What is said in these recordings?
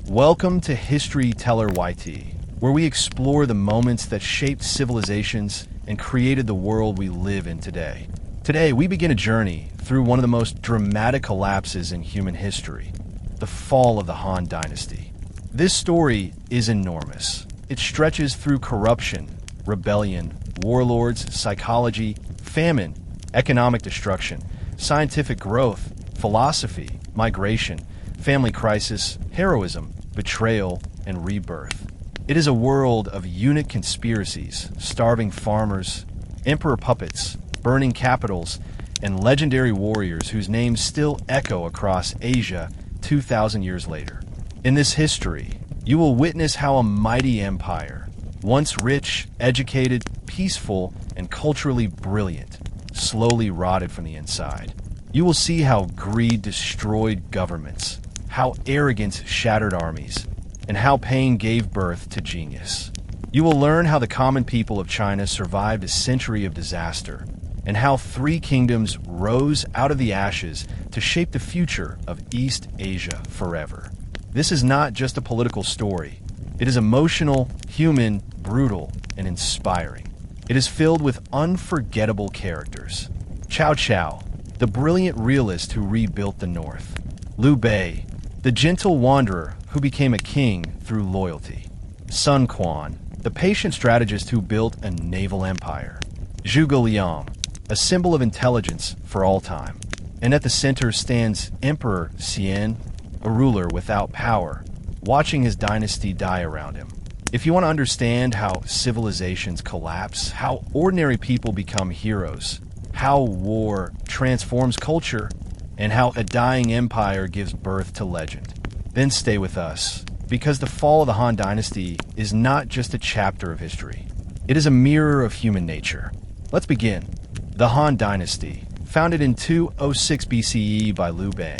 Welcome to History Teller YT, where we explore the moments that shaped civilizations and created the world we live in today. Today, we begin a journey through one of the most dramatic collapses in human history, the fall of the Han Dynasty. This story is enormous. It stretches through corruption, rebellion, warlords, psychology, famine, economic destruction, scientific growth, philosophy, migration, family crisis, heroism, betrayal, and rebirth. It is a world of eunuch conspiracies, starving farmers, emperor puppets, burning capitals, and legendary warriors whose names still echo across Asia 2,000 years later. In this history, you will witness how a mighty empire, once rich, educated, peaceful, and culturally brilliant, slowly rotted from the inside. You will see how greed destroyed governments, how arrogance shattered armies, and how pain gave birth to genius. You will learn how the common people of China survived a century of disaster, and how three kingdoms rose out of the ashes to shape the future of East Asia forever. This is not just a political story. It is emotional, human, brutal, and inspiring. It is filled with unforgettable characters. Cao Cao, the brilliant realist who rebuilt the North. Liu Bei, the gentle wanderer who became a king through loyalty. Sun Quan, the patient strategist who built a naval empire. Luoyang, a symbol of intelligence for all time. And at the center stands Emperor Xian, a ruler without power, watching his dynasty die around him. If you want to understand how civilizations collapse, how ordinary people become heroes, how war transforms culture, and how a dying empire gives birth to legend, then stay with us, because the fall of the Han Dynasty is not just a chapter of history. It is a mirror of human nature. Let's begin. The Han Dynasty, founded in 206 BCE by Liu Bei,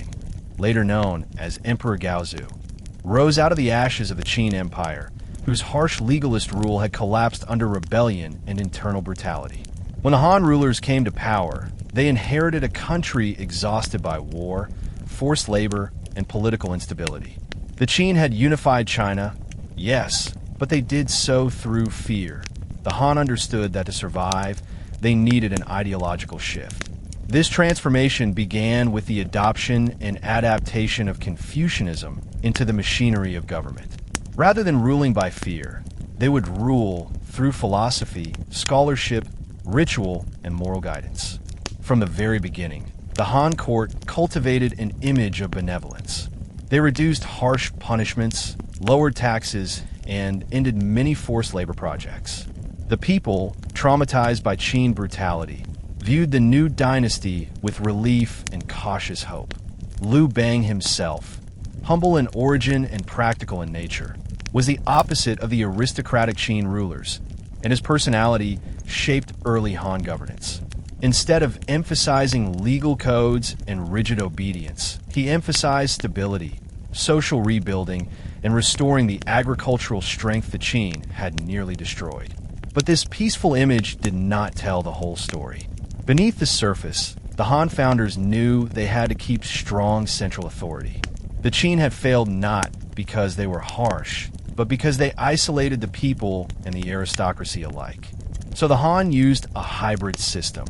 later known as Emperor Gaozu, rose out of the ashes of the Qin Empire, whose harsh legalist rule had collapsed under rebellion and internal brutality. When the Han rulers came to power, they inherited a country exhausted by war, forced labor, and political instability. The Qin had unified China, yes, but they did so through fear. The Han understood that to survive, they needed an ideological shift. This transformation began with the adoption and adaptation of Confucianism into the machinery of government. Rather than ruling by fear, they would rule through philosophy, scholarship, ritual, and moral guidance. From the very beginning, the Han court cultivated an image of benevolence. They reduced harsh punishments, lowered taxes, and ended many forced labor projects. The people, traumatized by Qin brutality, viewed the new dynasty with relief and cautious hope. Liu Bei himself, humble in origin and practical in nature, was the opposite of the aristocratic Qin rulers, and his personality shaped early Han governance. Instead of emphasizing legal codes and rigid obedience, he emphasized stability, social rebuilding, and restoring the agricultural strength the Qin had nearly destroyed. But this peaceful image did not tell the whole story. Beneath the surface, the Han founders knew they had to keep strong central authority. The Qin had failed not because they were harsh, but because they isolated the people and the aristocracy alike. So the Han used a hybrid system: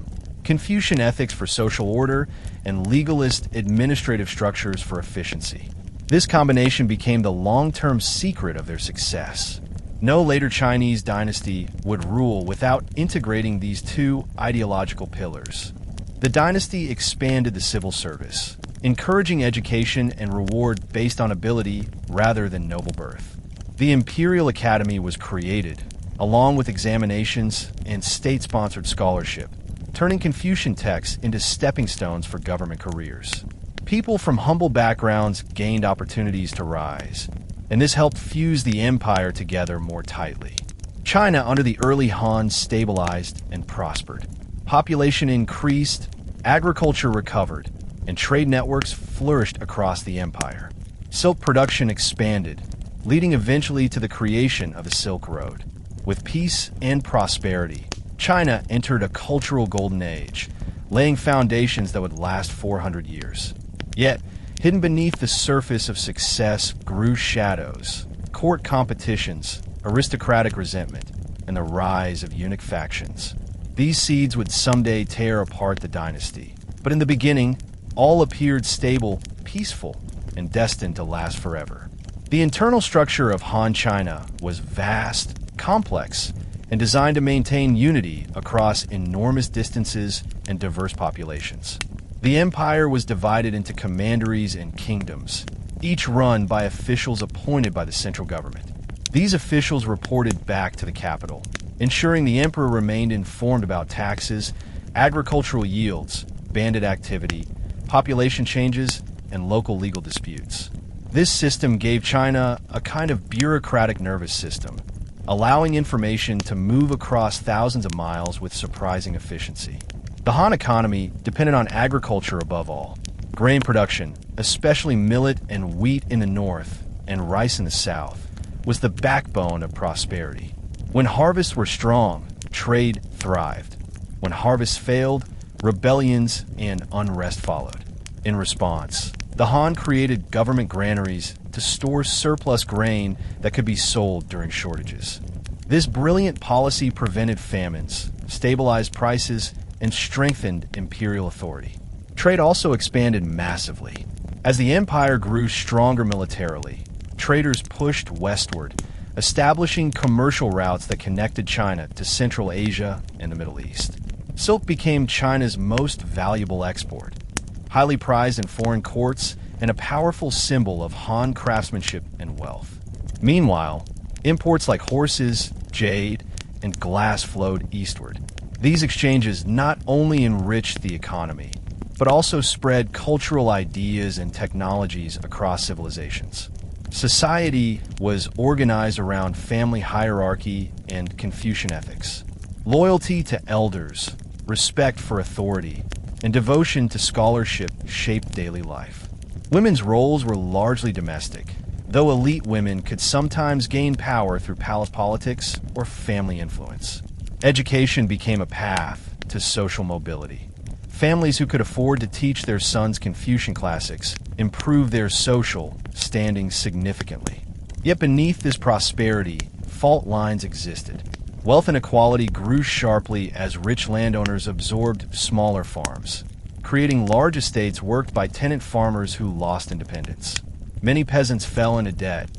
Confucian ethics for social order and legalist administrative structures for efficiency. This combination became the long-term secret of their success. No later Chinese dynasty would rule without integrating these two ideological pillars. The dynasty expanded the civil service, encouraging education and reward based on ability rather than noble birth. The Imperial Academy was created, along with examinations and state-sponsored scholarship, turning Confucian texts into stepping stones for government careers. People from humble backgrounds gained opportunities to rise, and this helped fuse the empire together more tightly. China under the early Han stabilized and prospered. Population increased, agriculture recovered, and trade networks flourished across the empire. Silk production expanded, leading eventually to the creation of the Silk Road. With peace and prosperity, China entered a cultural golden age, laying foundations that would last 400 years. Yet, Hidden beneath the surface of success grew shadows, court competitions, aristocratic resentment, and the rise of eunuch factions. These seeds would someday tear apart the dynasty. But in the beginning, all appeared stable, peaceful, and destined to last forever. The internal structure of Han China was vast, complex, and designed to maintain unity across enormous distances and diverse populations. The empire was divided into commanderies and kingdoms, each run by officials appointed by the central government. These officials reported back to the capital, ensuring the emperor remained informed about taxes, agricultural yields, bandit activity, population changes, and local legal disputes. This system gave China a kind of bureaucratic nervous system, allowing information to move across thousands of miles with surprising efficiency. The Han economy depended on agriculture above all. Grain production, especially millet and wheat in the north and rice in the south, was the backbone of prosperity. When harvests were strong, trade thrived. When harvests failed, rebellions and unrest followed. In response, the Han created government granaries to store surplus grain that could be sold during shortages. This brilliant policy prevented famines, stabilized prices, and strengthened imperial authority. Trade also expanded massively. As the empire grew stronger militarily, traders pushed westward, establishing commercial routes that connected China to Central Asia and the Middle East. Silk became China's most valuable export, highly prized in foreign courts and a powerful symbol of Han craftsmanship and wealth. Meanwhile, imports like horses, jade, and glass flowed eastward. These exchanges not only enriched the economy, but also spread cultural ideas and technologies across civilizations. Society was organized around family hierarchy and Confucian ethics. Loyalty to elders, respect for authority, and devotion to scholarship shaped daily life. Women's roles were largely domestic, though elite women could sometimes gain power through palace politics or family influence. Education became a path to social mobility. Families who could afford to teach their sons Confucian classics improved their social standing significantly. Yet beneath this prosperity, fault lines existed. Wealth inequality grew sharply as rich landowners absorbed smaller farms, creating large estates worked by tenant farmers who lost independence. Many peasants fell into debt,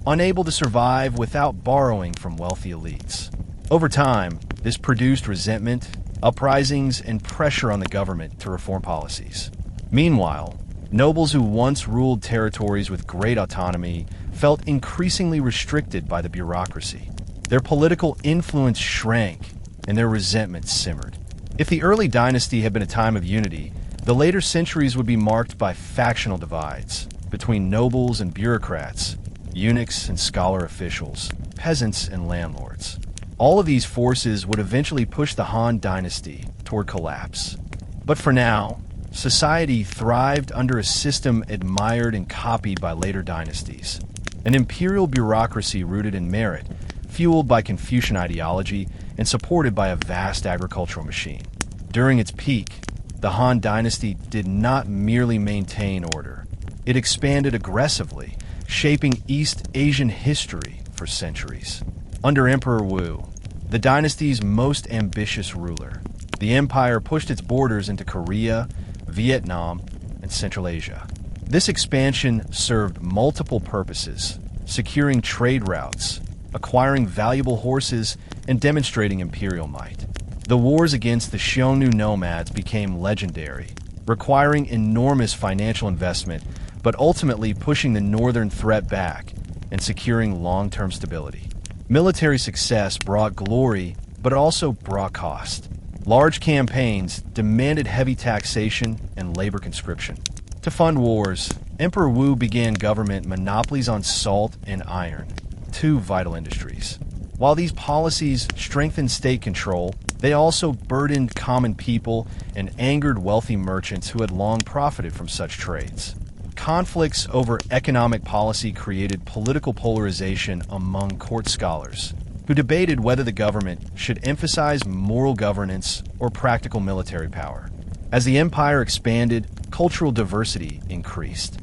unable to survive without borrowing from wealthy elites. Over time, this produced resentment, uprisings, and pressure on the government to reform policies. Meanwhile, nobles who once ruled territories with great autonomy felt increasingly restricted by the bureaucracy. Their political influence shrank, and their resentment simmered. If the early dynasty had been a time of unity, the later centuries would be marked by factional divides between nobles and bureaucrats, eunuchs and scholar officials, peasants and landlords. All of these forces would eventually push the Han Dynasty toward collapse. But for now, society thrived under a system admired and copied by later dynasties. An imperial bureaucracy rooted in merit, fueled by Confucian ideology and supported by a vast agricultural machine. During its peak, the Han Dynasty did not merely maintain order. It expanded aggressively, shaping East Asian history for centuries. Under Emperor Wu, the dynasty's most ambitious ruler, the empire pushed its borders into Korea, Vietnam, and Central Asia. This expansion served multiple purposes, securing trade routes, acquiring valuable horses, and demonstrating imperial might. The wars against the Xiongnu nomads became legendary, requiring enormous financial investment, but ultimately pushing the northern threat back and securing long-term stability. Military success brought glory, but it also brought cost. Large campaigns demanded heavy taxation and labor conscription. To fund wars, Emperor Wu began government monopolies on salt and iron, two vital industries. While these policies strengthened state control, they also burdened common people and angered wealthy merchants who had long profited from such trades. Conflicts over economic policy created political polarization among court scholars, who debated whether the government should emphasize moral governance or practical military power. As the empire expanded, cultural diversity increased.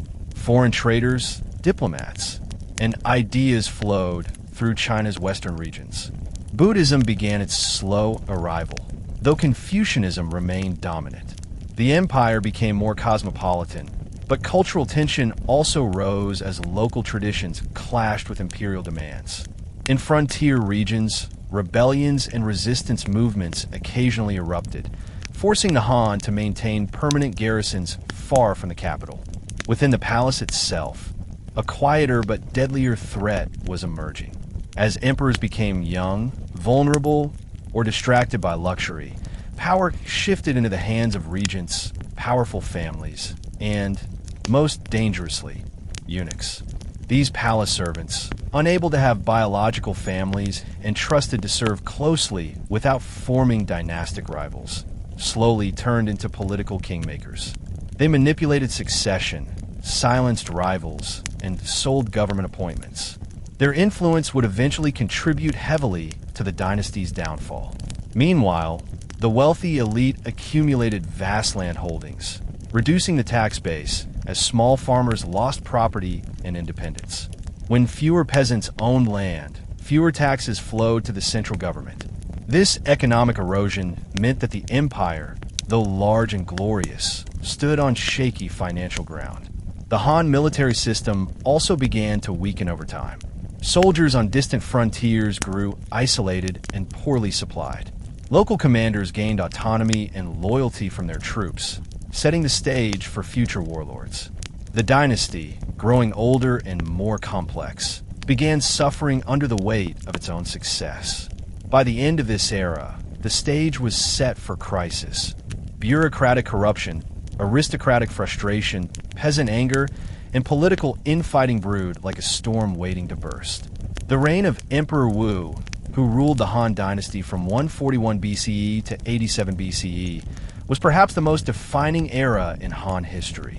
foreign traders, diplomats, and ideas flowed through China's western regions. Buddhism began its slow arrival, though Confucianism remained dominant. The empire became more cosmopolitan, but cultural tension also rose as local traditions clashed with imperial demands. In frontier regions, rebellions and resistance movements occasionally erupted, forcing the Han to maintain permanent garrisons far from the capital. Within the palace itself, a quieter but deadlier threat was emerging. As emperors became young, vulnerable, or distracted by luxury, power shifted into the hands of regents, powerful families, and, most dangerously, eunuchs. These palace servants, unable to have biological families and trusted to serve closely without forming dynastic rivals, slowly turned into political kingmakers. They manipulated succession, silenced rivals, and sold government appointments. Their influence would eventually contribute heavily to the dynasty's downfall. Meanwhile, the wealthy elite accumulated vast land holdings, reducing the tax base as small farmers lost property and independence. When fewer peasants owned land, fewer taxes flowed to the central government. This economic erosion meant that the empire, though large and glorious, stood on shaky financial ground. The Han military system also began to weaken over time. Soldiers on distant frontiers grew isolated and poorly supplied. Local commanders gained autonomy and loyalty from their troops, setting the stage for future warlords. The dynasty, growing older and more complex, began suffering under the weight of its own success. By the end of this era, the stage was set for crisis. Bureaucratic corruption, aristocratic frustration, peasant anger, and political infighting brewed like a storm waiting to burst. The reign of Emperor Wu, who ruled the Han Dynasty from 141 BCE to 87 BCE, was perhaps the most defining era in Han history.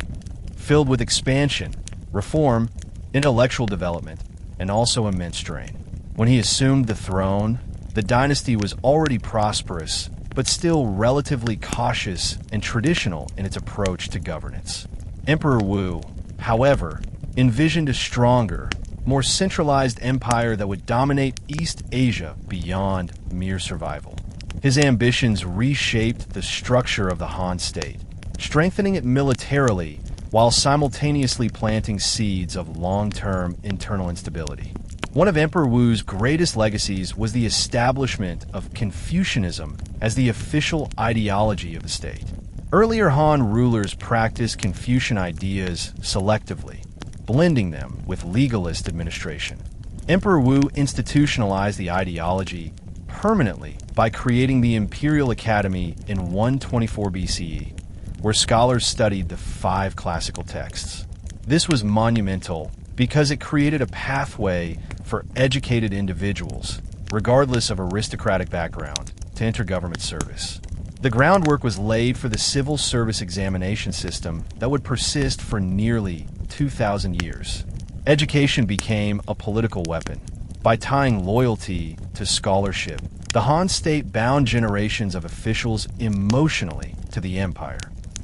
Filled with expansion, reform, intellectual development, and also immense strain. When he assumed the throne, the dynasty was already prosperous, but still relatively cautious and traditional in its approach to governance. Emperor Wu, however, envisioned a stronger, more centralized empire that would dominate East Asia beyond mere survival. His ambitions reshaped the structure of the Han state, strengthening it militarily while simultaneously planting seeds of long-term internal instability. One of Emperor Wu's greatest legacies was the establishment of Confucianism as the official ideology of the state. Earlier Han rulers practiced Confucian ideas selectively, blending them with legalist administration. Emperor Wu institutionalized the ideology permanently by creating the Imperial Academy in 124 BCE, where scholars studied the 5 classical texts. This was monumental because it created a pathway for educated individuals, regardless of aristocratic background, to enter government service. The groundwork was laid for the civil service examination system that would persist for nearly 2,000 years. Education became a political weapon. By tying loyalty to scholarship, the Han state bound generations of officials emotionally to the empire.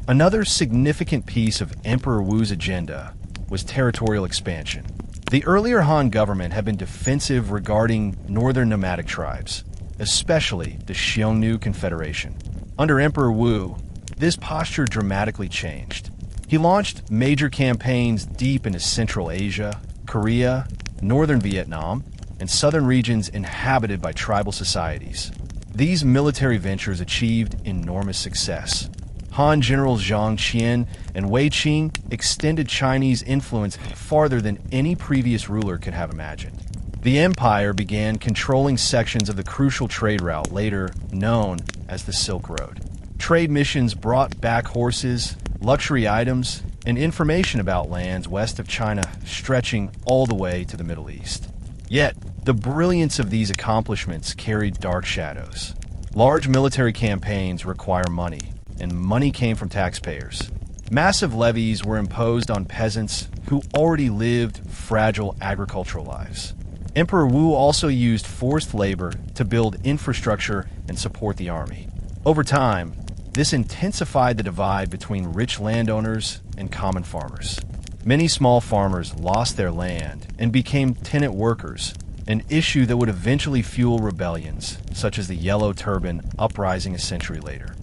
Another significant piece of Emperor Wu's agenda was territorial expansion. The earlier Han government had been defensive regarding northern nomadic tribes, especially the Xiongnu Confederation. Under Emperor Wu, this posture dramatically changed. He launched major campaigns deep into Central Asia, Korea, northern Vietnam, and southern regions inhabited by tribal societies. These military ventures achieved enormous success. Han generals Zhang Qian and Wei Qing extended Chinese influence farther than any previous ruler could have imagined. The empire began controlling sections of the crucial trade route later known as the Silk Road. Trade missions brought back horses, luxury items, and information about lands west of China stretching all the way to the Middle East. Yet, the brilliance of these accomplishments carried dark shadows. Large military campaigns require money, and money came from taxpayers. Massive levies were imposed on peasants who already lived fragile agricultural lives. Emperor Wu also used forced labor to build infrastructure and support the army. Over time, this intensified the divide between rich landowners and common farmers. Many small farmers lost their land and became tenant workers, an issue that would eventually fuel rebellions, such as the Yellow Turban uprising a century later.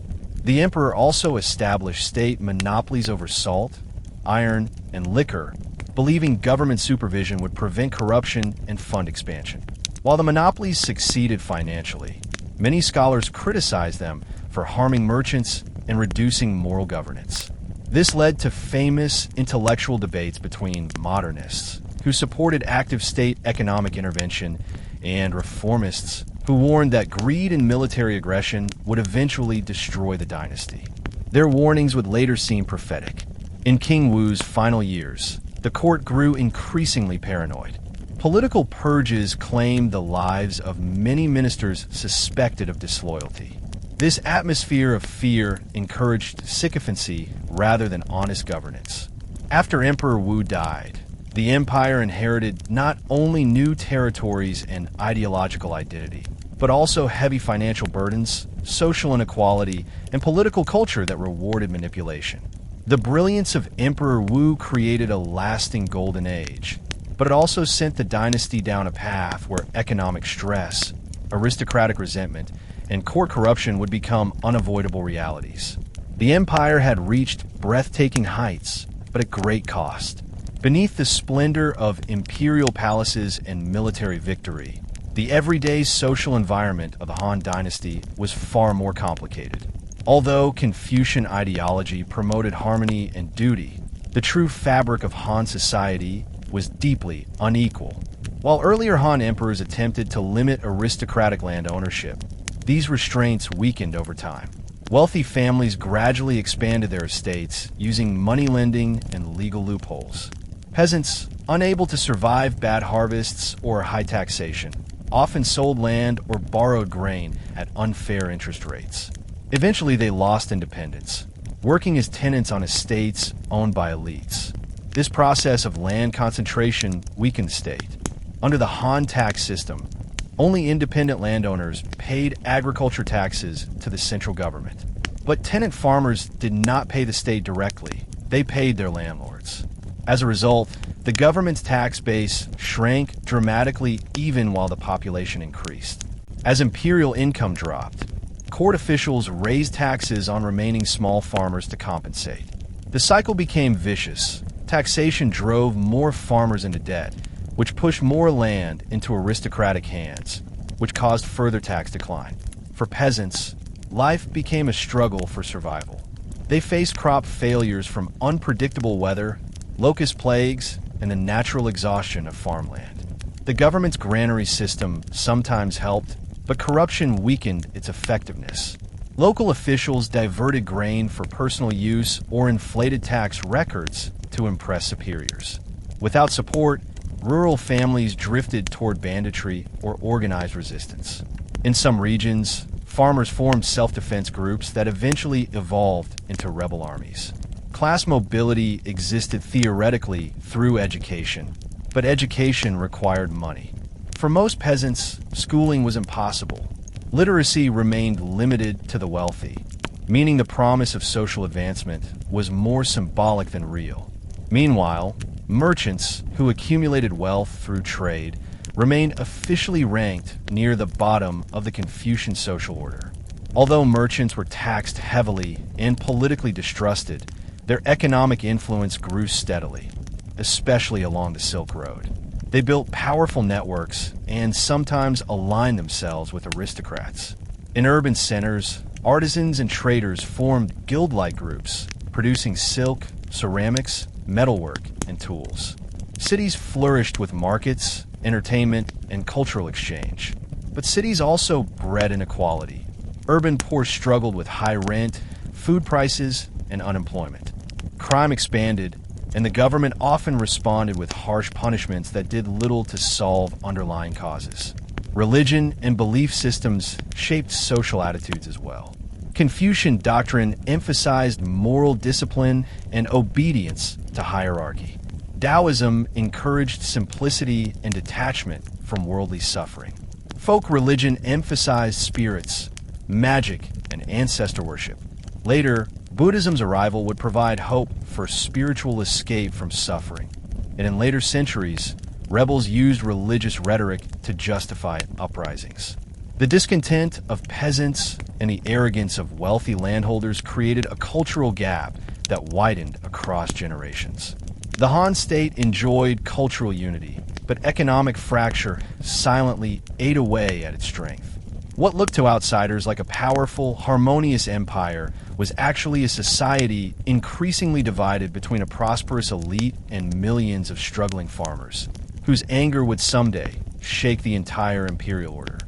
The emperor also established state monopolies over salt, iron, and liquor, believing government supervision would prevent corruption and fund expansion. While the monopolies succeeded financially, many scholars criticized them for harming merchants and reducing moral governance. This led to famous intellectual debates between modernists, who supported active state economic intervention, and reformists, who warned that greed and military aggression would eventually destroy the dynasty. Their warnings would later seem prophetic. In King Wu's final years, the court grew increasingly paranoid. Political purges claimed the lives of many ministers suspected of disloyalty. This atmosphere of fear encouraged sycophancy rather than honest governance. After Emperor Wu died, the empire inherited not only new territories and ideological identity, but also heavy financial burdens, social inequality, and political culture that rewarded manipulation. The brilliance of Emperor Wu created a lasting golden age, but it also sent the dynasty down a path where economic stress, aristocratic resentment, and court corruption would become unavoidable realities. The empire had reached breathtaking heights, but at great cost. Beneath the splendor of imperial palaces and military victory, the everyday social environment of the Han Dynasty was far more complicated. Although Confucian ideology promoted harmony and duty, the true fabric of Han society was deeply unequal. While earlier Han emperors attempted to limit aristocratic land ownership, these restraints weakened over time. Wealthy families gradually expanded their estates using money lending and legal loopholes. Peasants, unable to survive bad harvests or high taxation, often sold land or borrowed grain at unfair interest rates. Eventually, they lost independence, working as tenants on estates owned by elites. This process of land concentration weakened the state. Under the Han tax system, only independent landowners paid agriculture taxes to the central government. But tenant farmers did not pay the state directly. They paid their landlords. As a result, the government's tax base shrank dramatically even while the population increased. As imperial income dropped, court officials raised taxes on remaining small farmers to compensate. The cycle became vicious. Taxation drove more farmers into debt, which pushed more land into aristocratic hands, which caused further tax decline. For peasants, life became a struggle for survival. They faced crop failures from unpredictable weather, locust plagues, and the natural exhaustion of farmland. The government's granary system sometimes helped, but corruption weakened its effectiveness. Local officials diverted grain for personal use or inflated tax records to impress superiors. Without support, rural families drifted toward banditry or organized resistance. In some regions, farmers formed self-defense groups that eventually evolved into rebel armies. Class mobility existed theoretically through education, but education required money. For most peasants, schooling was impossible. Literacy remained limited to the wealthy, meaning the promise of social advancement was more symbolic than real. Meanwhile, merchants who accumulated wealth through trade remained officially ranked near the bottom of the Confucian social order. Although merchants were taxed heavily and politically distrusted, their economic influence grew steadily, especially along the Silk Road. They built powerful networks and sometimes aligned themselves with aristocrats. In urban centers, artisans and traders formed guild-like groups, producing silk, ceramics, metalwork, and tools. Cities flourished with markets, entertainment, and cultural exchange. But cities also bred inequality. Urban poor struggled with high rent, food prices, and unemployment. Crime expanded, and the government often responded with harsh punishments that did little to solve underlying causes. Religion and belief systems shaped social attitudes as well. Confucian doctrine emphasized moral discipline and obedience to hierarchy. Taoism encouraged simplicity and detachment from worldly suffering. Folk religion emphasized spirits, magic, and ancestor worship. Later, Buddhism's arrival would provide hope for spiritual escape from suffering, and in later centuries, rebels used religious rhetoric to justify uprisings. The discontent of peasants and the arrogance of wealthy landholders created a cultural gap that widened across generations. The Han state enjoyed cultural unity, but economic fracture silently ate away at its strength. What looked to outsiders like a powerful, harmonious empire was actually a society increasingly divided between a prosperous elite and millions of struggling farmers, whose anger would someday shake the entire imperial order.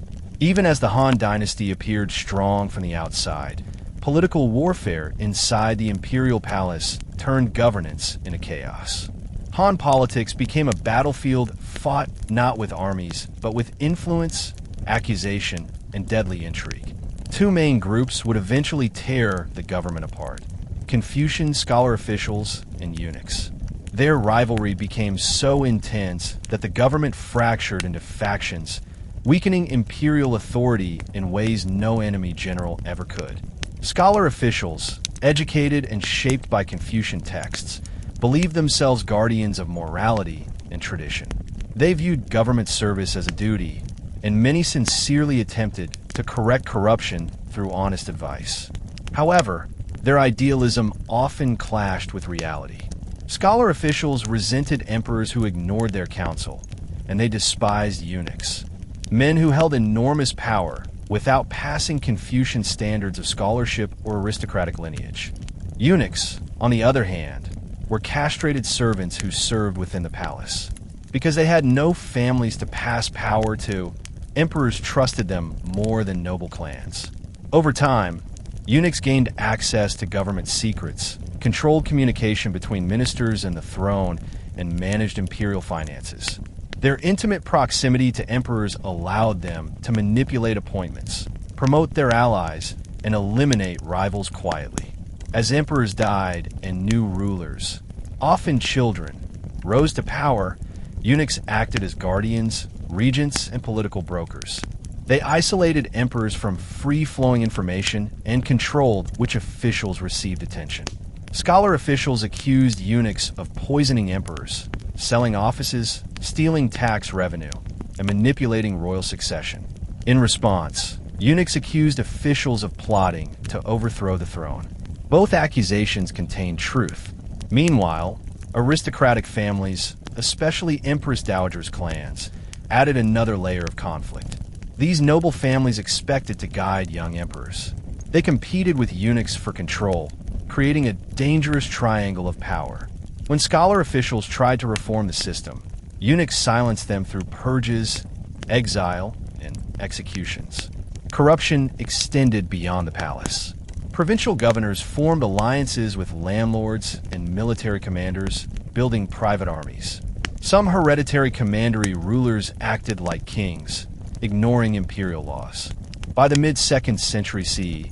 Even as the Han Dynasty appeared strong from the outside, political warfare inside the imperial palace turned governance into chaos. Han politics became a battlefield fought not with armies, but with influence, accusation, and deadly intrigue. Two main groups would eventually tear the government apart: Confucian scholar officials and eunuchs. Their rivalry became so intense that the government fractured into factions, weakening imperial authority in ways no enemy general ever could. Scholar officials, educated and shaped by Confucian texts, believed themselves guardians of morality and tradition. They viewed government service as a duty, and many sincerely attempted to correct corruption through honest advice. However, their idealism often clashed with reality. Scholar officials resented emperors who ignored their counsel, and they despised eunuchs, men who held enormous power without passing Confucian standards of scholarship or aristocratic lineage. Eunuchs, on the other hand, were castrated servants who served within the palace. Because they had no families to pass power to, emperors trusted them more than noble clans. Over time, eunuchs gained access to government secrets, controlled communication between ministers and the throne, and managed imperial finances. Their intimate proximity to emperors allowed them to manipulate appointments, promote their allies, and eliminate rivals quietly. As emperors died and new rulers, often children, rose to power, eunuchs acted as guardians, regents, and political brokers. They isolated emperors from free-flowing information and controlled which officials received attention. Scholar officials accused eunuchs of poisoning emperors, selling offices, stealing tax revenue, and manipulating royal succession. In response, eunuchs accused officials of plotting to overthrow the throne. Both accusations contained truth. Meanwhile, aristocratic families, especially Empress Dowagers clans, added another layer of conflict. These noble families expected to guide young emperors. They competed with eunuchs for control, creating a dangerous triangle of power. When scholar officials tried to reform the system, eunuchs silenced them through purges, exile, and executions. Corruption extended beyond the palace. Provincial governors formed alliances with landlords and military commanders, building private armies. Some hereditary commandery rulers acted like kings, ignoring imperial laws. By the mid-2nd century CE,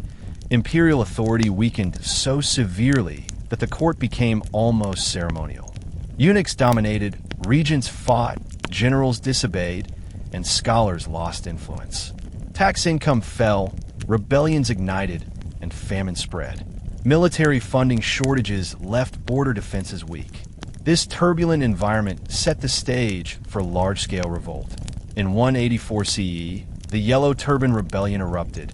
imperial authority weakened so severely that the court became almost ceremonial. Eunuchs dominated, regents fought, generals disobeyed, and scholars lost influence. Tax income fell, rebellions ignited, and famine spread. Military funding shortages left border defenses weak. This turbulent environment set the stage for large-scale revolt. In 184 CE, the Yellow Turban Rebellion erupted,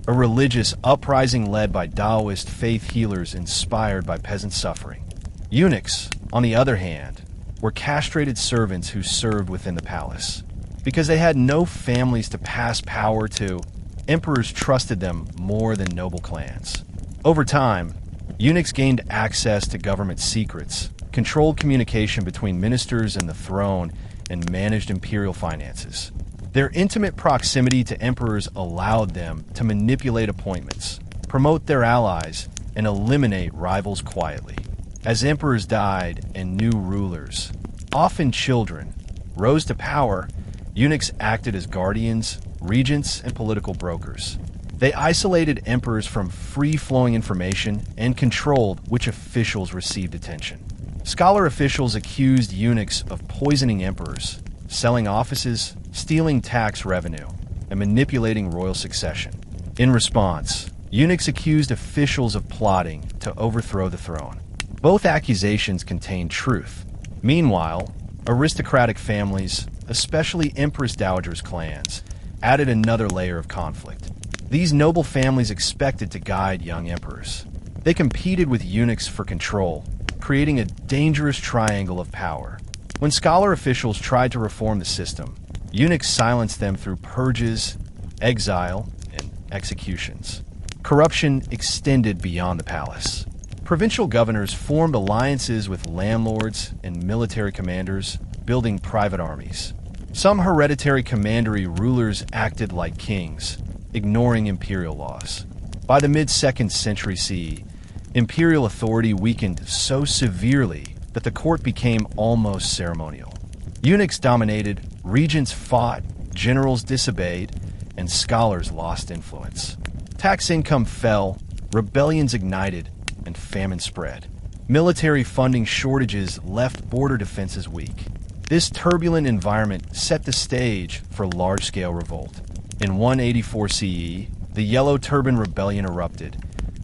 a religious uprising led by Taoist faith healers inspired by peasant suffering. Eunuchs, on the other hand, were castrated servants who served within the palace. Because they had no families to pass power to, emperors trusted them more than noble clans. Over time, eunuchs gained access to government secrets, controlled communication between ministers and the throne, and managed imperial finances. Their intimate proximity to emperors allowed them to manipulate appointments, promote their allies, and eliminate rivals quietly. As emperors died and new rulers, often children, rose to power, eunuchs acted as guardians, regents, and political brokers. They isolated emperors from free-flowing information and controlled which officials received attention. Scholar officials accused eunuchs of poisoning emperors, selling offices, stealing tax revenue, and manipulating royal succession. In response, eunuchs accused officials of plotting to overthrow the throne. Both accusations contained truth. Meanwhile, aristocratic families, especially Empress Dowager's clans, added another layer of conflict. These noble families expected to guide young emperors. They competed with eunuchs for control, creating a dangerous triangle of power. When scholar officials tried to reform the system, eunuchs silenced them through purges, exile, and executions. Corruption extended beyond the palace. Provincial governors formed alliances with landlords and military commanders, building private armies. Some hereditary commandery rulers acted like kings, ignoring imperial laws. By the mid-2nd century CE, imperial authority weakened so severely that the court became almost ceremonial. Eunuchs dominated, regents fought, generals disobeyed, and scholars lost influence. Tax income fell, rebellions ignited, and famine spread. Military funding shortages left border defenses weak. This turbulent environment set the stage for large-scale revolt. In 184 CE, the Yellow Turban Rebellion erupted,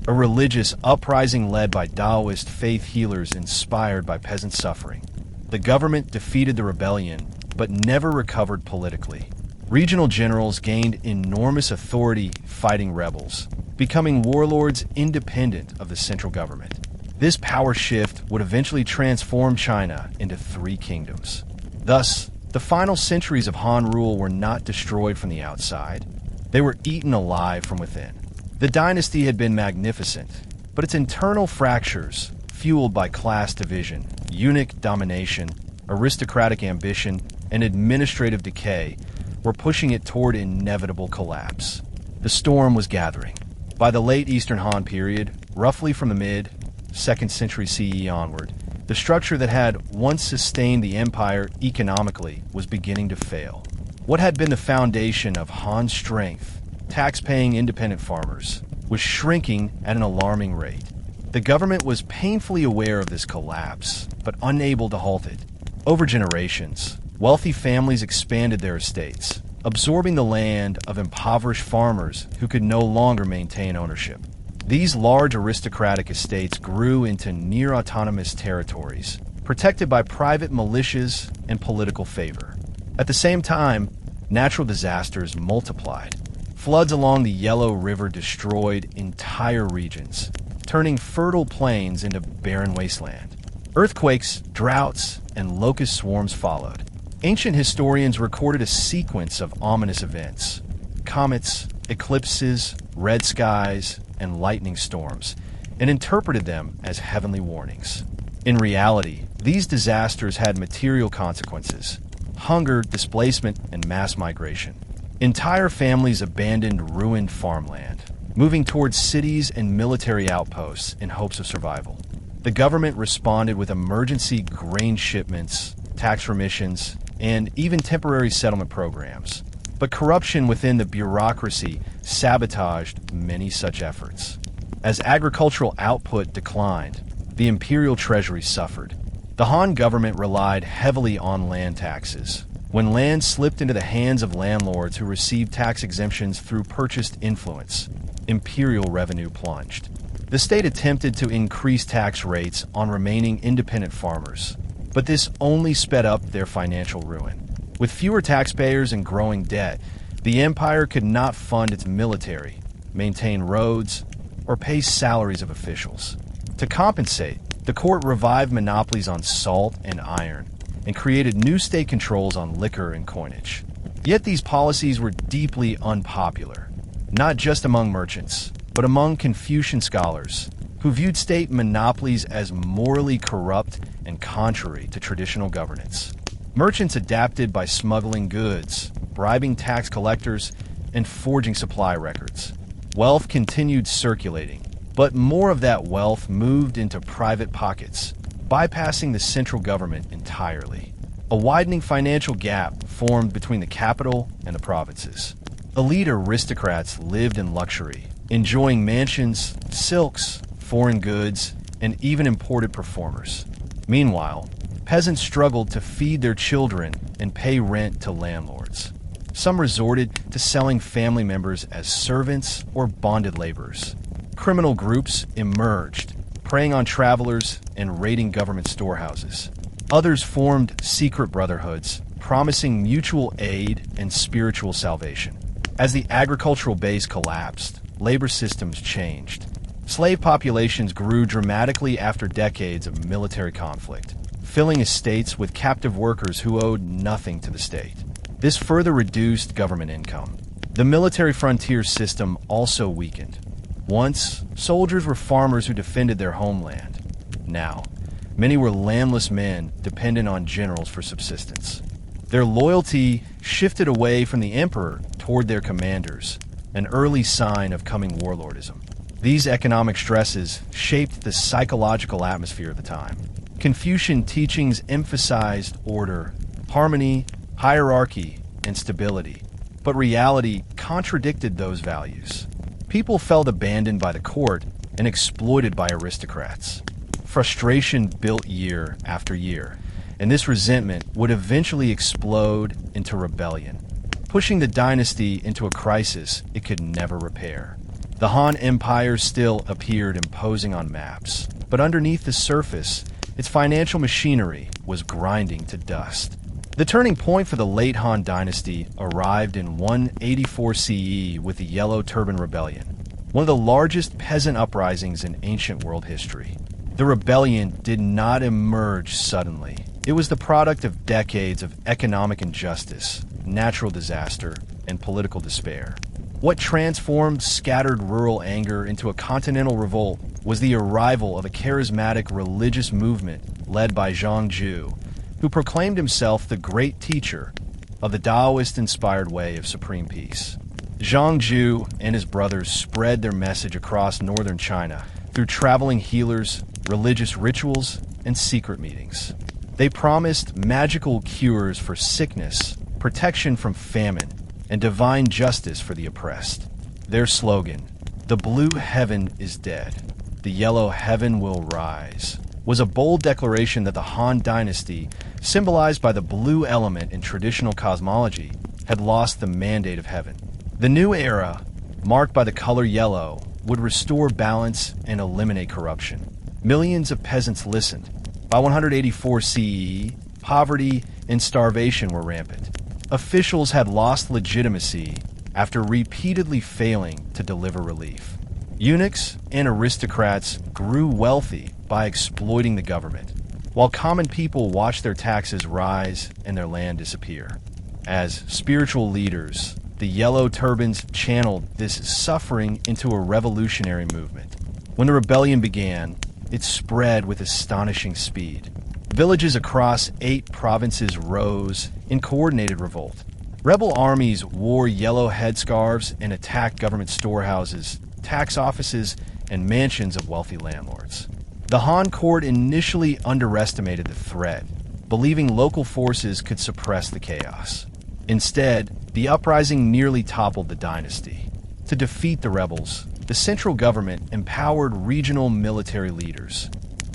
a religious uprising led by Taoist faith healers inspired by peasant suffering. The government defeated the rebellion, but never recovered politically. Regional generals gained enormous authority fighting rebels, becoming warlords independent of the central government. This power shift would eventually transform China into 3 kingdoms. Thus, the final centuries of Han rule were not destroyed from the outside. They were eaten alive from within. The dynasty had been magnificent, but its internal fractures, fueled by class division, eunuch domination, aristocratic ambition, and administrative decay, were pushing it toward inevitable collapse. The storm was gathering. By the late Eastern Han period, roughly from the mid-2nd century CE onward, the structure that had once sustained the empire economically was beginning to fail. What had been the foundation of Han's strength, tax-paying independent farmers, was shrinking at an alarming rate. The government was painfully aware of this collapse, but unable to halt it. Over generations, wealthy families expanded their estates, absorbing the land of impoverished farmers who could no longer maintain ownership. These large aristocratic estates grew into near-autonomous territories, protected by private militias and political favor. At the same time, natural disasters multiplied. Floods along the Yellow River destroyed entire regions, turning fertile plains into barren wasteland. Earthquakes, droughts, and locust swarms followed. Ancient historians recorded a sequence of ominous events: comets, eclipses, red skies, and lightning storms, and interpreted them as heavenly warnings. In reality, these disasters had material consequences: hunger, displacement, and mass migration. Entire families abandoned ruined farmland, moving towards cities and military outposts in hopes of survival. The government responded with emergency grain shipments, tax remissions, and even temporary settlement programs. But corruption within the bureaucracy sabotaged many such efforts. As agricultural output declined, the imperial treasury suffered. The Han government relied heavily on land taxes. When land slipped into the hands of landlords who received tax exemptions through purchased influence, imperial revenue plunged. The state attempted to increase tax rates on remaining independent farmers, but this only sped up their financial ruin. With fewer taxpayers and growing debt, the empire could not fund its military, maintain roads, or pay salaries of officials. To compensate, the court revived monopolies on salt and iron and created new state controls on liquor and coinage. Yet these policies were deeply unpopular, not just among merchants, but among Confucian scholars, who viewed state monopolies as morally corrupt and contrary to traditional governance. Merchants adapted by smuggling goods, bribing tax collectors, and forging supply records. Wealth continued circulating, but more of that wealth moved into private pockets, bypassing the central government entirely. A widening financial gap formed between the capital and the provinces. Elite aristocrats lived in luxury, enjoying mansions, silks, foreign goods, and even imported performers. Meanwhile, peasants struggled to feed their children and pay rent to landlords. Some resorted to selling family members as servants or bonded laborers. Criminal groups emerged, preying on travelers and raiding government storehouses. Others formed secret brotherhoods, promising mutual aid and spiritual salvation. As the agricultural base collapsed, labor systems changed. Slave populations grew dramatically after decades of military conflict, filling estates with captive workers who owed nothing to the state. This further reduced government income. The military frontier system also weakened. Once, soldiers were farmers who defended their homeland. Now, many were landless men dependent on generals for subsistence. Their loyalty shifted away from the emperor toward their commanders, an early sign of coming warlordism. These economic stresses shaped the psychological atmosphere of the time. Confucian teachings emphasized order, harmony, hierarchy, and stability, but reality contradicted those values. People felt abandoned by the court and exploited by aristocrats. Frustration built year after year, and this resentment would eventually explode into rebellion, pushing the dynasty into a crisis it could never repair. The Han Empire still appeared imposing on maps, but underneath the surface, its financial machinery was grinding to dust. The turning point for the late Han Dynasty arrived in 184 CE with the Yellow Turban Rebellion, one of the largest peasant uprisings in ancient world history. The rebellion did not emerge suddenly. It was the product of decades of economic injustice, natural disaster, and political despair. What transformed scattered rural anger into a continental revolt was the arrival of a charismatic religious movement led by Zhang Ju, who proclaimed himself the great teacher of the Taoist-inspired way of supreme peace. Zhang Ju and his brothers spread their message across northern China through traveling healers, religious rituals, and secret meetings. They promised magical cures for sickness, protection from famine, and divine justice for the oppressed. Their slogan, "The blue heaven is dead, the yellow heaven will rise," was a bold declaration that the Han Dynasty, symbolized by the blue element in traditional cosmology, had lost the mandate of heaven. The new era, marked by the color yellow, would restore balance and eliminate corruption. Millions of peasants listened. By 184 CE, poverty and starvation were rampant. Officials had lost legitimacy after repeatedly failing to deliver relief. Eunuchs and aristocrats grew wealthy by exploiting the government, while common people watched their taxes rise and their land disappear. As spiritual leaders, the Yellow Turbans channeled this suffering into a revolutionary movement. When the rebellion began, it spread with astonishing speed. Villages across 8 provinces rose in coordinated revolt. Rebel armies wore yellow headscarves and attacked government storehouses, tax offices, and mansions of wealthy landlords. The Han court initially underestimated the threat, believing local forces could suppress the chaos. Instead, the uprising nearly toppled the dynasty. To defeat the rebels, the central government empowered regional military leaders,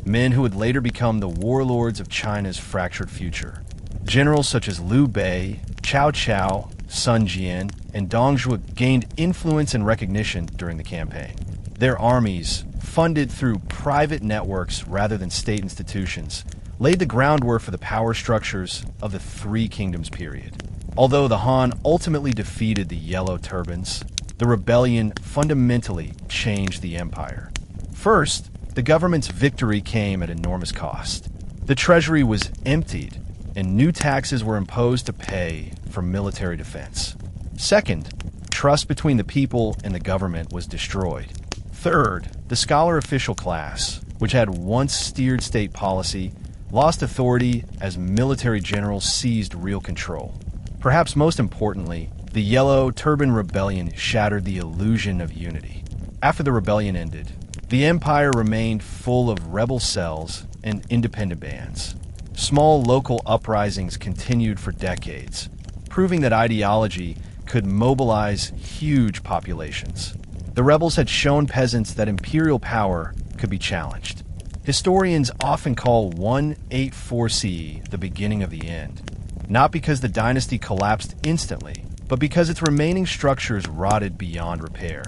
men who would later become the warlords of China's fractured future. Generals such as Liu Bei, Cao Cao, Sun Jian, and Dong Zhuo gained influence and recognition during the campaign. Their armies, funded through private networks rather than state institutions, laid the groundwork for the power structures of the Three Kingdoms period. Although the Han ultimately defeated the Yellow Turbans, the rebellion fundamentally changed the empire. First, the government's victory came at enormous cost. The treasury was emptied, and new taxes were imposed to pay for military defense. Second, trust between the people and the government was destroyed. Third, the scholar official class, which had once steered state policy, lost authority as military generals seized real control. Perhaps most importantly, the Yellow Turban Rebellion shattered the illusion of unity. After the rebellion ended, the empire remained full of rebel cells and independent bands. Small local uprisings continued for decades, proving that ideology could mobilize huge populations. The rebels had shown peasants that imperial power could be challenged. Historians often call 184 CE the beginning of the end, not because the dynasty collapsed instantly, but because its remaining structures rotted beyond repair.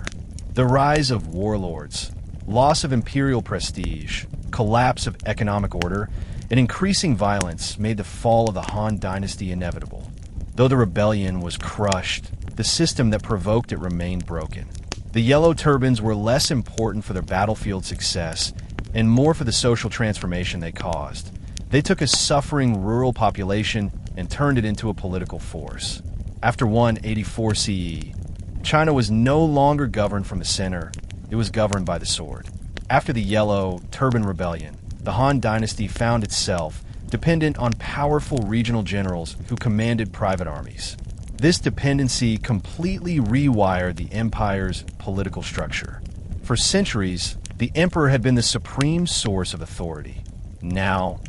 The rise of warlords, loss of imperial prestige, collapse of economic order, and increasing violence made the fall of the Han Dynasty inevitable. Though the rebellion was crushed, the system that provoked it remained broken. The Yellow Turbans were less important for their battlefield success and more for the social transformation they caused. They took a suffering rural population and turned it into a political force. After 184 CE, China was no longer governed from the center, it was governed by the sword. After the Yellow Turban Rebellion, the Han Dynasty found itself dependent on powerful regional generals who commanded private armies. This dependency completely rewired the empire's political structure. For centuries, the emperor had been the supreme source of authority. Now,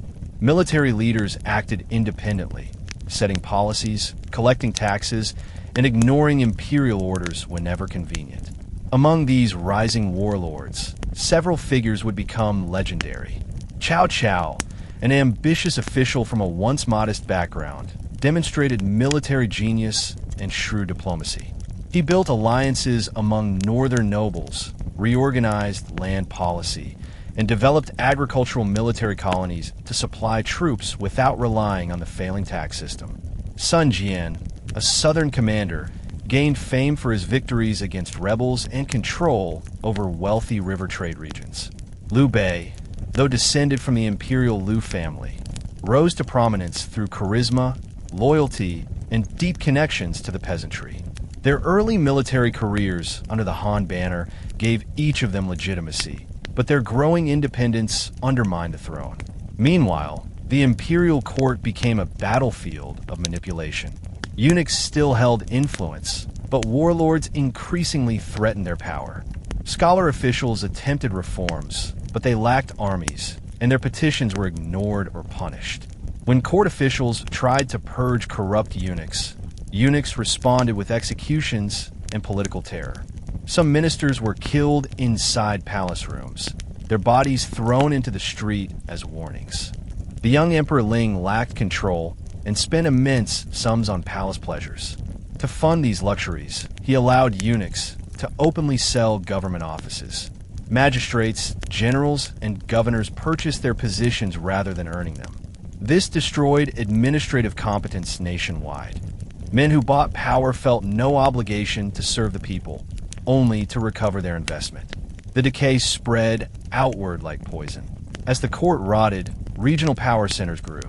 military leaders acted independently, setting policies, collecting taxes, and ignoring imperial orders whenever convenient. Among these rising warlords, several figures would become legendary. Cao Cao, an ambitious official from a once modest background, demonstrated military genius and shrewd diplomacy. He built alliances among northern nobles, reorganized land policy, and developed agricultural military colonies to supply troops without relying on the failing tax system. Sun Jian, a southern commander, gained fame for his victories against rebels and control over wealthy river trade regions. Liu Bei, though descended from the imperial Liu family, rose to prominence through charisma, loyalty, and deep connections to the peasantry. Their early military careers under the Han banner gave each of them legitimacy, but their growing independence undermined the throne. Meanwhile, the imperial court became a battlefield of manipulation. Eunuchs still held influence, but warlords increasingly threatened their power. Scholar officials attempted reforms, but they lacked armies, and their petitions were ignored or punished. When court officials tried to purge corrupt eunuchs responded with executions and political terror. Some ministers were killed inside palace rooms, their bodies thrown into the street as warnings. The young Emperor Ling lacked control and spent immense sums on palace pleasures. To fund these luxuries, he allowed eunuchs to openly sell government offices. Magistrates, generals, and governors purchased their positions rather than earning them. This destroyed administrative competence nationwide. Men who bought power felt no obligation to serve the people, only to recover their investment. The decay spread outward like poison. As the court rotted, regional power centers grew.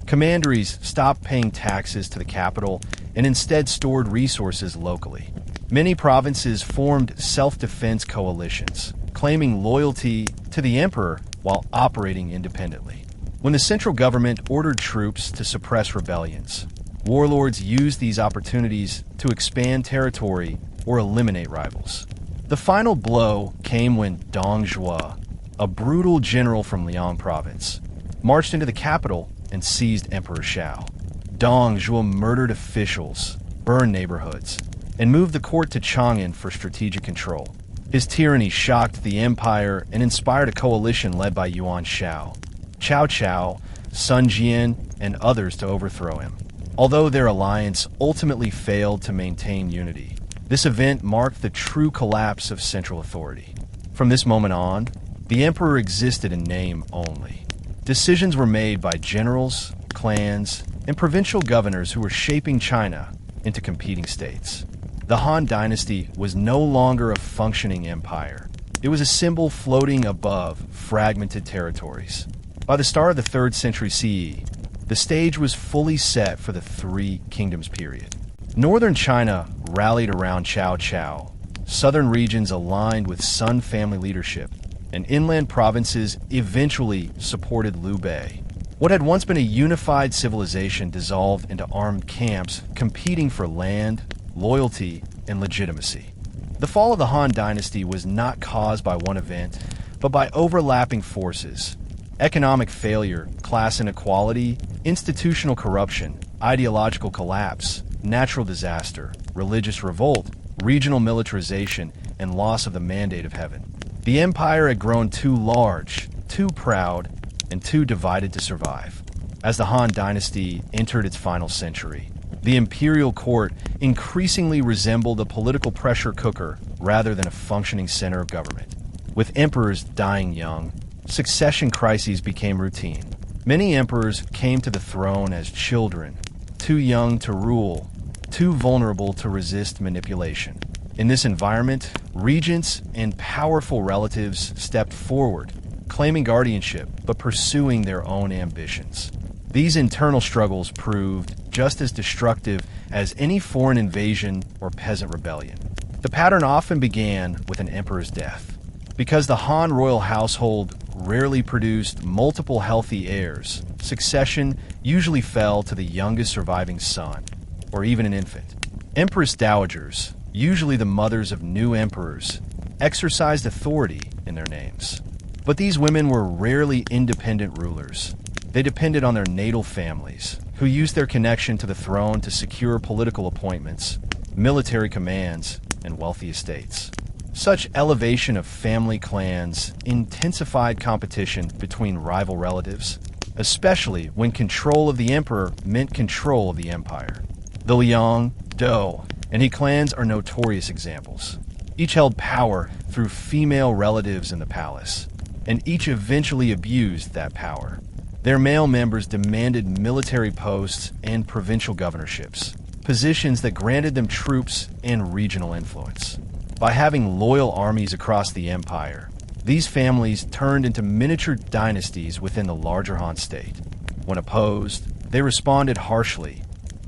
Commanderies stopped paying taxes to the capital and instead stored resources locally. Many provinces formed self-defense coalitions, claiming loyalty to the emperor while operating independently. When the central government ordered troops to suppress rebellions, warlords used these opportunities to expand territory or eliminate rivals. The final blow came when Dong Zhuo, a brutal general from Luoyang province, marched into the capital and seized Emperor Shao. Dong Zhuo murdered officials, burned neighborhoods, and moved the court to Chang'an for strategic control. His tyranny shocked the empire and inspired a coalition led by Yuan Shao, Cao Cao, Sun Jian, and others to overthrow him. Although their alliance ultimately failed to maintain unity, this event marked the true collapse of central authority. From this moment on, the emperor existed in name only. Decisions were made by generals, clans, and provincial governors who were shaping China into competing states. The Han Dynasty was no longer a functioning empire. It was a symbol floating above fragmented territories. By the start of the 3rd century CE, the stage was fully set for the Three Kingdoms period. Northern China rallied around Cao Cao, southern regions aligned with Sun family leadership, and inland provinces eventually supported Liu Bei. What had once been a unified civilization dissolved into armed camps competing for land, loyalty, and legitimacy. The fall of the Han Dynasty was not caused by one event, but by overlapping forces: economic failure, class inequality, institutional corruption, ideological collapse, natural disaster, religious revolt, regional militarization, and loss of the mandate of heaven. The empire had grown too large, too proud, and too divided to survive. As the Han Dynasty entered its final century, the imperial court increasingly resembled a political pressure cooker rather than a functioning center of government. With emperors dying young, succession crises became routine. Many emperors came to the throne as children, too young to rule, too vulnerable to resist manipulation. In this environment, regents and powerful relatives stepped forward, claiming guardianship but pursuing their own ambitions. These internal struggles proved just as destructive as any foreign invasion or peasant rebellion. The pattern often began with an emperor's death. Because the Han royal household rarely produced multiple healthy heirs, succession usually fell to the youngest surviving son, or even an infant. Empress dowagers, usually the mothers of new emperors, exercised authority in their names. But these women were rarely independent rulers. They depended on their natal families, who used their connection to the throne to secure political appointments, military commands, and wealthy estates. Such elevation of family clans intensified competition between rival relatives, especially when control of the emperor meant control of the empire. The Luoyang, Dou, and He clans are notorious examples. Each held power through female relatives in the palace, and each eventually abused that power. Their male members demanded military posts and provincial governorships, positions that granted them troops and regional influence. By having loyal armies across the empire, these families turned into miniature dynasties within the larger Han state. When opposed, they responded harshly,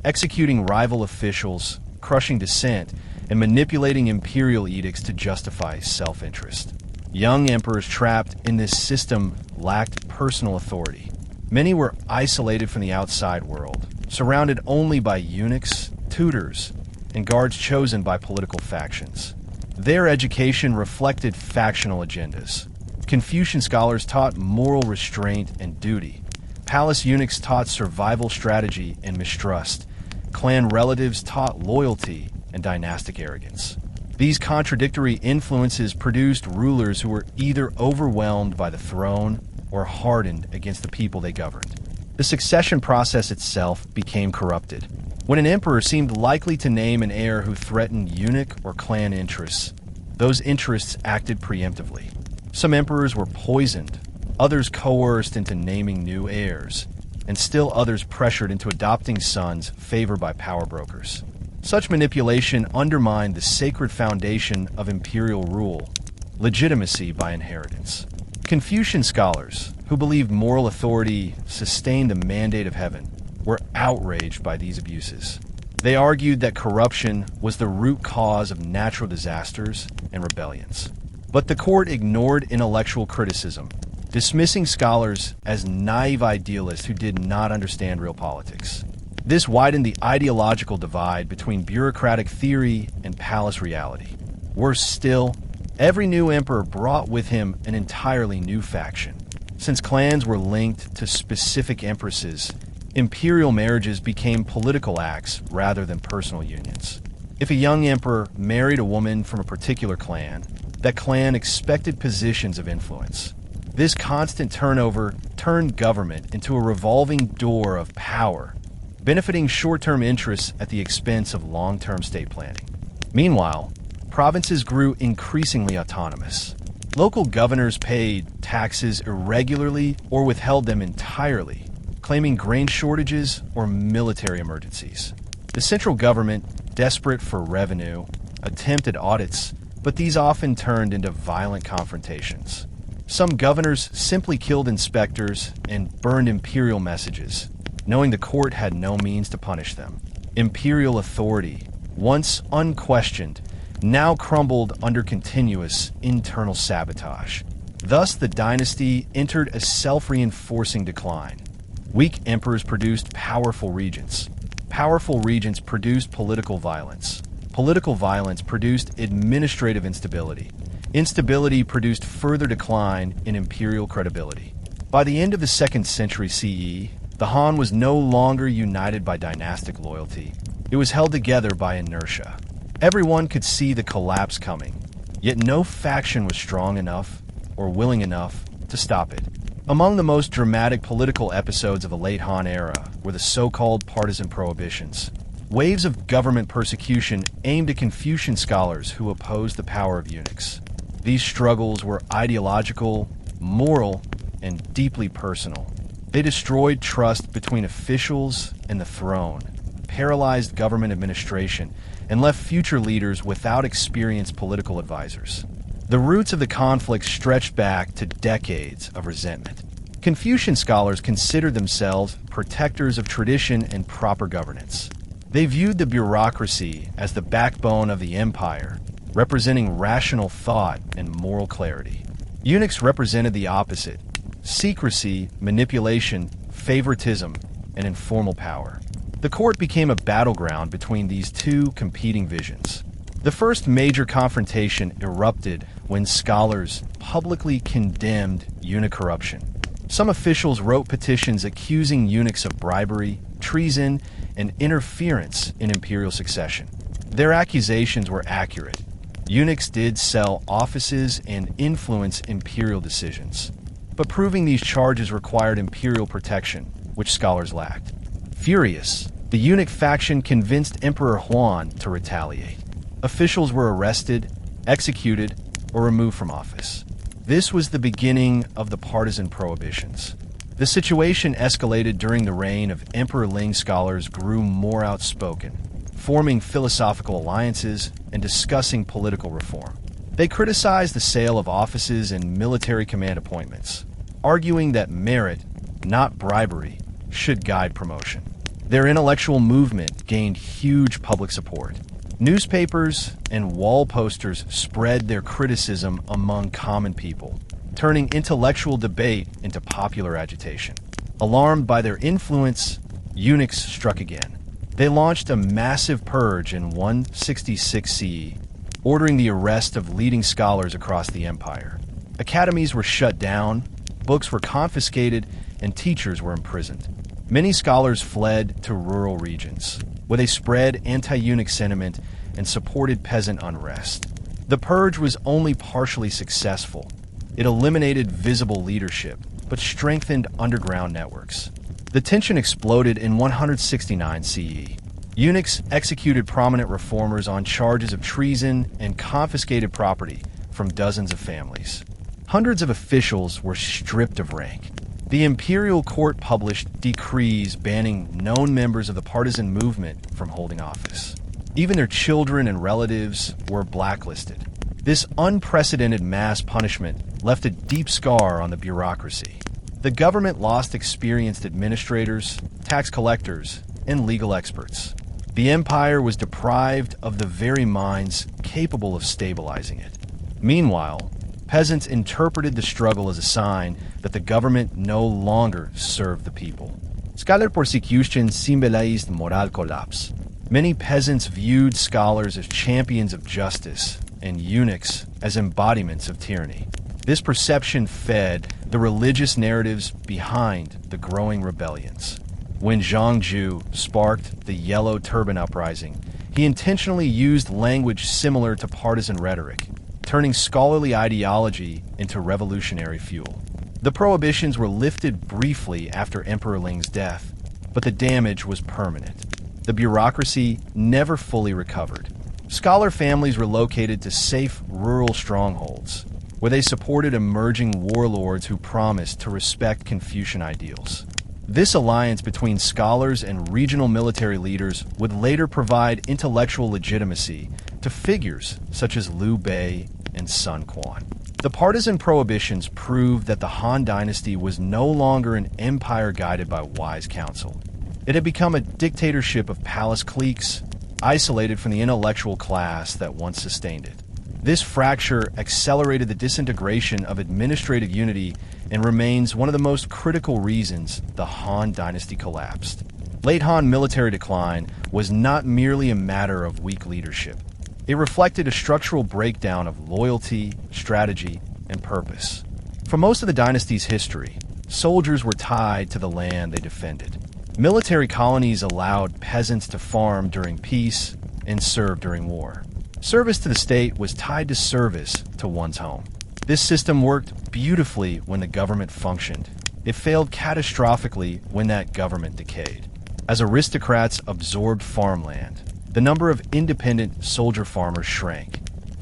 executing rival officials, crushing dissent, and manipulating imperial edicts to justify self-interest. Young emperors trapped in this system lacked personal authority. Many were isolated from the outside world, surrounded only by eunuchs, tutors, and guards chosen by political factions. Their education reflected factional agendas. Confucian scholars taught moral restraint and duty. Palace eunuchs taught survival strategy and mistrust. Clan relatives taught loyalty and dynastic arrogance. These contradictory influences produced rulers who were either overwhelmed by the throne or hardened against the people they governed. The succession process itself became corrupted. When an emperor seemed likely to name an heir who threatened eunuch or clan interests, those interests acted preemptively. Some emperors were poisoned, others coerced into naming new heirs, and still others pressured into adopting sons favored by power brokers. Such manipulation undermined the sacred foundation of imperial rule, legitimacy by inheritance. Confucian scholars, who believed moral authority sustained the mandate of heaven, were outraged by these abuses. They argued that corruption was the root cause of natural disasters and rebellions. But the court ignored intellectual criticism, dismissing scholars as naive idealists who did not understand real politics. This widened the ideological divide between bureaucratic theory and palace reality. Worse still, every new emperor brought with him an entirely new faction. Since clans were linked to specific empresses, imperial marriages became political acts rather than personal unions. If a young emperor married a woman from a particular clan, that clan expected positions of influence. This constant turnover turned government into a revolving door of power, benefiting short-term interests at the expense of long-term state planning. Meanwhile, provinces grew increasingly autonomous. Local governors paid taxes irregularly or withheld them entirely, claiming grain shortages or military emergencies. The central government, desperate for revenue, attempted audits, but these often turned into violent confrontations. Some governors simply killed inspectors and burned imperial messages, knowing the court had no means to punish them. Imperial authority, once unquestioned, now crumbled under continuous internal sabotage. Thus, the dynasty entered a self-reinforcing decline. Weak emperors produced powerful regents. Powerful regents produced political violence. Political violence produced administrative instability. Instability produced further decline in imperial credibility. By the end of the 2nd century CE, the Han was no longer united by dynastic loyalty. It was held together by inertia. Everyone could see the collapse coming, yet no faction was strong enough or willing enough to stop it. Among the most dramatic political episodes of the late Han era were the so-called partisan prohibitions. Waves of government persecution aimed at Confucian scholars who opposed the power of eunuchs. These struggles were ideological, moral, and deeply personal. They destroyed trust between officials and the throne, paralyzed government administration, and left future leaders without experienced political advisors. The roots of the conflict stretched back to decades of resentment. Confucian scholars considered themselves protectors of tradition and proper governance. They viewed the bureaucracy as the backbone of the empire, representing rational thought and moral clarity. Eunuchs represented the opposite: secrecy, manipulation, favoritism, and informal power. The court became a battleground between these two competing visions. The first major confrontation erupted when scholars publicly condemned eunuch corruption. Some officials wrote petitions accusing eunuchs of bribery, treason, and interference in imperial succession. Their accusations were accurate. Eunuchs did sell offices and influence imperial decisions. But proving these charges required imperial protection, which scholars lacked. Furious, the eunuch faction convinced Emperor Huan to retaliate. Officials were arrested, executed, or removed from office. This was the beginning of the partisan prohibitions. The situation escalated during the reign of Emperor Ling. Scholars grew more outspoken, forming philosophical alliances and discussing political reform. They criticized the sale of offices and military command appointments, arguing that merit, not bribery, should guide promotion. Their intellectual movement gained huge public support. Newspapers and wall posters spread their criticism among common people, turning intellectual debate into popular agitation. Alarmed by their influence, eunuchs struck again. They launched a massive purge in 166 CE, ordering the arrest of leading scholars across the empire. Academies were shut down, books were confiscated, and teachers were imprisoned. Many scholars fled to rural regions, where they spread anti-eunuch sentiment and supported peasant unrest. The purge was only partially successful. It eliminated visible leadership, but strengthened underground networks. The tension exploded in 169 CE. Eunuchs executed prominent reformers on charges of treason and confiscated property from dozens of families. Hundreds of officials were stripped of rank. The imperial court published decrees banning known members of the partisan movement from holding office. Even their children and relatives were blacklisted. This unprecedented mass punishment left a deep scar on the bureaucracy. The government lost experienced administrators, tax collectors, and legal experts. The empire was deprived of the very minds capable of stabilizing it. Meanwhile, peasants interpreted the struggle as a sign that the government no longer served the people. Scholar persecution symbolized moral collapse. Many peasants viewed scholars as champions of justice and eunuchs as embodiments of tyranny. This perception fed the religious narratives behind the growing rebellions. When Zhang Ju sparked the Yellow Turban uprising, he intentionally used language similar to partisan rhetoric, turning scholarly ideology into revolutionary fuel. The prohibitions were lifted briefly after Emperor Ling's death, but the damage was permanent. The bureaucracy never fully recovered. Scholar families relocated to safe rural strongholds, where they supported emerging warlords who promised to respect Confucian ideals. This alliance between scholars and regional military leaders would later provide intellectual legitimacy to figures such as Liu Bei and Sun Quan. The partisan prohibitions proved that the Han Dynasty was no longer an empire guided by wise counsel. It had become a dictatorship of palace cliques, isolated from the intellectual class that once sustained it. This fracture accelerated the disintegration of administrative unity and remains one of the most critical reasons the Han Dynasty collapsed. Late Han military decline was not merely a matter of weak leadership. It reflected a structural breakdown of loyalty, strategy, and purpose. For most of the dynasty's history, soldiers were tied to the land they defended. Military colonies allowed peasants to farm during peace and serve during war. Service to the state was tied to service to one's home. This system worked beautifully when the government functioned. It failed catastrophically when that government decayed. As aristocrats absorbed farmland, the number of independent soldier farmers shrank.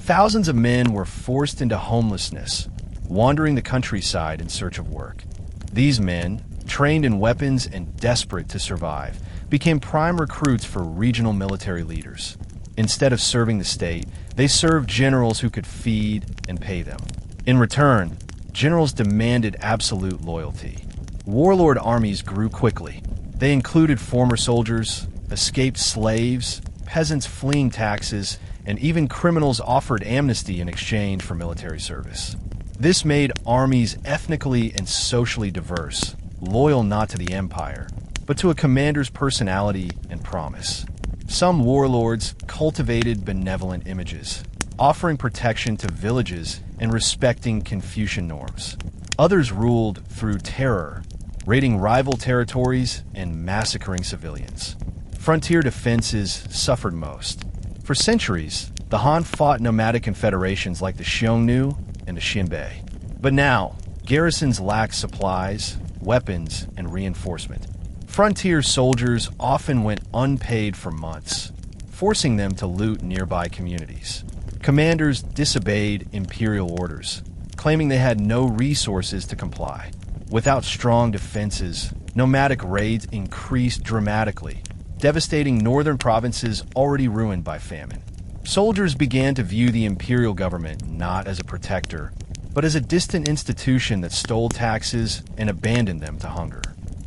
Thousands of men were forced into homelessness, wandering the countryside in search of work. These men, trained in weapons and desperate to survive, became prime recruits for regional military leaders. Instead of serving the state, they served generals who could feed and pay them. In return, generals demanded absolute loyalty. Warlord armies grew quickly. They included former soldiers, escaped slaves, peasants fleeing taxes, and even criminals offered amnesty in exchange for military service. This made armies ethnically and socially diverse, loyal not to the empire, but to a commander's personality and promise. Some warlords cultivated benevolent images, offering protection to villages and respecting Confucian norms. Others ruled through terror, raiding rival territories and massacring civilians. Frontier defenses suffered most. For centuries, the Han fought nomadic confederations like the Xiongnu and the Xinbei. But now, garrisons lacked supplies, weapons, and reinforcement. Frontier soldiers often went unpaid for months, forcing them to loot nearby communities. Commanders disobeyed imperial orders, claiming they had no resources to comply. Without strong defenses, nomadic raids increased dramatically, devastating northern provinces already ruined by famine. Soldiers began to view the imperial government not as a protector, but as a distant institution that stole taxes and abandoned them to hunger.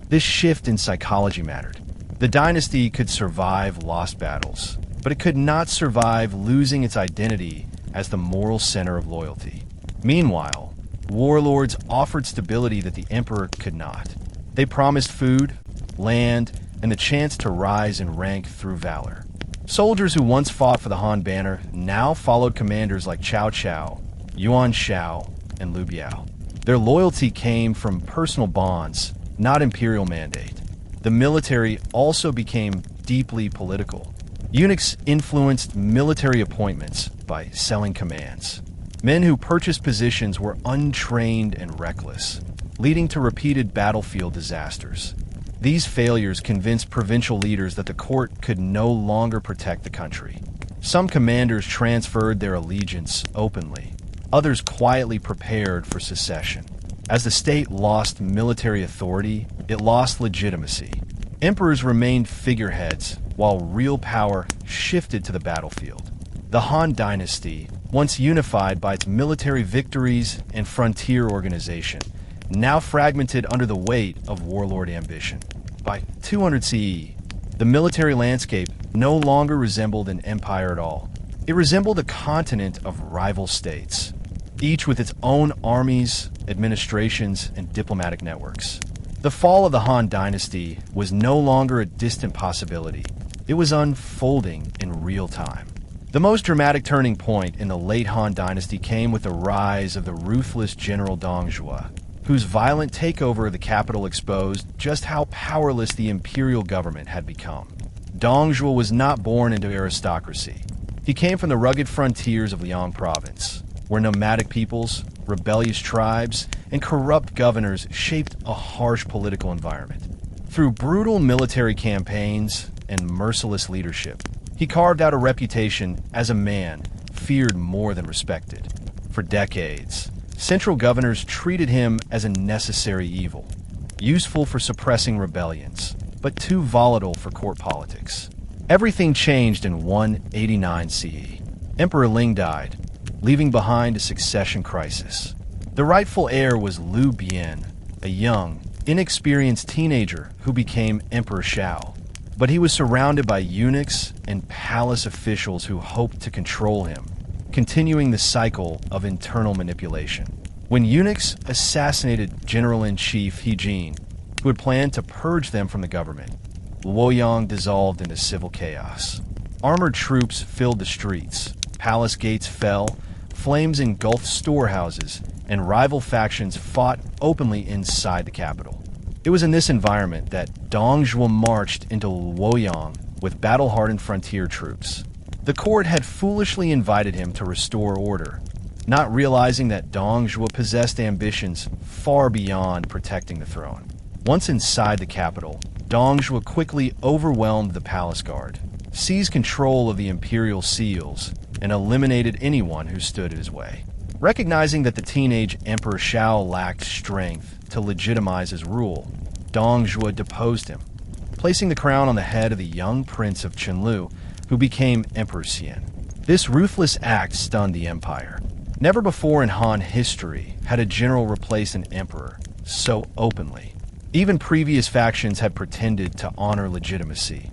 This shift in psychology mattered. The dynasty could survive lost battles, but it could not survive losing its identity as the moral center of loyalty. Meanwhile, warlords offered stability that the emperor could not. They promised food, land, and the chance to rise in rank through valor. Soldiers who once fought for the Han banner now followed commanders like Cao Cao, Yuan Shao, and Liu Bei. Their loyalty came from personal bonds, not imperial mandate. The military also became deeply political. Eunuchs influenced military appointments by selling commands. Men who purchased positions were untrained and reckless, leading to repeated battlefield disasters. These failures convinced provincial leaders that the court could no longer protect the country. Some commanders transferred their allegiance openly. Others quietly prepared for secession. As the state lost military authority, it lost legitimacy. Emperors remained figureheads, while real power shifted to the battlefield. The Han Dynasty, once unified by its military victories and frontier organization, now fragmented under the weight of warlord ambition. By 200 CE, the military landscape no longer resembled an empire at all. It resembled a continent of rival states, each with its own armies, administrations, and diplomatic networks. The fall of the Han Dynasty was no longer a distant possibility. It was unfolding in real time. The most dramatic turning point in the late Han Dynasty came with the rise of the ruthless General Dong Zhuo, whose violent takeover of the capital exposed just how powerless the imperial government had become. Dong Zhuo was not born into aristocracy. He came from the rugged frontiers of Luoyang province, where nomadic peoples, rebellious tribes, and corrupt governors shaped a harsh political environment. Through brutal military campaigns and merciless leadership, he carved out a reputation as a man feared more than respected. For decades, central governors treated him as a necessary evil, useful for suppressing rebellions, but too volatile for court politics. Everything changed in 189 CE. Emperor Ling died, leaving behind a succession crisis. The rightful heir was Liu Bei, a young, inexperienced teenager who became Emperor Shao. But he was surrounded by eunuchs and palace officials who hoped to control him, continuing the cycle of internal manipulation. When eunuchs assassinated General-in-Chief He Jin, who had planned to purge them from the government, Luoyang dissolved into civil chaos. Armored troops filled the streets, palace gates fell, flames engulfed storehouses, and rival factions fought openly inside the capital. It was in this environment that Dong Zhuo marched into Luoyang with battle-hardened frontier troops. The court had foolishly invited him to restore order, not realizing that Dong Zhuo possessed ambitions far beyond protecting the throne. Once inside the capital, Dong Zhuo quickly overwhelmed the palace guard, seized control of the imperial seals and eliminated anyone who stood in his way. Recognizing that the teenage Emperor Xiao lacked strength to legitimize his rule, Dong Zhuo deposed him, placing the crown on the head of the young prince of Qinlu, who became Emperor Xian. This ruthless act stunned the empire. Never before in Han history had a general replaced an emperor so openly. Even previous factions had pretended to honor legitimacy.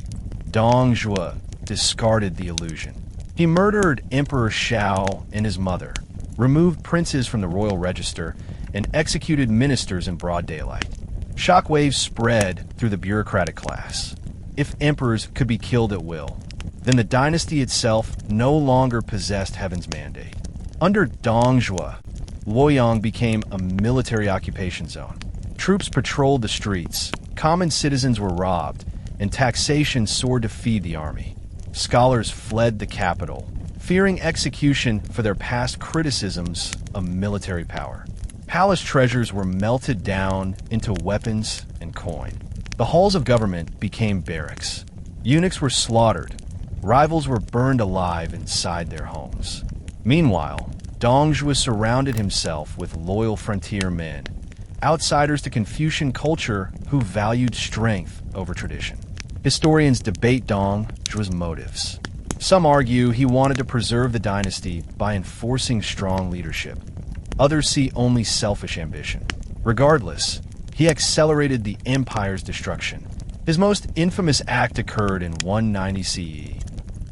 Dong Zhuo discarded the illusion. He murdered Emperor Xiao and his mother, removed princes from the royal register, and executed ministers in broad daylight. Shockwaves spread through the bureaucratic class. If emperors could be killed at will, then the dynasty itself no longer possessed heaven's mandate. Under Dong Zhuo, Luoyang became a military occupation zone. Troops patrolled the streets, common citizens were robbed, and taxation soared to feed the army. Scholars fled the capital, fearing execution for their past criticisms of military power. Palace treasures were melted down into weapons and coin. The halls of government became barracks. Eunuchs were slaughtered. Rivals were burned alive inside their homes. Meanwhile, Dong Zhuo surrounded himself with loyal frontier men, outsiders to Confucian culture who valued strength over tradition. Historians debate Dong Zhuo's motives. Some argue he wanted to preserve the dynasty by enforcing strong leadership. Others see only selfish ambition. Regardless, he accelerated the empire's destruction. His most infamous act occurred in 190 CE.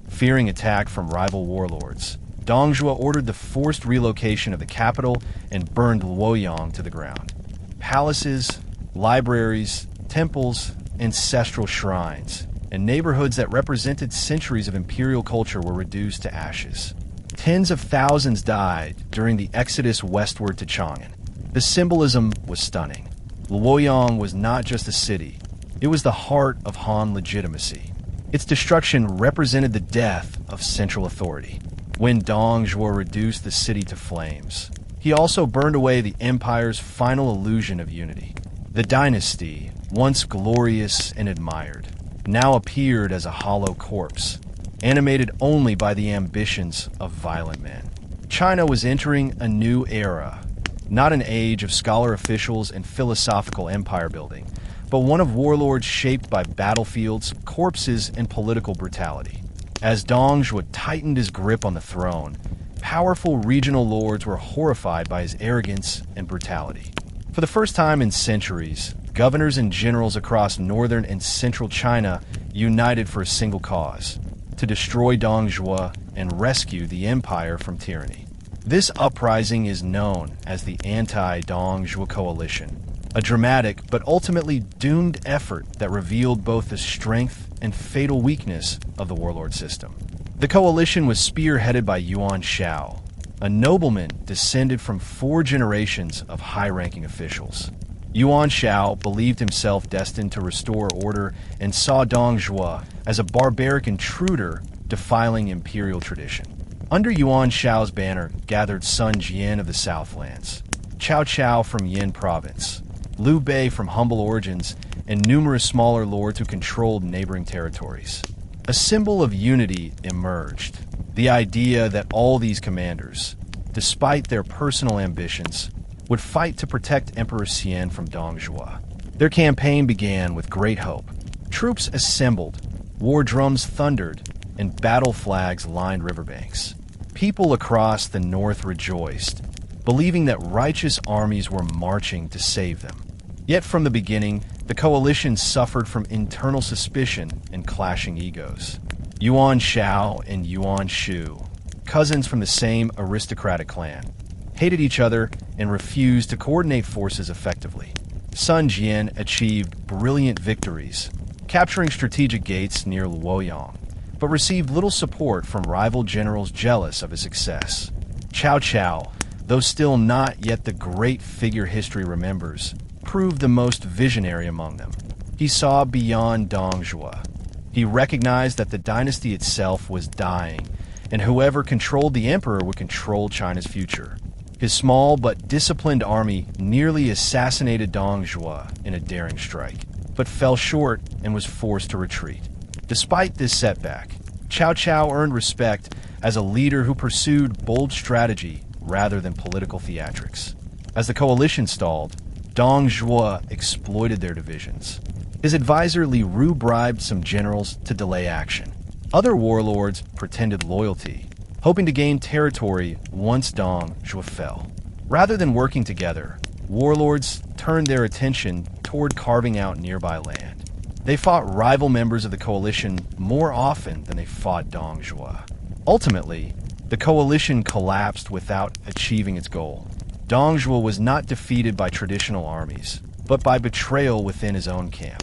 Fearing attack from rival warlords, Dong Zhuo ordered the forced relocation of the capital and burned Luoyang to the ground. Palaces, libraries, temples, ancestral shrines, and neighborhoods that represented centuries of imperial culture were reduced to ashes. Tens of thousands died during the exodus westward to Chang'an. The symbolism was stunning. Luoyang was not just a city, it was the heart of Han legitimacy. Its destruction represented the death of central authority. When Dong Zhuo reduced the city to flames, he also burned away the empire's final illusion of unity. The dynasty, once glorious and admired, now appeared as a hollow corpse, animated only by the ambitions of violent men. China was entering a new era, not an age of scholar officials and philosophical empire building, but one of warlords shaped by battlefields, corpses, and political brutality. As Dong Zhuo tightened his grip on the throne, powerful regional lords were horrified by his arrogance and brutality. For the first time in centuries, governors and generals across northern and central China united for a single cause: to destroy Dong Zhuo and rescue the empire from tyranny. This uprising is known as the Anti-Dong Zhuo Coalition, a dramatic but ultimately doomed effort that revealed both the strength and fatal weakness of the warlord system. The coalition was spearheaded by Yuan Shao, a nobleman descended from 4 generations of high-ranking officials. Yuan Shao believed himself destined to restore order and saw Dong Zhuo as a barbaric intruder defiling imperial tradition. Under Yuan Shao's banner gathered Sun Jian of the Southlands, Cao Cao from Yin province, Liu Bei from humble origins, and numerous smaller lords who controlled neighboring territories. A symbol of unity emerged, the idea that all these commanders, despite their personal ambitions, would fight to protect Emperor Xian from Dong Zhuo. Their campaign began with great hope. Troops assembled, war drums thundered, and battle flags lined riverbanks. People across the north rejoiced, believing that righteous armies were marching to save them. Yet from the beginning, the coalition suffered from internal suspicion and clashing egos. Yuan Shao and Yuan Shu, cousins from the same aristocratic clan, hated each other and refused to coordinate forces effectively. Sun Jian achieved brilliant victories, capturing strategic gates near Luoyang, but received little support from rival generals jealous of his success. Cao Cao, though still not yet the great figure history remembers, proved the most visionary among them. He saw beyond Dong Zhuo. He recognized that the dynasty itself was dying, and whoever controlled the emperor would control China's future. His small but disciplined army nearly assassinated Dong Zhuo in a daring strike, but fell short and was forced to retreat. Despite this setback, Cao Cao earned respect as a leader who pursued bold strategy rather than political theatrics. As the coalition stalled, Dong Zhuo exploited their divisions. His advisor Li Ru bribed some generals to delay action. Other warlords pretended loyalty, hoping to gain territory once Dong Zhuo fell. Rather than working together, warlords turned their attention toward carving out nearby land. They fought rival members of the coalition more often than they fought Dong Zhuo. Ultimately, the coalition collapsed without achieving its goal. Dong Zhuo was not defeated by traditional armies, but by betrayal within his own camp.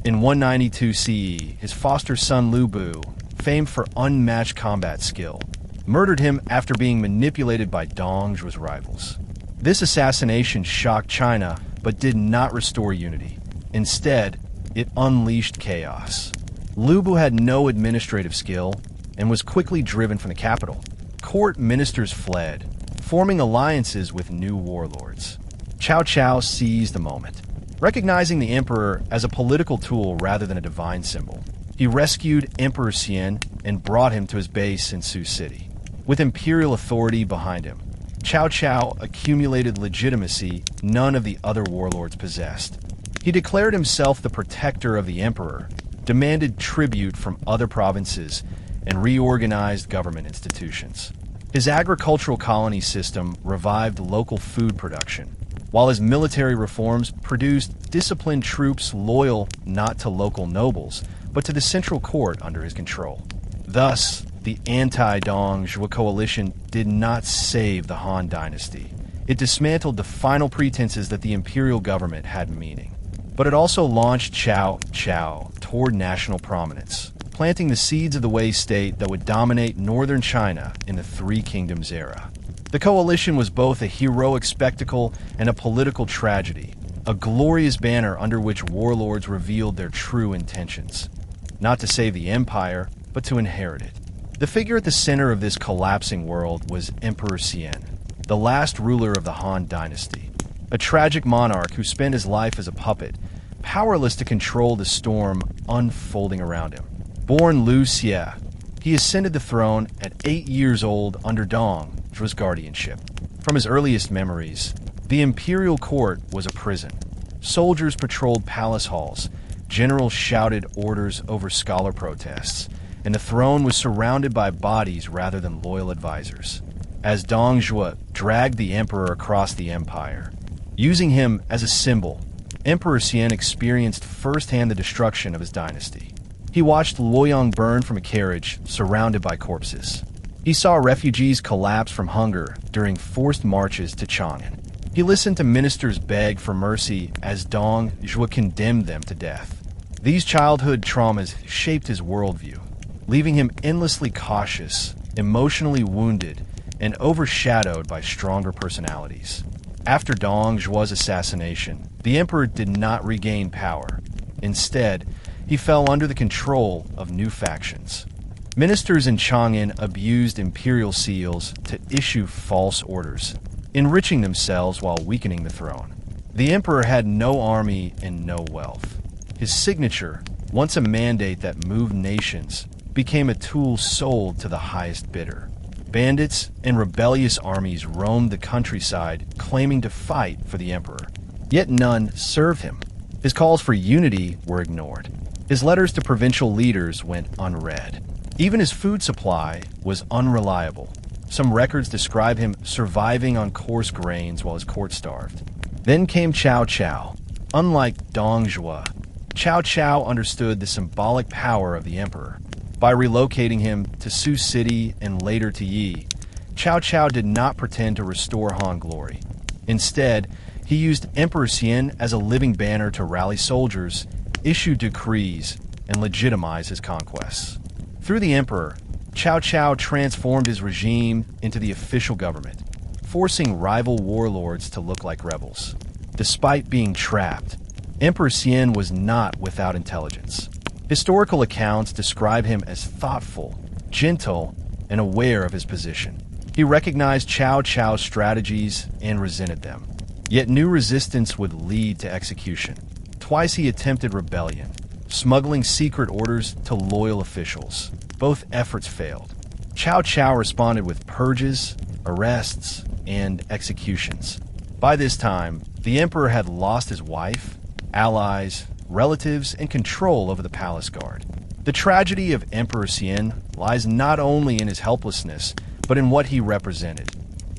In 192 CE, his foster son Liu Bei, famed for unmatched combat skill, murdered him after being manipulated by Dong Zhuo's rivals. This assassination shocked China, but did not restore unity. Instead, it unleashed chaos. Liu Bei had no administrative skill and was quickly driven from the capital. Court ministers fled, forming alliances with new warlords. Cao Cao seized the moment. Recognizing the emperor as a political tool rather than a divine symbol, he rescued Emperor Xian and brought him to his base in Sioux City. With imperial authority behind him, Cao Cao accumulated legitimacy none of the other warlords possessed. He declared himself the protector of the emperor, demanded tribute from other provinces, and reorganized government institutions. His agricultural colony system revived local food production, while his military reforms produced disciplined troops loyal not to local nobles, but to the central court under his control. Thus, the anti-Dong Zhuo coalition did not save the Han Dynasty. It dismantled the final pretenses that the imperial government had meaning. But it also launched Cao Cao toward national prominence, planting the seeds of the Wei state that would dominate northern China in the Three Kingdoms era. The coalition was both a heroic spectacle and a political tragedy, a glorious banner under which warlords revealed their true intentions. Not to save the empire, but to inherit it. The figure at the center of this collapsing world was Emperor Xian, the last ruler of the Han Dynasty, a tragic monarch who spent his life as a puppet, powerless to control the storm unfolding around him. Born Liu Xie, he ascended the throne at 8 years old under Dong Zhuo's guardianship. From his earliest memories, the imperial court was a prison. Soldiers patrolled palace halls, generals shouted orders over scholar protests, and the throne was surrounded by bodies rather than loyal advisors. As Dong Zhuo dragged the emperor across the empire, using him as a symbol, Emperor Xian experienced firsthand the destruction of his dynasty. He watched Luoyang burn from a carriage, surrounded by corpses. He saw refugees collapse from hunger during forced marches to Chang'an. He listened to ministers beg for mercy as Dong Zhuo condemned them to death. These childhood traumas shaped his worldview, leaving him endlessly cautious, emotionally wounded, and overshadowed by stronger personalities. After Dong Zhuo's assassination, the emperor did not regain power. Instead, he fell under the control of new factions. Ministers in Chang'an abused imperial seals to issue false orders, enriching themselves while weakening the throne. The emperor had no army and no wealth. His signature, once a mandate that moved nations, became a tool sold to the highest bidder. Bandits and rebellious armies roamed the countryside, claiming to fight for the emperor. Yet none served him. His calls for unity were ignored. His letters to provincial leaders went unread. Even his food supply was unreliable. Some records describe him surviving on coarse grains while his court starved. Then came Cao Cao. Unlike Dong Zhuo, Cao Cao understood the symbolic power of the emperor. By relocating him to Sioux City and later to Yi, Cao Cao did not pretend to restore Han glory. Instead, he used Emperor Xian as a living banner to rally soldiers, issue decrees, and legitimize his conquests. Through the emperor, Cao Cao transformed his regime into the official government, forcing rival warlords to look like rebels. Despite being trapped, Emperor Xian was not without intelligence. Historical accounts describe him as thoughtful, gentle, and aware of his position. He recognized Cao Cao's strategies and resented them. Yet new resistance would lead to execution. Twice he attempted rebellion, smuggling secret orders to loyal officials. Both efforts failed. Cao Cao responded with purges, arrests, and executions. By this time, the emperor had lost his wife, allies, relatives, and control over the palace guard. The tragedy of Emperor Xian lies not only in his helplessness, but in what he represented: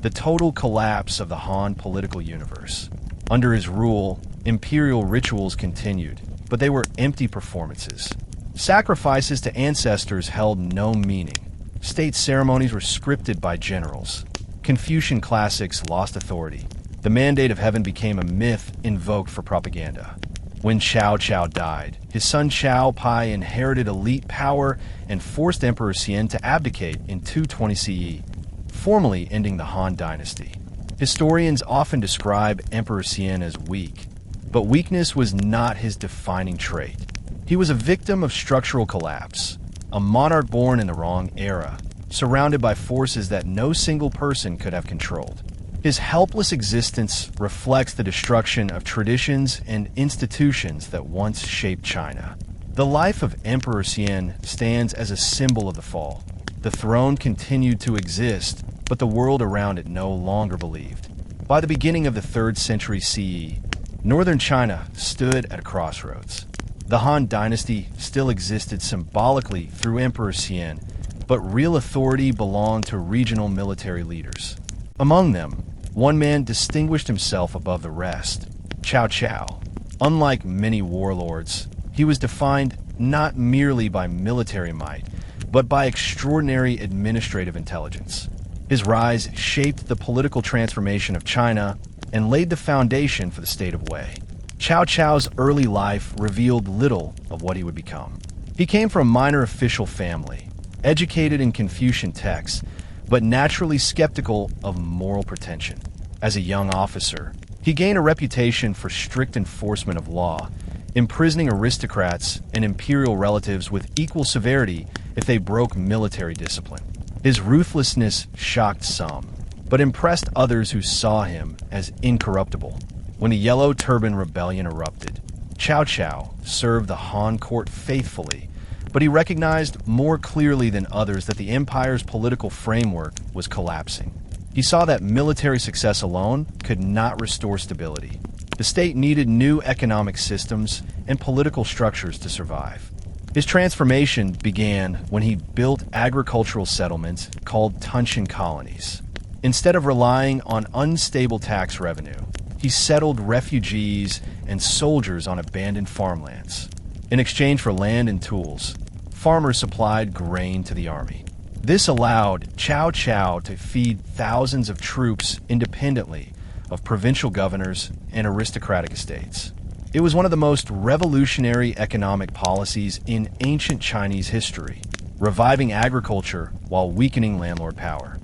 the total collapse of the Han political universe. Under his rule, imperial rituals continued, but they were empty performances. Sacrifices to ancestors held no meaning. State ceremonies were scripted by generals. Confucian classics lost authority. The mandate of heaven became a myth invoked for propaganda. When Cao Cao died, his son Cao Pi inherited elite power and forced Emperor Xian to abdicate in 220 CE, formally ending the Han Dynasty. Historians often describe Emperor Xian as weak, but weakness was not his defining trait. He was a victim of structural collapse, a monarch born in the wrong era, surrounded by forces that no single person could have controlled. His helpless existence reflects the destruction of traditions and institutions that once shaped China. The life of Emperor Xian stands as a symbol of the fall. The throne continued to exist, but the world around it no longer believed. By the beginning of the 3rd century CE, northern China stood at a crossroads. The Han Dynasty still existed symbolically through Emperor Xian, but real authority belonged to regional military leaders. Among them, one man distinguished himself above the rest: Cao Cao. Unlike many warlords, he was defined not merely by military might, but by extraordinary administrative intelligence. His rise shaped the political transformation of China and laid the foundation for the state of Wei. Cao Cao's early life revealed little of what he would become. He came from a minor official family, educated in Confucian texts, but naturally skeptical of moral pretension. As a young officer, he gained a reputation for strict enforcement of law, imprisoning aristocrats and imperial relatives with equal severity if they broke military discipline. His ruthlessness shocked some, but impressed others who saw him as incorruptible. When the Yellow Turban rebellion erupted, Cao Cao served the Han court faithfully, but he recognized more clearly than others that the empire's political framework was collapsing. He saw that military success alone could not restore stability. The state needed new economic systems and political structures to survive. His transformation began when he built agricultural settlements called Tunshan colonies. Instead of relying on unstable tax revenue, he settled refugees and soldiers on abandoned farmlands. In exchange for land and tools, farmers supplied grain to the army. This allowed Cao Cao to feed thousands of troops independently of provincial governors and aristocratic estates. It was one of the most revolutionary economic policies in ancient Chinese history, reviving agriculture while weakening landlord power.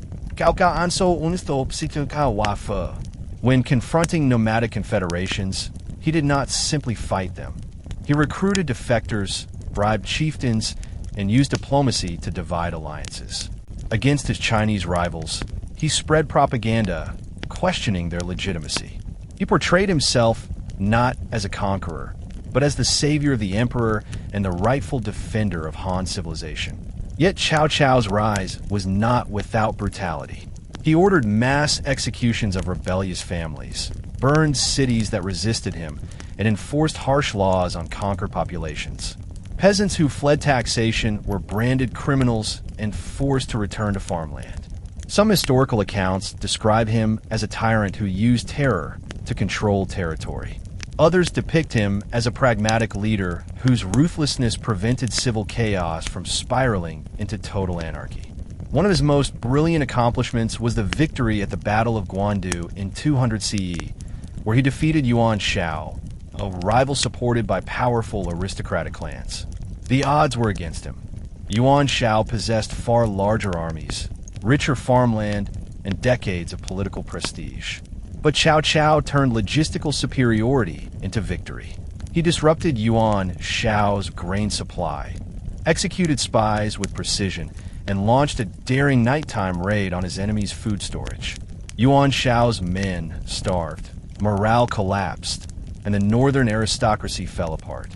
When confronting nomadic confederations, he did not simply fight them. He recruited defectors, bribed chieftains, and used diplomacy to divide alliances. Against his Chinese rivals, he spread propaganda, questioning their legitimacy. He portrayed himself not as a conqueror, but as the savior of the emperor and the rightful defender of Han civilization. Yet Cao Cao's rise was not without brutality. He ordered mass executions of rebellious families, burned cities that resisted him, and enforced harsh laws on conquered populations. Peasants who fled taxation were branded criminals and forced to return to farmland. Some historical accounts describe him as a tyrant who used terror to control territory. Others depict him as a pragmatic leader whose ruthlessness prevented civil chaos from spiraling into total anarchy. One of his most brilliant accomplishments was the victory at the Battle of Guandu in 200 CE, where he defeated Yuan Shao, a rival supported by powerful aristocratic clans. The odds were against him. Yuan Shao possessed far larger armies, richer farmland, and decades of political prestige. But Cao Cao turned logistical superiority into victory. He disrupted Yuan Shao's grain supply, executed spies with precision, and launched a daring nighttime raid on his enemy's food storage. Yuan Shao's men starved, morale collapsed, and the northern aristocracy fell apart.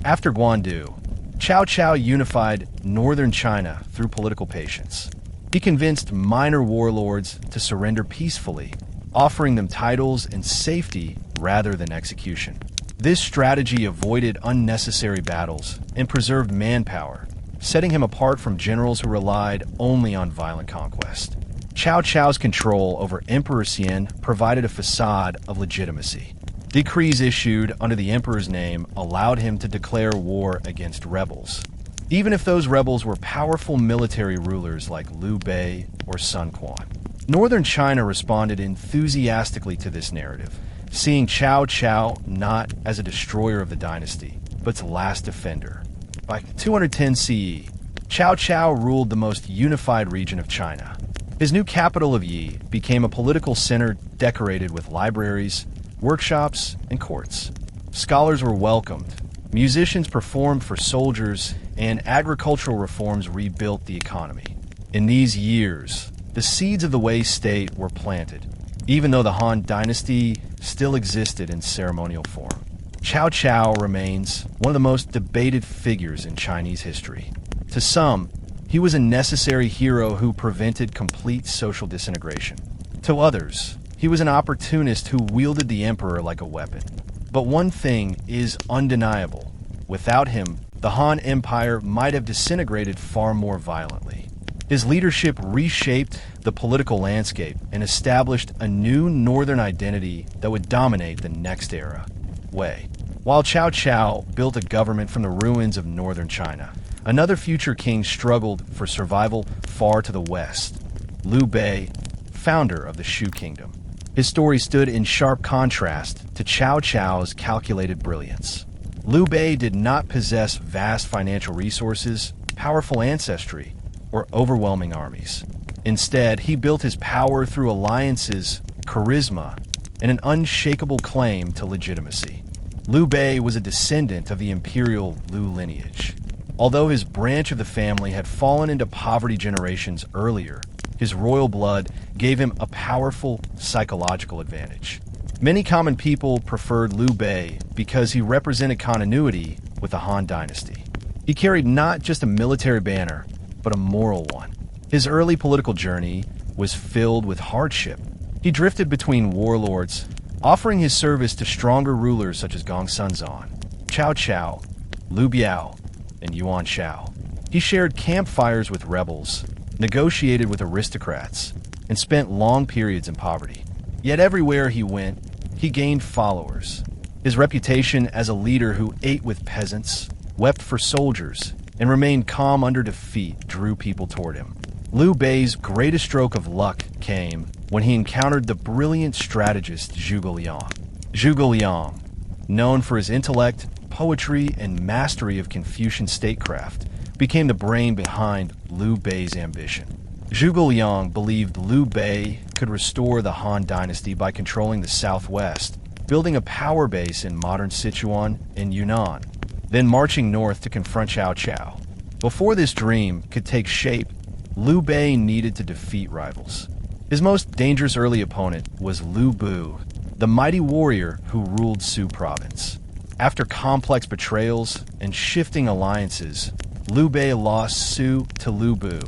After Guandu, Cao Cao unified northern China through political patience. He convinced minor warlords to surrender peacefully, offering them titles and safety rather than execution. This strategy avoided unnecessary battles and preserved manpower, setting him apart from generals who relied only on violent conquest. Cao Cao's control over Emperor Xian provided a facade of legitimacy. Decrees issued under the emperor's name allowed him to declare war against rebels, even if those rebels were powerful military rulers like Liu Bei or Sun Quan. Northern China responded enthusiastically to this narrative, seeing Cao Cao not as a destroyer of the dynasty, but its last defender. By 210 CE, Cao Cao ruled the most unified region of China. His new capital of Yi became a political center decorated with libraries, workshops, and courts. Scholars were welcomed, musicians performed for soldiers, and agricultural reforms rebuilt the economy. In these years, the seeds of the Wei state were planted, even though the Han Dynasty still existed in ceremonial form. Cao Cao remains one of the most debated figures in Chinese history. To some, he was a necessary hero who prevented complete social disintegration. To others, he was an opportunist who wielded the emperor like a weapon. But one thing is undeniable. Without him, the Han Empire might have disintegrated far more violently. His leadership reshaped the political landscape and established a new northern identity that would dominate the next era, Wei. While Cao Cao built a government from the ruins of northern China, another future king struggled for survival far to the west, Liu Bei, founder of the Shu Kingdom. His story stood in sharp contrast to Cao Cao's calculated brilliance. Liu Bei did not possess vast financial resources, powerful ancestry, or overwhelming armies. Instead, he built his power through alliances, charisma, and an unshakable claim to legitimacy. Liu Bei was a descendant of the imperial Liu lineage. Although his branch of the family had fallen into poverty generations earlier, his royal blood gave him a powerful psychological advantage. Many common people preferred Liu Bei because he represented continuity with the Han Dynasty. He carried not just a military banner, but a moral one. His early political journey was filled with hardship. He drifted between warlords, offering his service to stronger rulers such as Gongsunzan, Cao Cao, Liu Biao, and Yuan Shao. He shared campfires with rebels, negotiated with aristocrats, and spent long periods in poverty. Yet everywhere he went, he gained followers. His reputation as a leader who ate with peasants, wept for soldiers, and remained calm under defeat drew people toward him. Liu Bei's greatest stroke of luck came when he encountered the brilliant strategist Zhuge Liang. Zhuge Liang, known for his intellect, poetry, and mastery of Confucian statecraft, became the brain behind Liu Bei's ambition. Zhuge Liang believed Liu Bei could restore the Han Dynasty by controlling the southwest, building a power base in modern Sichuan and Yunnan, then marching north to confront Cao Cao. Before this dream could take shape, Liu Bei needed to defeat rivals. His most dangerous early opponent was Liu Bu, the mighty warrior who ruled Su province. After complex betrayals and shifting alliances, Liu Bei lost Su to Liu Bu,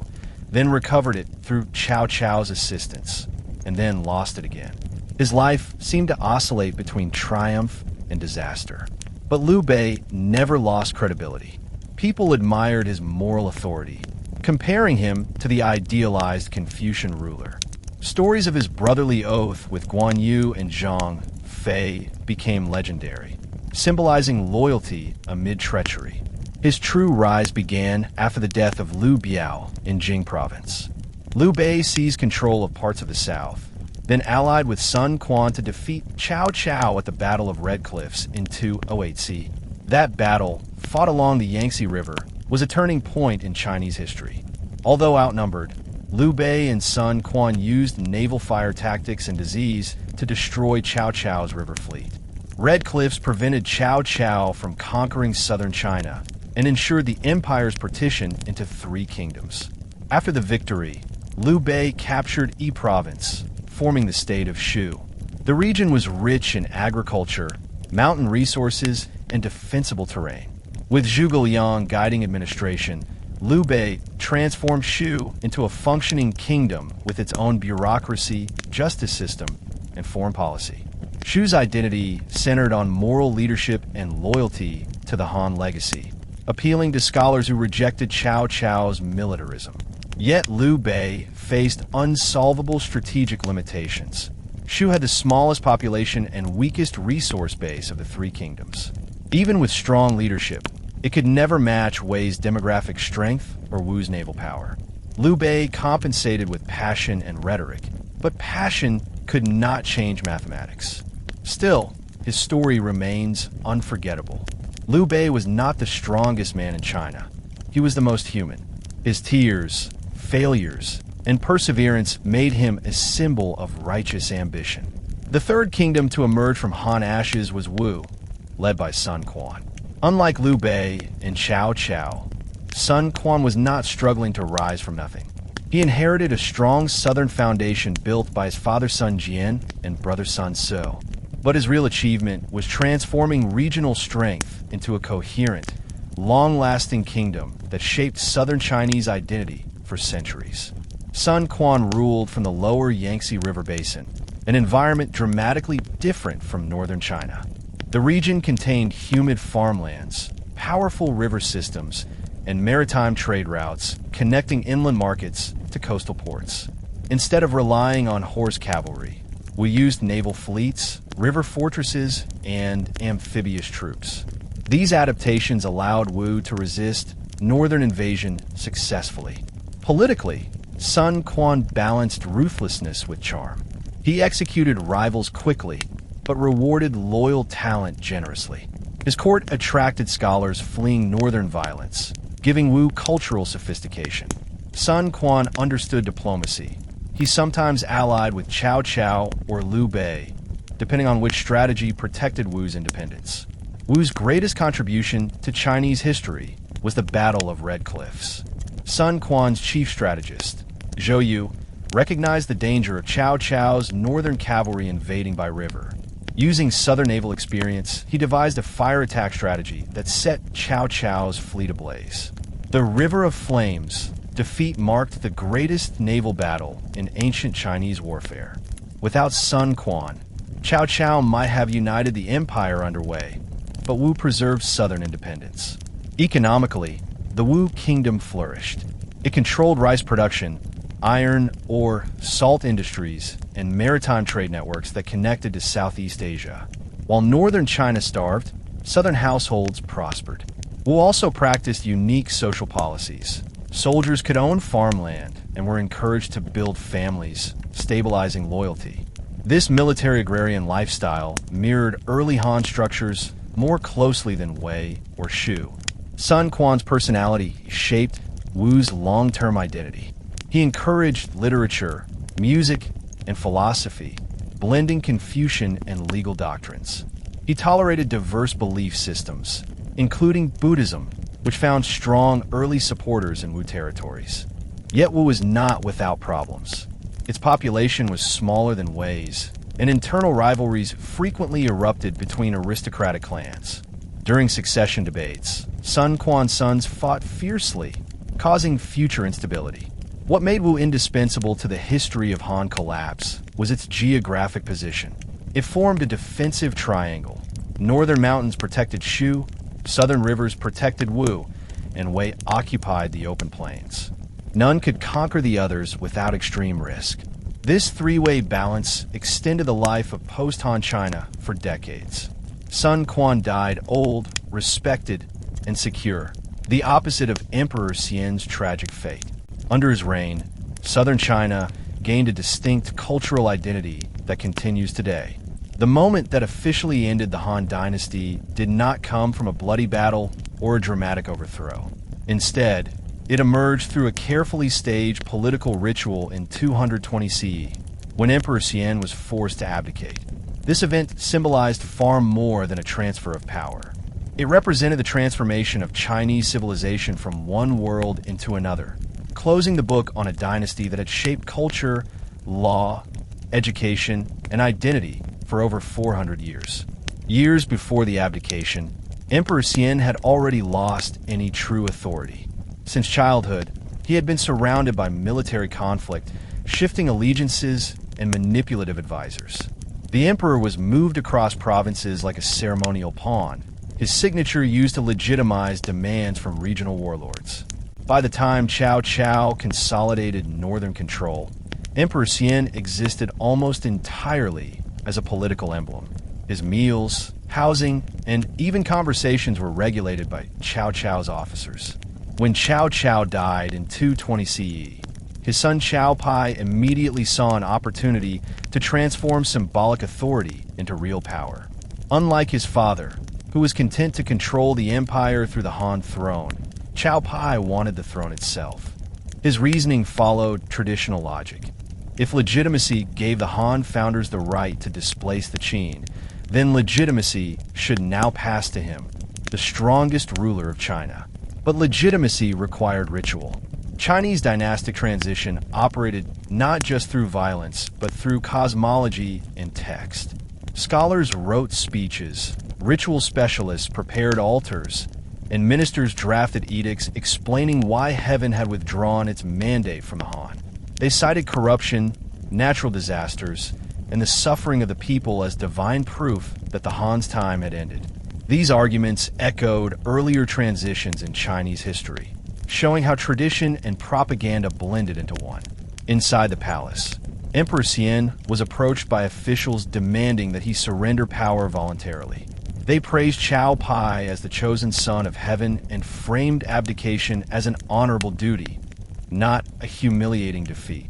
then recovered it through Cao Cao's assistance, and then lost it again. His life seemed to oscillate between triumph and disaster. But Liu Bei never lost credibility. People admired his moral authority, comparing him to the idealized Confucian ruler. Stories of his brotherly oath with Guan Yu and Zhang Fei became legendary, symbolizing loyalty amid treachery. His true rise began after the death of Liu Biao in Jing province. Liu Bei seized control of parts of the south, then allied with Sun Quan to defeat Cao Cao at the Battle of Red Cliffs in 208 CE. That battle, fought along the Yangtze River, was a turning point in Chinese history. Although outnumbered, Liu Bei and Sun Quan used naval fire tactics and disease to destroy Cao Cao's river fleet. Red Cliffs prevented Cao Cao from conquering southern China and ensured the empire's partition into 3 kingdoms. After the victory, Liu Bei captured Yi province, forming the state of Shu. The region was rich in agriculture, mountain resources, and defensible terrain. With Zhuge Liang guiding administration, Liu Bei transformed Shu into a functioning kingdom with its own bureaucracy, justice system, and foreign policy. Shu's identity centered on moral leadership and loyalty to the Han legacy, appealing to scholars who rejected Cao Cao's militarism. Yet Liu Bei faced unsolvable strategic limitations. Shu had the smallest population and weakest resource base of the three kingdoms. Even with strong leadership, it could never match Wei's demographic strength or Wu's naval power. Liu Bei compensated with passion and rhetoric, but passion could not change mathematics. Still, his story remains unforgettable. Liu Bei was not the strongest man in China. He was the most human. His tears, failures, and perseverance made him a symbol of righteous ambition. The third kingdom to emerge from Han ashes was Wu, led by Sun Quan. Unlike Liu Bei and Cao Cao, Sun Quan was not struggling to rise from nothing. He inherited a strong southern foundation built by his father Sun Jian and brother Sun So. But his real achievement was transforming regional strength into a coherent, long-lasting kingdom that shaped southern Chinese identity for centuries. Sun Quan ruled from the lower Yangtze River Basin, an environment dramatically different from northern China. The region contained humid farmlands, powerful river systems, and maritime trade routes connecting inland markets to coastal ports. Instead of relying on horse cavalry, we used naval fleets, river fortresses, and amphibious troops. These adaptations allowed Wu to resist northern invasion successfully. Politically, Sun Quan balanced ruthlessness with charm. He executed rivals quickly, but rewarded loyal talent generously. His court attracted scholars fleeing northern violence, giving Wu cultural sophistication. Sun Quan understood diplomacy. He sometimes allied with Cao Cao or Liu Bei, depending on which strategy protected Wu's independence. Wu's greatest contribution to Chinese history was the Battle of Red Cliffs. Sun Quan's chief strategist, Zhou Yu, recognized the danger of Cao Cao's northern cavalry invading by river. Using southern naval experience, he devised a fire attack strategy that set Cao Cao's fleet ablaze. The River of Flames defeat marked the greatest naval battle in ancient Chinese warfare. Without Sun Quan, Cao Cao might have united the empire underway, but Wu preserved southern independence. Economically, the Wu kingdom flourished. It controlled rice production, iron, ore, salt industries, and maritime trade networks that connected to Southeast Asia. While northern China starved, southern households prospered. Wu also practiced unique social policies. Soldiers could own farmland and were encouraged to build families, stabilizing loyalty. This military agrarian lifestyle mirrored early Han structures more closely than Wei or Shu. Sun Quan's personality shaped Wu's long-term identity. He encouraged literature, music, and philosophy, blending Confucian and legal doctrines. He tolerated diverse belief systems, including Buddhism, which found strong early supporters in Wu territories. Yet Wu was not without problems. Its population was smaller than Wei's, and internal rivalries frequently erupted between aristocratic clans. During succession debates, Sun Quan's sons fought fiercely, causing future instability. What made Wu indispensable to the history of Han collapse was its geographic position. It formed a defensive triangle. Northern mountains protected Shu, southern rivers protected Wu, and Wei occupied the open plains. None could conquer the others without extreme risk. This three-way balance extended the life of post-Han China for decades. Sun Quan died old, respected, and secure, the opposite of Emperor Xian's tragic fate. Under his reign, southern China gained a distinct cultural identity that continues today. The moment that officially ended the Han Dynasty did not come from a bloody battle or a dramatic overthrow. Instead, it emerged through a carefully staged political ritual in 220 CE, when Emperor Xian was forced to abdicate. This event symbolized far more than a transfer of power. It represented the transformation of Chinese civilization from one world into another, closing the book on a dynasty that had shaped culture, law, education, and identity for over 400 years. Years before the abdication, Emperor Xian had already lost any true authority. Since childhood, he had been surrounded by military conflict, shifting allegiances, and manipulative advisors. The emperor was moved across provinces like a ceremonial pawn, his signature used to legitimize demands from regional warlords. By the time Cao Cao consolidated northern control, Emperor Xian existed almost entirely as a political emblem. His meals, housing, and even conversations were regulated by Cao Cao's officers. When Cao Cao died in 220 CE, his son Cao Pai immediately saw an opportunity to transform symbolic authority into real power. Unlike his father, who was content to control the empire through the Han throne, Cao Pai wanted the throne itself. His reasoning followed traditional logic. If legitimacy gave the Han founders the right to displace the Qin, then legitimacy should now pass to him, the strongest ruler of China. But legitimacy required ritual. Chinese dynastic transition operated not just through violence, but through cosmology and text. Scholars wrote speeches, ritual specialists prepared altars, and ministers drafted edicts explaining why heaven had withdrawn its mandate from the Han. They cited corruption, natural disasters, and the suffering of the people as divine proof that the Han's time had ended. These arguments echoed earlier transitions in Chinese history, showing how tradition and propaganda blended into one. Inside the palace, Emperor Xian was approached by officials demanding that he surrender power voluntarily. They praised Cao Pai as the chosen son of heaven and framed abdication as an honorable duty, not a humiliating defeat.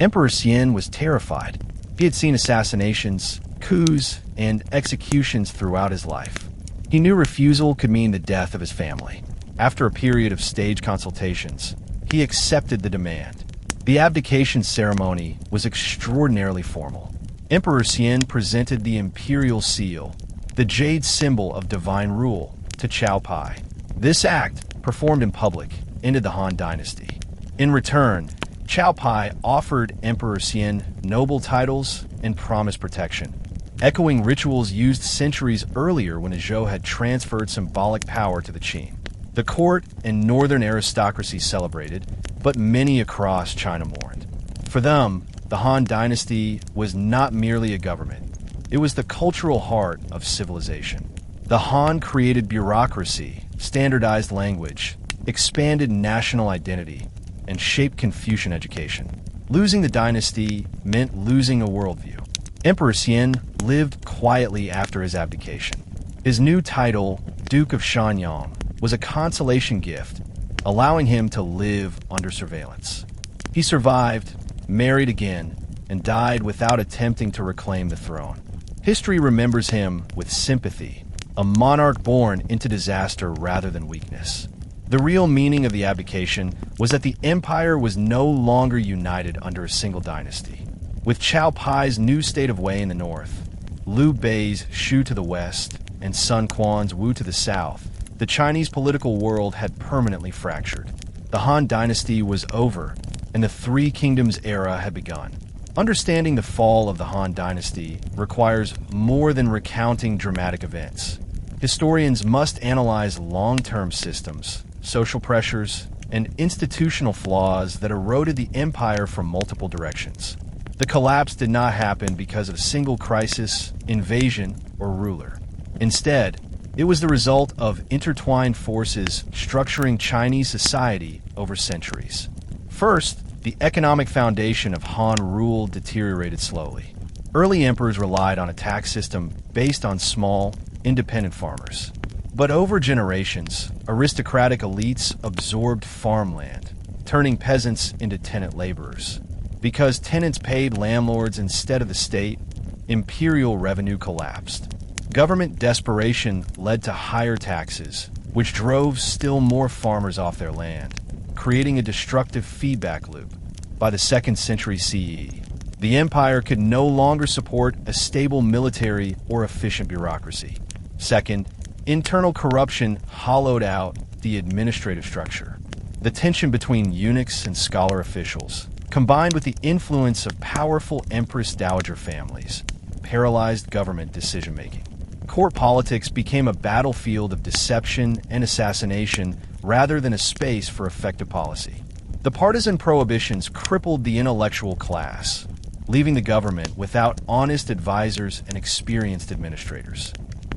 Emperor Xian was terrified. He had seen assassinations, coups, and executions throughout his life. He knew refusal could mean the death of his family. After a period of staged consultations, he accepted the demand. The abdication ceremony was extraordinarily formal. Emperor Xian presented the imperial seal, the jade symbol of divine rule, to Cao Pai. This act, performed in public, ended the Han Dynasty. In return, Cao Pai offered Emperor Xian noble titles and promised protection, echoing rituals used centuries earlier when the Zhou had transferred symbolic power to the Qin. The court and northern aristocracy celebrated, but many across China mourned. For them, the Han Dynasty was not merely a government. It was the cultural heart of civilization. The Han created bureaucracy, standardized language, expanded national identity, and shaped Confucian education. Losing the dynasty meant losing a worldview. Emperor Xian lived quietly after his abdication. His new title, Duke of Shanyang, was a consolation gift, allowing him to live under surveillance. He survived, married again, and died without attempting to reclaim the throne. History remembers him with sympathy, a monarch born into disaster rather than weakness. The real meaning of the abdication was that the empire was no longer united under a single dynasty. With Cao Pai's new state of Wei in the north, Liu Bei's Shu to the west, and Sun Quan's Wu to the south, the Chinese political world had permanently fractured. The Han Dynasty was over, and the Three Kingdoms era had begun. Understanding the fall of the Han Dynasty requires more than recounting dramatic events. Historians must analyze long-term systems, social pressures, and institutional flaws that eroded the empire from multiple directions. The collapse did not happen because of a single crisis, invasion, or ruler. Instead, it was the result of intertwined forces structuring Chinese society over centuries. First, the economic foundation of Han rule deteriorated slowly. Early emperors relied on a tax system based on small, independent farmers. But over generations, aristocratic elites absorbed farmland, turning peasants into tenant laborers. Because tenants paid landlords instead of the state, imperial revenue collapsed. Government desperation led to higher taxes, which drove still more farmers off their land, creating a destructive feedback loop. By the 2nd century CE, the empire could no longer support a stable military or efficient bureaucracy. Second, internal corruption hollowed out the administrative structure. The tension between eunuchs and scholar officials, combined with the influence of powerful empress dowager families, paralyzed government decision-making. Court politics became a battlefield of deception and assassination rather than a space for effective policy. The partisan prohibitions crippled the intellectual class, leaving the government without honest advisors and experienced administrators.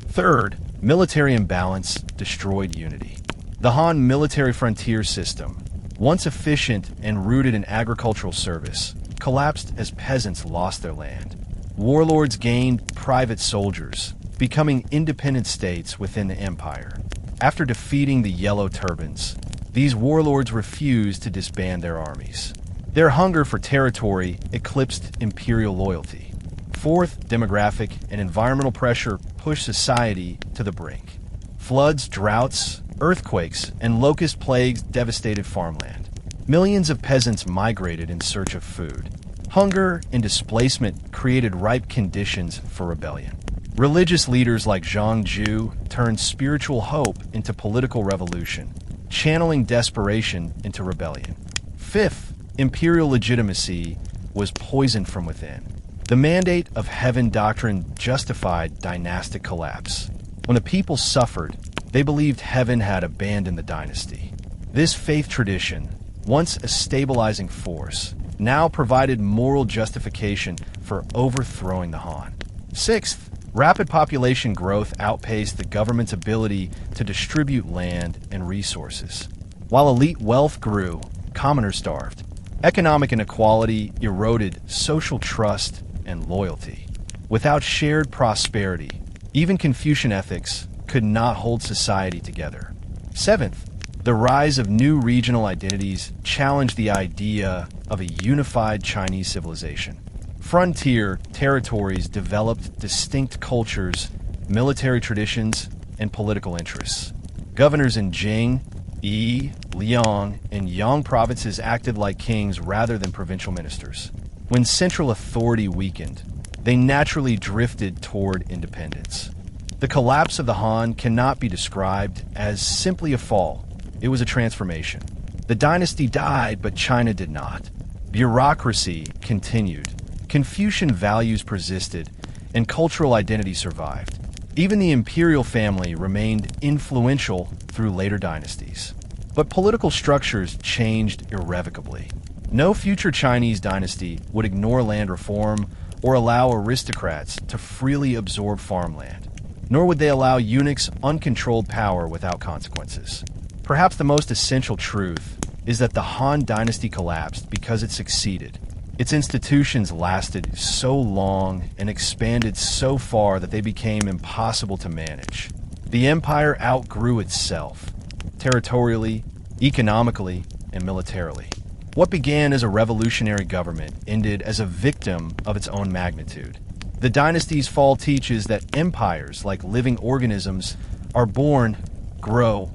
Third, military imbalance destroyed unity. The Han military frontier system, once efficient and rooted in agricultural service, collapsed as peasants lost their land. Warlords gained private soldiers, becoming independent states within the empire. After defeating the Yellow Turbans, these warlords refused to disband their armies. Their hunger for territory eclipsed imperial loyalty. Fourth, demographic and environmental pressure pushed society to the brink. Floods, droughts, earthquakes, and locust plagues devastated farmland. Millions of peasants migrated in search of food. Hunger and displacement created ripe conditions for rebellion. Religious leaders like Zhang Ju turned spiritual hope into political revolution, channeling desperation into rebellion. Fifth, imperial legitimacy was poisoned from within. The mandate of heaven doctrine justified dynastic collapse. When the people suffered, they believed heaven had abandoned the dynasty. This faith tradition, once a stabilizing force, now provided moral justification for overthrowing the Han. Sixth, rapid population growth outpaced the government's ability to distribute land and resources. While elite wealth grew, commoners starved. Economic inequality eroded social trust and loyalty. Without shared prosperity, even Confucian ethics could not hold society together. Seventh, the rise of new regional identities challenged the idea of a unified Chinese civilization. Frontier territories developed distinct cultures, military traditions, and political interests. Governors in Jing, Yi, Luoyang, and Yang provinces acted like kings rather than provincial ministers. When central authority weakened, they naturally drifted toward independence. The collapse of the Han cannot be described as simply a fall. It was a transformation. The dynasty died, but China did not. Bureaucracy continued. Confucian values persisted, and cultural identity survived. Even the imperial family remained influential through later dynasties. But political structures changed irrevocably. No future Chinese dynasty would ignore land reform or allow aristocrats to freely absorb farmland, nor would they allow eunuchs uncontrolled power without consequences. Perhaps the most essential truth is that the Han Dynasty collapsed because it succeeded. Its institutions lasted so long and expanded so far that they became impossible to manage. The empire outgrew itself, territorially, economically, and militarily. What began as a revolutionary government ended as a victim of its own magnitude. The dynasty's fall teaches that empires, like living organisms, are born, grow,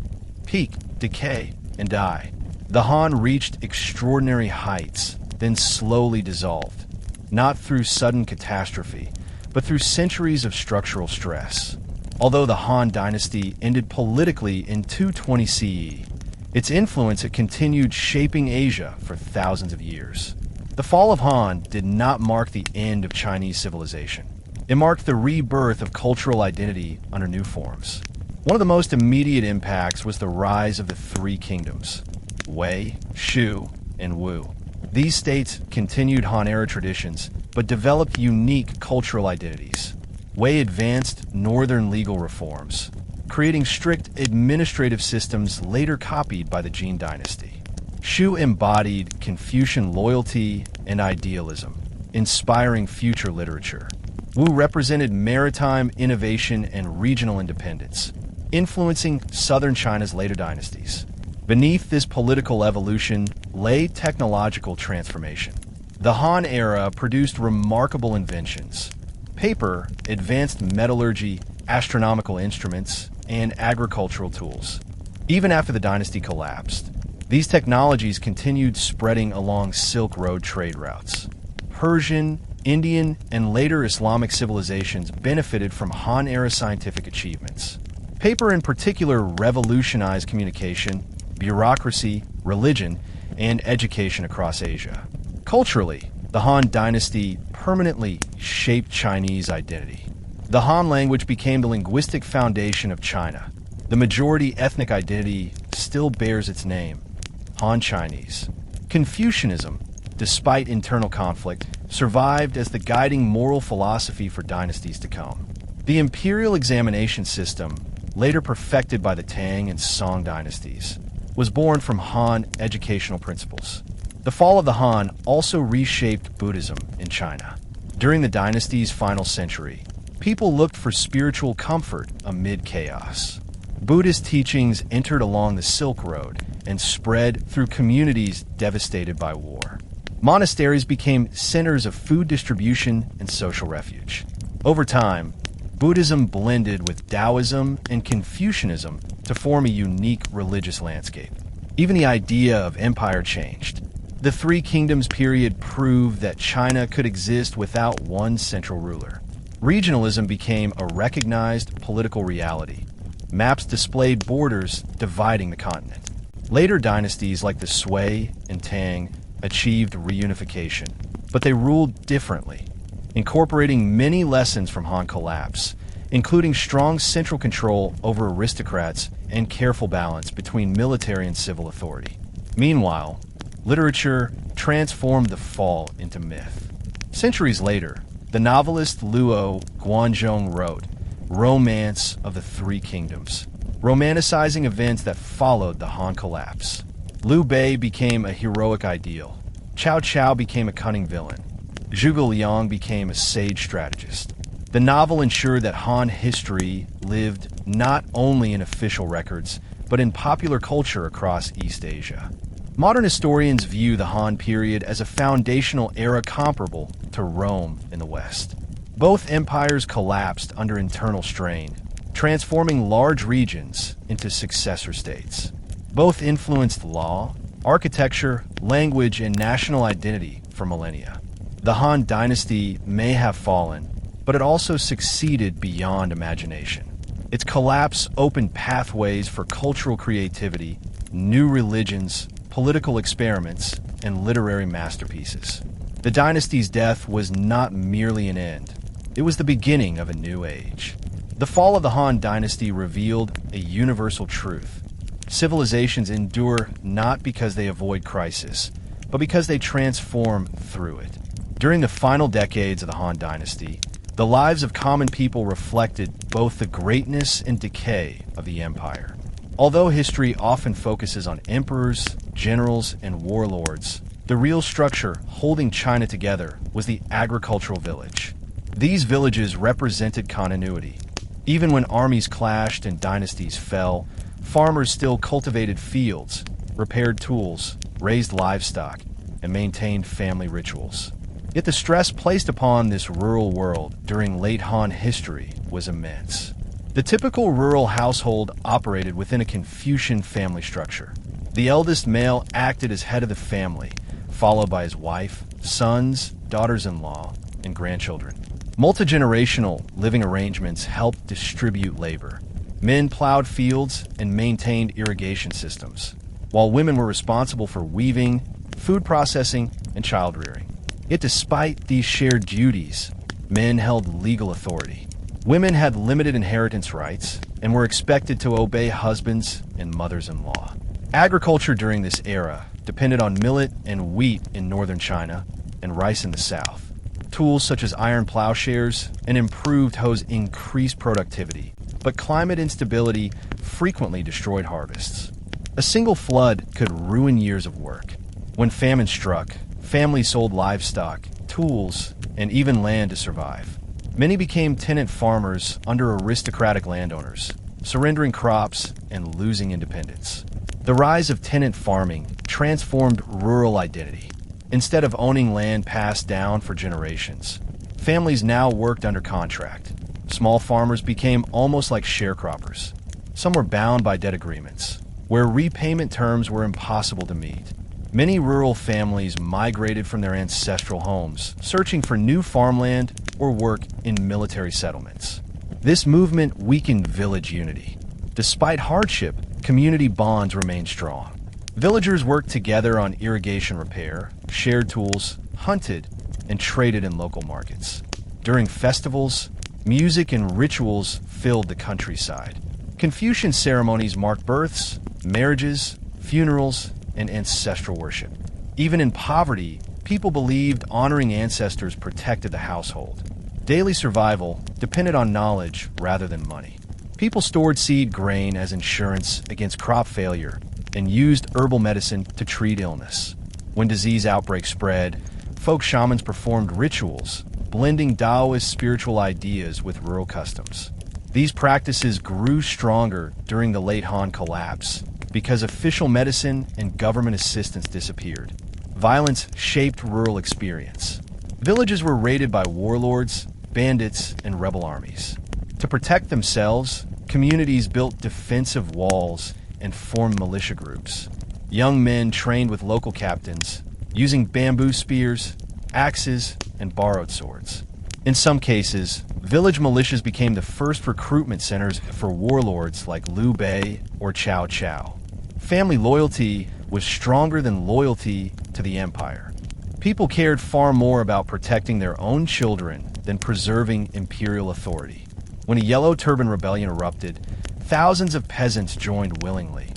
peak, decay, and die. The Han reached extraordinary heights, then slowly dissolved, not through sudden catastrophe, but through centuries of structural stress. Although the Han Dynasty ended politically in 220 CE, its influence had continued shaping Asia for thousands of years. The fall of Han did not mark the end of Chinese civilization. It marked the rebirth of cultural identity under new forms. One of the most immediate impacts was the rise of the three kingdoms, Wei, Shu, and Wu. These states continued Han-era traditions, but developed unique cultural identities. Wei advanced northern legal reforms, creating strict administrative systems later copied by the Jin dynasty. Shu embodied Confucian loyalty and idealism, inspiring future literature. Wu represented maritime innovation and regional independence, influencing southern China's later dynasties. Beneath this political evolution lay technological transformation. The Han era produced remarkable inventions: paper, advanced metallurgy, astronomical instruments, and agricultural tools. Even after the dynasty collapsed, these technologies continued spreading along Silk Road trade routes. Persian, Indian, and later Islamic civilizations benefited from Han-era scientific achievements. Paper in particular revolutionized communication, bureaucracy, religion, and education across Asia. Culturally, the Han Dynasty permanently shaped Chinese identity. The Han language became the linguistic foundation of China. The majority ethnic identity still bears its name, Han Chinese. Confucianism, despite internal conflict, survived as the guiding moral philosophy for dynasties to come. The imperial examination system, later perfected by the Tang and Song dynasties, was born from Han educational principles. The fall of the Han also reshaped Buddhism in China. During the dynasty's final century, people looked for spiritual comfort amid chaos. Buddhist teachings entered along the Silk Road and spread through communities devastated by war. Monasteries became centers of food distribution and social refuge. Over time, Buddhism blended with Taoism and Confucianism to form a unique religious landscape. Even the idea of empire changed. The Three Kingdoms period proved that China could exist without one central ruler. Regionalism became a recognized political reality. Maps displayed borders dividing the continent. Later dynasties like the Sui and Tang achieved reunification, but they ruled differently, incorporating many lessons from Han collapse, including strong central control over aristocrats and careful balance between military and civil authority. Meanwhile, literature transformed the fall into myth. Centuries later, the novelist Luo Guanzhong wrote Romance of the Three Kingdoms, romanticizing events that followed the Han collapse. Liu Bei became a heroic ideal. Cao Cao became a cunning villain. Zhuge Liang became a sage strategist. The novel ensured that Han history lived not only in official records, but in popular culture across East Asia. Modern historians view the Han period as a foundational era comparable to Rome in the West. Both empires collapsed under internal strain, transforming large regions into successor states. Both influenced law, architecture, language, and national identity for millennia. The Han Dynasty may have fallen, but it also succeeded beyond imagination. Its collapse opened pathways for cultural creativity, new religions, political experiments, and literary masterpieces. The dynasty's death was not merely an end. It was the beginning of a new age. The fall of the Han Dynasty revealed a universal truth. Civilizations endure not because they avoid crisis, but because they transform through it. During the final decades of the Han Dynasty, the lives of common people reflected both the greatness and decay of the empire. Although history often focuses on emperors, generals, and warlords, the real structure holding China together was the agricultural village. These villages represented continuity. Even when armies clashed and dynasties fell, farmers still cultivated fields, repaired tools, raised livestock, and maintained family rituals. Yet the stress placed upon this rural world during late Han history was immense. The typical rural household operated within a Confucian family structure. The eldest male acted as head of the family, followed by his wife, sons, daughters-in-law, and grandchildren. Multi-generational living arrangements helped distribute labor. Men plowed fields and maintained irrigation systems, while women were responsible for weaving, food processing, and child-rearing. Yet despite these shared duties, men held legal authority. Women had limited inheritance rights and were expected to obey husbands and mothers-in-law. Agriculture during this era depended on millet and wheat in northern China and rice in the south. Tools such as iron plowshares and improved hoes increased productivity, but climate instability frequently destroyed harvests. A single flood could ruin years of work. When famine struck, families sold livestock, tools, and even land to survive. Many became tenant farmers under aristocratic landowners, surrendering crops and losing independence. The rise of tenant farming transformed rural identity. Instead of owning land passed down for generations, families now worked under contract. Small farmers became almost like sharecroppers. Some were bound by debt agreements, where repayment terms were impossible to meet. Many rural families migrated from their ancestral homes, searching for new farmland or work in military settlements. This movement weakened village unity. Despite hardship, community bonds remained strong. Villagers worked together on irrigation repair, shared tools, hunted, and traded in local markets. During festivals, Music and rituals filled the countryside. Confucian ceremonies marked births, marriages, funerals, and ancestral worship. Even in poverty, people believed honoring ancestors protected the household. Daily survival depended on knowledge rather than money. People stored seed grain as insurance against crop failure and used herbal medicine to treat illness. When disease outbreaks spread, folk shamans performed rituals, blending Taoist spiritual ideas with rural customs. These practices grew stronger during the late Han collapse because official medicine and government assistance disappeared. Violence shaped rural experience. Villages were raided by warlords, bandits, and rebel armies. To protect themselves, communities built defensive walls and formed militia groups. Young men trained with local captains, using bamboo spears, axes, and borrowed swords. In some cases, village militias became the first recruitment centers for warlords like Liu Bei or Cao Cao. Family loyalty was stronger than loyalty to the empire. People cared far more about protecting their own children than preserving imperial authority. When a Yellow Turban rebellion erupted, thousands of peasants joined willingly.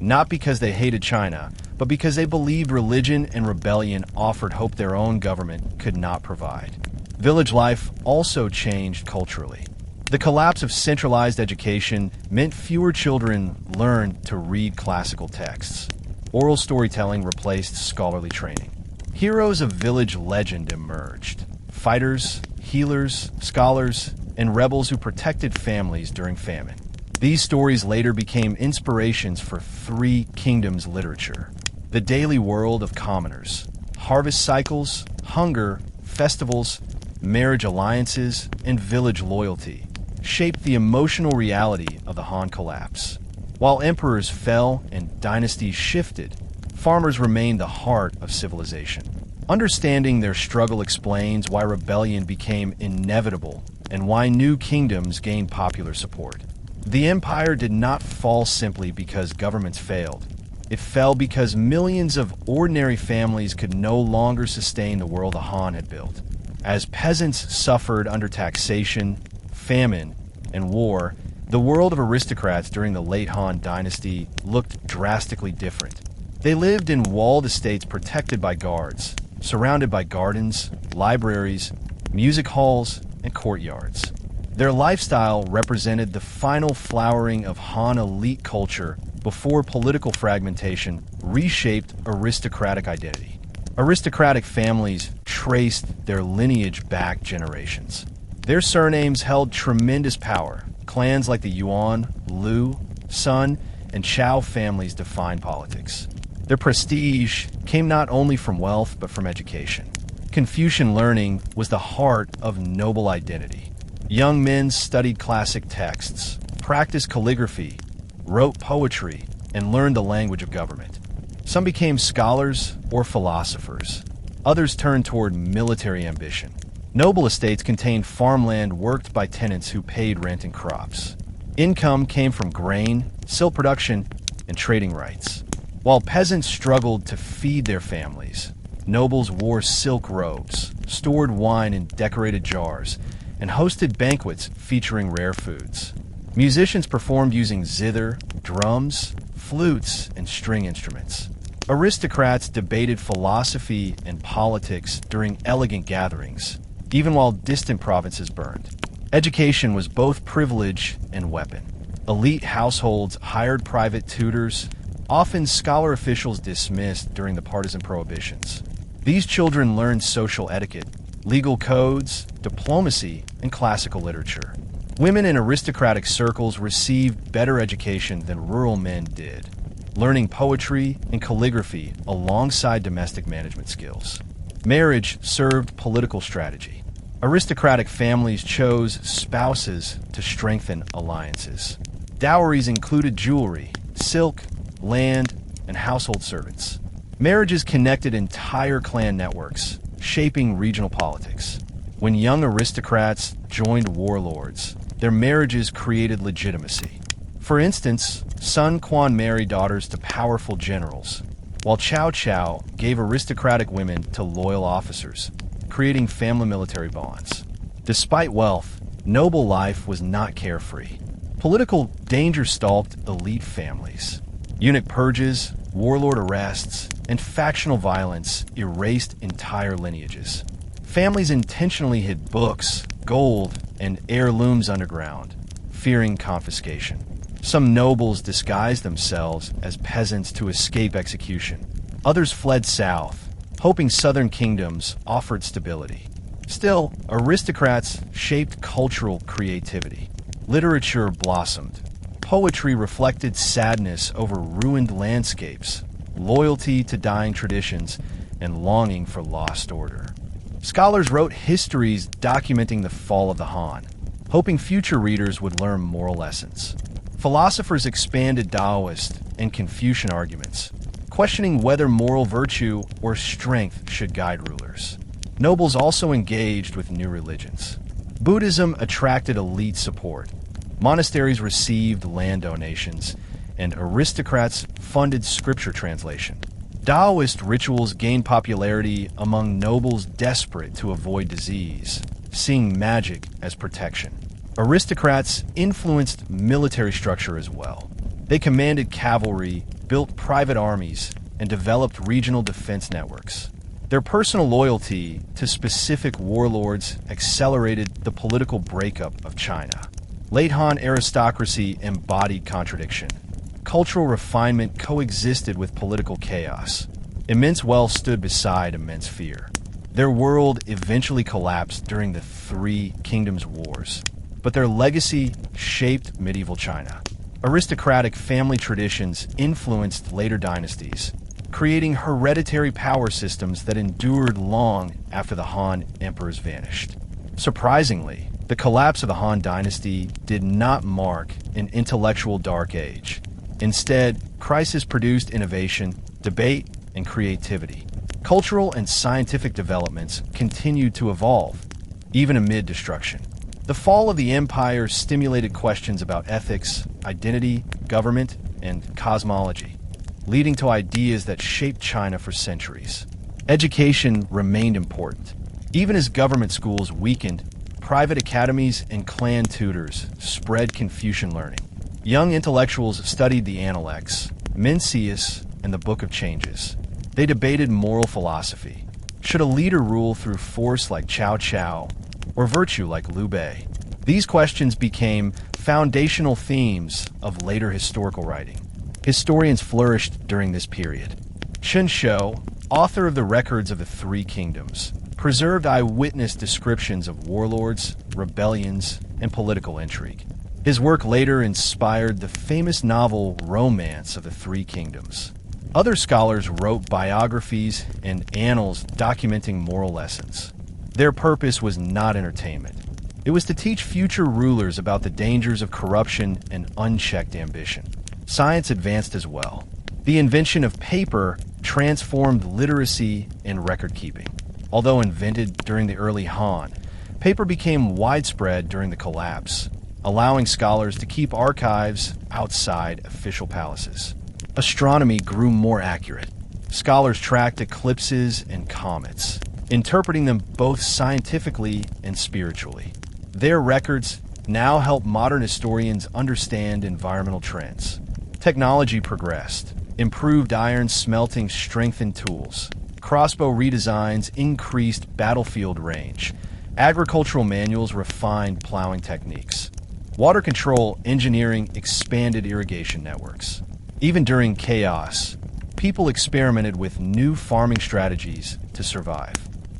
Not because they hated China, but because they believed religion and rebellion offered hope their own government could not provide. Village life also changed culturally. The collapse of centralized education meant fewer children learned to read classical texts. Oral storytelling replaced scholarly training. Heroes of village legend emerged: fighters, healers, scholars, and rebels who protected families during famine. These stories later became inspirations for Three Kingdoms literature: the daily world of commoners, harvest cycles, hunger, festivals, marriage alliances, and village loyalty shaped the emotional reality of the Han collapse. While emperors fell and dynasties shifted, farmers remained the heart of civilization. Understanding their struggle explains why rebellion became inevitable and why new kingdoms gained popular support. The empire did not fall simply because governments failed. It fell because millions of ordinary families could no longer sustain the world the Han had built. As peasants suffered under taxation, famine, and war, the world of aristocrats during the late Han Dynasty looked drastically different. They lived in walled estates protected by guards, surrounded by gardens, libraries, music halls, and courtyards. Their lifestyle represented the final flowering of Han elite culture before political fragmentation reshaped aristocratic identity. Aristocratic families traced their lineage back generations. Their surnames held tremendous power. Clans like the Yuan, Liu, Sun, and Chao families defined politics. Their prestige came not only from wealth but from education. Confucian learning was the heart of noble identity. Young men studied classic texts, practiced calligraphy, wrote poetry, and learned the language of government. Some became scholars or philosophers. Others turned toward military ambition. Noble estates contained farmland worked by tenants who paid rent and crops. Income came from grain, silk production, and trading rights. While peasants struggled to feed their families, nobles wore silk robes, stored wine in decorated jars, and hosted banquets featuring rare foods. Musicians performed using zither, drums, flutes, and string instruments. Aristocrats debated philosophy and politics during elegant gatherings, even while distant provinces burned. Education was both privilege and weapon. Elite households hired private tutors, often scholar officials dismissed during the partisan prohibitions. These children learned social etiquette, legal codes, diplomacy, and classical literature. Women in aristocratic circles received better education than rural men did, learning poetry and calligraphy alongside domestic management skills. Marriage served political strategy. Aristocratic families chose spouses to strengthen alliances. Dowries included jewelry, silk, land, and household servants. Marriages connected entire clan networks, shaping regional politics. When young aristocrats joined warlords, their marriages created legitimacy. For instance, Sun Quan married daughters to powerful generals, while Cao Cao gave aristocratic women to loyal officers, creating family military bonds. Despite wealth, Noble life was not carefree. Political danger stalked elite families. Eunuch purges, warlord arrests, and factional violence erased entire lineages. Families intentionally hid books, gold, and heirlooms underground, fearing confiscation. Some nobles disguised themselves as peasants to escape execution. Others fled south, hoping southern kingdoms offered stability. Still, aristocrats shaped cultural creativity. Literature blossomed. Poetry reflected sadness over ruined landscapes, loyalty to dying traditions, and longing for lost order. Scholars wrote histories documenting the fall of the Han, hoping future readers would learn moral lessons. Philosophers expanded Taoist and Confucian arguments, questioning whether moral virtue or strength should guide rulers. Nobles also engaged with new religions. Buddhism attracted elite support. Monasteries received land donations, and aristocrats funded scripture translation. Taoist rituals gained popularity among nobles desperate to avoid disease, seeing magic as protection. Aristocrats influenced military structure as well. They commanded cavalry, built private armies, and developed regional defense networks. Their personal loyalty to specific warlords accelerated the political breakup of China. Late Han aristocracy embodied contradiction. Cultural refinement coexisted with political chaos. Immense wealth stood beside immense fear. Their world eventually collapsed during the Three Kingdoms Wars, but their legacy shaped medieval China. Aristocratic family traditions influenced later dynasties, creating hereditary power systems that endured long after the Han emperors vanished. Surprisingly, the collapse of the Han Dynasty did not mark an intellectual dark age. Instead, crisis produced innovation, debate, and creativity. Cultural and scientific developments continued to evolve, even amid destruction. The fall of the empire stimulated questions about ethics, identity, government, and cosmology, leading to ideas that shaped China for centuries. Education remained important. Even as government schools weakened, private academies and clan tutors spread Confucian learning. Young intellectuals studied the Analects, Mencius, and the Book of Changes. They debated moral philosophy. Should a leader rule through force like Cao Cao, or virtue like Liu Bei? These questions became foundational themes of later historical writing. Historians flourished during this period. Chen Shou, author of the Records of the Three Kingdoms, preserved eyewitness descriptions of warlords, rebellions, and political intrigue. His work later inspired the famous novel Romance of the Three Kingdoms. Other scholars wrote biographies and annals documenting moral lessons. Their purpose was not entertainment. It was to teach future rulers about the dangers of corruption and unchecked ambition. Science advanced as well. The invention of paper transformed literacy and record-keeping. Although invented during the early Han, paper became widespread during the collapse, allowing scholars to keep archives outside official palaces. Astronomy grew more accurate. Scholars tracked eclipses and comets, interpreting them both scientifically and spiritually. Their records now help modern historians understand environmental trends. Technology progressed. Improved iron smelting strengthened tools. Crossbow redesigns increased battlefield range. Agricultural manuals refined plowing techniques. Water control engineering expanded irrigation networks. Even during chaos, people experimented with new farming strategies to survive.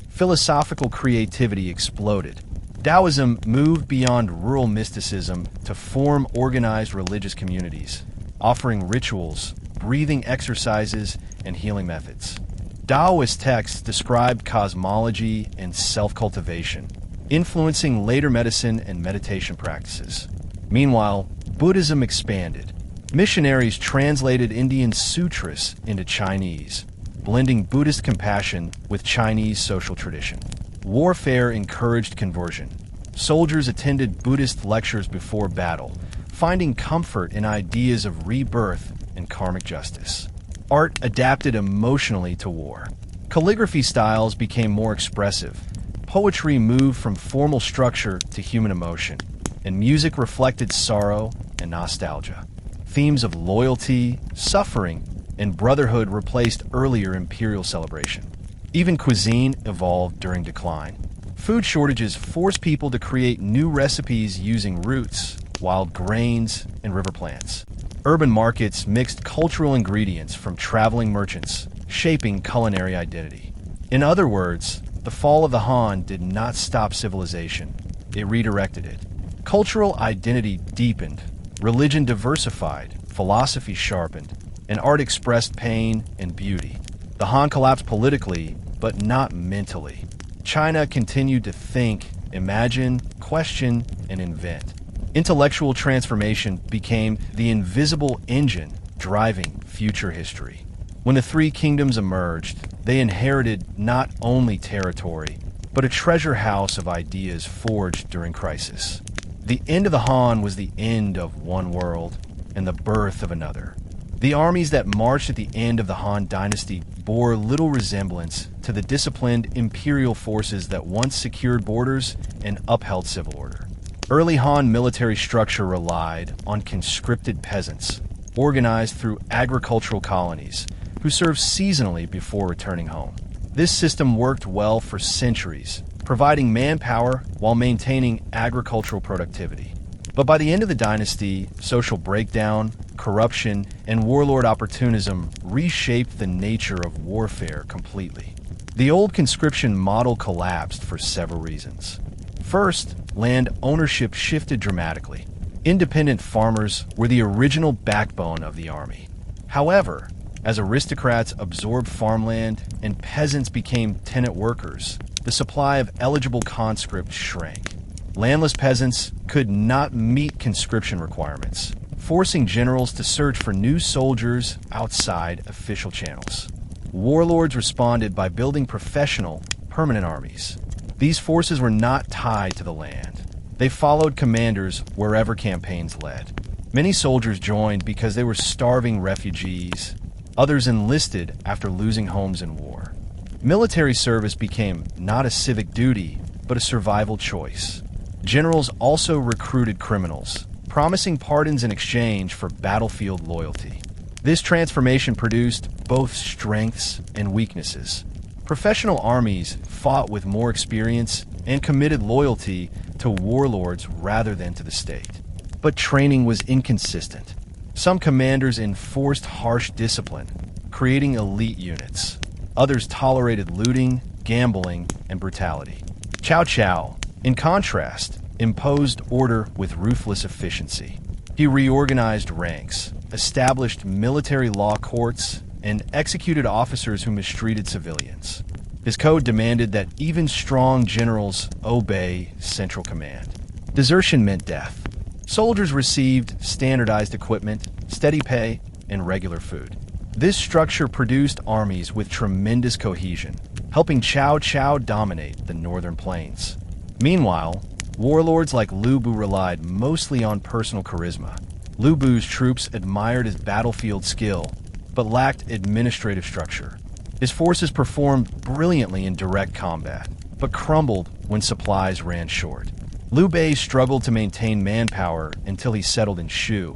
Philosophical creativity exploded. Taoism moved beyond rural mysticism to form organized religious communities, offering rituals, breathing exercises, and healing methods. Taoist texts described cosmology and self-cultivation, influencing later medicine and meditation practices. Meanwhile, Buddhism expanded. Missionaries translated Indian sutras into Chinese, blending Buddhist compassion with Chinese social tradition. Warfare encouraged conversion. Soldiers attended Buddhist lectures before battle, finding comfort in ideas of rebirth and karmic justice. Art adapted emotionally to war. Calligraphy styles became more expressive, poetry moved from formal structure to human emotion, and music reflected sorrow and nostalgia. Themes of loyalty, suffering, and brotherhood replaced earlier imperial celebration. Even cuisine evolved during decline. Food shortages forced people to create new recipes using roots, wild grains, and river plants. Urban markets mixed cultural ingredients from traveling merchants, shaping culinary identity. In other words, the fall of the Han did not stop civilization. It redirected it. Cultural identity deepened, religion diversified, philosophy sharpened, and art expressed pain and beauty. The Han collapsed politically, but not mentally. China continued to think, imagine, question, and invent. Intellectual transformation became the invisible engine driving future history. When the three kingdoms emerged, they inherited not only territory, but a treasure house of ideas forged during crisis. The end of the Han was the end of one world and the birth of another. The armies that marched at the end of the Han Dynasty bore little resemblance to the disciplined imperial forces that once secured borders and upheld civil order. Early Han military structure relied on conscripted peasants, organized through agricultural colonies, who served seasonally before returning home. This system worked well for centuries, providing manpower while maintaining agricultural productivity. But by the end of the dynasty, social breakdown, corruption, and warlord opportunism reshaped the nature of warfare completely. The old conscription model collapsed for several reasons. First, land ownership shifted dramatically. Independent farmers were the original backbone of the army. However, as aristocrats absorbed farmland and peasants became tenant workers, the supply of eligible conscripts shrank. Landless peasants could not meet conscription requirements, forcing generals to search for new soldiers outside official channels. Warlords responded by building professional, permanent armies. These forces were not tied to the land. They followed commanders wherever campaigns led. Many soldiers joined because they were starving refugees. Others enlisted after losing homes in war. Military service became not a civic duty, but a survival choice. Generals also recruited criminals, promising pardons in exchange for battlefield loyalty. This transformation produced both strengths and weaknesses. Professional armies fought with more experience and committed loyalty to warlords rather than to the state. But training was inconsistent. Some commanders enforced harsh discipline, creating elite units. Others tolerated looting, gambling, and brutality. Cao Cao, in contrast, imposed order with ruthless efficiency. He reorganized ranks, established military law courts, and executed officers who mistreated civilians. His code demanded that even strong generals obey central command. Desertion meant death. Soldiers received standardized equipment, steady pay, and regular food. This structure produced armies with tremendous cohesion, helping Cao Cao dominate the northern plains. Meanwhile, warlords like Liu Bei relied mostly on personal charisma. Liu Bei's troops admired his battlefield skill, but lacked administrative structure. His forces performed brilliantly in direct combat, but crumbled when supplies ran short. Liu Bei struggled to maintain manpower until he settled in Shu,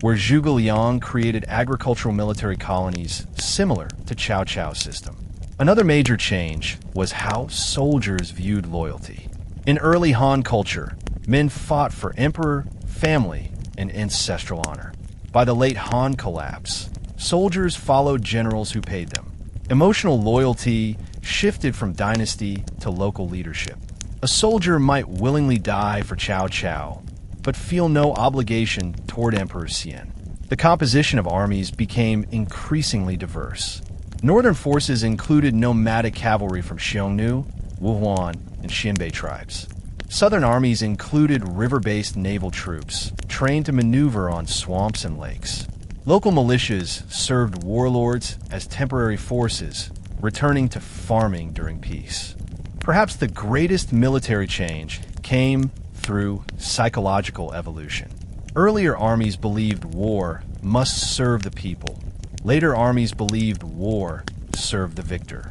where Luoyang created agricultural military colonies similar to Cao Cao's system. Another major change was how soldiers viewed loyalty. In early Han culture, men fought for emperor, family, and ancestral honor. By the late Han collapse, soldiers followed generals who paid them. Emotional loyalty shifted from dynasty to local leadership. A soldier might willingly die for Cao Cao, but feel no obligation toward Emperor Xian. The composition of armies became increasingly diverse. Northern forces included nomadic cavalry from Xiongnu, Wuhuan, and Xinbei tribes. Southern armies included river-based naval troops, trained to maneuver on swamps and lakes. Local militias served warlords as temporary forces, returning to farming during peace. Perhaps the greatest military change came through psychological evolution. Earlier armies believed war must serve the people. Later armies believed war served the victor.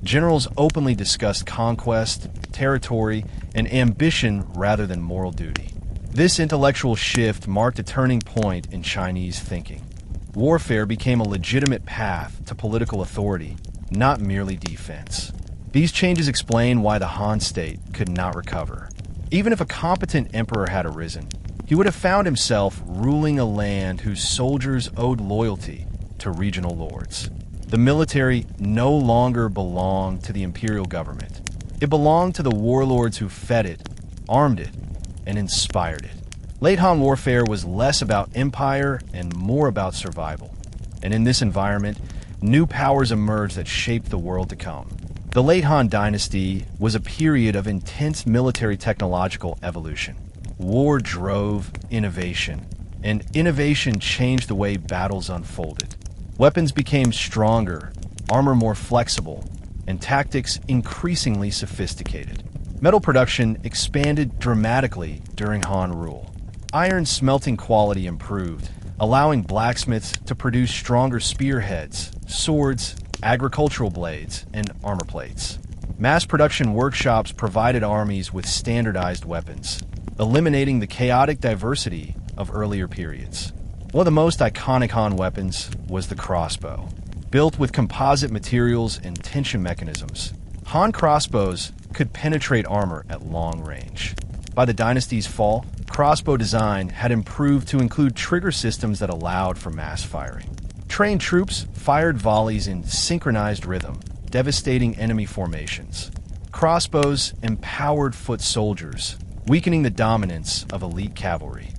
Generals openly discussed conquest, territory, and ambition rather than moral duty. This intellectual shift marked a turning point in Chinese thinking. Warfare became a legitimate path to political authority, not merely defense. These changes explain why the Han state could not recover. Even if a competent emperor had arisen, he would have found himself ruling a land whose soldiers owed loyalty to regional lords. The military no longer belonged to the imperial government. It belonged to the warlords who fed it, armed it, and inspired it. Late Han warfare was less about empire and more about survival. And in this environment, new powers emerged that shaped the world to come. The late Han Dynasty was a period of intense military technological evolution. War drove innovation, and innovation changed the way battles unfolded. Weapons became stronger, armor more flexible, and tactics increasingly sophisticated. Metal production expanded dramatically during Han rule. Iron smelting quality improved, allowing blacksmiths to produce stronger spearheads, swords, agricultural blades, and armor plates. Mass production workshops provided armies with standardized weapons, eliminating the chaotic diversity of earlier periods. One of the most iconic Han weapons was the crossbow. Built with composite materials and tension mechanisms, Han crossbows could penetrate armor at long range. By the dynasty's fall, crossbow design had improved to include trigger systems that allowed for mass firing. Trained troops fired volleys in synchronized rhythm, devastating enemy formations. Crossbows empowered foot soldiers, weakening the dominance of elite cavalry.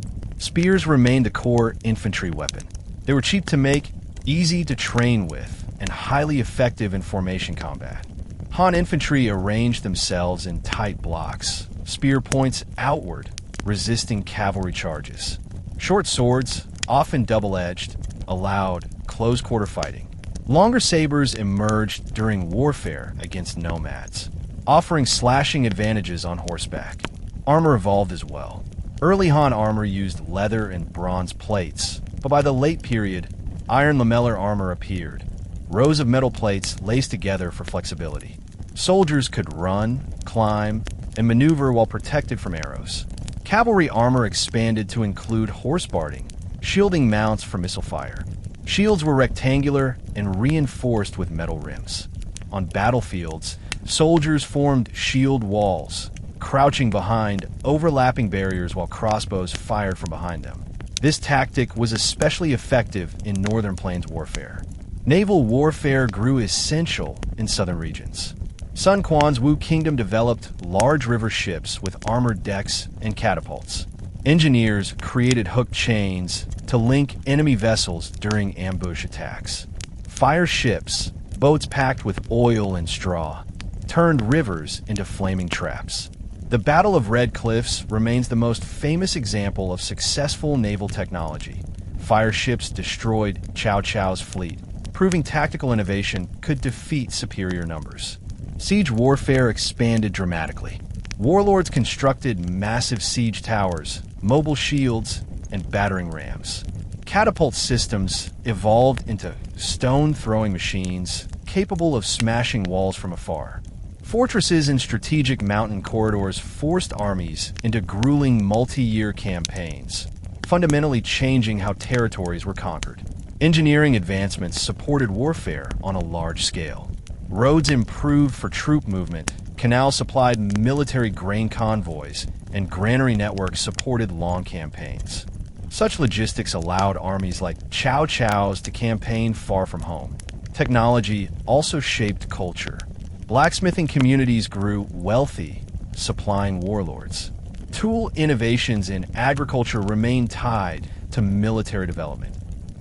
Spears remained a core infantry weapon. They were cheap to make, easy to train with, and highly effective in formation combat. Han infantry arranged themselves in tight blocks, spear points outward, resisting cavalry charges. Short swords, often double-edged, allowed close-quarter fighting. Longer sabers emerged during warfare against nomads, offering slashing advantages on horseback. Armor evolved as well. Early Han armor used leather and bronze plates, but by the late period, iron lamellar armor appeared, rows of metal plates laced together for flexibility. Soldiers could run, climb, and maneuver while protected from arrows. Cavalry armor expanded to include horse barding, shielding mounts from missile fire. Shields were rectangular and reinforced with metal rims. On battlefields, soldiers formed shield walls, crouching behind overlapping barriers while crossbows fired from behind them. This tactic was especially effective in northern plains warfare. Naval warfare grew essential in southern regions. Sun Quan's Wu Kingdom developed large river ships with armored decks and catapults. Engineers created hooked chains to link enemy vessels during ambush attacks. Fire ships, boats packed with oil and straw, turned rivers into flaming traps. The Battle of Red Cliffs remains the most famous example of successful naval technology. Fire ships destroyed Cao Cao's fleet, proving tactical innovation could defeat superior numbers. Siege warfare expanded dramatically. Warlords constructed massive siege towers, mobile shields, and battering rams. Catapult systems evolved into stone-throwing machines capable of smashing walls from afar. Fortresses and strategic mountain corridors forced armies into grueling multi-year campaigns, fundamentally changing how territories were conquered. Engineering advancements supported warfare on a large scale. Roads improved for troop movement, canals supplied military grain convoys, and granary networks supported long campaigns. Such logistics allowed armies like Cao Cao's to campaign far from home. Technology also shaped culture. Blacksmithing communities grew wealthy, supplying warlords. Tool innovations in agriculture remained tied to military development.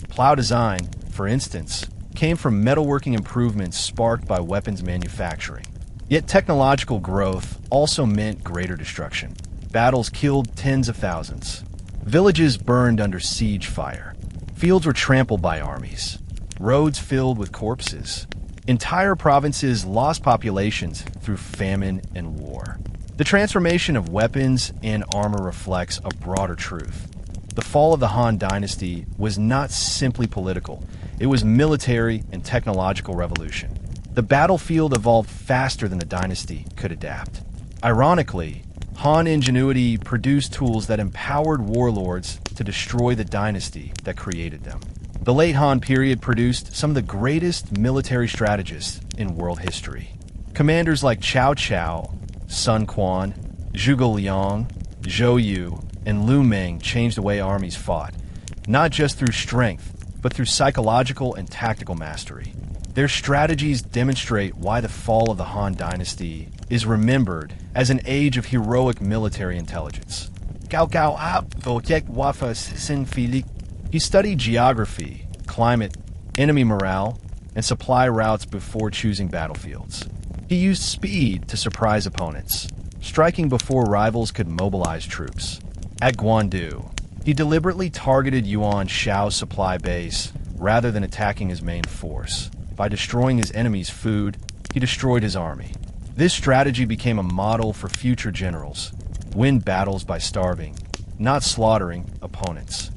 Plow design, for instance, came from metalworking improvements sparked by weapons manufacturing. Yet technological growth also meant greater destruction. Battles killed tens of thousands. Villages burned under siege fire. Fields were trampled by armies. Roads filled with corpses. Entire provinces lost populations through famine and war. The transformation of weapons and armor reflects a broader truth. The fall of the Han Dynasty was not simply political. It was military and technological revolution. The battlefield evolved faster than the dynasty could adapt. Ironically, Han ingenuity produced tools that empowered warlords to destroy the dynasty that created them. The late Han period produced some of the greatest military strategists in world history. Commanders like Cao Cao, Sun Quan, Zhuge Liang, Zhou Yu, and Lu Meng changed the way armies fought, not just through strength, but through psychological and tactical mastery. Their strategies demonstrate why the fall of the Han Dynasty is remembered as an age of heroic military intelligence. Cao Cao. He studied geography, climate, enemy morale, and supply routes before choosing battlefields. He used speed to surprise opponents, striking before rivals could mobilize troops. At Guandu, he deliberately targeted Yuan Shao's supply base rather than attacking his main force. By destroying his enemy's food, he destroyed his army. This strategy became a model for future generals: win battles by starving, not slaughtering opponents.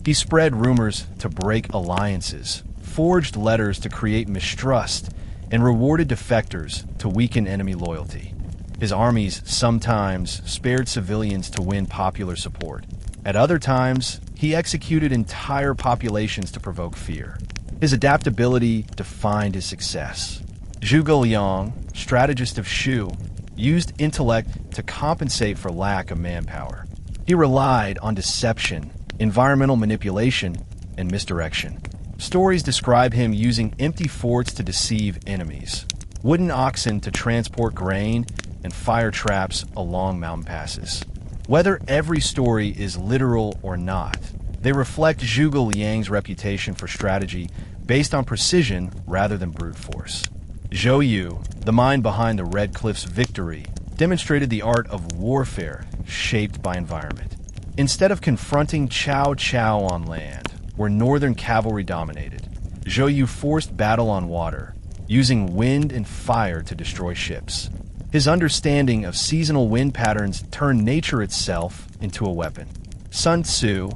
He spread rumors to break alliances, forged letters to create mistrust, and rewarded defectors to weaken enemy loyalty. His armies sometimes spared civilians to win popular support. At other times, he executed entire populations to provoke fear. His adaptability defined his success. Zhuge Liang, strategist of Shu, used intellect to compensate for lack of manpower. He relied on deception, environmental manipulation, and misdirection. Stories describe him using empty forts to deceive enemies, wooden oxen to transport grain, and fire traps along mountain passes. Whether every story is literal or not, they reflect Zhuge Liang's reputation for strategy based on precision rather than brute force. Zhou Yu, the mind behind the Red Cliff's victory, demonstrated the art of warfare shaped by environment. Instead of confronting Cao Cao on land, where northern cavalry dominated, Zhou Yu forced battle on water, using wind and fire to destroy ships. His understanding of seasonal wind patterns turned nature itself into a weapon. Sun Tzu,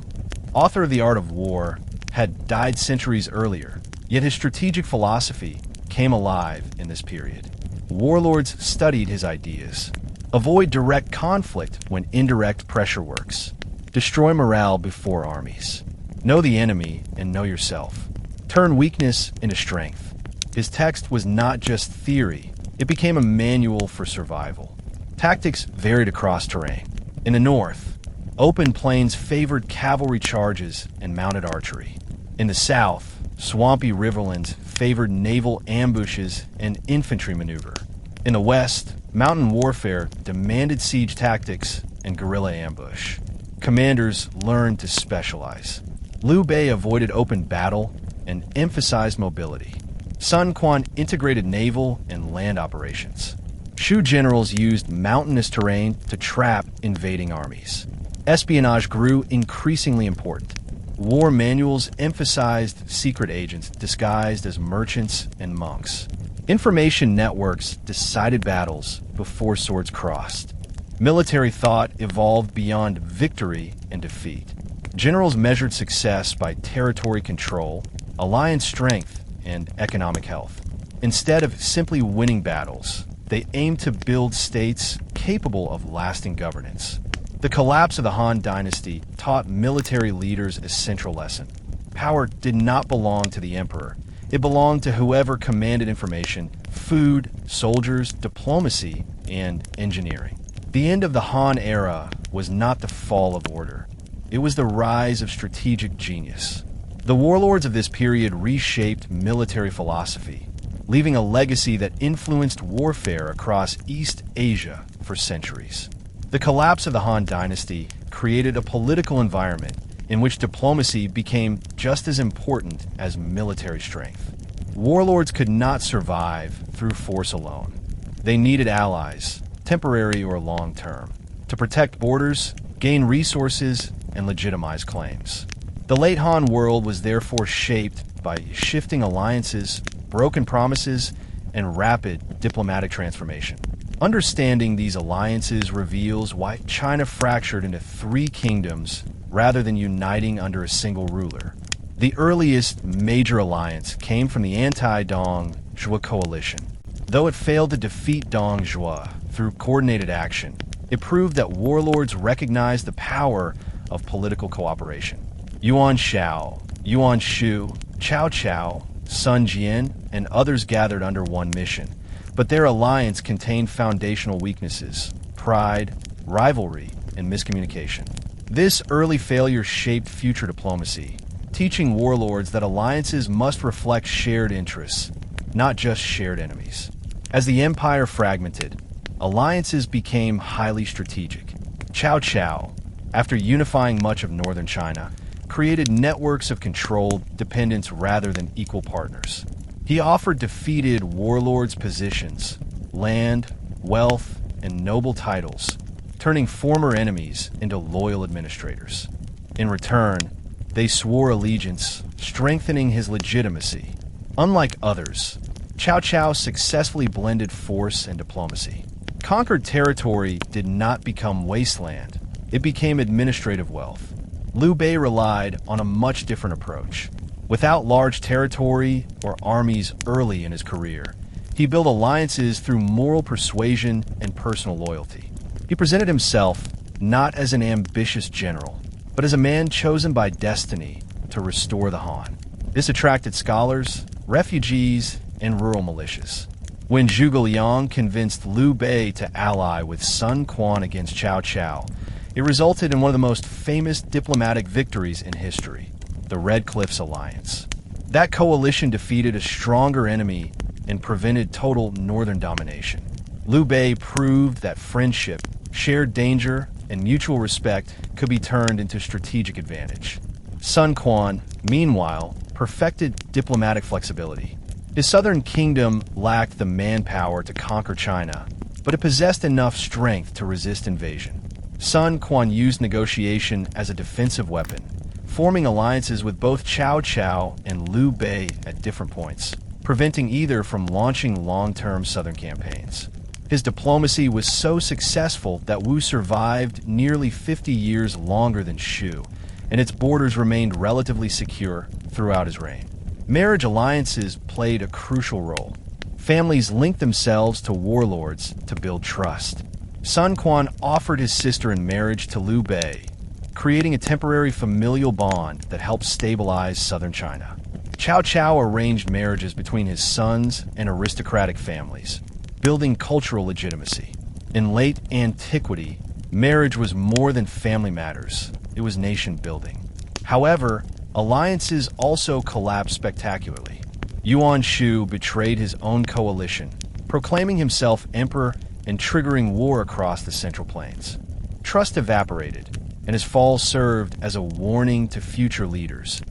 author of The Art of War, had died centuries earlier, yet his strategic philosophy came alive in this period. Warlords studied his ideas. Avoid direct conflict when indirect pressure works. Destroy morale before armies. Know the enemy and know yourself. Turn weakness into strength. His text was not just theory, it became a manual for survival. Tactics varied across terrain. In the north, open plains favored cavalry charges and mounted archery. In the south, swampy riverlands favored naval ambushes and infantry maneuver. In the west, mountain warfare demanded siege tactics and guerrilla ambush. Commanders learned to specialize. Liu Bei avoided open battle and emphasized mobility. Sun Quan integrated naval and land operations. Shu generals used mountainous terrain to trap invading armies. Espionage grew increasingly important. War manuals emphasized secret agents disguised as merchants and monks. Information networks decided battles before swords crossed. Military thought evolved beyond victory and defeat. Generals measured success by territory control, alliance strength, and economic health. Instead of simply winning battles, they aimed to build states capable of lasting governance. The collapse of the Han Dynasty taught military leaders a central lesson. Power did not belong to the emperor. It belonged to whoever commanded information, food, soldiers, diplomacy, and engineering. The end of the Han era was not the fall of order. It was the rise of strategic genius. The warlords of this period reshaped military philosophy, leaving a legacy that influenced warfare across East Asia for centuries. The collapse of the Han Dynasty created a political environment in which diplomacy became just as important as military strength. Warlords could not survive through force alone. They needed allies, temporary or long-term, to protect borders, gain resources, and legitimize claims. The late Han world was therefore shaped by shifting alliances, broken promises, and rapid diplomatic transformation. Understanding these alliances reveals why China fractured into three kingdoms rather than uniting under a single ruler. The earliest major alliance came from the anti-Dong Zhuo coalition. Though it failed to defeat Dong Zhuo through coordinated action, it proved that warlords recognized the power of political cooperation. Yuan Shao, Yuan Shu, Cao Cao, Sun Jian, and others gathered under one mission, but their alliance contained foundational weaknesses: pride, rivalry, and miscommunication. This early failure shaped future diplomacy, teaching warlords that alliances must reflect shared interests, not just shared enemies. As the empire fragmented, alliances became highly strategic. Cao Cao, after unifying much of northern China, created networks of controlled dependence rather than equal partners. He offered defeated warlords positions, land, wealth, and noble titles, turning former enemies into loyal administrators. In return, they swore allegiance, strengthening his legitimacy. Unlike others, Cao Cao successfully blended force and diplomacy. Conquered territory did not become wasteland, it became administrative wealth. Liu Bei relied on a much different approach. Without large territory or armies early in his career, he built alliances through moral persuasion and personal loyalty. He presented himself not as an ambitious general, but as a man chosen by destiny to restore the Han. This attracted scholars, refugees, and rural militias. When Zhuge Liang convinced Liu Bei to ally with Sun Quan against Cao Cao, it resulted in one of the most famous diplomatic victories in history, the Red Cliffs Alliance. That coalition defeated a stronger enemy and prevented total northern domination. Liu Bei proved that friendship, shared danger, and mutual respect could be turned into strategic advantage. Sun Quan, meanwhile, perfected diplomatic flexibility. His southern kingdom lacked the manpower to conquer China, but it possessed enough strength to resist invasion. Sun Quan used negotiation as a defensive weapon, forming alliances with both Cao Cao and Liu Bei at different points, preventing either from launching long-term southern campaigns. His diplomacy was so successful that Wu survived nearly 50 years longer than Shu, and its borders remained relatively secure throughout his reign. Marriage alliances played a crucial role. Families linked themselves to warlords to build trust. Sun Quan offered his sister in marriage to Liu Bei, creating a temporary familial bond that helped stabilize southern China. Cao Cao arranged marriages between his sons and aristocratic families, building cultural legitimacy. In late antiquity, marriage was more than family matters, it was nation building. However, alliances also collapsed spectacularly. Yuan Shu betrayed his own coalition, proclaiming himself emperor and triggering war across the Central Plains. Trust evaporated, and his fall served as a warning to future leaders.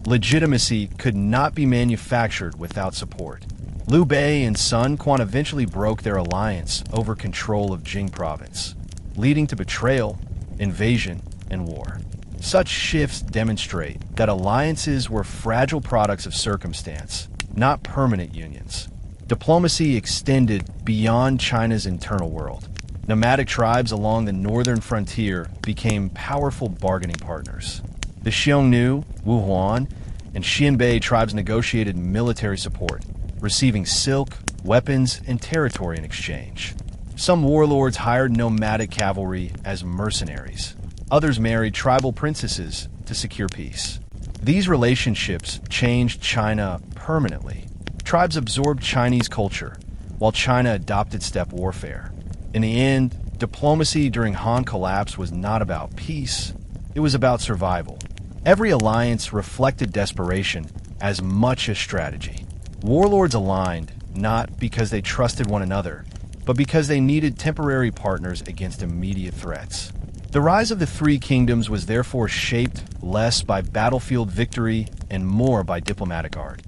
Legitimacy could not be manufactured without support. Liu Bei and Sun Quan eventually broke their alliance over control of Jing province, leading to betrayal, invasion, and war. Such shifts demonstrate that alliances were fragile products of circumstance, not permanent unions. Diplomacy extended beyond China's internal world. Nomadic tribes along the northern frontier became powerful bargaining partners. The Xiongnu, Wuhuan, and Xianbei tribes negotiated military support, receiving silk, weapons, and territory in exchange. Some warlords hired nomadic cavalry as mercenaries. Others married tribal princesses to secure peace. These relationships changed China permanently. Tribes absorbed Chinese culture, while China adopted steppe warfare. In the end, diplomacy during Han collapse was not about peace, it was about survival. Every alliance reflected desperation as much as strategy. Warlords aligned not because they trusted one another, but because they needed temporary partners against immediate threats. The rise of the Three Kingdoms was therefore shaped less by battlefield victory and more by diplomatic art.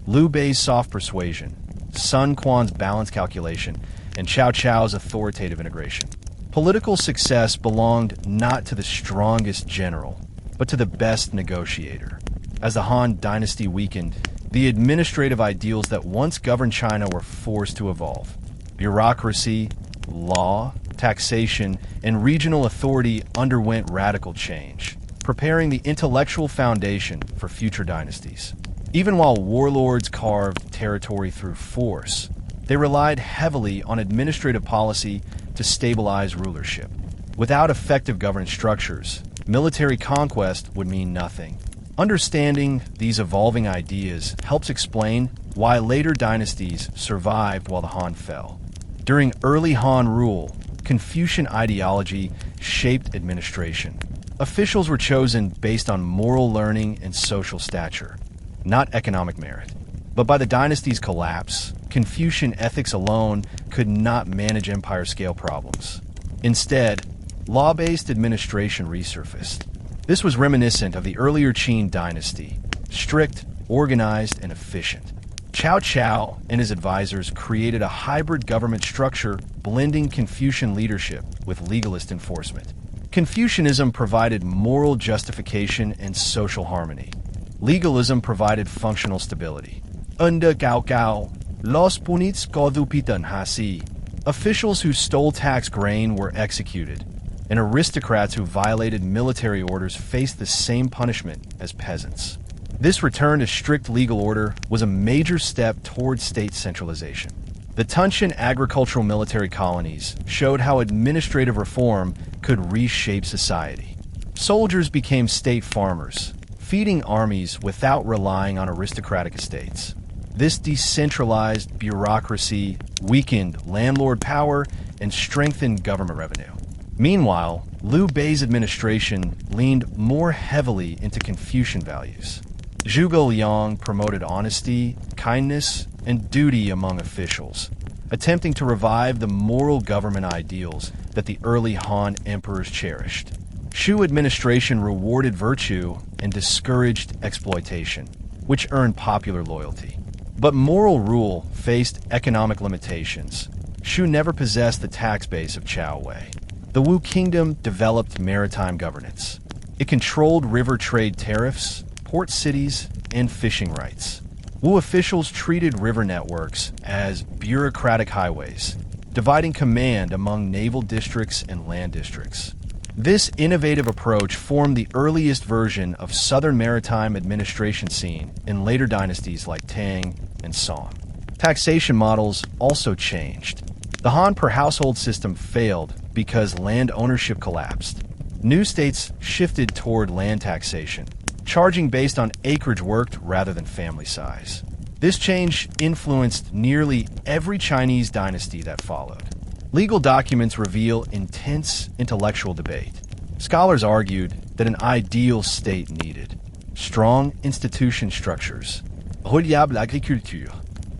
Liu Bei's soft persuasion, Sun Quan's balanced calculation, and Cao Cao's authoritative integration. Political success belonged not to the strongest general, but to the best negotiator. As the Han Dynasty weakened, the administrative ideals that once governed China were forced to evolve. Bureaucracy, law, taxation, and regional authority underwent radical change. preparing the intellectual foundation for future dynasties. Even while warlords carved territory through force, they relied heavily on administrative policy to stabilize rulership. Without effective governance structures, military conquest would mean nothing. Understanding these evolving ideas helps explain why later dynasties survived while the Han fell. During early Han rule, Confucian ideology shaped administration. Officials were chosen based on moral learning and social stature, not economic merit. But by the dynasty's collapse, Confucian ethics alone could not manage empire-scale problems. Instead, law-based administration resurfaced. This was reminiscent of the earlier Qin dynasty, strict, organized, and efficient. Cao Cao and his advisors created a hybrid government structure blending Confucian leadership with legalist enforcement. Confucianism provided moral justification and social harmony. Legalism provided functional stability. Under Cao Cao, los punits kodupitan hasi. Officials who stole tax grain were executed, and aristocrats who violated military orders faced the same punishment as peasants. This return to strict legal order was a major step towards state centralization. The Tuntian agricultural military colonies showed how administrative reform could reshape society. Soldiers became state farmers, feeding armies without relying on aristocratic estates. This decentralized bureaucracy weakened landlord power and strengthened government revenue. Meanwhile, Liu Bei's administration leaned more heavily into Confucian values. Zhuge Liang promoted honesty, kindness, and duty among officials, attempting to revive the moral government ideals that the early Han emperors cherished. Shu administration rewarded virtue and discouraged exploitation, which earned popular loyalty. But moral rule faced economic limitations. Shu never possessed the tax base of Cao Wei. The Wu Kingdom developed maritime governance. It controlled river trade tariffs, port cities, and fishing rights. Wu officials treated river networks as bureaucratic highways, dividing command among naval districts and land districts. This innovative approach formed the earliest version of southern maritime administration scene in later dynasties like Tang and Song. Taxation models also changed. The Han per household system failed because land ownership collapsed. New states shifted toward land taxation, charging based on acreage worked rather than family size. This change influenced nearly every Chinese dynasty that followed. Legal documents reveal intense intellectual debate. Scholars argued that an ideal state needed strong institution structures, reliable agriculture,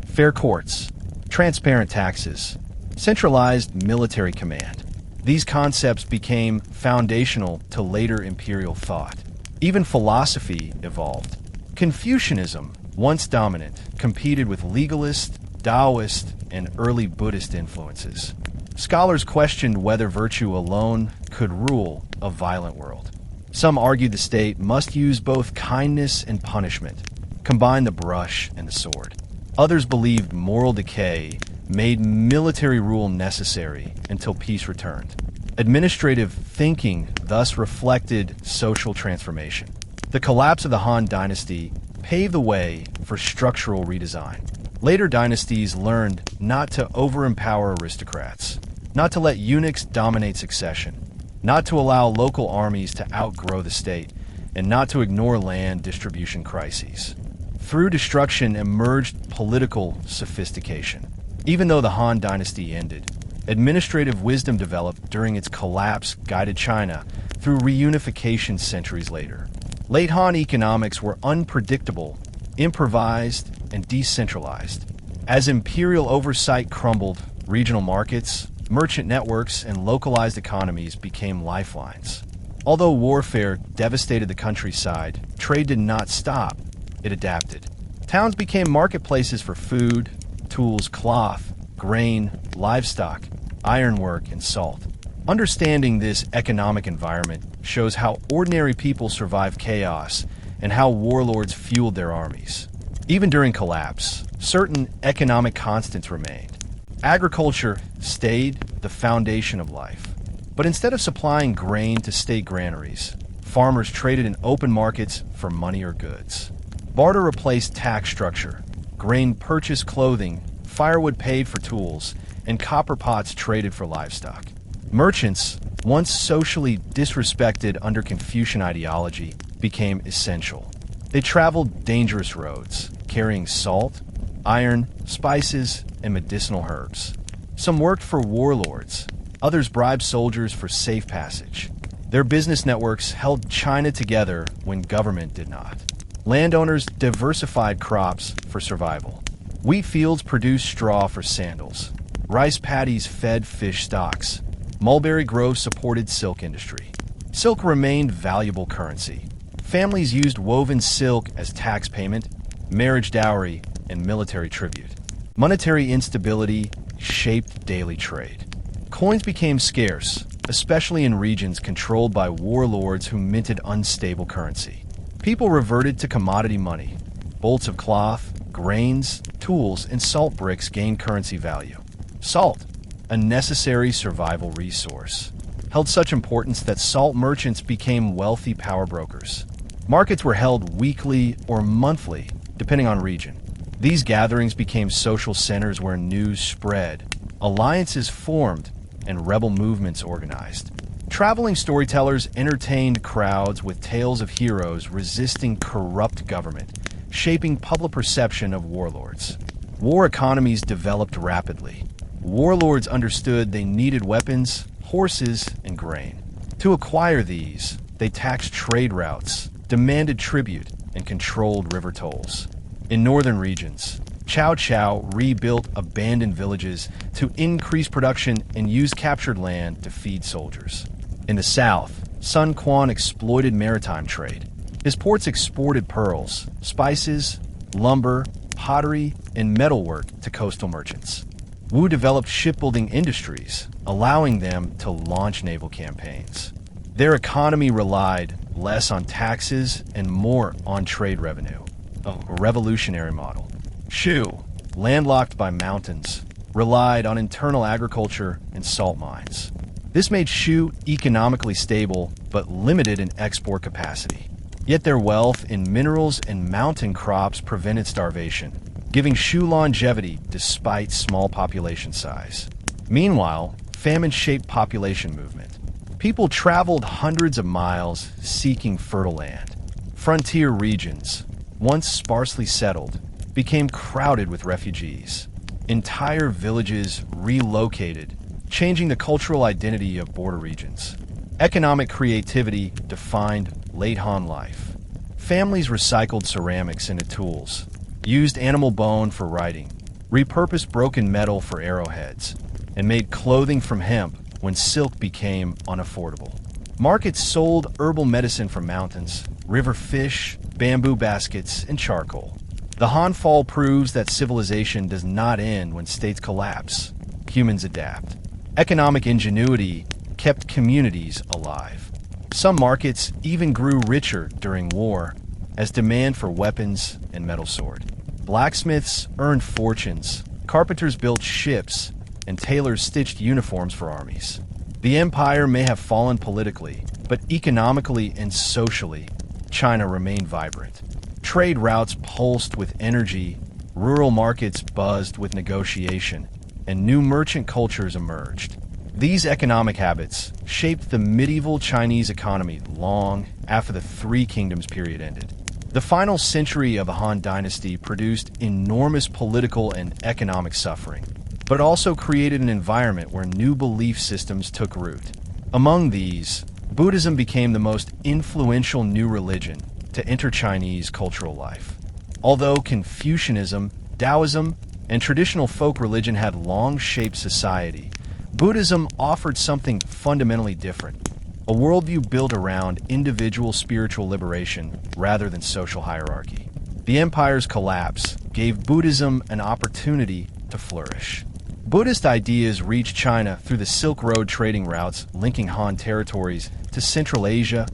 fair courts, transparent taxes, centralized military command. These concepts became foundational to later imperial thought. Even philosophy evolved. Confucianism, once dominant, competed with legalist, Taoist, and early Buddhist influences. Scholars questioned whether virtue alone could rule a violent world. Some argued the state must use both kindness and punishment, combine the brush and the sword. Others believed moral decay made military rule necessary until peace returned. Administrative thinking thus reflected social transformation. The collapse of the Han Dynasty paved the way for structural redesign. Later dynasties learned not to overempower aristocrats, not to let eunuchs dominate succession, not to allow local armies to outgrow the state, and not to ignore land distribution crises. Through destruction emerged political sophistication. Even though the Han Dynasty ended, administrative wisdom developed during its collapse guided China through reunification centuries later. Late Han economics were unpredictable, improvised, and decentralized. As imperial oversight crumbled, regional markets, merchant networks, and localized economies became lifelines. Although warfare devastated the countryside, trade did not stop. It adapted. Towns became marketplaces for food, tools, cloth, grain, livestock, ironwork, and salt. Understanding this economic environment shows how ordinary people survived chaos and how warlords fueled their armies. Even during collapse, certain economic constants remained. Agriculture stayed the foundation of life. But instead of supplying grain to state granaries, Farmers traded in open markets for money or goods. Barter replaced tax structure. Grain purchased clothing, firewood paid for tools, and copper pots traded for livestock. Merchants, once socially disrespected under Confucian ideology, became essential. They traveled dangerous roads, carrying salt, iron, spices, and medicinal herbs. Some worked for warlords, others bribed soldiers for safe passage. Their business networks held China together when government did not. Landowners diversified crops for survival. Wheat fields produced straw for sandals. Rice paddies fed fish stocks. Mulberry groves supported silk industry. Silk remained valuable currency. Families used woven silk as tax payment, marriage dowry, and military tribute. Monetary instability shaped daily trade. Coins became scarce, especially in regions controlled by warlords who minted unstable currency. People reverted to commodity money. Bolts of cloth, grains, tools, and salt bricks gained currency value. Salt, a necessary survival resource, held such importance that salt merchants became wealthy power brokers. Markets were held weekly or monthly, depending on region. These gatherings became social centers where news spread, alliances formed, and rebel movements organized. Traveling storytellers entertained crowds with tales of heroes resisting corrupt government, shaping public perception of warlords. War economies developed rapidly. Warlords understood they needed weapons, horses, and grain. To acquire these, they taxed trade routes, demanded tribute, and controlled river tolls. In northern regions, Cao Cao rebuilt abandoned villages to increase production and use captured land to feed soldiers. In the south, Sun Quan exploited maritime trade. His ports exported pearls, spices, lumber, pottery, and metalwork to coastal merchants. Wu developed shipbuilding industries, allowing them to launch naval campaigns. Their economy relied less on taxes and more on trade revenue, a revolutionary model. Shu, landlocked by mountains, relied on internal agriculture and salt mines. This made Shu economically stable but limited in export capacity. Yet their wealth in minerals and mountain crops prevented starvation, giving Shu longevity despite small population size. Meanwhile, famine shaped population movement. People traveled hundreds of miles seeking fertile land. Frontier regions, once sparsely settled, became crowded with refugees. Entire villages relocated, changing the cultural identity of border regions. Economic creativity defined late Han life. Families recycled ceramics into tools, used animal bone for writing, repurposed broken metal for arrowheads, and made clothing from hemp when silk became unaffordable. Markets sold herbal medicine from mountains, river fish, bamboo baskets, and charcoal. The Han Fall proves that civilization does not end when states collapse. Humans adapt. Economic ingenuity kept communities alive. Some markets even grew richer during war as demand for weapons and metal soared. Blacksmiths earned fortunes, carpenters built ships, and tailors stitched uniforms for armies. The empire may have fallen politically, but economically and socially, China remained vibrant. Trade routes pulsed with energy, rural markets buzzed with negotiation, and new merchant cultures emerged. These economic habits shaped the medieval Chinese economy long after the Three Kingdoms period ended. The final century of the Han Dynasty produced enormous political and economic suffering, but also created an environment where new belief systems took root. Among these, Buddhism became the most influential new religion to enter Chinese cultural life. Although Confucianism, Taoism, and traditional folk religion had long shaped society, Buddhism offered something fundamentally different, a worldview built around individual spiritual liberation rather than social hierarchy. The empire's collapse gave Buddhism an opportunity to flourish. Buddhist ideas reached China through the Silk Road trading routes linking Han territories to Central Asia,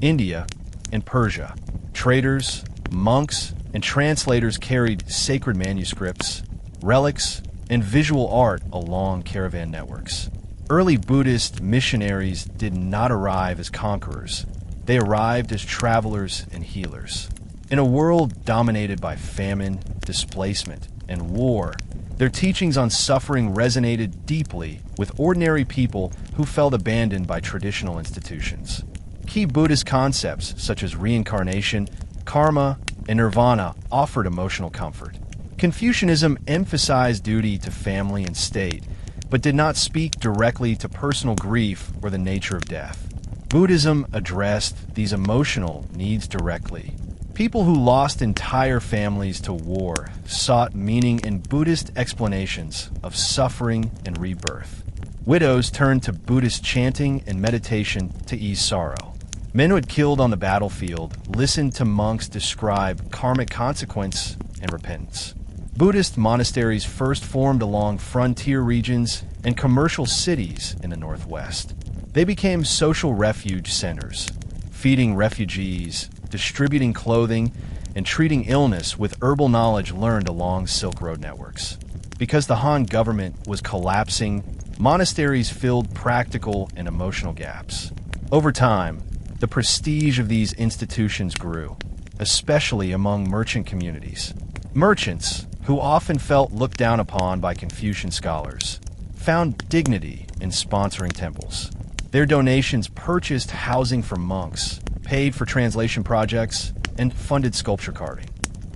India, and Persia. Traders, monks, and translators carried sacred manuscripts, relics, and visual art along caravan networks. Early Buddhist missionaries did not arrive as conquerors. They arrived as travelers and healers. In a world dominated by famine, displacement, and war, their teachings on suffering resonated deeply with ordinary people who felt abandoned by traditional institutions. Key Buddhist concepts such as reincarnation, karma, and nirvana offered emotional comfort. Confucianism emphasized duty to family and state, but did not speak directly to personal grief or the nature of death. Buddhism addressed these emotional needs directly. People who lost entire families to war sought meaning in Buddhist explanations of suffering and rebirth. Widows turned to Buddhist chanting and meditation to ease sorrow. Men who had killed on the battlefield listened to monks describe karmic consequence and repentance. Buddhist monasteries first formed along frontier regions and commercial cities in the Northwest. They became social refuge centers, feeding refugees, distributing clothing, and treating illness with herbal knowledge learned along Silk Road networks. Because the Han government was collapsing, monasteries filled practical and emotional gaps. Over time, the prestige of these institutions grew, especially among merchant communities. Merchants, who often felt looked down upon by Confucian scholars, found dignity in sponsoring temples. Their donations purchased housing for monks, paid for translation projects, and funded sculpture carving.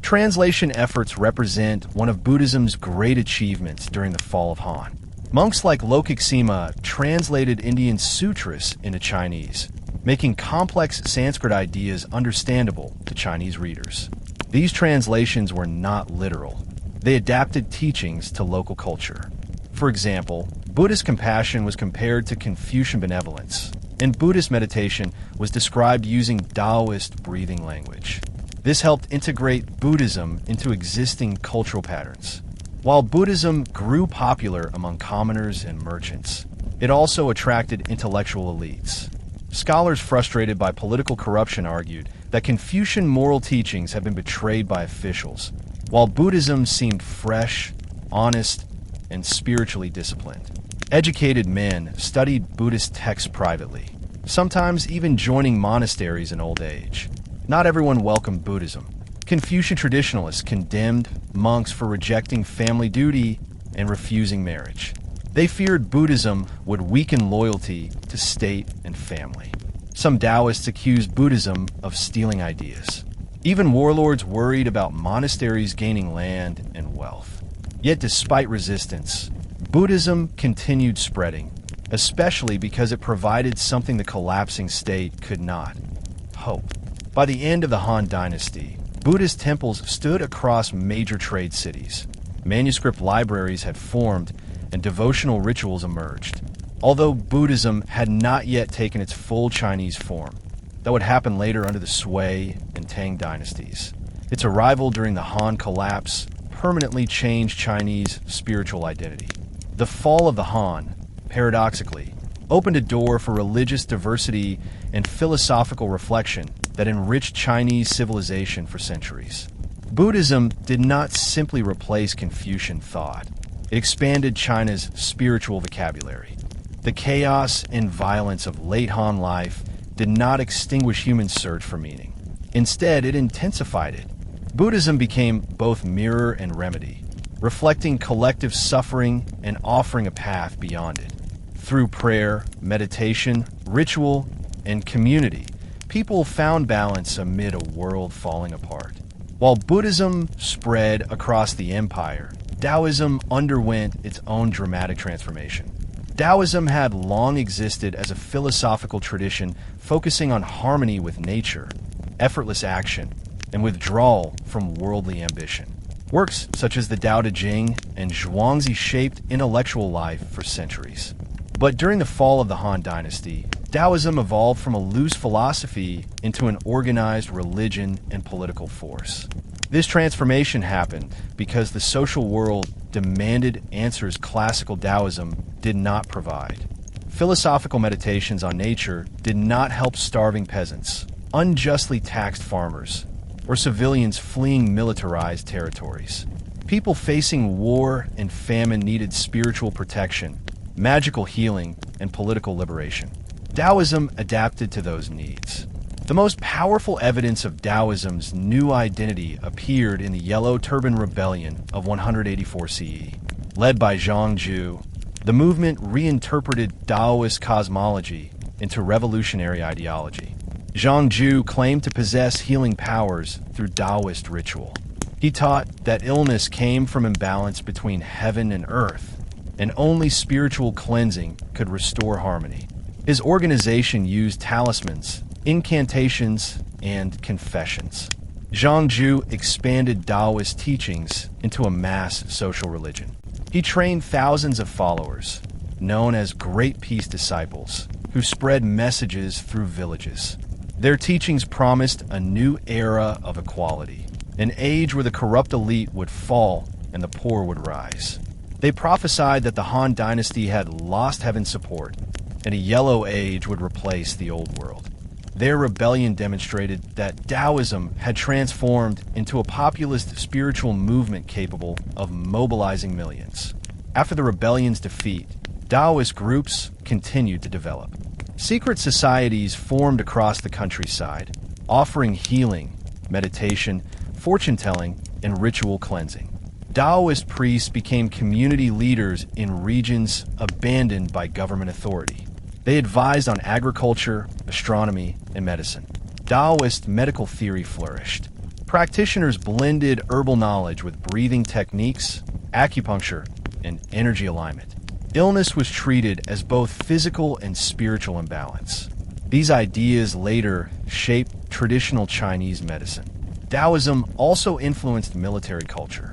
Translation efforts represent one of Buddhism's great achievements during the fall of Han. Monks like Lokiksema translated Indian sutras into Chinese, making complex Sanskrit ideas understandable to Chinese readers. These translations were not literal. They adapted teachings to local culture. For example, Buddhist compassion was compared to Confucian benevolence, and Buddhist meditation was described using Taoist breathing language. This helped integrate Buddhism into existing cultural patterns. While Buddhism grew popular among commoners and merchants, it also attracted intellectual elites. Scholars frustrated by political corruption argued that Confucian moral teachings had been betrayed by officials, while Buddhism seemed fresh, honest, and spiritually disciplined. Educated men studied Buddhist texts privately, sometimes even joining monasteries in old age. Not everyone welcomed Buddhism. Confucian traditionalists condemned monks for rejecting family duty and refusing marriage. They feared Buddhism would weaken loyalty to state and family. Some Taoists accused Buddhism of stealing ideas. Even warlords worried about monasteries gaining land and wealth. Yet despite resistance, Buddhism continued spreading, especially because it provided something the collapsing state could not: hope. By the end of the Han Dynasty, Buddhist temples stood across major trade cities. Manuscript libraries had formed and devotional rituals emerged. Although Buddhism had not yet taken its full Chinese form, that would happen later under the Sui and Tang dynasties. Its arrival during the Han collapse permanently changed Chinese spiritual identity. The fall of the Han, paradoxically, opened a door for religious diversity and philosophical reflection that enriched Chinese civilization for centuries. Buddhism did not simply replace Confucian thought. It expanded China's spiritual vocabulary. The chaos and violence of late Han life did not extinguish human search for meaning. Instead, it intensified it. Buddhism became both mirror and remedy, reflecting collective suffering and offering a path beyond it. Through prayer, meditation, ritual, and community, people found balance amid a world falling apart. While Buddhism spread across the empire, Taoism underwent its own dramatic transformation. Taoism had long existed as a philosophical tradition focusing on harmony with nature, effortless action, and withdrawal from worldly ambition. Works such as the Tao Te Ching and Zhuangzi shaped intellectual life for centuries. But during the fall of the Han Dynasty, Taoism evolved from a loose philosophy into an organized religion and political force. This transformation happened because the social world demanded answers classical Taoism did not provide. Philosophical meditations on nature did not help starving peasants, unjustly taxed farmers, or civilians fleeing militarized territories. People facing war and famine needed spiritual protection, magical healing, and political liberation. Taoism adapted to those needs. The most powerful evidence of Taoism's new identity appeared in the Yellow Turban Rebellion of 184 CE. Led by Zhang Zhu, the movement reinterpreted Taoist cosmology into revolutionary ideology. Zhang Zhu claimed to possess healing powers through Taoist ritual. He taught that illness came from imbalance between heaven and earth, and only spiritual cleansing could restore harmony. His organization used talismans, incantations, and confessions. Zhang Zhu expanded Taoist teachings into a mass social religion. He trained thousands of followers, known as Great Peace Disciples, who spread messages through villages. Their teachings promised a new era of equality, an age where the corrupt elite would fall and the poor would rise. They prophesied that the Han Dynasty had lost heaven's support, and a yellow age would replace the old world. Their rebellion demonstrated that Taoism had transformed into a populist spiritual movement capable of mobilizing millions. After the rebellion's defeat, Taoist groups continued to develop. Secret societies formed across the countryside, offering healing, meditation, fortune-telling, and ritual cleansing. Taoist priests became community leaders in regions abandoned by government authority. They advised on agriculture, astronomy, and medicine. Taoist medical theory flourished. Practitioners blended herbal knowledge with breathing techniques, acupuncture, and energy alignment. Illness was treated as both physical and spiritual imbalance. These ideas later shaped traditional Chinese medicine. Taoism also influenced military culture.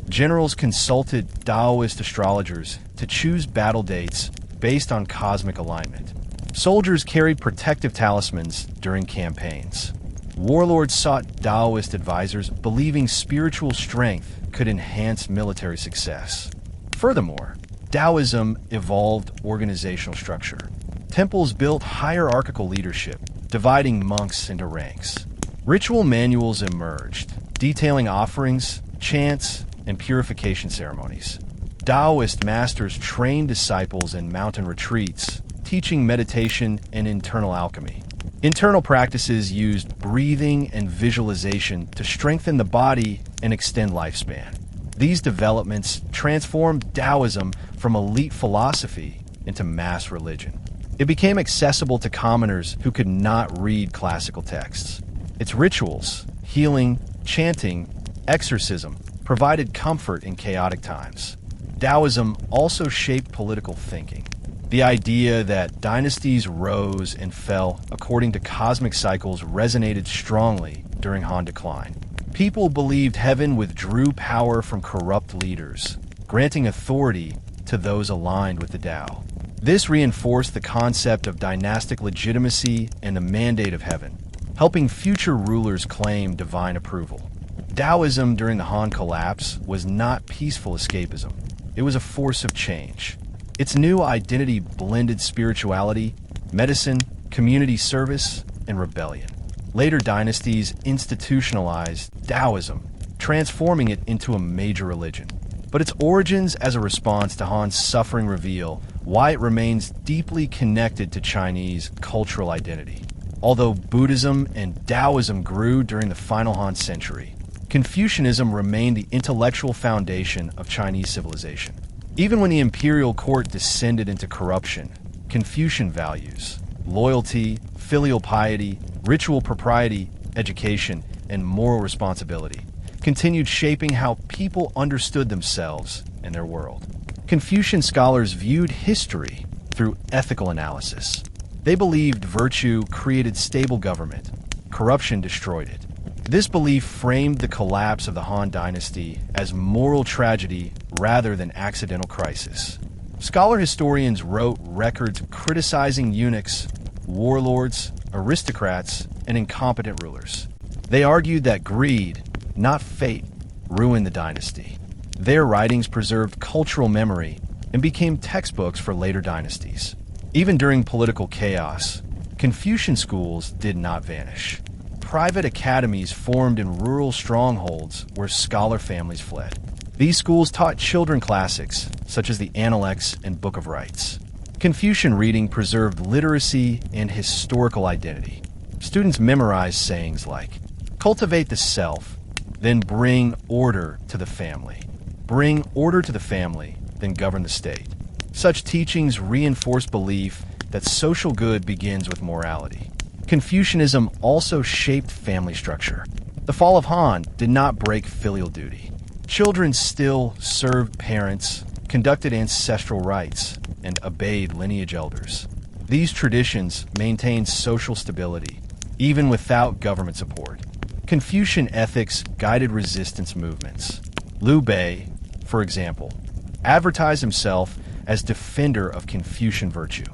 Generals consulted Taoist astrologers to choose battle dates based on cosmic alignment. Soldiers carried protective talismans during campaigns. Warlords sought Taoist advisors, believing spiritual strength could enhance military success. Furthermore, Taoism evolved organizational structure. Temples built hierarchical leadership, dividing monks into ranks. Ritual manuals emerged, detailing offerings, chants, and purification ceremonies. Taoist masters trained disciples in mountain retreats, teaching meditation and internal alchemy. Internal practices used breathing and visualization to strengthen the body and extend lifespan. These developments transformed Taoism from elite philosophy into mass religion. It became accessible to commoners who could not read classical texts. Its rituals, healing, chanting, exorcism, provided comfort in chaotic times. Taoism also shaped political thinking. The idea that dynasties rose and fell according to cosmic cycles resonated strongly during Han decline. People believed heaven withdrew power from corrupt leaders, granting authority to those aligned with the Tao. This reinforced the concept of dynastic legitimacy and the mandate of heaven, helping future rulers claim divine approval. Taoism during the Han collapse was not peaceful escapism. It was a force of change. Its new identity blended spirituality, medicine, community service, and rebellion. Later dynasties institutionalized Taoism, transforming it into a major religion. But its origins as a response to Han's suffering reveal why it remains deeply connected to Chinese cultural identity. Although Buddhism and Taoism grew during the final Han century, Confucianism remained the intellectual foundation of Chinese civilization. Even when the imperial court descended into corruption, Confucian values, loyalty, filial piety, ritual propriety, education, and moral responsibility continued shaping how people understood themselves and their world. Confucian scholars viewed history through ethical analysis. They believed virtue created stable government, corruption destroyed it. This belief framed the collapse of the Han Dynasty as moral tragedy rather than accidental crisis. Scholar historians wrote records criticizing eunuchs, warlords, aristocrats, and incompetent rulers. They argued that greed, not fate, ruined the dynasty. Their writings preserved cultural memory and became textbooks for later dynasties. Even during political chaos, Confucian schools did not vanish. Private academies formed in rural strongholds where scholar families fled. These schools taught children classics, such as the Analects and Book of Rites. Confucian reading preserved literacy and historical identity. Students memorize sayings like, "Cultivate the self, then bring order to the family. Bring order to the family, then govern the state." Such teachings reinforce belief that social good begins with morality. Confucianism also shaped family structure. The fall of Han did not break filial duty. Children still served parents, conducted ancestral rites, and obeyed lineage elders. These traditions maintained social stability, even without government support. Confucian ethics guided resistance movements. Liu Bei, for example, advertised himself as defender of Confucian virtue.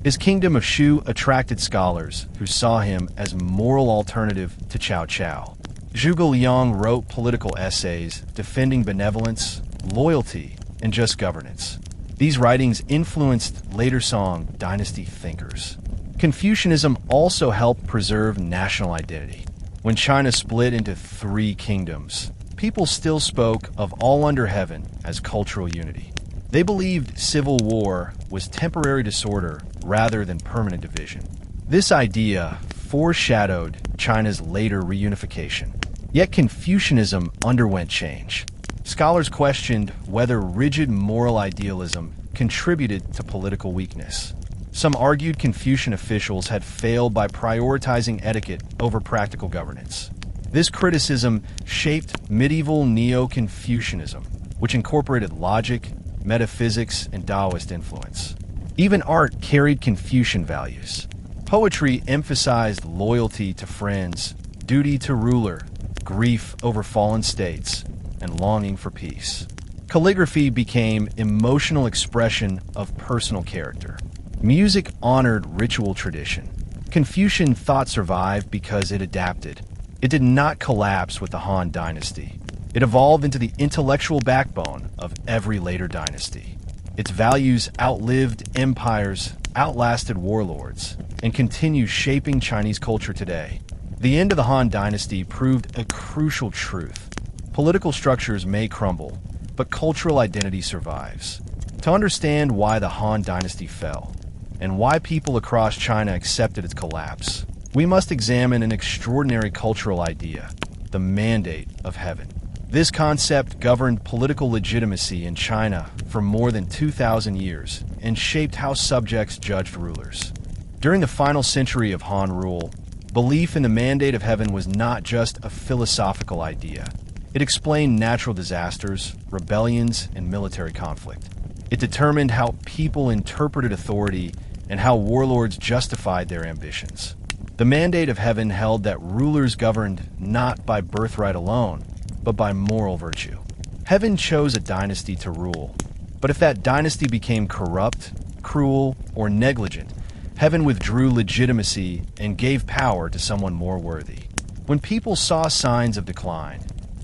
His kingdom of Shu attracted scholars who saw him as moral alternative to Cao Cao. Zhuge Liang wrote political essays defending benevolence, loyalty, and just governance. These writings influenced later Song Dynasty thinkers. Confucianism also helped preserve national identity. When China split into 3 kingdoms, people still spoke of all under heaven as cultural unity. They believed civil war was temporary disorder rather than permanent division. This idea foreshadowed China's later reunification. Yet Confucianism underwent change. Scholars questioned whether rigid moral idealism contributed to political weakness. Some argued Confucian officials had failed by prioritizing etiquette over practical governance. This criticism shaped medieval Neo-Confucianism, which incorporated logic, metaphysics, and Taoist influence. Even art carried Confucian values. Poetry emphasized loyalty to friends, duty to ruler, grief over fallen states, and longing for peace. Calligraphy became emotional expression of personal character. Music honored ritual tradition. Confucian thought survived because it adapted. It did not collapse with the Han Dynasty. It evolved into the intellectual backbone of every later dynasty. Its values outlived empires, outlasted warlords, and continue shaping Chinese culture today. The end of the Han Dynasty proved a crucial truth. Political structures may crumble, but cultural identity survives. To understand why the Han Dynasty fell, and why people across China accepted its collapse, we must examine an extraordinary cultural idea, the mandate of heaven. This concept governed political legitimacy in China for more than 2,000 years and shaped how subjects judged rulers. During the final century of Han rule, belief in the mandate of heaven was not just a philosophical idea. It explained natural disasters, rebellions, and military conflict. It determined how people interpreted authority and how warlords justified their ambitions. The mandate of heaven held that rulers governed not by birthright alone, but by moral virtue. Heaven chose a dynasty to rule, but if that dynasty became corrupt, cruel, or negligent, heaven withdrew legitimacy and gave power to someone more worthy. When people saw signs of decline,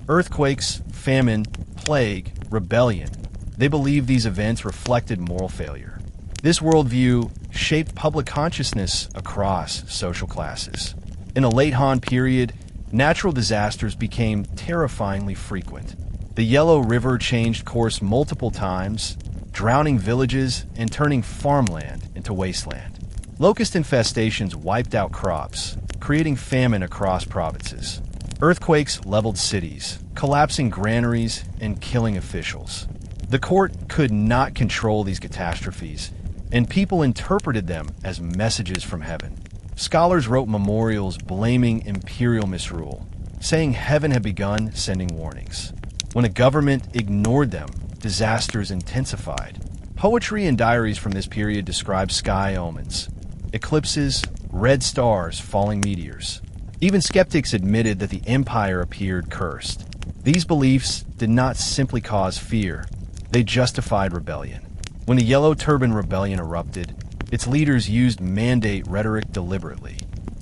earthquakes, famine, plague, rebellion, they believed these events reflected moral failure. This worldview shaped public consciousness across social classes. In the late Han period, natural disasters became terrifyingly frequent. The Yellow River changed course multiple times, drowning villages and turning farmland into wasteland. Locust infestations wiped out crops, creating famine across provinces. Earthquakes leveled cities, collapsing granaries and killing officials. The court could not control these catastrophes, and people interpreted them as messages from heaven. Scholars wrote memorials blaming imperial misrule, saying heaven had begun sending warnings. When a government ignored them, disasters intensified. Poetry and diaries from this period describe sky omens, eclipses, red stars, falling meteors. Even skeptics admitted that the empire appeared cursed. These beliefs did not simply cause fear, they justified rebellion. When the Yellow Turban Rebellion erupted, its leaders used mandate rhetoric deliberately.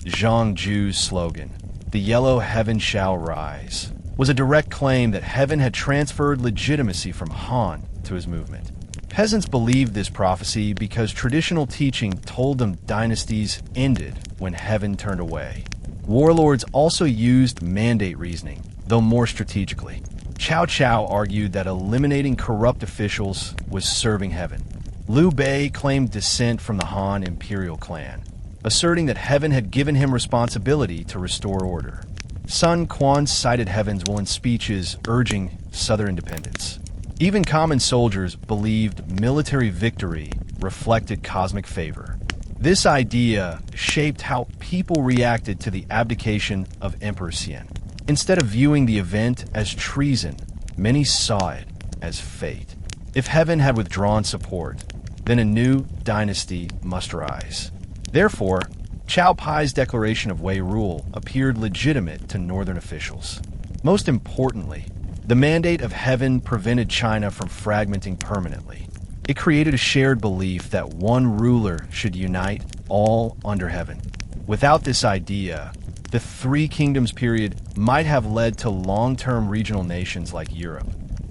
Zhang Ju's slogan, "The yellow heaven shall rise," was a direct claim that heaven had transferred legitimacy from Han to his movement. Peasants believed this prophecy because traditional teaching told them dynasties ended when heaven turned away. Warlords also used mandate reasoning, though more strategically. Cao Cao argued that eliminating corrupt officials was serving heaven. Liu Bei claimed descent from the Han imperial clan. asserting that heaven had given him responsibility to restore order. Sun Quan cited heaven's will in speeches urging southern independence. Even common soldiers believed military victory reflected cosmic favor. This idea shaped how people reacted to the abdication of Emperor Xian. Instead of viewing the event as treason, many saw it as fate. If heaven had withdrawn support, then a new dynasty must rise. Therefore, Cao Cai's declaration of Wei rule appeared legitimate to northern officials. Most importantly, the mandate of heaven prevented China from fragmenting permanently. It created a shared belief that one ruler should unite all under heaven. Without this idea, the Three Kingdoms period might have led to long-term regional nations like Europe.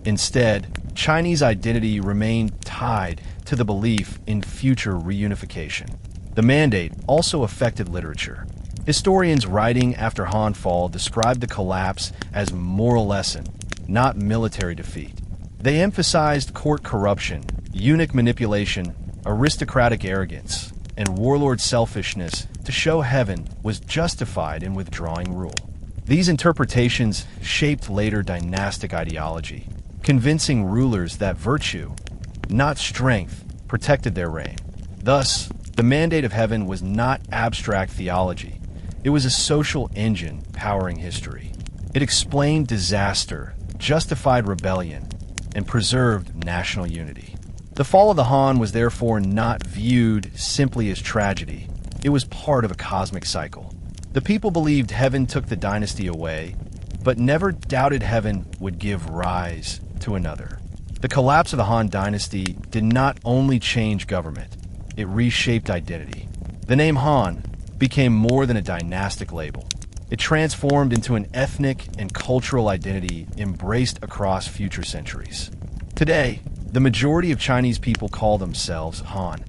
Instead, Chinese identity remained tied to the belief in future reunification. The mandate also affected literature. Historians writing after Han fall described the collapse as moral lesson, not military defeat. They emphasized court corruption, eunuch manipulation, aristocratic arrogance, and warlord selfishness to show heaven was justified in withdrawing rule. These interpretations shaped later dynastic ideology, convincing rulers that virtue, not strength, protected their reign. Thus, the mandate of heaven was not abstract theology. It was a social engine powering history. It explained disaster, justified rebellion, and preserved national unity. The fall of the Han was therefore not viewed simply as tragedy. It was part of a cosmic cycle. The people believed heaven took the dynasty away, but never doubted heaven would give rise to another. The collapse of the Han Dynasty did not only change government, it reshaped identity. The name Han became more than a dynastic label. It transformed into an ethnic and cultural identity embraced across future centuries. Today, the majority of Chinese people call themselves Han.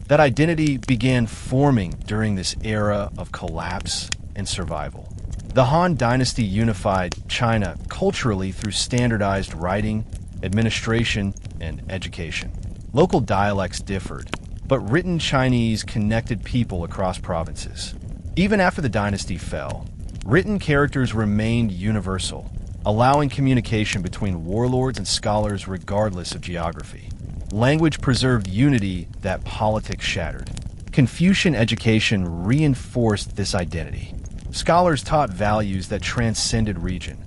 That identity began forming during this era of collapse and survival. The Han Dynasty unified China culturally through standardized writing, administration, and education. Local dialects differed, but written Chinese connected people across provinces. Even after the dynasty fell, written characters remained universal, allowing communication between warlords and scholars regardless of geography. Language preserved unity that politics shattered. Confucian education reinforced this identity. Scholars taught values that transcended region: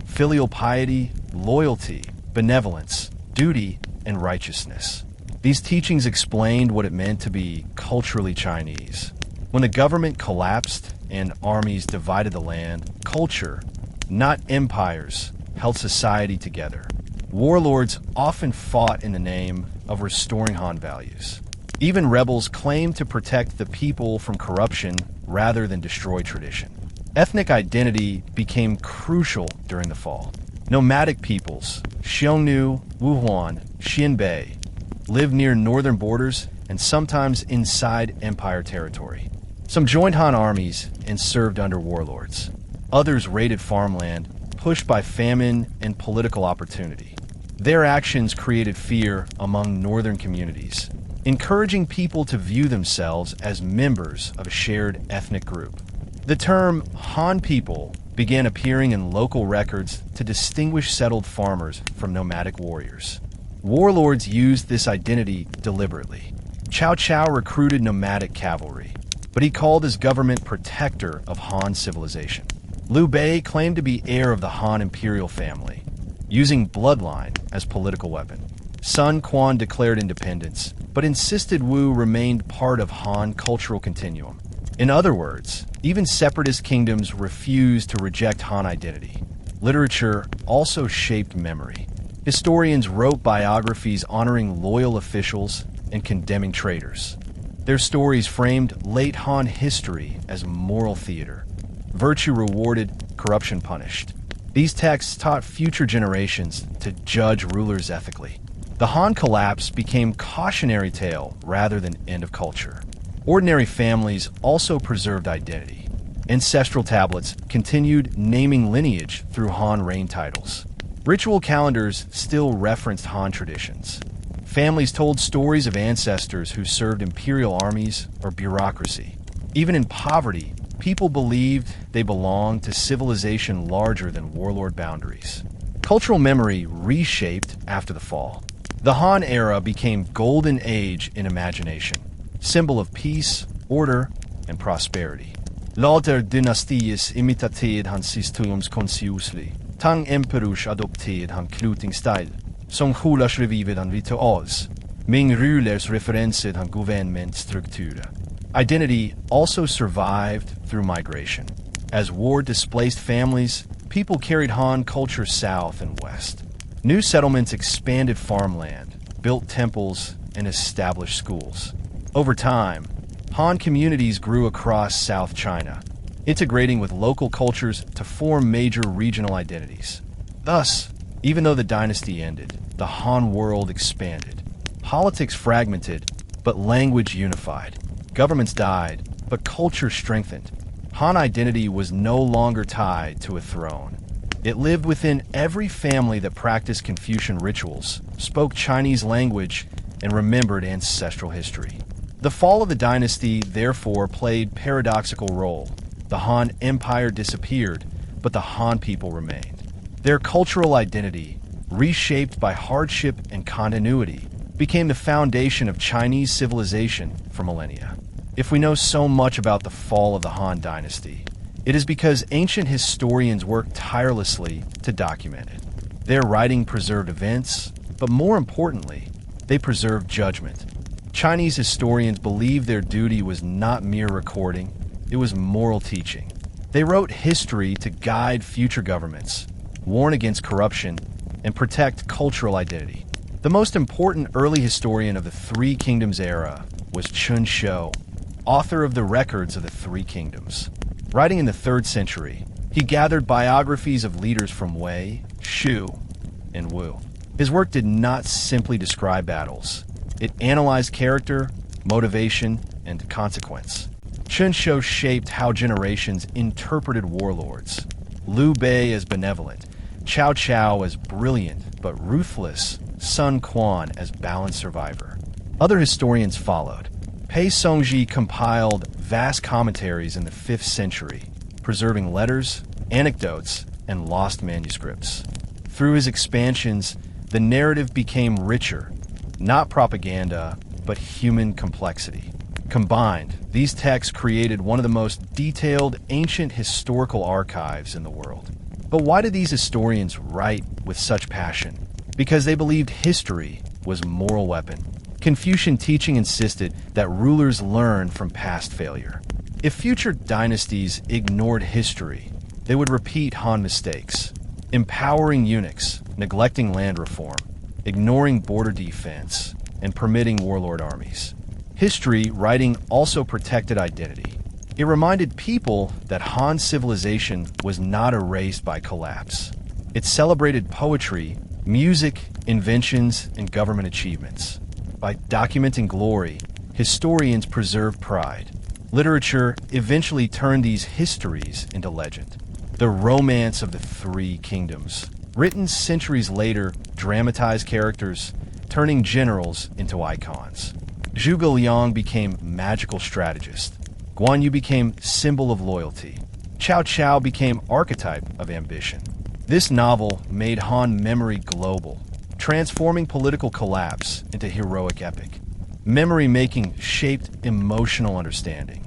filial piety, loyalty, benevolence, duty, and righteousness. These teachings explained what it meant to be culturally Chinese. When the government collapsed and armies divided the land, culture, not empires, held society together. Warlords often fought in the name of restoring Han values. Even rebels claimed to protect the people from corruption rather than destroy tradition. Ethnic identity became crucial during the fall. Nomadic peoples, Xiongnu, Wuhuan, Xianbei, lived near northern borders and sometimes inside empire territory. Some joined Han armies and served under warlords. Others raided farmland, pushed by famine and political opportunity. Their actions created fear among northern communities, encouraging people to view themselves as members of a shared ethnic group. The term Han people began appearing in local records to distinguish settled farmers from nomadic warriors. Warlords used this identity deliberately. Cao Cao recruited nomadic cavalry, but he called his government protector of Han civilization. Liu Bei claimed to be heir of the Han imperial family, using bloodline as political weapon. Sun Quan declared independence, but insisted Wu remained part of Han cultural continuum. In other words, even separatist kingdoms refused to reject Han identity. Literature also shaped memory. Historians wrote biographies honoring loyal officials and condemning traitors. Their stories framed late Han history as moral theater. Virtue rewarded, corruption punished. These texts taught future generations to judge rulers ethically. The Han collapse became cautionary tale rather than end of culture. Ordinary families also preserved identity. Ancestral tablets continued naming lineage through Han reign titles. Ritual calendars still referenced Han traditions. Families told stories of ancestors who served imperial armies or bureaucracy. Even in poverty, people believed they belonged to civilization larger than warlord boundaries. Cultural memory reshaped after the fall. The Han era became golden age in imagination, symbol of peace, order, and prosperity. Later dynastier imitated hans systems consciously. Tang emperors adopterade han klotingstil, som hulas revivet han rituals. Ming rulers referenced han governmentstrukturer. Identity also survived through migration. As war displaced families, people carried Han culture south and west. New settlements expanded farmland, built temples, and established schools. Over time, Han communities grew across South China, integrating with local cultures to form major regional identities. Thus, even though the dynasty ended, the Han world expanded. Politics fragmented, but language unified. Governments died, but culture strengthened. Han identity was no longer tied to a throne. It lived within every family that practiced Confucian rituals, spoke Chinese language, and remembered ancestral history. The fall of the dynasty therefore played a paradoxical role. The Han Empire disappeared, but the Han people remained. Their cultural identity, reshaped by hardship and continuity, became the foundation of Chinese civilization for millennia. If we know so much about the fall of the Han Dynasty, it is because ancient historians worked tirelessly to document it. Their writing preserved events, but more importantly, they preserved judgment. Chinese historians believed their duty was not mere recording, it was moral teaching. They wrote history to guide future governments, warn against corruption, and protect cultural identity. The most important early historian of the Three Kingdoms era was Chun Shou, author of the records of the Three Kingdoms. Writing in the 3rd century, he gathered biographies of leaders from Wei, Shu, and Wu. His work did not simply describe battles. It analyzed character, motivation, and consequence. Chun Shou shaped how generations interpreted warlords. Liu Bei as benevolent, Cao Cao as brilliant but ruthless, Sun Quan as balanced survivor. Other historians followed. Pei Songji compiled vast commentaries in the 5th century, preserving letters, anecdotes, and lost manuscripts. Through his expansions, the narrative became richer, not propaganda, but human complexity. Combined, these texts created one of the most detailed ancient historical archives in the world. But why did these historians write with such passion? Because they believed history was a moral weapon. Confucian teaching insisted that rulers learn from past failure. If future dynasties ignored history, they would repeat Han mistakes, empowering eunuchs, neglecting land reform, ignoring border defense, and permitting warlord armies. History writing also protected identity. It reminded people that Han civilization was not erased by collapse. It celebrated poetry, music, inventions, and government achievements. By documenting glory, historians preserved pride. Literature eventually turned these histories into legend. The romance of the Three Kingdoms, written centuries later, dramatized characters, turning generals into icons. Zhuge Liang became magical strategist. Quan Liu became symbol of loyalty. Cao Cao became archetype of ambition. This novel made Han memory global, transforming political collapse into heroic epic. Memory making shaped emotional understanding.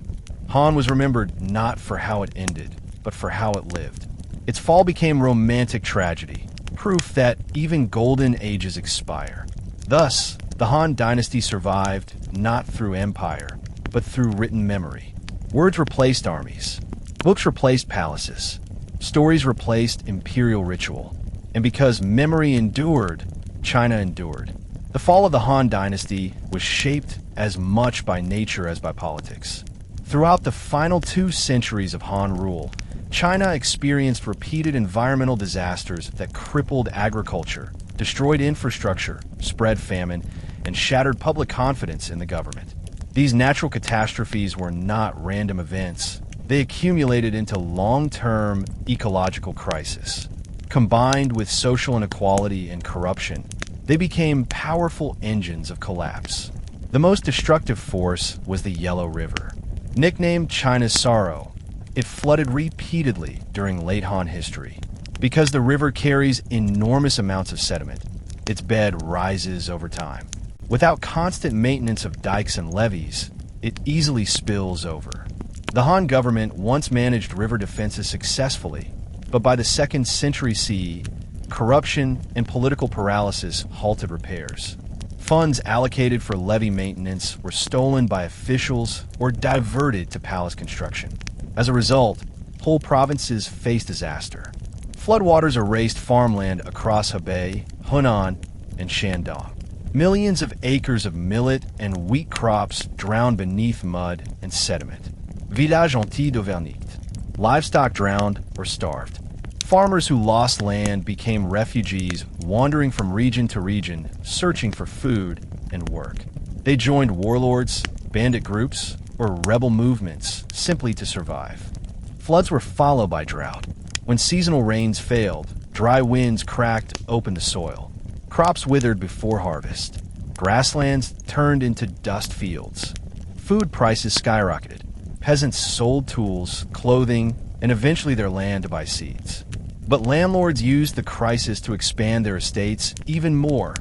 Han was remembered not for how it ended, but for how it lived. Its fall became romantic tragedy, proof that even golden ages expire. Thus, the Han Dynasty survived not through empire, but through written memory. Words replaced armies. Books replaced palaces. Stories replaced imperial ritual. And because memory endured, China endured. The fall of the Han Dynasty was shaped as much by nature as by politics. Throughout the final 2 centuries of Han rule, China experienced repeated environmental disasters that crippled agriculture, destroyed infrastructure, spread famine, and shattered public confidence in the government. These natural catastrophes were not random events. They accumulated into long-term ecological crisis. Combined with social inequality and corruption, they became powerful engines of collapse. The most destructive force was the Yellow River. Nicknamed China's Sorrow, it flooded repeatedly during late Han history. Because the river carries enormous amounts of sediment, its bed rises over time. Without constant maintenance of dikes and levees, it easily spills over. The Han government once managed river defenses successfully, but by the 2nd century CE, corruption and political paralysis halted repairs. Funds allocated for levee maintenance were stolen by officials or diverted to palace construction. As a result, whole provinces faced disaster. Floodwaters erased farmland across Hebei, Hunan, and Shandong. Millions of acres of millet and wheat crops drowned beneath mud and sediment. Village entiers d'Auvergnat. Livestock drowned or starved. Farmers who lost land became refugees, wandering from region to region, searching for food and work. They joined warlords, bandit groups, or rebel movements simply to survive. Floods were followed by drought. When seasonal rains failed, dry winds cracked open the soil. Crops withered before harvest. Grasslands turned into dust fields. Food prices skyrocketed. Peasants sold tools, clothing, and eventually their land to buy seeds. But landlords used the crisis to expand their estates even more,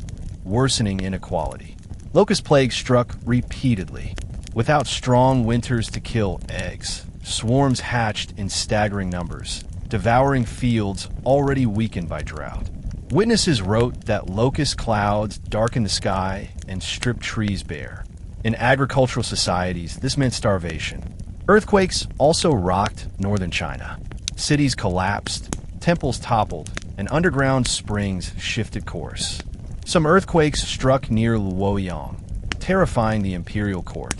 worsening inequality. Locust plague struck repeatedly. Without strong winters to kill eggs, swarms hatched in staggering numbers, devouring fields already weakened by drought. Witnesses wrote that locust clouds darkened the sky and stripped trees bare. In agricultural societies, this meant starvation. Earthquakes also rocked northern China. Cities collapsed, temples toppled, and underground springs shifted course. Some earthquakes struck near Luoyang, terrifying the imperial court.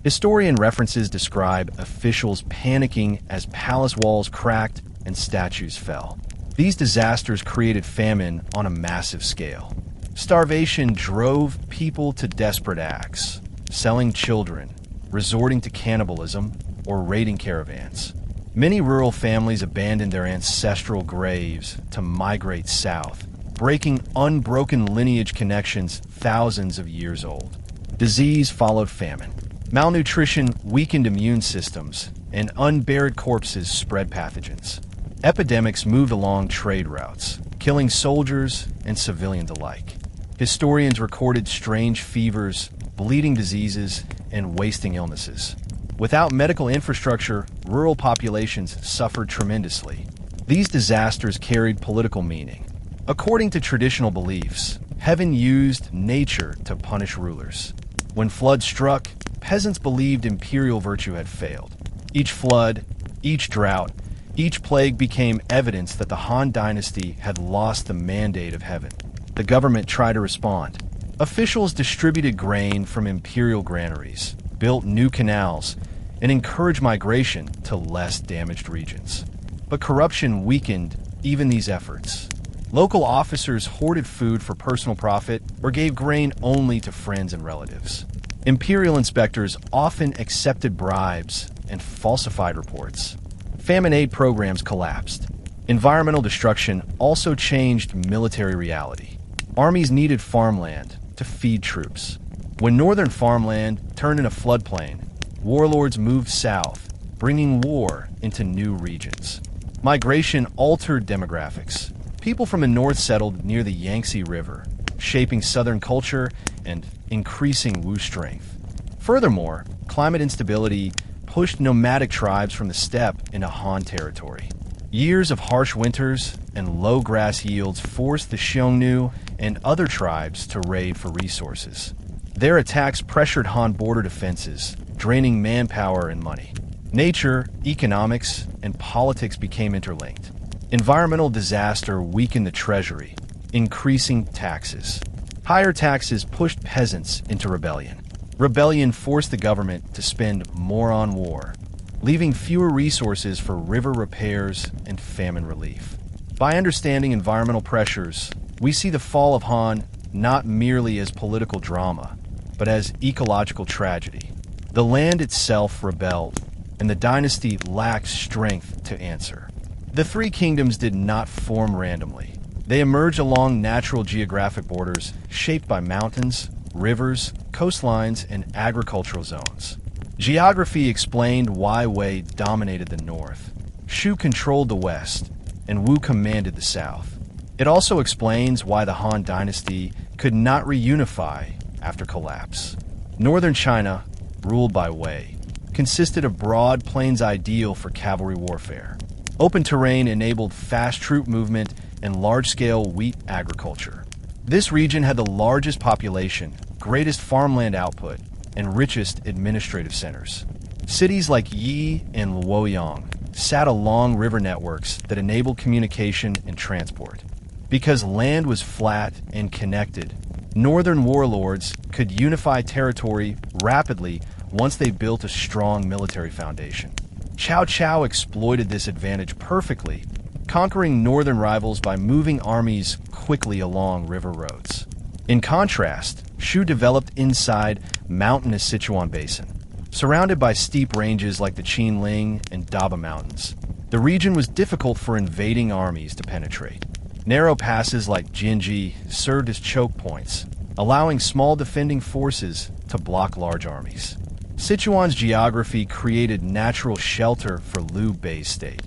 Historian references describe officials panicking as palace walls cracked and statues fell. These disasters created famine on a massive scale. Starvation drove people to desperate acts, selling children, resorting to cannibalism, or raiding caravans. Many rural families abandoned their ancestral graves to migrate south, breaking unbroken lineage connections thousands of years old. Disease followed famine. Malnutrition weakened immune systems, and unburied corpses spread pathogens. Epidemics moved along trade routes, killing soldiers and civilians alike. Historians recorded strange fevers, bleeding diseases, and wasting illnesses. Without medical infrastructure, rural populations suffered tremendously. These disasters carried political meaning. According to traditional beliefs, heaven used nature to punish rulers. When floods struck, peasants believed imperial virtue had failed. Each flood, each drought, each plague became evidence that the Han Dynasty had lost the mandate of heaven. The government tried to respond. Officials distributed grain from imperial granaries, built new canals, and encouraged migration to less damaged regions. But corruption weakened even these efforts. Local officers hoarded food for personal profit or gave grain only to friends and relatives. Imperial inspectors often accepted bribes and falsified reports. Famine aid programs collapsed. Environmental destruction also changed military reality. Armies needed farmland to feed troops. When northern farmland turned into floodplain, warlords moved south, bringing war into new regions. Migration altered demographics. People from the north settled near the Yangtze River, shaping southern culture and increasing Wu strength. Furthermore, climate instability pushed nomadic tribes from the steppe into Han territory. Years of harsh winters and low grass yields forced the Xiongnu and other tribes to raid for resources. Their attacks pressured Han border defenses, draining manpower and money. Nature, economics, and politics became interlinked. Environmental disaster weakened the treasury, increasing taxes. Higher taxes pushed peasants into rebellion. Rebellion forced the government to spend more on war, leaving fewer resources for river repairs and famine relief. By understanding environmental pressures, we see the fall of Han not merely as political drama, but as ecological tragedy. The land itself rebelled, and the dynasty lacked strength to answer. The three kingdoms did not form randomly. They emerged along natural geographic borders shaped by mountains, rivers, coastlines, and agricultural zones. Geography explained why Wei dominated the north, Shu controlled the west, and Wu commanded the south. It also explains why the Han Dynasty could not reunify after collapse. Northern China, ruled by Wei, consisted of broad plains ideal for cavalry warfare. Open terrain enabled fast troop movement and large-scale wheat agriculture. This region had the largest population, greatest farmland output, and richest administrative centers. Cities like Yi and Luoyang sat along river networks that enabled communication and transport. Because land was flat and connected, northern warlords could unify territory rapidly once they built a strong military foundation. Cao Cao exploited this advantage perfectly, conquering northern rivals by moving armies quickly along river roads. In contrast, Shu developed inside mountainous Sichuan Basin. Surrounded by steep ranges like the Qinling and Daba Mountains, the region was difficult for invading armies to penetrate. Narrow passes like Jinji served as choke points, allowing small defending forces to block large armies. Sichuan's geography created natural shelter for Liu Bei's state.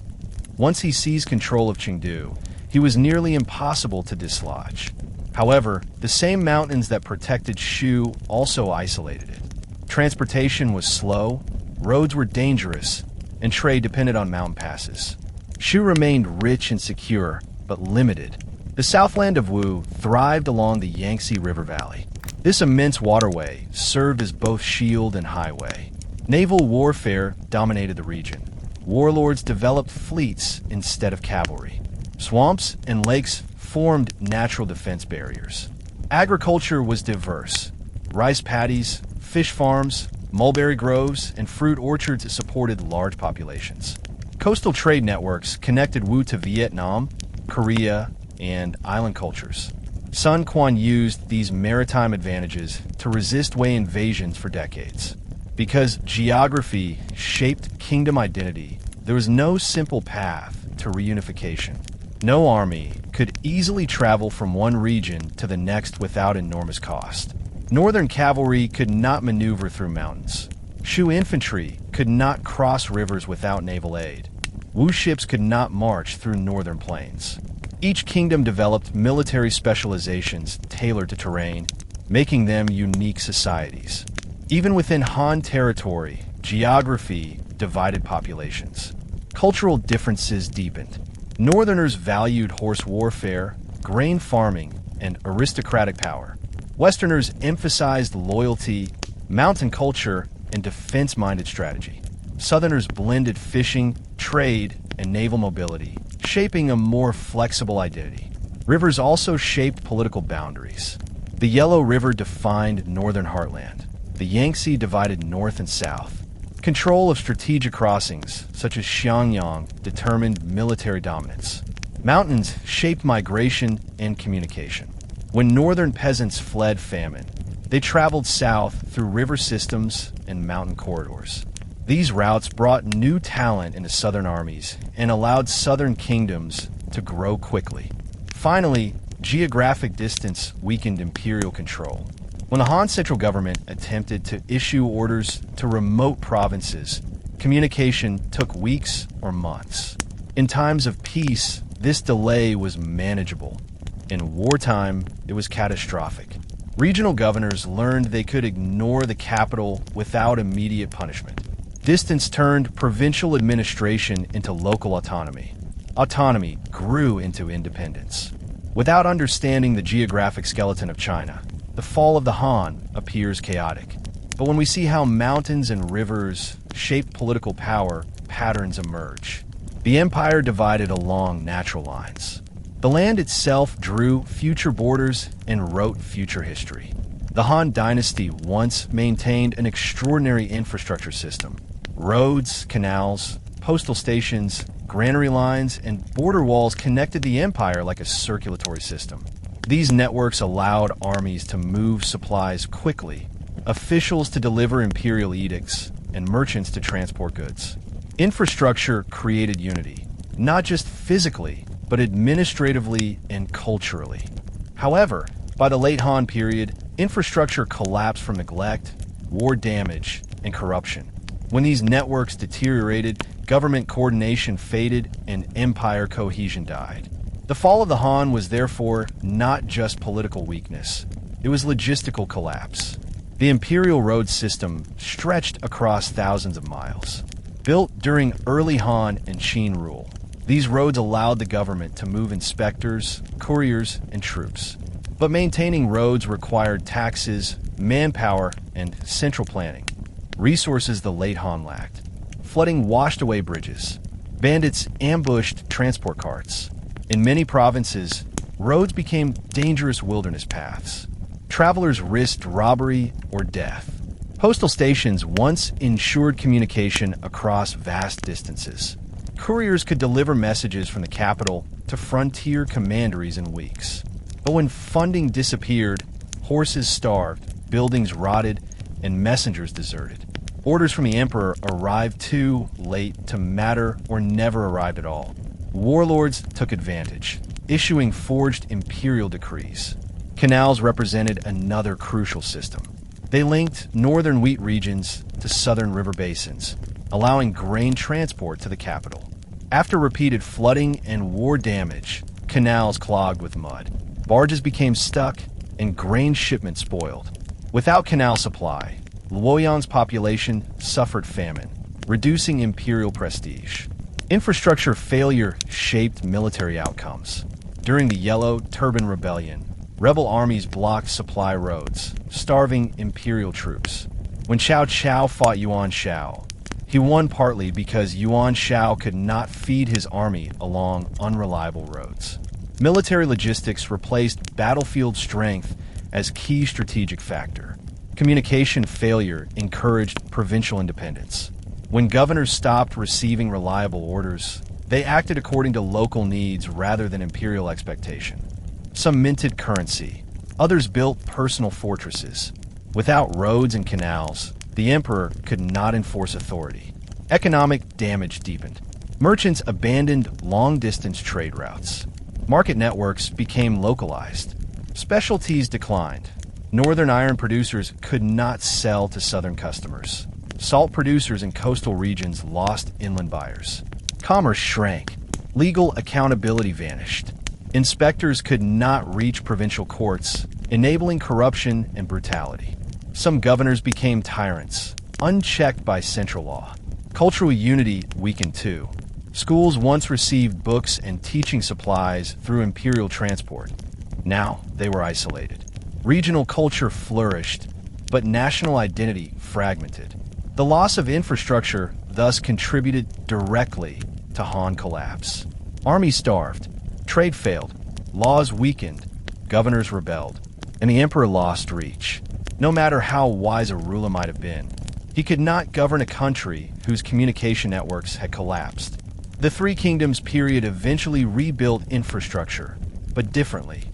Once he seized control of Chengdu, he was nearly impossible to dislodge. However, the same mountains that protected Shu also isolated it. Transportation was slow, roads were dangerous, and trade depended on mountain passes. Shu remained rich and secure, but limited. The southland of Wu thrived along the Yangtze River Valley. This immense waterway served as both shield and highway. Naval warfare dominated the region. Warlords developed fleets instead of cavalry. Swamps and lakes formed natural defense barriers. Agriculture was diverse. Rice paddies, fish farms, mulberry groves, and fruit orchards supported large populations. Coastal trade networks connected Wu to Vietnam, Korea, and island cultures. Sun Quan used these maritime advantages to resist Wei invasions for decades. Because geography shaped kingdom identity, there was no simple path to reunification. No army could easily travel from one region to the next without enormous cost. Northern cavalry could not maneuver through mountains. Shu infantry could not cross rivers without naval aid. Wu ships could not march through northern plains. Each kingdom developed military specializations tailored to terrain, making them unique societies. Even within Han territory, geography divided populations. Cultural differences deepened. Northerners valued horse warfare, grain farming, and aristocratic power. Westerners emphasized loyalty, mountain culture, and defense-minded strategy. Southerners blended fishing, trade, and naval mobility, shaping a more flexible identity. Rivers also shaped political boundaries. The Yellow River defined northern heartland. The Yangtze divided north and south. Control of strategic crossings, such as Xiangyang, determined military dominance. Mountains shaped migration and communication. When northern peasants fled famine, they traveled south through river systems and mountain corridors. These routes brought new talent into southern armies and allowed southern kingdoms to grow quickly. Finally, geographic distance weakened imperial control. When the Han central government attempted to issue orders to remote provinces, communication took weeks or months. In times of peace, this delay was manageable. In wartime, it was catastrophic. Regional governors learned they could ignore the capital without immediate punishment. Distance turned provincial administration into local autonomy. Autonomy grew into independence. Without understanding the geographic skeleton of China, the fall of the Han appears chaotic. But when we see how mountains and rivers shape political power, patterns emerge. The empire divided along natural lines. The land itself drew future borders and wrote future history. The Han Dynasty once maintained an extraordinary infrastructure system. Roads, canals, postal stations, granary lines, and border walls connected the empire like a circulatory system. These networks allowed armies to move supplies quickly, officials to deliver imperial edicts, and merchants to transport goods. Infrastructure created unity, not just physically, but administratively and culturally. However, by the late Han period, infrastructure collapsed from neglect, war damage, and corruption. When these networks deteriorated, government coordination faded and empire cohesion died. The fall of the Han was therefore not just political weakness, it was logistical collapse. The imperial road system stretched across thousands of miles. Built during early Han and Qin rule, these roads allowed the government to move inspectors, couriers, and troops. But maintaining roads required taxes, manpower, and central planning. Resources the late Han lacked. Flooding washed away bridges. Bandits ambushed transport carts. In many provinces, roads became dangerous wilderness paths. Travelers risked robbery or death. Postal stations once ensured communication across vast distances. Couriers could deliver messages from the capital to frontier commanderies in weeks. But when funding disappeared, horses starved, buildings rotted, and messengers deserted. Orders from the emperor arrived too late to matter or never arrived at all. Warlords took advantage, issuing forged imperial decrees. Canals represented another crucial system. They linked northern wheat regions to southern river basins, allowing grain transport to the capital. After repeated flooding and war damage, canals clogged with mud. Barges became stuck and grain shipments spoiled. Without canal supply, Luoyang's population suffered famine, reducing imperial prestige. Infrastructure failure shaped military outcomes. During the Yellow Turban Rebellion, rebel armies blocked supply roads, starving imperial troops. When Cao Cao fought Yuan Shao, he won partly because Yuan Shao could not feed his army along unreliable roads. Military logistics replaced battlefield strength as key strategic factor. Communication failure encouraged provincial independence. When governors stopped receiving reliable orders, they acted according to local needs rather than imperial expectation. Some minted currency, others built personal fortresses. Without roads and canals, the emperor could not enforce authority. Economic damage deepened. Merchants abandoned long-distance trade routes. Market networks became localized. Specialties declined. Northern iron producers could not sell to southern customers. Salt producers in coastal regions lost inland buyers. Commerce shrank. Legal accountability vanished. Inspectors could not reach provincial courts, enabling corruption and brutality. Some governors became tyrants, unchecked by central law. Cultural unity weakened too. Schools once received books and teaching supplies through imperial transport. Now they were isolated. Regional culture flourished, but national identity fragmented. The loss of infrastructure thus contributed directly to Han collapse. Armies starved, trade failed, laws weakened, governors rebelled, and the emperor lost reach. No matter how wise a ruler might have been, he could not govern a country whose communication networks had collapsed. The Three Kingdoms period eventually rebuilt infrastructure, but differently.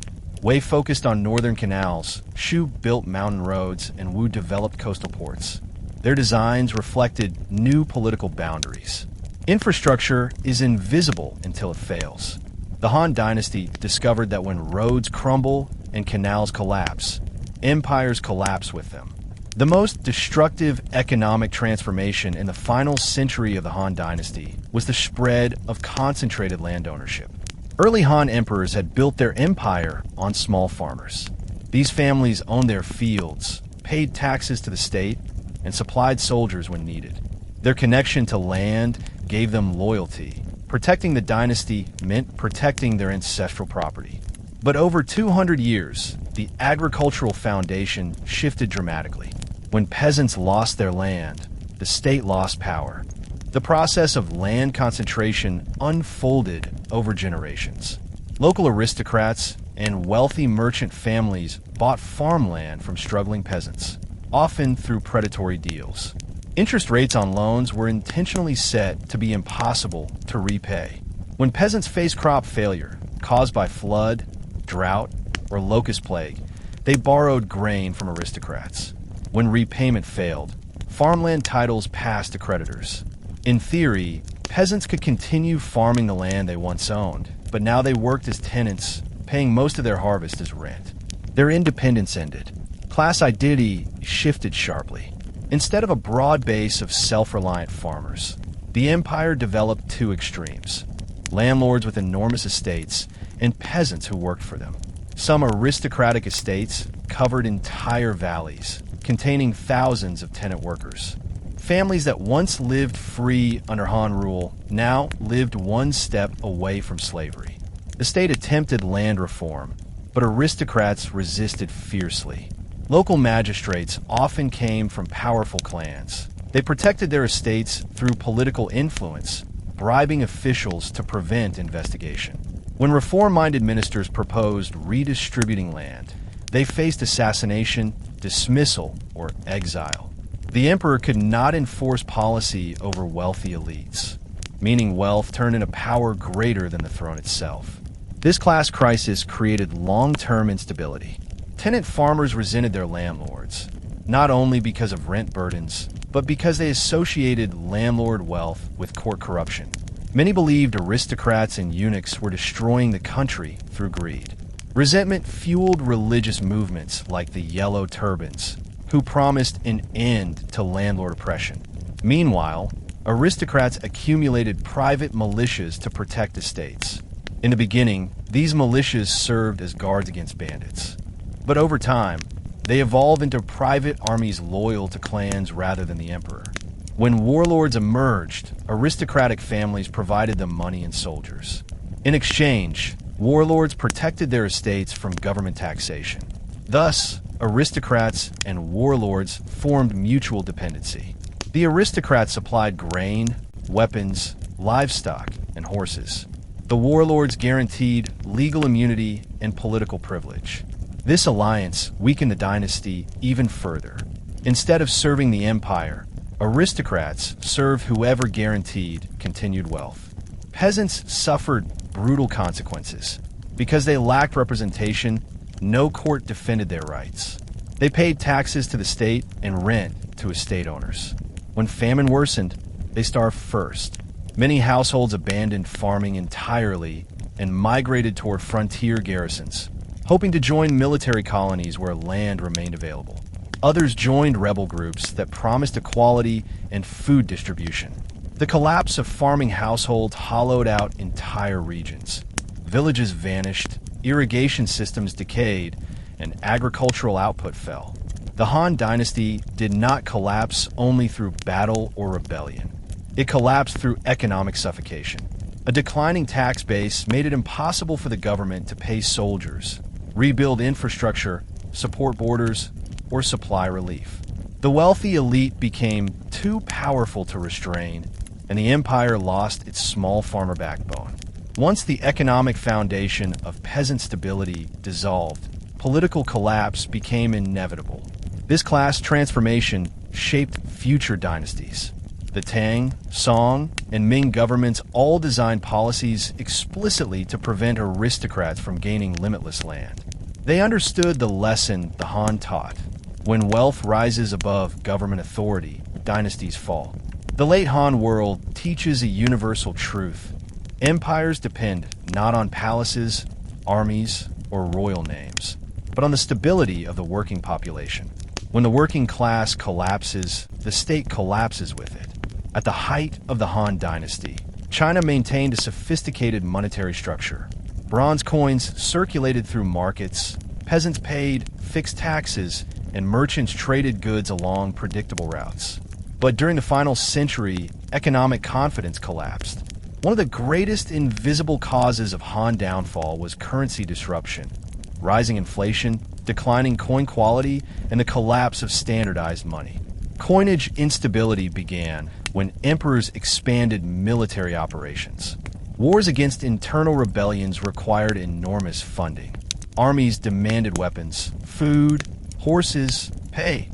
Wei focused on northern canals, Shu built mountain roads, and Wu developed coastal ports. Their designs reflected new political boundaries. Infrastructure is invisible until it fails. The Han Dynasty discovered that when roads crumble and canals collapse, empires collapse with them. The most destructive economic transformation in the final century of the Han Dynasty was the spread of concentrated land ownership. Early Han emperors had built their empire on small farmers. These families owned their fields, paid taxes to the state, and supplied soldiers when needed. Their connection to land gave them loyalty. Protecting the dynasty meant protecting their ancestral property. But over 200 years, the agricultural foundation shifted dramatically. When peasants lost their land, the state lost power. The process of land concentration unfolded over generations. Local aristocrats and wealthy merchant families bought farmland from struggling peasants, often through predatory deals. Interest rates on loans were intentionally set to be impossible to repay. When peasants faced crop failure, caused by flood, drought, or locust plague, they borrowed grain from aristocrats. When repayment failed, farmland titles passed to creditors. In theory, peasants could continue farming the land they once owned, but now they worked as tenants, paying most of their harvest as rent. Their independence ended. Class identity shifted sharply. Instead of a broad base of self-reliant farmers, the empire developed two extremes: landlords with enormous estates and peasants who worked for them. Some aristocratic estates covered entire valleys, containing thousands of tenant workers. Families that once lived free under Han rule now lived one step away from slavery. The state attempted land reform, but aristocrats resisted fiercely. Local magistrates often came from powerful clans. They protected their estates through political influence, bribing officials to prevent investigation. When reform-minded ministers proposed redistributing land, they faced assassination, dismissal, or exile. The emperor could not enforce policy over wealthy elites, meaning wealth turned into power greater than the throne itself. This class crisis created long-term instability. Tenant farmers resented their landlords, not only because of rent burdens, but because they associated landlord wealth with court corruption. Many believed aristocrats and eunuchs were destroying the country through greed. Resentment fueled religious movements like the Yellow Turbans, who promised an end to landlord oppression. Meanwhile, aristocrats accumulated private militias to protect estates. In the beginning, these militias served as guards against bandits. But over time, they evolved into private armies loyal to clans rather than the emperor. When warlords emerged, aristocratic families provided them money and soldiers. In exchange, warlords protected their estates from government taxation. Thus, aristocrats and warlords formed mutual dependency. The aristocrats supplied grain, weapons, livestock, and horses. The warlords guaranteed legal immunity and political privilege. This alliance weakened the dynasty even further. Instead of serving the empire, aristocrats served whoever guaranteed continued wealth. Peasants suffered brutal consequences. Because they lacked representation, no court defended their rights. They paid taxes to the state and rent to estate owners. When famine worsened, they starved first. Many households abandoned farming entirely and migrated toward frontier garrisons, hoping to join military colonies where land remained available. Others joined rebel groups that promised equality and food distribution. The collapse of farming households hollowed out entire regions. Villages vanished, irrigation systems decayed, and agricultural output fell. The Han Dynasty did not collapse only through battle or rebellion. It collapsed through economic suffocation. A declining tax base made it impossible for the government to pay soldiers, rebuild infrastructure, support borders, or supply relief. The wealthy elite became too powerful to restrain, and the empire lost its small farmer backbone. Once the economic foundation of peasant stability dissolved, political collapse became inevitable. This class transformation shaped future dynasties. The Tang, Song, and Ming governments all designed policies explicitly to prevent aristocrats from gaining limitless land. They understood the lesson the Han taught. When wealth rises above government authority, dynasties fall. The late Han world teaches a universal truth. Empires depend not on palaces, armies, or royal names, but on the stability of the working population. When the working class collapses, the state collapses with it. At the height of the Han Dynasty, China maintained a sophisticated monetary structure. Bronze coins circulated through markets, peasants paid fixed taxes, and merchants traded goods along predictable routes. But during the final century, economic confidence collapsed. One of the greatest invisible causes of Han downfall was currency disruption, rising inflation, declining coin quality, and the collapse of standardized money. Coinage instability began when emperors expanded military operations. Wars against internal rebellions required enormous funding. Armies demanded weapons, food, horses, pay,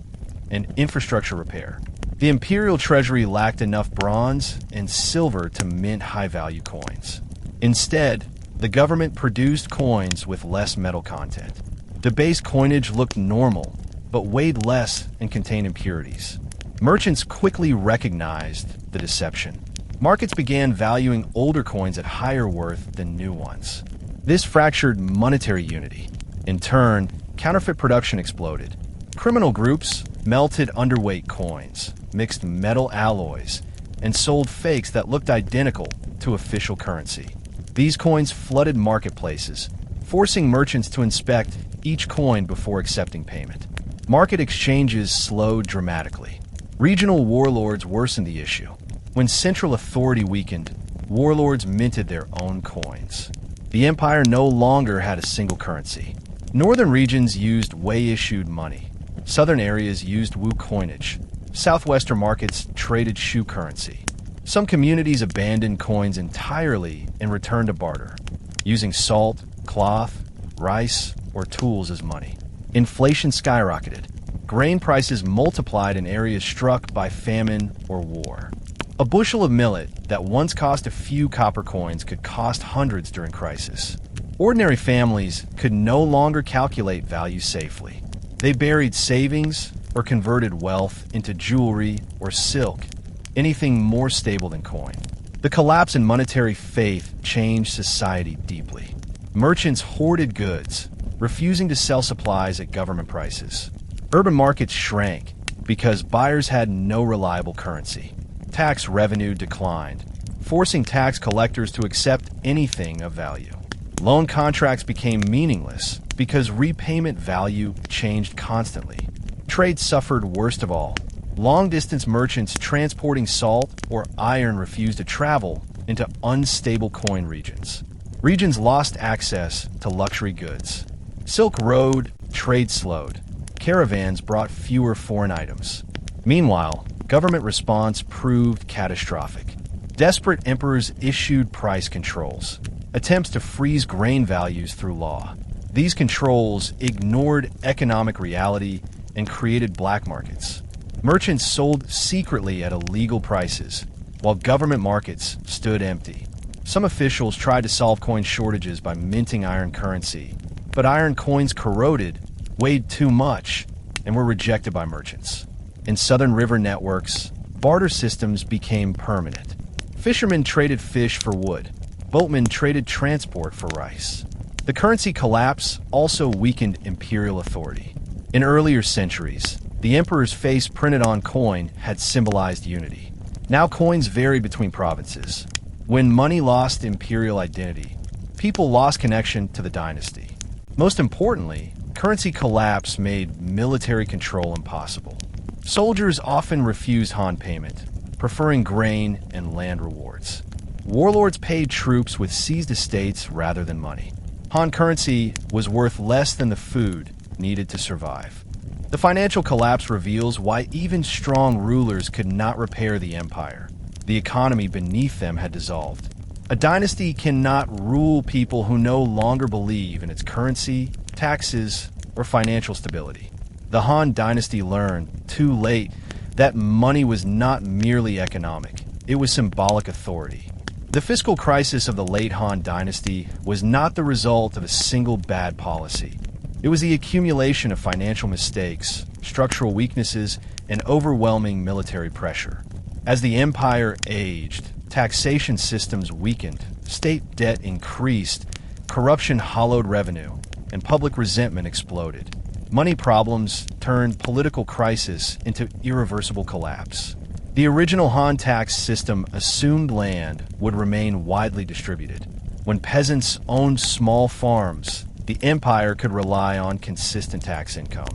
and infrastructure repair. The imperial treasury lacked enough bronze and silver to mint high-value coins. Instead, the government produced coins with less metal content. The base coinage looked normal, but weighed less and contained impurities. Merchants quickly recognized the deception. Markets began valuing older coins at higher worth than new ones. This fractured monetary unity. In turn, counterfeit production exploded. Criminal groups, melted underweight coins, mixed metal alloys, and sold fakes that looked identical to official currency. These coins flooded marketplaces, forcing merchants to inspect each coin before accepting payment. Market exchanges slowed dramatically. Regional warlords worsened the issue. When central authority weakened, warlords minted their own coins. The empire no longer had a single currency. Northern regions used Wei-issued money. Southern areas used Wu coinage. Southwestern markets traded Shu currency. Some communities abandoned coins entirely and returned to barter, using salt, cloth, rice, or tools as money. Inflation skyrocketed. Grain prices multiplied in areas struck by famine or war. A bushel of millet that once cost a few copper coins could cost hundreds during crisis. Ordinary families could no longer calculate value safely. They buried savings or converted wealth into jewelry or silk, anything more stable than coin. The collapse in monetary faith changed society deeply. Merchants hoarded goods, refusing to sell supplies at government prices. Urban markets shrank because buyers had no reliable currency. Tax revenue declined, forcing tax collectors to accept anything of value. Loan contracts became meaningless because repayment value changed constantly. Trade suffered worst of all. Long-distance merchants transporting salt or iron refused to travel into unstable coin regions. Regions lost access to luxury goods. Silk Road trade slowed. Caravans brought fewer foreign items. Meanwhile, government response proved catastrophic. Desperate emperors issued price controls, attempts to freeze grain values through law. These controls ignored economic reality and created black markets. Merchants sold secretly at illegal prices, while government markets stood empty. Some officials tried to solve coin shortages by minting iron currency, but iron coins corroded, weighed too much, and were rejected by merchants. In southern river networks, barter systems became permanent. Fishermen traded fish for wood. Boatmen traded transport for rice. The currency collapse also weakened imperial authority. In earlier centuries, the emperor's face printed on coin had symbolized unity. Now coins varied between provinces. When money lost imperial identity, people lost connection to the dynasty. Most importantly, currency collapse made military control impossible. Soldiers often refused Han payment, preferring grain and land rewards. Warlords paid troops with seized estates rather than money. Han currency was worth less than the food needed to survive. The financial collapse reveals why even strong rulers could not repair the empire. The economy beneath them had dissolved. A dynasty cannot rule people who no longer believe in its currency, taxes, or financial stability. The Han Dynasty learned, too late, that money was not merely economic. It was symbolic authority. The fiscal crisis of the late Han Dynasty was not the result of a single bad policy. It was the accumulation of financial mistakes, structural weaknesses, and overwhelming military pressure. As the empire aged, taxation systems weakened, state debt increased, corruption hollowed revenue, and public resentment exploded. Money problems turned political crisis into irreversible collapse. The original Han tax system assumed land would remain widely distributed. When peasants owned small farms, the empire could rely on consistent tax income.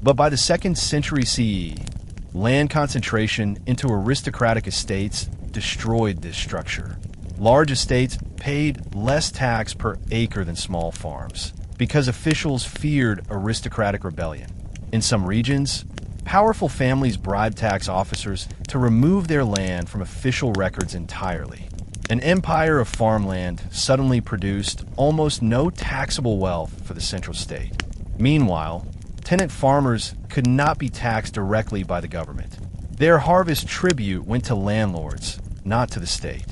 But by the 2nd century CE, land concentration into aristocratic estates destroyed this structure. Large estates paid less tax per acre than small farms because officials feared aristocratic rebellion. In some regions, powerful families bribed tax officers to remove their land from official records entirely. An empire of farmland suddenly produced almost no taxable wealth for the central state. Meanwhile, tenant farmers could not be taxed directly by the government. Their harvest tribute went to landlords, not to the state.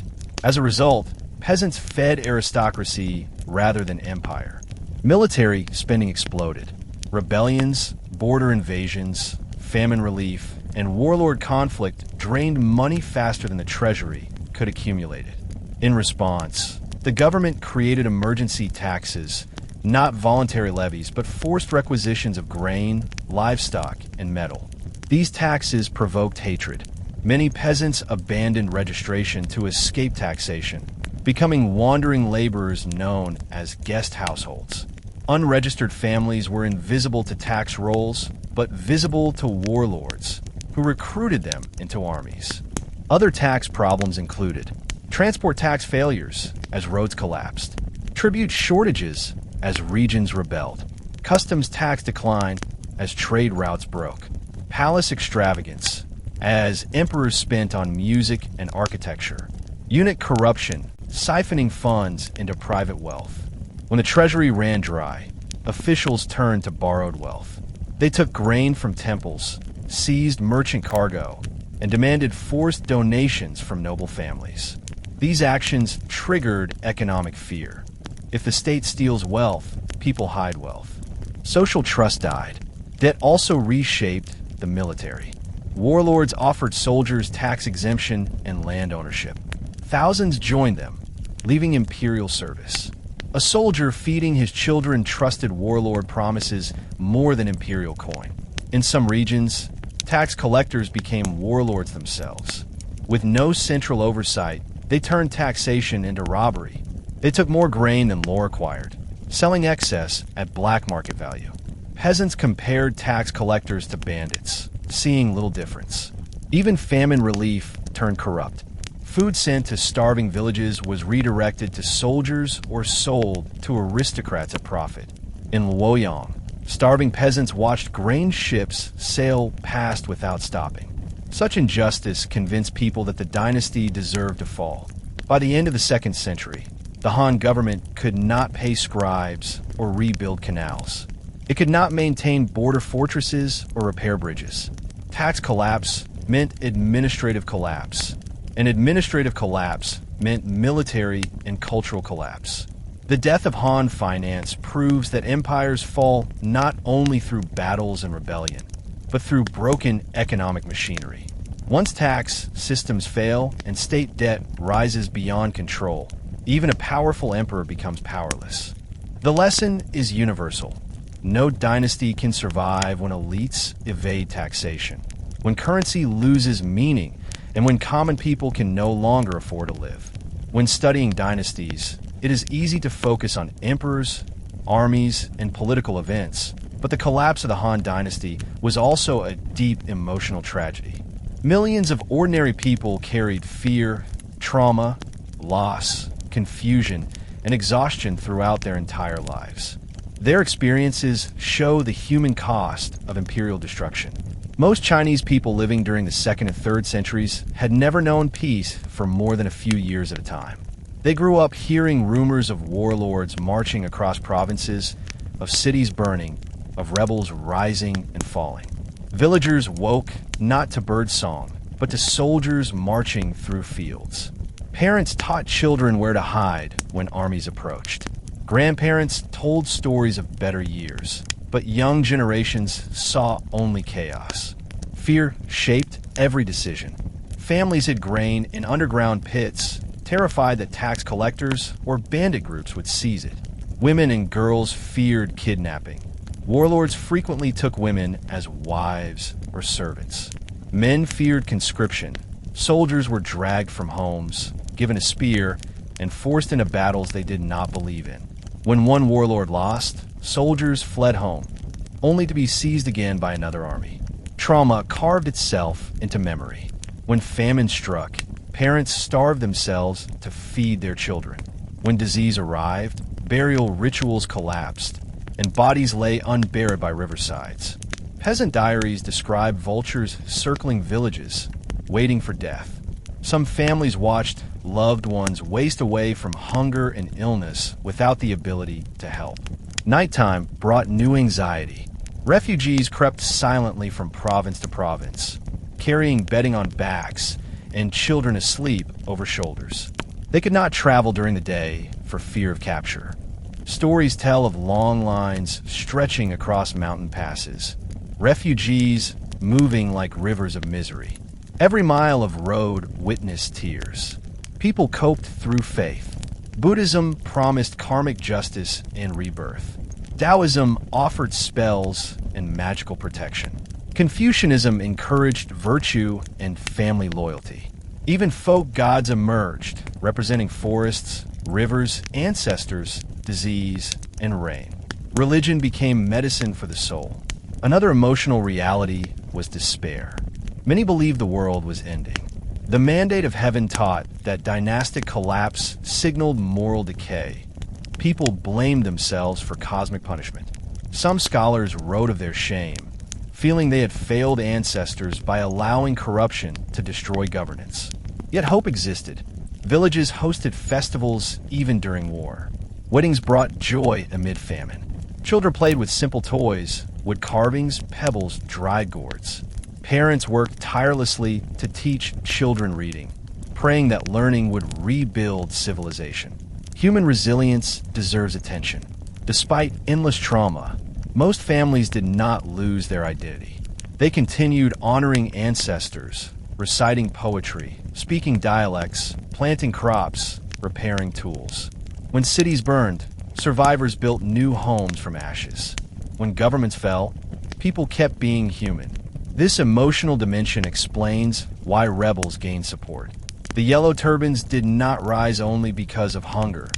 As a result, peasants fed aristocracy rather than empire. Military spending exploded. Rebellions, border invasions, famine relief, and warlord conflict drained money faster than the treasury could accumulate it. In response, the government created emergency taxes, not voluntary levies, but forced requisitions of grain, livestock, and metal. These taxes provoked hatred. Many peasants abandoned registration to escape taxation, becoming wandering laborers known as guest households. Unregistered families were invisible to tax rolls, but visible to warlords, who recruited them into armies. Other tax problems included transport tax failures as roads collapsed, tribute shortages as regions rebelled, customs tax decline as trade routes broke, palace extravagance as emperors spent on music and architecture, eunuch corruption siphoning funds into private wealth. When the treasury ran dry, officials turned to borrowed wealth. They took grain from temples, seized merchant cargo, and demanded forced donations from noble families. These actions triggered economic fear. If the state steals wealth, people hide wealth. Social trust died. Debt also reshaped the military. Warlords offered soldiers tax exemption and land ownership. Thousands joined them, leaving imperial service. A soldier feeding his children trusted warlord promises more than imperial coin. In some regions, tax collectors became warlords themselves. With no central oversight, they turned taxation into robbery. They took more grain than law required, selling excess at black market value. Peasants compared tax collectors to bandits, seeing little difference. Even famine relief turned corrupt. Food sent to starving villages was redirected to soldiers or sold to aristocrats at profit. In Luoyang, starving peasants watched grain ships sail past without stopping. Such injustice convinced people that the dynasty deserved to fall. By the end of the 2nd century, the Han government could not pay scribes or rebuild canals. It could not maintain border fortresses or repair bridges. Tax collapse meant administrative collapse, and administrative collapse meant military and cultural collapse. The death of Han finance proves that empires fall not only through battles and rebellion, but through broken economic machinery. Once tax systems fail and state debt rises beyond control, even a powerful emperor becomes powerless. The lesson is universal. No dynasty can survive when elites evade taxation, when currency loses meaning, and when common people can no longer afford to live. When studying dynasties, it is easy to focus on emperors, armies, and political events, but the collapse of the Han Dynasty was also a deep emotional tragedy. Millions of ordinary people carried fear, trauma, loss, confusion, and exhaustion throughout their entire lives. Their experiences show the human cost of imperial destruction. Most Chinese people living during the 2nd and 3rd centuries had never known peace for more than a few years at a time. They grew up hearing rumors of warlords marching across provinces, of cities burning, of rebels rising and falling. Villagers woke not to birdsong, but to soldiers marching through fields. Parents taught children where to hide when armies approached. Grandparents told stories of better years, but young generations saw only chaos. Fear shaped every decision. Families hid grain in underground pits, terrified that tax collectors or bandit groups would seize it. Women and girls feared kidnapping. Warlords frequently took women as wives or servants. Men feared conscription. Soldiers were dragged from homes, given a spear, and forced into battles they did not believe in. When one warlord lost, soldiers fled home, only to be seized again by another army. Trauma carved itself into memory. When famine struck, parents starved themselves to feed their children. When disease arrived, burial rituals collapsed, and bodies lay unburied by riversides. Peasant diaries describe vultures circling villages, waiting for death. Some families watched loved ones waste away from hunger and illness without the ability to help. Nighttime brought new anxiety. Refugees crept silently from province to province, carrying bedding on backs and children asleep over shoulders. They could not travel during the day for fear of capture. Stories tell of long lines stretching across mountain passes, refugees moving like rivers of misery. Every mile of road witnessed tears. People coped through faith. Buddhism promised karmic justice and rebirth. Taoism offered spells and magical protection. Confucianism encouraged virtue and family loyalty. Even folk gods emerged, representing forests, rivers, ancestors, disease, and rain. Religion became medicine for the soul. Another emotional reality was despair. Many believed the world was ending. The mandate of heaven taught that dynastic collapse signaled moral decay. People blamed themselves for cosmic punishment. Some scholars wrote of their shame, feeling they had failed ancestors by allowing corruption to destroy governance. Yet hope existed. Villages hosted festivals even during war. Weddings brought joy amid famine. Children played with simple toys, wood carvings, pebbles, dry gourds. Parents worked tirelessly to teach children reading, praying that learning would rebuild civilization. Human resilience deserves attention. Despite endless trauma, most families did not lose their identity. They continued honoring ancestors, reciting poetry, speaking dialects, planting crops, repairing tools. When cities burned, survivors built new homes from ashes. When governments fell, people kept being human. This emotional dimension explains why rebels gained support. The Yellow Turbans did not rise only because of hunger.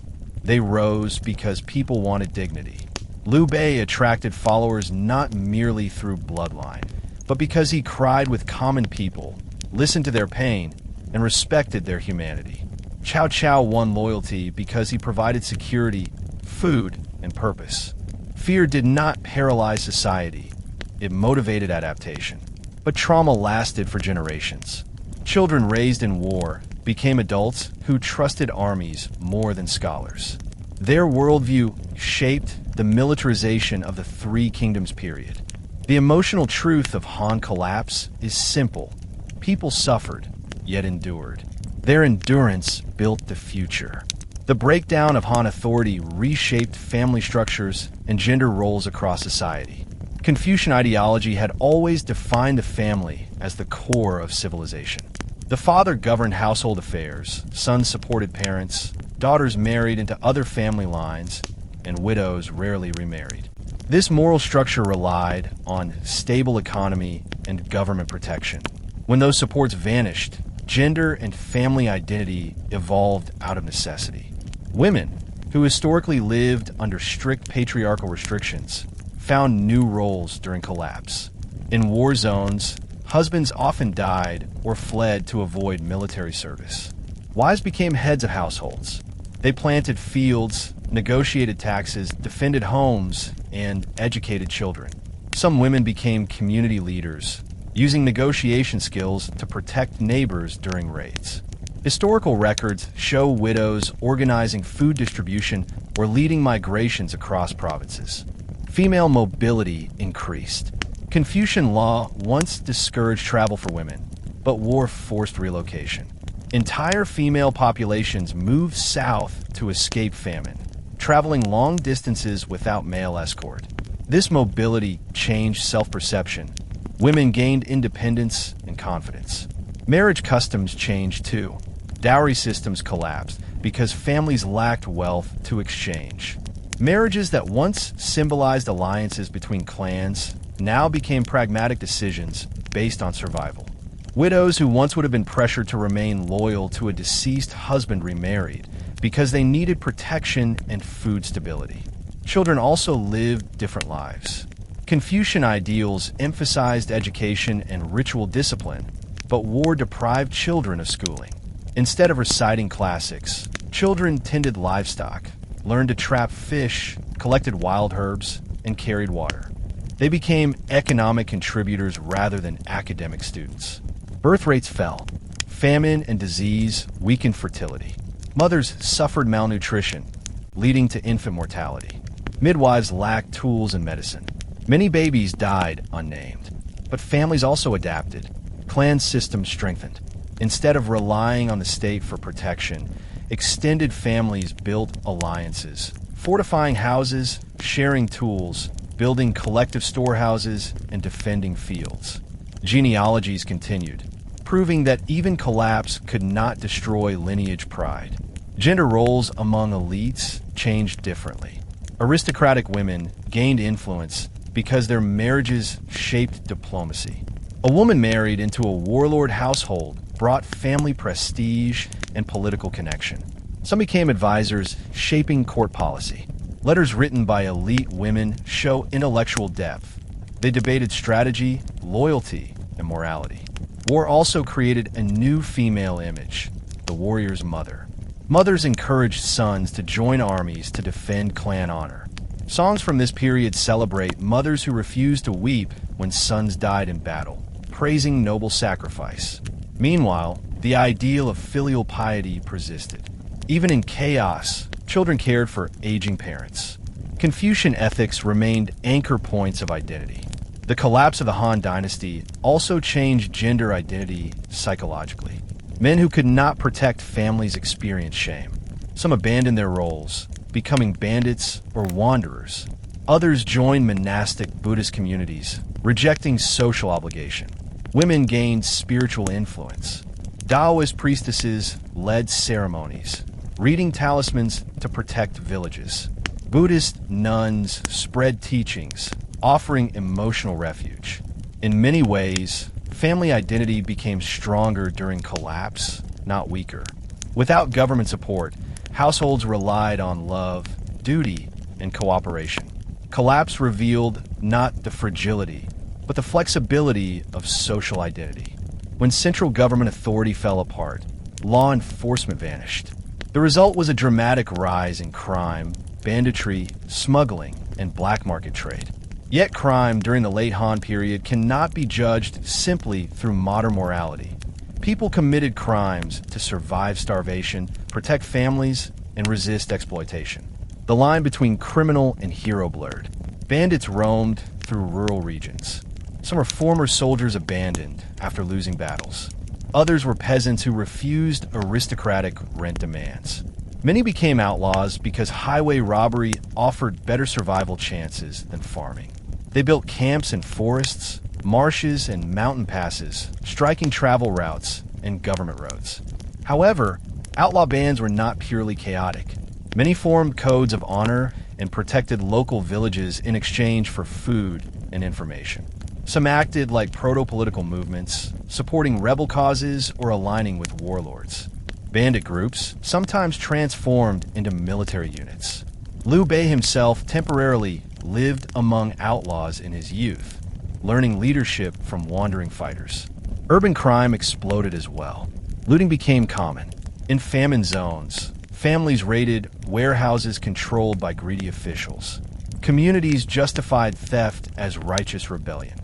They rose because people wanted dignity. Liu Bei attracted followers not merely through bloodline, but because he cried with common people, listened to their pain, and respected their humanity. Cao Cao won loyalty because he provided security, food, and purpose. Fear did not paralyze society. It motivated adaptation. But trauma lasted for generations. Children raised in war became adults who trusted armies more than scholars. Their worldview shaped the militarization of the Three Kingdoms period. The emotional truth of Han collapse is simple. People suffered, yet endured. Their endurance built the future. The breakdown of Han authority reshaped family structures and gender roles across society. Confucian ideology had always defined the family as the core of civilization. The father governed household affairs, sons supported parents, daughters married into other family lines, and widows rarely remarried. This moral structure relied on stable economy and government protection. When those supports vanished, gender and family identity evolved out of necessity. Women, who historically lived under strict patriarchal restrictions, found new roles during collapse. In war zones, husbands often died or fled to avoid military service. Wives became heads of households. They planted fields, negotiated taxes, defended homes, and educated children. Some women became community leaders, using negotiation skills to protect neighbors during raids. Historical records show widows organizing food distribution or leading migrations across provinces. Female mobility increased. Confucian law once discouraged travel for women, but war forced relocation. Entire female populations moved south to escape famine, traveling long distances without male escort. This mobility changed self-perception. Women gained independence and confidence. Marriage customs changed too. Dowry systems collapsed because families lacked wealth to exchange. Marriages that once symbolized alliances between clans now became pragmatic decisions based on survival. Widows who once would have been pressured to remain loyal to a deceased husband remarried because they needed protection and food stability. Children also lived different lives. Confucian ideals emphasized education and ritual discipline, but war deprived children of schooling. Instead of reciting classics, children tended livestock, learned to trap fish, collected wild herbs, and carried water. They became economic contributors rather than academic students. Birth rates fell. Famine and disease weakened fertility. Mothers suffered malnutrition, leading to infant mortality. Midwives lacked tools and medicine. Many babies died unnamed. But families also adapted. Clan systems strengthened. Instead of relying on the state for protection, extended families built alliances, fortifying houses, sharing tools, building collective storehouses, and defending fields. Genealogies continued, proving that even collapse could not destroy lineage pride. Gender roles among elites changed differently. Aristocratic women gained influence because their marriages shaped diplomacy. A woman married into a warlord household brought family prestige and political connection. Some became advisors, shaping court policy. Letters written by elite women show intellectual depth. They debated strategy, loyalty, and morality. War also created a new female image, the warrior's mother. Mothers encouraged sons to join armies to defend clan honor. Songs from this period celebrate mothers who refused to weep when sons died in battle, praising noble sacrifice. Meanwhile, the ideal of filial piety persisted. Even in chaos, children cared for aging parents. Confucian ethics remained anchor points of identity. The collapse of the Han Dynasty also changed gender identity psychologically. Men who could not protect families experienced shame. Some abandoned their roles, becoming bandits or wanderers. Others joined monastic Buddhist communities, rejecting social obligation. Women gained spiritual influence. Taoist priestesses led ceremonies, reading talismans to protect villages. Buddhist nuns spread teachings, offering emotional refuge. In many ways, family identity became stronger during collapse, not weaker. Without government support, households relied on love, duty, and cooperation. Collapse revealed not the fragility, but the flexibility of social identity. When central government authority fell apart, law enforcement vanished. The result was a dramatic rise in crime, banditry, smuggling, and black market trade. Yet crime during the late Han period cannot be judged simply through modern morality. People committed crimes to survive starvation, protect families, and resist exploitation. The line between criminal and hero blurred. Bandits roamed through rural regions. Some were former soldiers abandoned after losing battles. Others were peasants who refused aristocratic rent demands. Many became outlaws because highway robbery offered better survival chances than farming. They built camps in forests, marshes, and mountain passes, striking travel routes and government roads. However, outlaw bands were not purely chaotic. Many formed codes of honor and protected local villages in exchange for food and information. Some acted like proto-political movements, supporting rebel causes or aligning with warlords. Bandit groups sometimes transformed into military units. Liu Bei himself temporarily lived among outlaws in his youth, learning leadership from wandering fighters. Urban crime exploded as well. Looting became common. In famine zones, families raided warehouses controlled by greedy officials. Communities justified theft as righteous rebellion.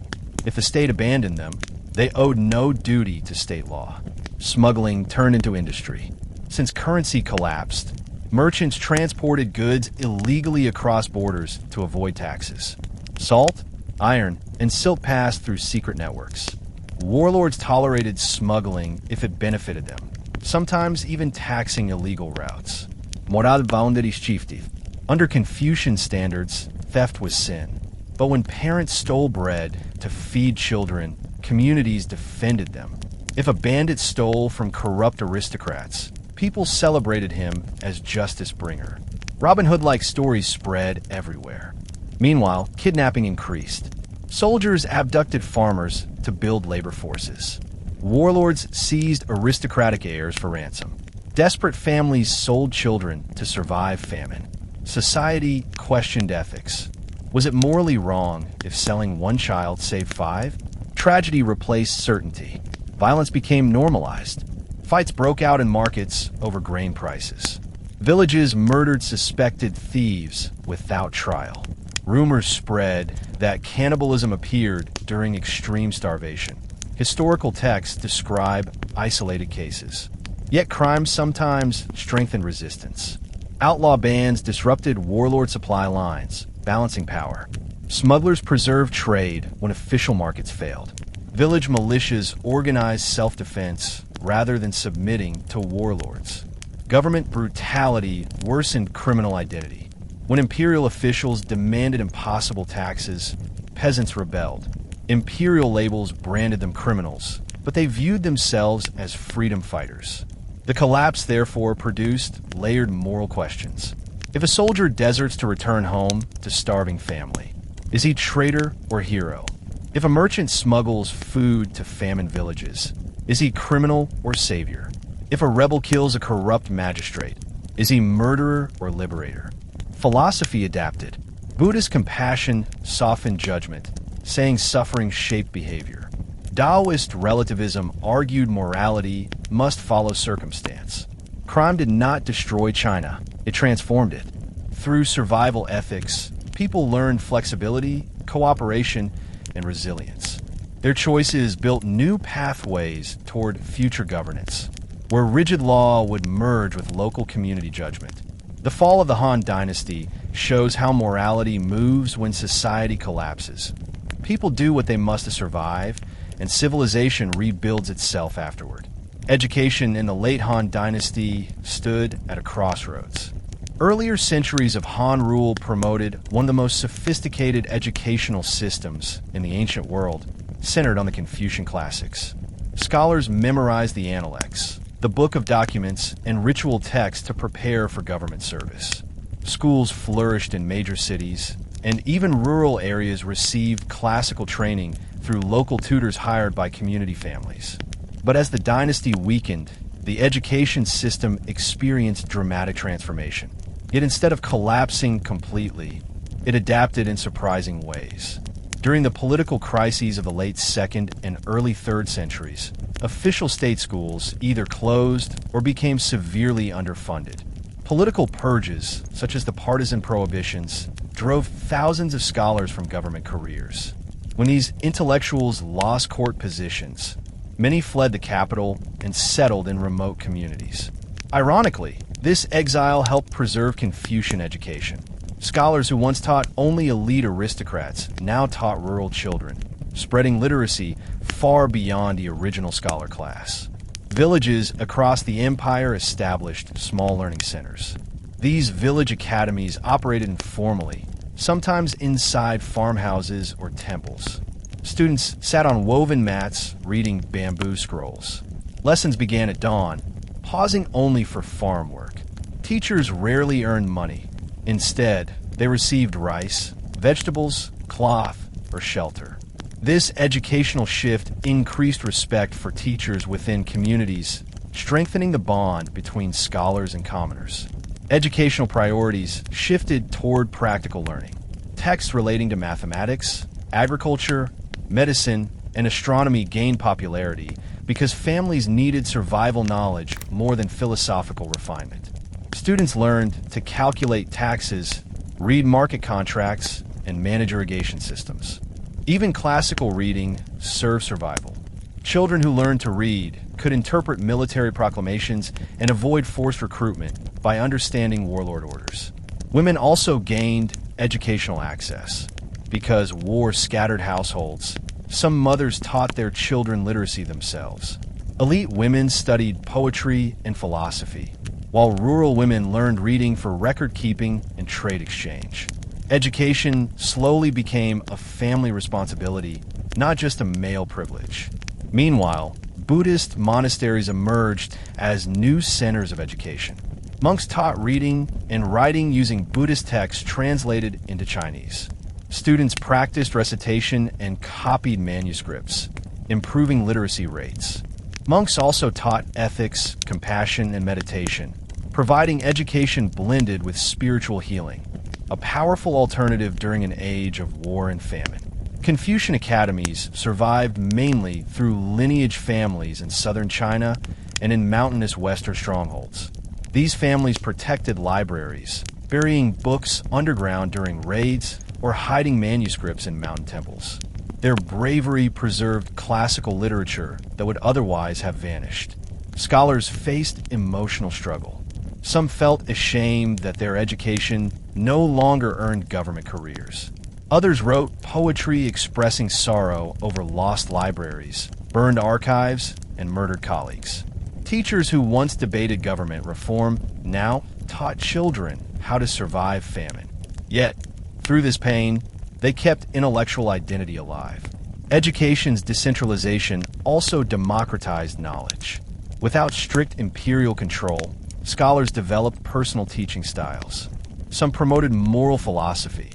If the state abandoned them, they owed no duty to state law. Smuggling turned into industry. Since currency collapsed, merchants transported goods illegally across borders to avoid taxes. Salt, iron, and silk passed through secret networks. Warlords tolerated smuggling if it benefited them, sometimes even taxing illegal routes. Moral boundaries chiefly. Under Confucian standards, theft was sin. But when parents stole bread to feed children, communities defended them. If a bandit stole from corrupt aristocrats, people celebrated him as justice bringer. Robin Hood-like stories spread everywhere. Meanwhile, kidnapping increased. Soldiers abducted farmers to build labor forces. Warlords seized aristocratic heirs for ransom. Desperate families sold children to survive famine. Society questioned ethics. Was it morally wrong if selling one child saved 5? Tragedy replaced certainty. Violence became normalized. Fights broke out in markets over grain prices. Villages murdered suspected thieves without trial. Rumors spread that cannibalism appeared during extreme starvation. Historical texts describe isolated cases. Yet crime sometimes strengthened resistance. Outlaw bands disrupted warlord supply lines, balancing power. Smugglers preserved trade when official markets failed. Village militias organized self-defense rather than submitting to warlords. Government brutality worsened criminal identity. When imperial officials demanded impossible taxes, peasants rebelled. Imperial labels branded them criminals, but they viewed themselves as freedom fighters. The collapse, therefore, produced layered moral questions. If a soldier deserts to return home to starving family, Is he traitor or hero? If a merchant smuggles food to famine villages, is he criminal or savior? If a rebel kills a corrupt magistrate, is he murderer or liberator? Philosophy adapted. Buddhist compassion softened judgment, saying suffering shaped behavior. Taoist relativism argued morality must follow circumstance. Crime did not destroy China, it transformed it. Through survival ethics, people learned flexibility, cooperation, and resilience. Their choices built new pathways toward future governance, where rigid law would merge with local community judgment. The fall of the Han Dynasty shows how morality moves when society collapses. People do what they must to survive, and civilization rebuilds itself afterward. Education in the late Han Dynasty stood at a crossroads. Earlier centuries of Han rule promoted one of the most sophisticated educational systems in the ancient world, centered on the Confucian classics. Scholars memorized the Analects, the book of documents and ritual texts to prepare for government service. Schools flourished in major cities, and even rural areas received classical training through local tutors hired by community families. But as the dynasty weakened, the education system experienced dramatic transformation. Yet instead of collapsing completely, it adapted in surprising ways. During the political crises of the late 2nd and early 3rd centuries, official state schools either closed or became severely underfunded. Political purges, such as the partisan prohibitions, drove thousands of scholars from government careers. When these intellectuals lost court positions, many fled the capital and settled in remote communities. Ironically, this exile helped preserve Confucian education. Scholars who once taught only elite aristocrats now taught rural children, spreading literacy far beyond the original scholar class. Villages across the empire established small learning centers. These village academies operated informally, sometimes inside farmhouses or temples. Students sat on woven mats reading bamboo scrolls. Lessons began at dawn, pausing only for farm work. Teachers rarely earned money. Instead, they received rice, vegetables, cloth, or shelter. This educational shift increased respect for teachers within communities, strengthening the bond between scholars and commoners. Educational priorities shifted toward practical learning. Texts relating to mathematics, agriculture, medicine, and astronomy gained popularity because families needed survival knowledge more than philosophical refinement. Students learned to calculate taxes, read market contracts, and manage irrigation systems. Even classical reading served survival. Children who learned to read could interpret military proclamations and avoid forced recruitment by understanding warlord orders. Women also gained educational access. Because war scattered households, some mothers taught their children literacy themselves. Elite women studied poetry and philosophy, while rural women learned reading for record-keeping and trade exchange. Education slowly became a family responsibility, not just a male privilege. Meanwhile, Buddhist monasteries emerged as new centers of education. Monks taught reading and writing using Buddhist texts translated into Chinese. Students practiced recitation and copied manuscripts, improving literacy rates. Monks also taught ethics, compassion, and meditation, providing education blended with spiritual healing, a powerful alternative during an age of war and famine. Confucian academies survived mainly through lineage families in southern China and in mountainous western strongholds. These families protected libraries, burying books underground during raids or hiding manuscripts in mountain temples. Their bravery preserved classical literature that would otherwise have vanished. Scholars faced emotional struggle. Some felt ashamed that their education no longer earned government careers. Others wrote poetry expressing sorrow over lost libraries, burned archives, and murdered colleagues. Teachers who once debated government reform now taught children how to survive famine. Yet, through this pain, they kept intellectual identity alive. Education's decentralization also democratized knowledge. Without strict imperial control, scholars developed personal teaching styles. Some promoted moral philosophy,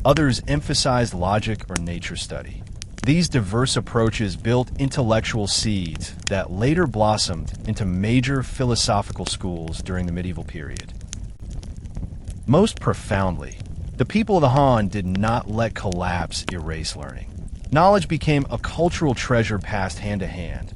Others emphasized logic or nature study. These diverse approaches built intellectual seeds that later blossomed into major philosophical schools during the medieval period. Most profoundly, the people of the Han did not let collapse erase learning. Knowledge became a cultural treasure passed hand to hand,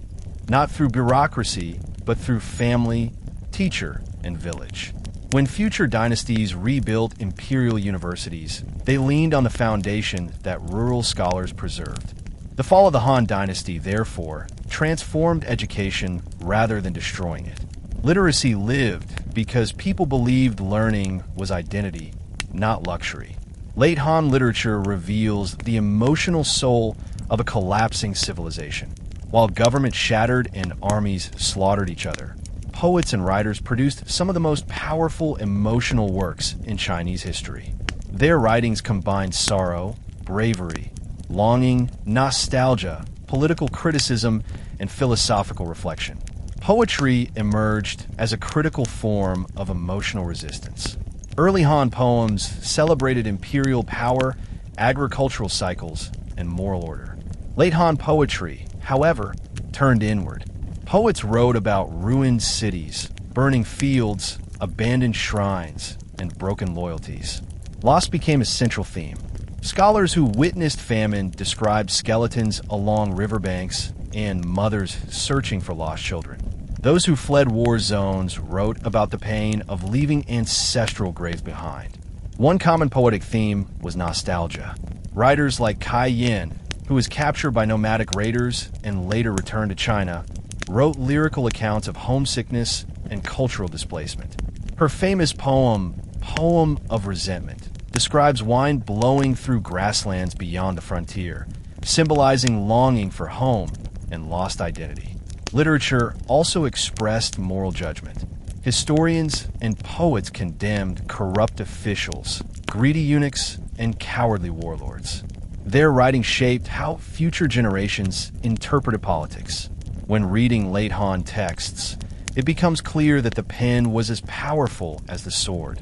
not through bureaucracy, but through family, teacher, and village. When future dynasties rebuilt imperial universities, they leaned on the foundation that rural scholars preserved. The fall of the Han Dynasty, therefore, transformed education rather than destroying it. Literacy lived because people believed learning was identity, not luxury. Late Han literature reveals the emotional soul of a collapsing civilization. While government shattered and armies slaughtered each other, poets and writers produced some of the most powerful emotional works in Chinese history. Their writings combined sorrow, bravery, longing, nostalgia, political criticism, and philosophical reflection. Poetry emerged as a critical form of emotional resistance. Early Han poems celebrated imperial power, agricultural cycles, and moral order. Late Han poetry, however, turned inward. Poets wrote about ruined cities, burning fields, abandoned shrines, and broken loyalties. Loss became a central theme. Scholars who witnessed famine described skeletons along riverbanks and mothers searching for lost children. Those who fled war zones wrote about the pain of leaving ancestral graves behind. One common poetic theme was nostalgia. Writers like Cai Yan, who was captured by nomadic raiders and later returned to China, wrote lyrical accounts of homesickness and cultural displacement. Her famous poem of Resentment, describes wine blowing through grasslands beyond the frontier, symbolizing longing for home and lost identity. Literature also expressed moral judgment. Historians and poets condemned corrupt officials, greedy eunuchs, and cowardly warlords. Their writing shaped how future generations interpreted politics. When reading late Han texts, it becomes clear that the pen was as powerful as the sword.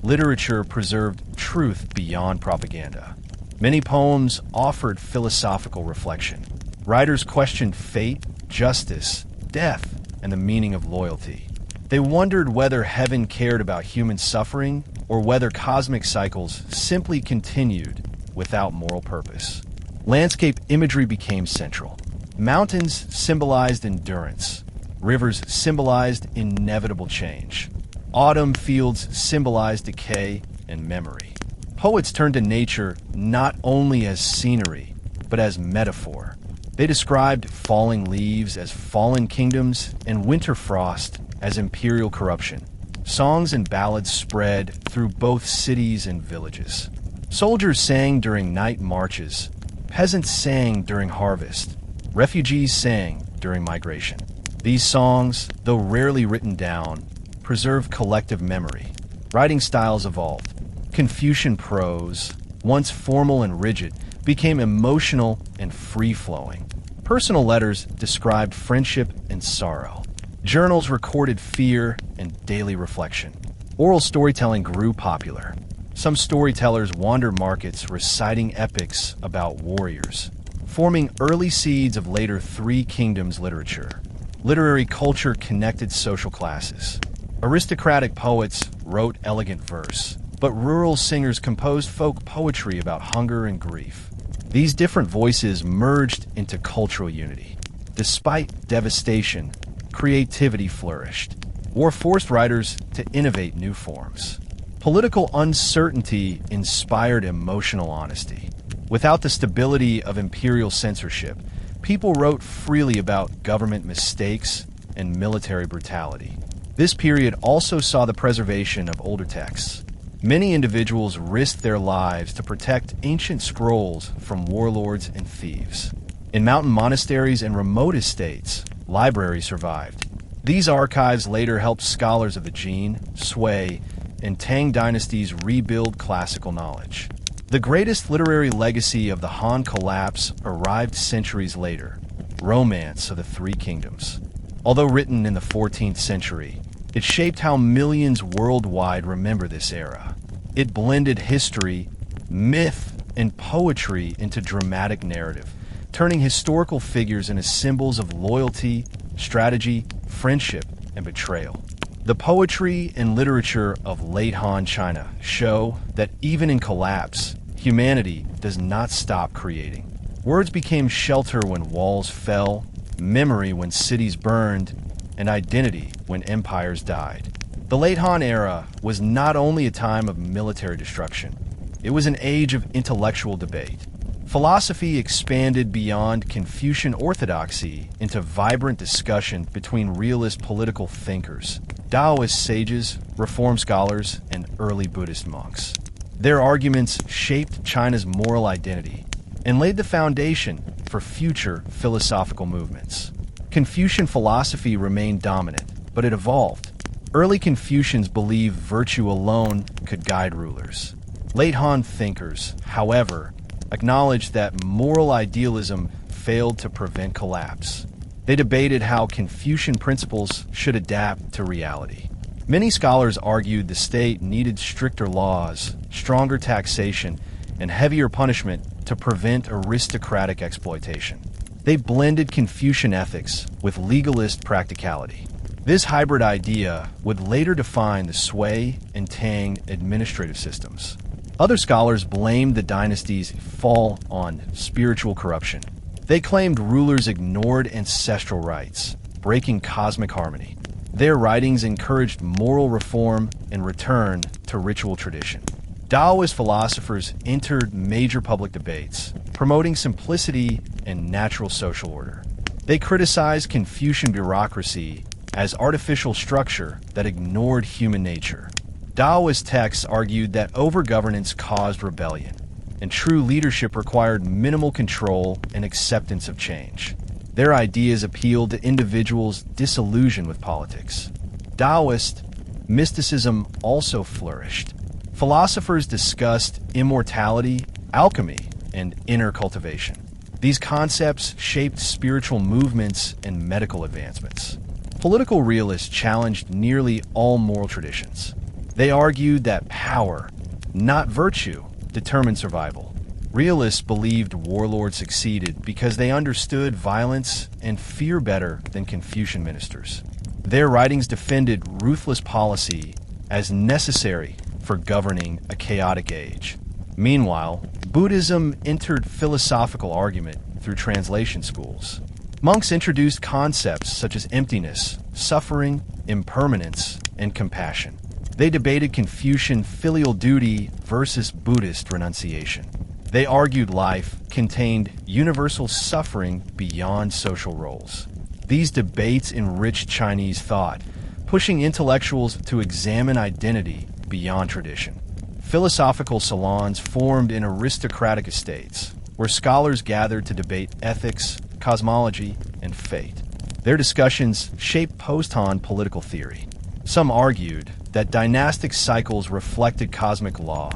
Literature preserved truth beyond propaganda. Many poems offered philosophical reflection. Writers questioned fate, justice, death, and the meaning of loyalty. They wondered whether heaven cared about human suffering or whether cosmic cycles simply continued without moral purpose. Landscape imagery became central. Mountains symbolized endurance. Rivers symbolized inevitable change. Autumn fields symbolized decay and memory. Poets turned to nature not only as scenery, but as metaphor. They described falling leaves as fallen kingdoms and winter frost as imperial corruption. Songs and ballads spread through both cities and villages. Soldiers sang during night marches. Peasants sang during harvest. Refugees sang during migration. These songs, though rarely written down, preserved collective memory. Writing styles evolved. Confucian prose, once formal and rigid, became emotional and free-flowing. Personal letters described friendship and sorrow. Journals recorded fear and daily reflection. Oral storytelling grew popular. Some storytellers wandered markets reciting epics about warriors, forming early seeds of later Three Kingdoms literature. Literary culture connected social classes. Aristocratic poets wrote elegant verse, but rural singers composed folk poetry about hunger and grief. These different voices merged into cultural unity. Despite devastation, creativity flourished. War forced writers to innovate new forms. Political uncertainty inspired emotional honesty. Without the stability of imperial censorship, people wrote freely about government mistakes and military brutality. This period also saw the preservation of older texts. Many individuals risked their lives to protect ancient scrolls from warlords and thieves. In mountain monasteries and remote estates, libraries survived. These archives later helped scholars of the Jin, Sui, and Tang dynasties rebuild classical knowledge. The greatest literary legacy of the Han collapse arrived centuries later, Romance of the Three Kingdoms. Although written in the 14th century, it shaped how millions worldwide remember this era. It blended history, myth, and poetry into dramatic narrative, turning historical figures into symbols of loyalty, strategy, friendship, and betrayal. The poetry and literature of late Han China show that even in collapse, humanity does not stop creating. Words became shelter when walls fell, memory when cities burned, and identity when empires died. The late Han era was not only a time of military destruction, it was an age of intellectual debate. Philosophy expanded beyond Confucian orthodoxy into vibrant discussion between realist political thinkers, Taoist sages, Reform scholars, and early Buddhist monks. Their arguments shaped China's moral identity and laid the foundation for future philosophical movements. Confucian philosophy remained dominant, but it evolved. Early Confucians believed virtue alone could guide rulers. Late Han thinkers, however, acknowledged that moral idealism failed to prevent collapse. They debated how Confucian principles should adapt to reality. Many scholars argued the state needed stricter laws, stronger taxation, and heavier punishment to prevent aristocratic exploitation. They blended Confucian ethics with legalist practicality. This hybrid idea would later define the Sui and Tang administrative systems. Other scholars blamed the dynasty's fall on spiritual corruption. They claimed rulers ignored ancestral rights, breaking cosmic harmony. Their writings encouraged moral reform and return to ritual tradition. Taoist philosophers entered major public debates, promoting simplicity and natural social order. They criticized Confucian bureaucracy as artificial structure that ignored human nature. Taoist texts argued that overgovernance caused rebellion, and true leadership required minimal control and acceptance of change. Their ideas appealed to individuals disillusioned with politics. Taoist mysticism also flourished. Philosophers discussed immortality, alchemy, and inner cultivation. These concepts shaped spiritual movements and medical advancements. Political realists challenged nearly all moral traditions. They argued that power, not virtue, determined survival. Realists believed warlords succeeded because they understood violence and fear better than Confucian ministers. Their writings defended ruthless policy as necessary for governing a chaotic age. Meanwhile, Buddhism entered philosophical argument through translation schools. Monks introduced concepts such as emptiness, suffering, impermanence, and compassion. They debated Confucian filial duty versus Buddhist renunciation. They argued life contained universal suffering beyond social roles. These debates enriched Chinese thought, pushing intellectuals to examine identity beyond tradition. Philosophical salons formed in aristocratic estates, where scholars gathered to debate ethics, cosmology, and fate. Their discussions shaped post-Han political theory. Some argued that dynastic cycles reflected cosmic law.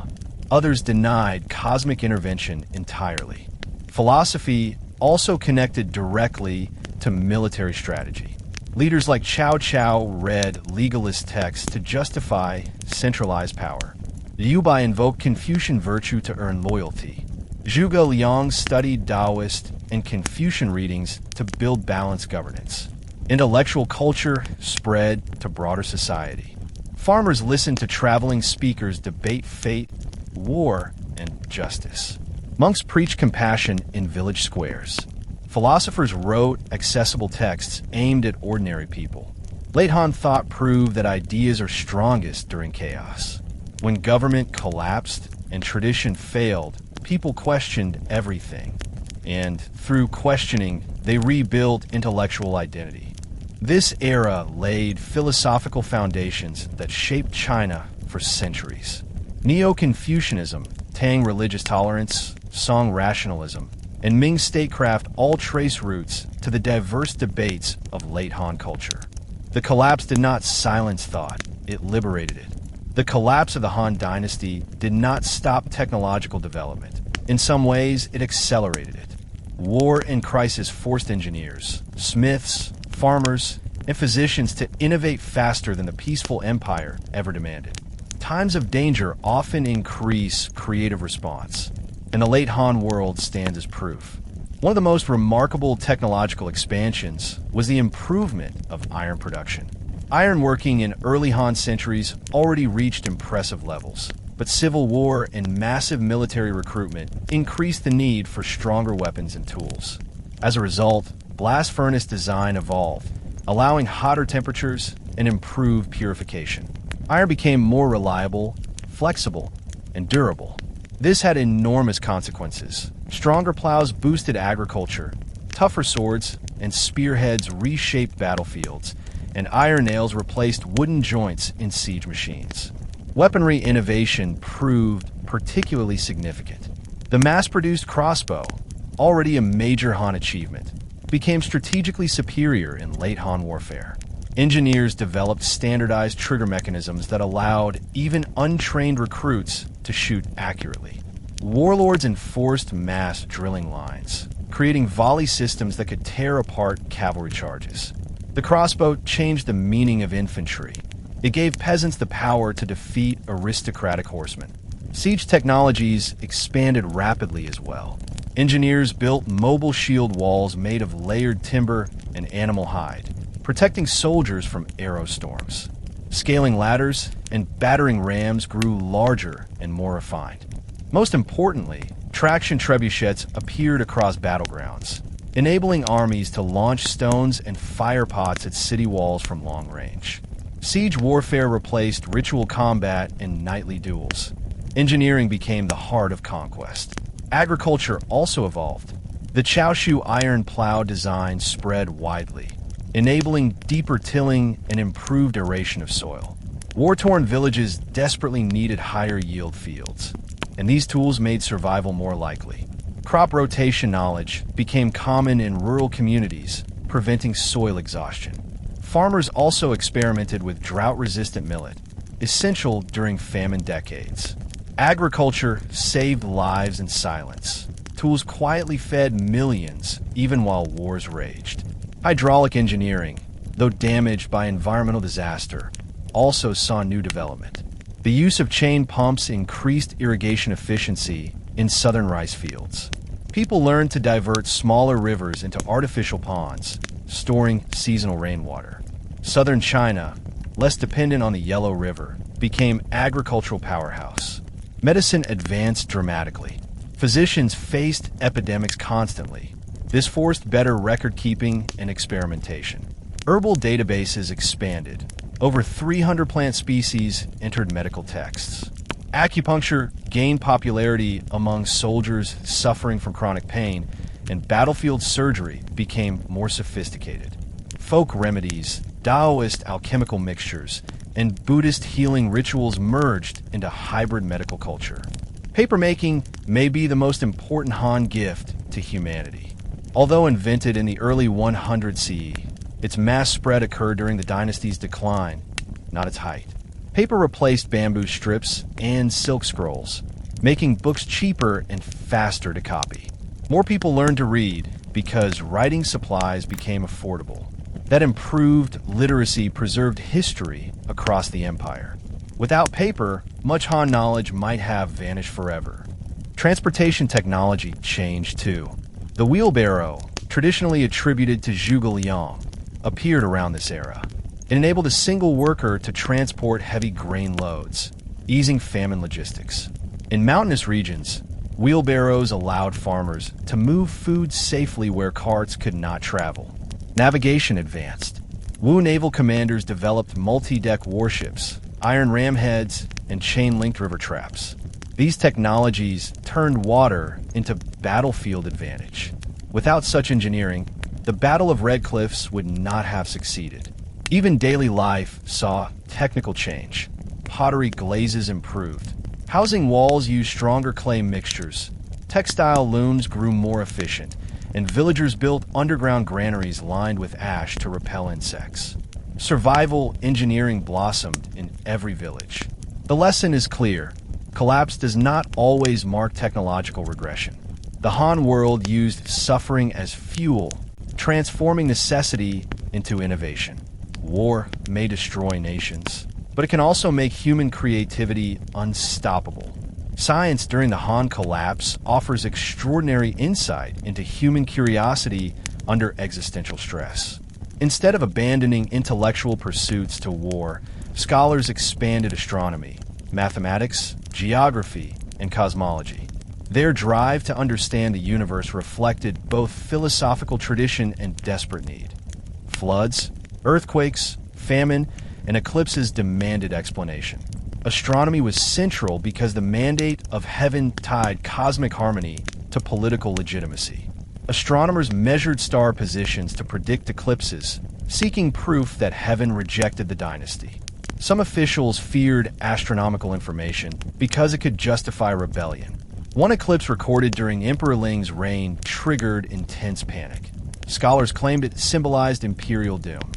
Others denied cosmic intervention entirely. Philosophy also connected directly to military strategy. Leaders like Cao Cao read legalist texts to justify centralized power. Liu Bei invoked Confucian virtue to earn loyalty. Zhuge Liang studied Taoist and Confucian readings to build balanced governance. Intellectual culture spread to broader society. Farmers listened to traveling speakers debate fate, war, and justice. Monks preached compassion in village squares. Philosophers wrote accessible texts aimed at ordinary people. Late Han thought proved that ideas are strongest during chaos. When government collapsed and tradition failed, people questioned everything. And through questioning, they rebuilt intellectual identity. This era laid philosophical foundations that shaped China for centuries. Neo-Confucianism, Tang religious tolerance, Song rationalism, and Ming statecraft all trace roots to the diverse debates of late Han culture. The collapse did not silence thought, it liberated it. The collapse of the Han Dynasty did not stop technological development. In some ways, it accelerated it. War and crisis forced engineers, smiths, farmers, and physicians to innovate faster than the peaceful empire ever demanded. times of danger often increase creative response, and the late Han world stands as proof. One of the most remarkable technological expansions was the improvement of iron production. Ironworking in early Han centuries already reached impressive levels, but civil war and massive military recruitment increased the need for stronger weapons and tools. As a result, blast furnace design evolved, allowing hotter temperatures and improved purification. Iron became more reliable, flexible, and durable. This had enormous consequences. Stronger plows boosted agriculture, tougher swords and spearheads reshaped battlefields, and iron nails replaced wooden joints in siege machines. Weaponry innovation proved particularly significant. The mass-produced crossbow, already a major Han achievement, became strategically superior in late Han warfare. Engineers developed standardized trigger mechanisms that allowed even untrained recruits to shoot accurately. Warlords enforced mass drilling lines, creating volley systems that could tear apart cavalry charges. The crossbow changed the meaning of infantry. It gave peasants the power to defeat aristocratic horsemen. Siege technologies expanded rapidly as well. Engineers built mobile shield walls made of layered timber and animal hide, protecting soldiers from arrow storms. Scaling ladders and battering rams grew larger and more refined. Most importantly, traction trebuchets appeared across battlegrounds, enabling armies to launch stones and fire pots at city walls from long range. Siege warfare replaced ritual combat and knightly duels. Engineering became the heart of conquest. Agriculture also evolved. The Cao Cao iron plow design spread widely, enabling deeper tilling and improved aeration of soil. War-torn villages desperately needed higher yield fields, and these tools made survival more likely. Crop rotation knowledge became common in rural communities, preventing soil exhaustion. Farmers also experimented with drought-resistant millet, essential during famine decades. Agriculture saved lives in silence. Tools quietly fed millions, even while wars raged. Hydraulic engineering, though damaged by environmental disaster, also saw new development. The use of chain pumps increased irrigation efficiency in southern rice fields. People learned to divert smaller rivers into artificial ponds, storing seasonal rainwater. Southern China, less dependent on the Yellow River, became agricultural powerhouse. Medicine advanced dramatically. Physicians faced epidemics constantly. This forced better record-keeping and experimentation. Herbal databases expanded. Over 300 plant species entered medical texts. Acupuncture gained popularity among soldiers suffering from chronic pain, and battlefield surgery became more sophisticated. Folk remedies, Taoist alchemical mixtures, and Buddhist healing rituals merged into hybrid medical culture. Papermaking may be the most important Han gift to humanity. Although invented in the early 100 CE, its mass spread occurred during the dynasty's decline, not its height. Paper replaced bamboo strips and silk scrolls, making books cheaper and faster to copy. More people learned to read because writing supplies became affordable. That improved literacy preserved history across the empire. Without paper, much Han knowledge might have vanished forever. Transportation technology changed too. The wheelbarrow, traditionally attributed to Zhuge Liang, appeared around this era. It enabled a single worker to transport heavy grain loads, easing famine logistics. In mountainous regions, wheelbarrows allowed farmers to move food safely where carts could not travel. Navigation advanced. Wu naval commanders developed multi-deck warships, iron ram heads, and chain-linked river traps. These technologies turned water into battlefield advantage. Without such engineering, the Battle of Red Cliffs would not have succeeded. Even daily life saw technical change. Pottery glazes improved. Housing walls used stronger clay mixtures. Textile looms grew more efficient, and villagers built underground granaries lined with ash to repel insects. Survival engineering blossomed in every village. The lesson is clear. Collapse does not always mark technological regression. The Han world used suffering as fuel, transforming necessity into innovation. War may destroy nations, but but it can also make human creativity unstoppable. Science during the Han collapse offers extraordinary insight into human curiosity under existential stress. Instead of abandoning intellectual pursuits to war, scholars expanded astronomy, mathematics, geography, and cosmology. Their drive to understand the universe reflected both philosophical tradition and desperate need. Floods, earthquakes, famine, and eclipses demanded explanation. Astronomy was central because the mandate of heaven tied cosmic harmony to political legitimacy. Astronomers measured star positions to predict eclipses, seeking proof that heaven rejected the dynasty. Some officials feared astronomical information because it could justify rebellion. One eclipse recorded during Emperor Ling's reign triggered intense panic. Scholars claimed it symbolized imperial doom.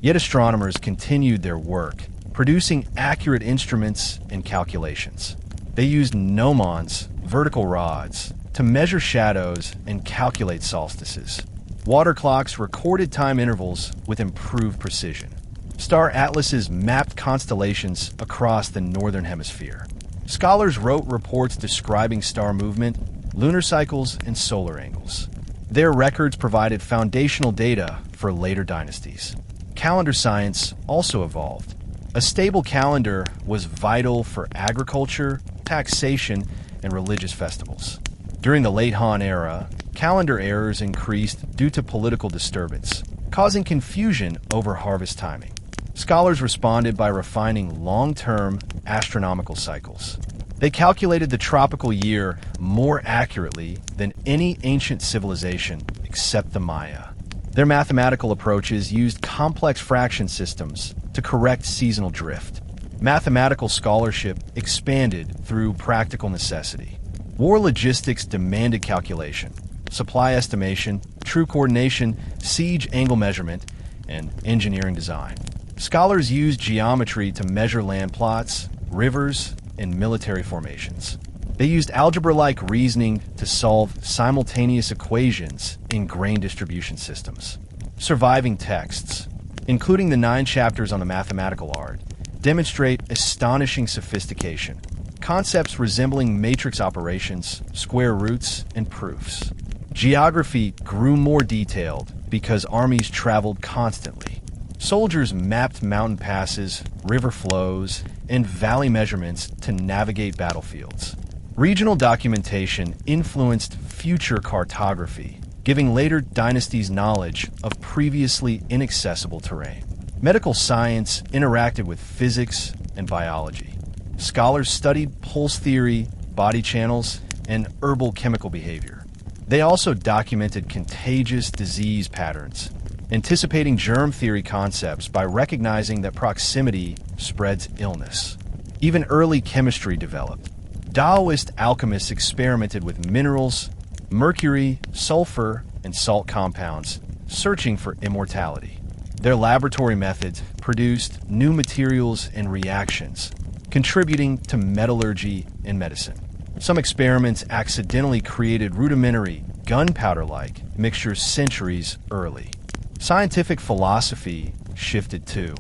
Yet astronomers continued their work, producing accurate instruments and calculations. They used gnomons, vertical rods, to measure shadows and calculate solstices. Water clocks recorded time intervals with improved precision. Star atlases mapped constellations across the northern hemisphere. Scholars wrote reports describing star movement, lunar cycles, and solar angles. Their records provided foundational data for later dynasties. Calendar science also evolved. A stable calendar was vital for agriculture, taxation, and religious festivals. During the late Han era, calendar errors increased due to political disturbance, causing confusion over harvest timing. Scholars responded by refining long-term astronomical cycles. They calculated the tropical year more accurately than any ancient civilization except the Maya. Their mathematical approaches used complex fraction systems to correct seasonal drift. Mathematical scholarship expanded through practical necessity. War logistics demanded calculation, supply estimation, true coordination, siege angle measurement, and engineering design. Scholars used geometry to measure land plots, rivers, and military formations. They used algebra-like reasoning to solve simultaneous equations in grain distribution systems. Surviving texts, including the 9 chapters on the mathematical art, demonstrate astonishing sophistication, concepts resembling matrix operations, square roots, and proofs. Geography grew more detailed because armies traveled constantly. Soldiers mapped mountain passes, river flows, and valley measurements to navigate battlefields. Regional documentation influenced future cartography, giving later dynasties knowledge of previously inaccessible terrain. Medical science interacted with physics and biology. Scholars studied pulse theory, body channels, and herbal chemical behavior. They also documented contagious disease patterns, anticipating germ theory concepts by recognizing that proximity spreads illness. Even early chemistry developed. Taoist alchemists experimented with minerals, mercury, sulfur, and salt compounds, searching for immortality. Their laboratory methods produced new materials and reactions, contributing to metallurgy and medicine. Some experiments accidentally created rudimentary, gunpowder-like mixtures centuries early. Scientific philosophy shifted too.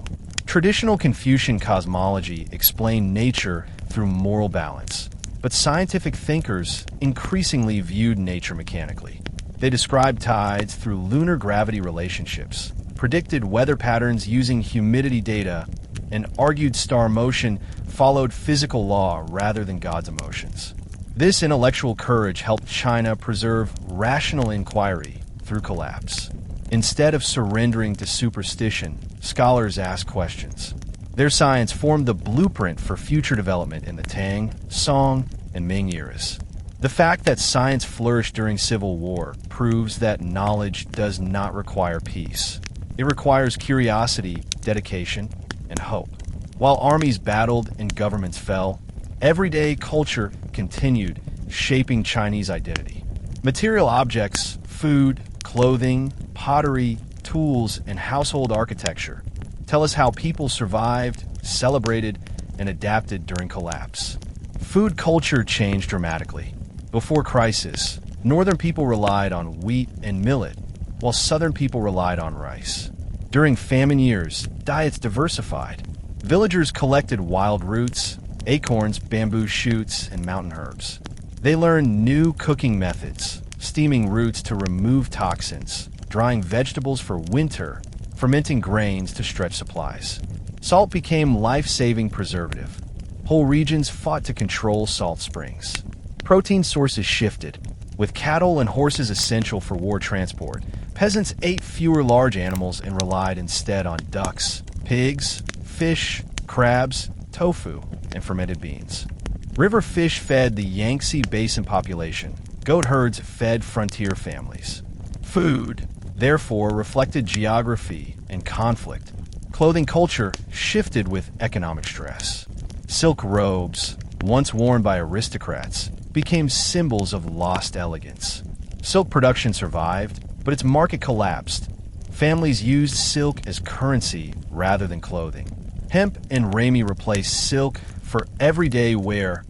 Traditional Confucian cosmology explained nature through moral balance, but scientific thinkers increasingly viewed nature mechanically. They described tides through lunar gravity relationships, predicted weather patterns using humidity data, and argued star motion followed physical law rather than God's emotions. This intellectual courage helped China preserve rational inquiry through collapse. Instead of surrendering to superstition, scholars asked questions. Their science formed the blueprint for future development in the Tang, Song, and Ming eras. The fact that science flourished during civil war proves that knowledge does not require peace. It requires curiosity, dedication, and hope. While armies battled and governments fell, everyday culture continued shaping Chinese identity. Material objects, food, clothing, pottery, tools, and household architecture tell us how people survived, celebrated, and adapted during collapse. Food culture changed dramatically. Before crisis, northern people relied on wheat and millet, while southern people relied on rice. During famine years, diets diversified. Villagers collected wild roots, acorns, bamboo shoots, and mountain herbs. They learned new cooking methods, steaming roots to remove toxins, drying vegetables for winter, fermenting grains to stretch supplies. Salt became life-saving preservative. Whole regions fought to control salt springs. Protein sources shifted. With cattle and horses essential for war transport, peasants ate fewer large animals and relied instead on ducks, pigs, fish, crabs, tofu, and fermented beans. River fish fed the Yangtze Basin population. Goat herds fed frontier families. Food, therefore, reflected geography and conflict. Clothing culture shifted with economic stress. Silk robes, once worn by aristocrats, became symbols of lost elegance. Silk production survived, but its market collapsed. Families used silk as currency rather than clothing. Hemp and ramie replaced silk for everyday wear,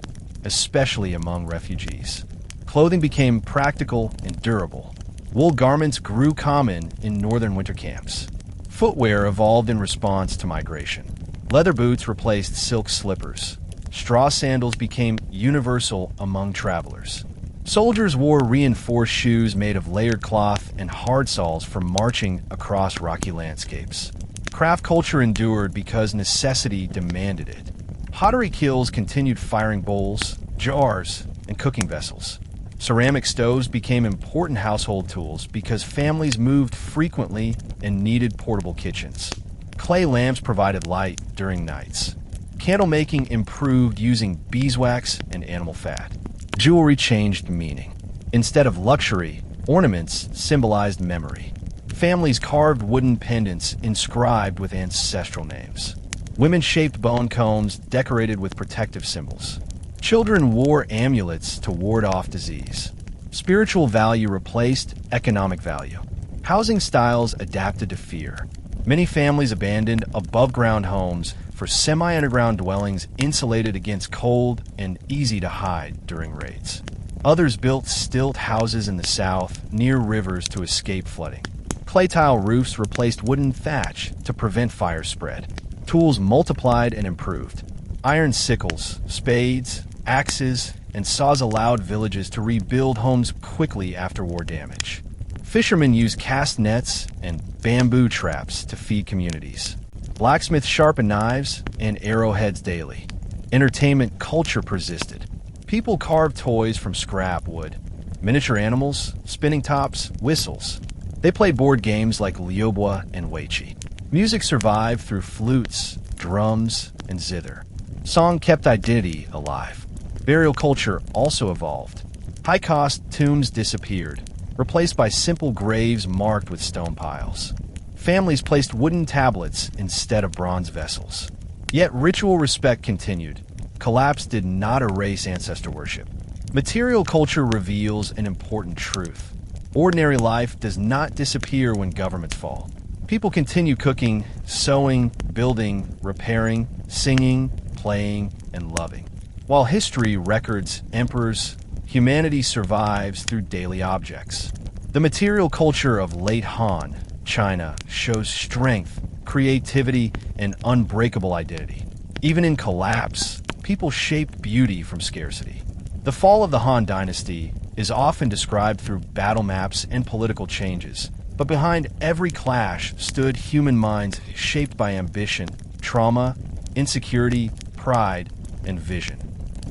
especially among refugees. Clothing became practical and durable. Wool garments grew common in northern winter camps. Footwear evolved in response to migration. Leather boots replaced silk slippers. Straw sandals became universal among travelers. Soldiers wore reinforced shoes made of layered cloth and hard soles for marching across rocky landscapes. Craft culture endured because necessity demanded it. Pottery kilns continued firing bowls, jars, and cooking vessels. Ceramic stoves became important household tools because families moved frequently and needed portable kitchens. Clay lamps provided light during nights. Candle making improved using beeswax and animal fat. Jewelry changed meaning. Instead of luxury, ornaments symbolized memory. Families carved wooden pendants inscribed with ancestral names. Women shaped bone combs decorated with protective symbols. Children wore amulets to ward off disease. Spiritual value replaced economic value. Housing styles adapted to fear. Many families abandoned above-ground homes for semi-underground dwellings insulated against cold and easy to hide during raids. Others built stilt houses in the south near rivers to escape flooding. Clay tile roofs replaced wooden thatch to prevent fire spread. Tools multiplied and improved. Iron sickles, spades, axes, and saws allowed villages to rebuild homes quickly after war damage. Fishermen used cast nets and bamboo traps to feed communities. Blacksmiths sharpened knives and arrowheads daily. Entertainment culture persisted. People carved toys from scrap wood. Miniature animals, spinning tops, whistles. They played board games like Liubo and Weiqi. Music survived through flutes, drums, and zither. Song kept identity alive. Burial culture also evolved. High-cost tombs disappeared, replaced by simple graves marked with stone piles. Families placed wooden tablets instead of bronze vessels. Yet ritual respect continued. Collapse did not erase ancestor worship. Material culture reveals an important truth. Ordinary life does not disappear when governments fall. People continue cooking, sewing, building, repairing, singing, playing, and loving. While history records emperors, humanity survives through daily objects. The material culture of late Han, China, shows strength, creativity, and unbreakable identity. Even in collapse, people shaped beauty from scarcity. The fall of the Han Dynasty is often described through battle maps and political changes, but behind every clash stood human minds shaped by ambition, trauma, insecurity, pride, and vision.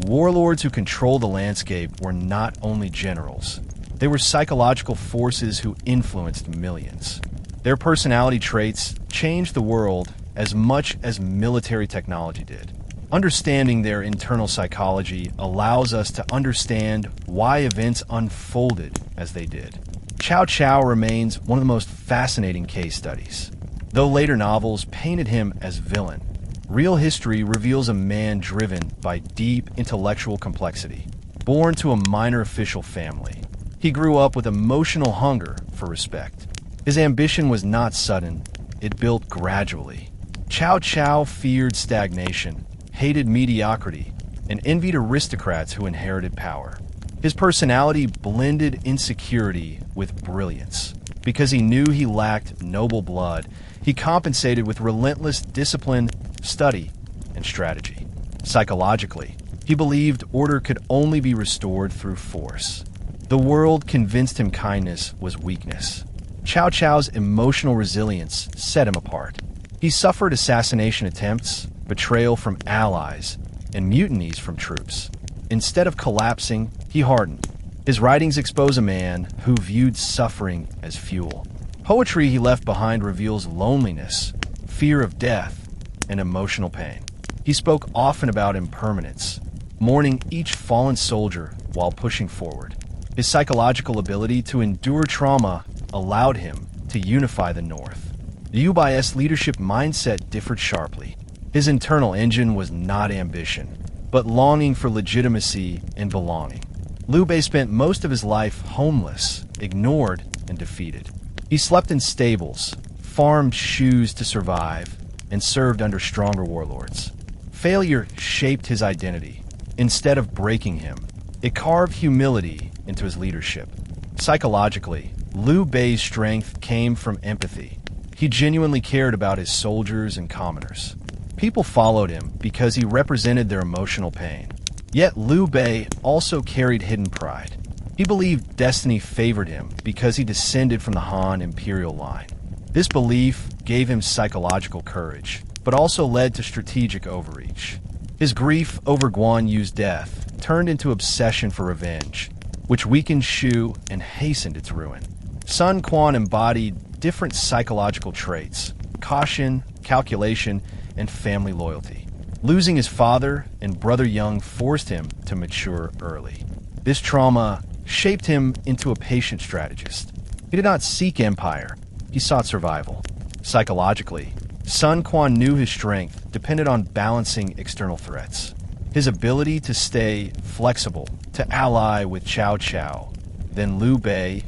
Warlords who controlled the landscape were not only generals. They were psychological forces who influenced millions. Their personality traits changed the world as much as military technology did. Understanding their internal psychology allows us to understand why events unfolded as they did. Cao Cao remains one of the most fascinating case studies. Though later novels painted him as villain, real history reveals a man driven by deep intellectual complexity. Born to a minor official family, he grew up with emotional hunger for respect. His ambition was not sudden, it built gradually. Cao Cao feared stagnation, hated mediocrity, and envied aristocrats who inherited power. His personality blended insecurity with brilliance. Because he knew he lacked noble blood, he compensated with relentless discipline study, and strategy. Psychologically, he believed order could only be restored through force. The world convinced him kindness was weakness. Cao Cao's emotional resilience set him apart. He suffered assassination attempts, betrayal from allies, and mutinies from troops. Instead of collapsing, he hardened. His writings expose a man who viewed suffering as fuel. Poetry he left behind reveals loneliness, fear of death, and emotional pain. He spoke often about impermanence, mourning each fallen soldier while pushing forward. His psychological ability to endure trauma allowed him to unify the North. Liu Bei's leadership mindset differed sharply. His internal engine was not ambition, but longing for legitimacy and belonging. Liu Bei spent most of his life homeless, ignored, and defeated. He slept in stables, farmed shoes to survive, and served under stronger warlords. Failure shaped his identity. Instead of breaking him, it carved humility into his leadership. Psychologically, Liu Bei's strength came from empathy. He genuinely cared about his soldiers and commoners. People followed him because he represented their emotional pain. Yet Liu Bei also carried hidden pride. He believed destiny favored him because he descended from the Han imperial line. This belief gave him psychological courage, but also led to strategic overreach. His grief over Quan Yu's death turned into obsession for revenge, which weakened Shu and hastened its ruin. Sun Quan embodied different psychological traits: caution, calculation, and family loyalty. Losing his father and brother Young forced him to mature early. This trauma shaped him into a patient strategist. He did not seek empire, he sought survival. Psychologically, Sun Quan knew his strength depended on balancing external threats. His ability to stay flexible, to ally with Cao Cao, then Liu Bei,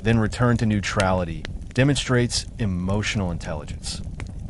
then return to neutrality, demonstrates emotional intelligence.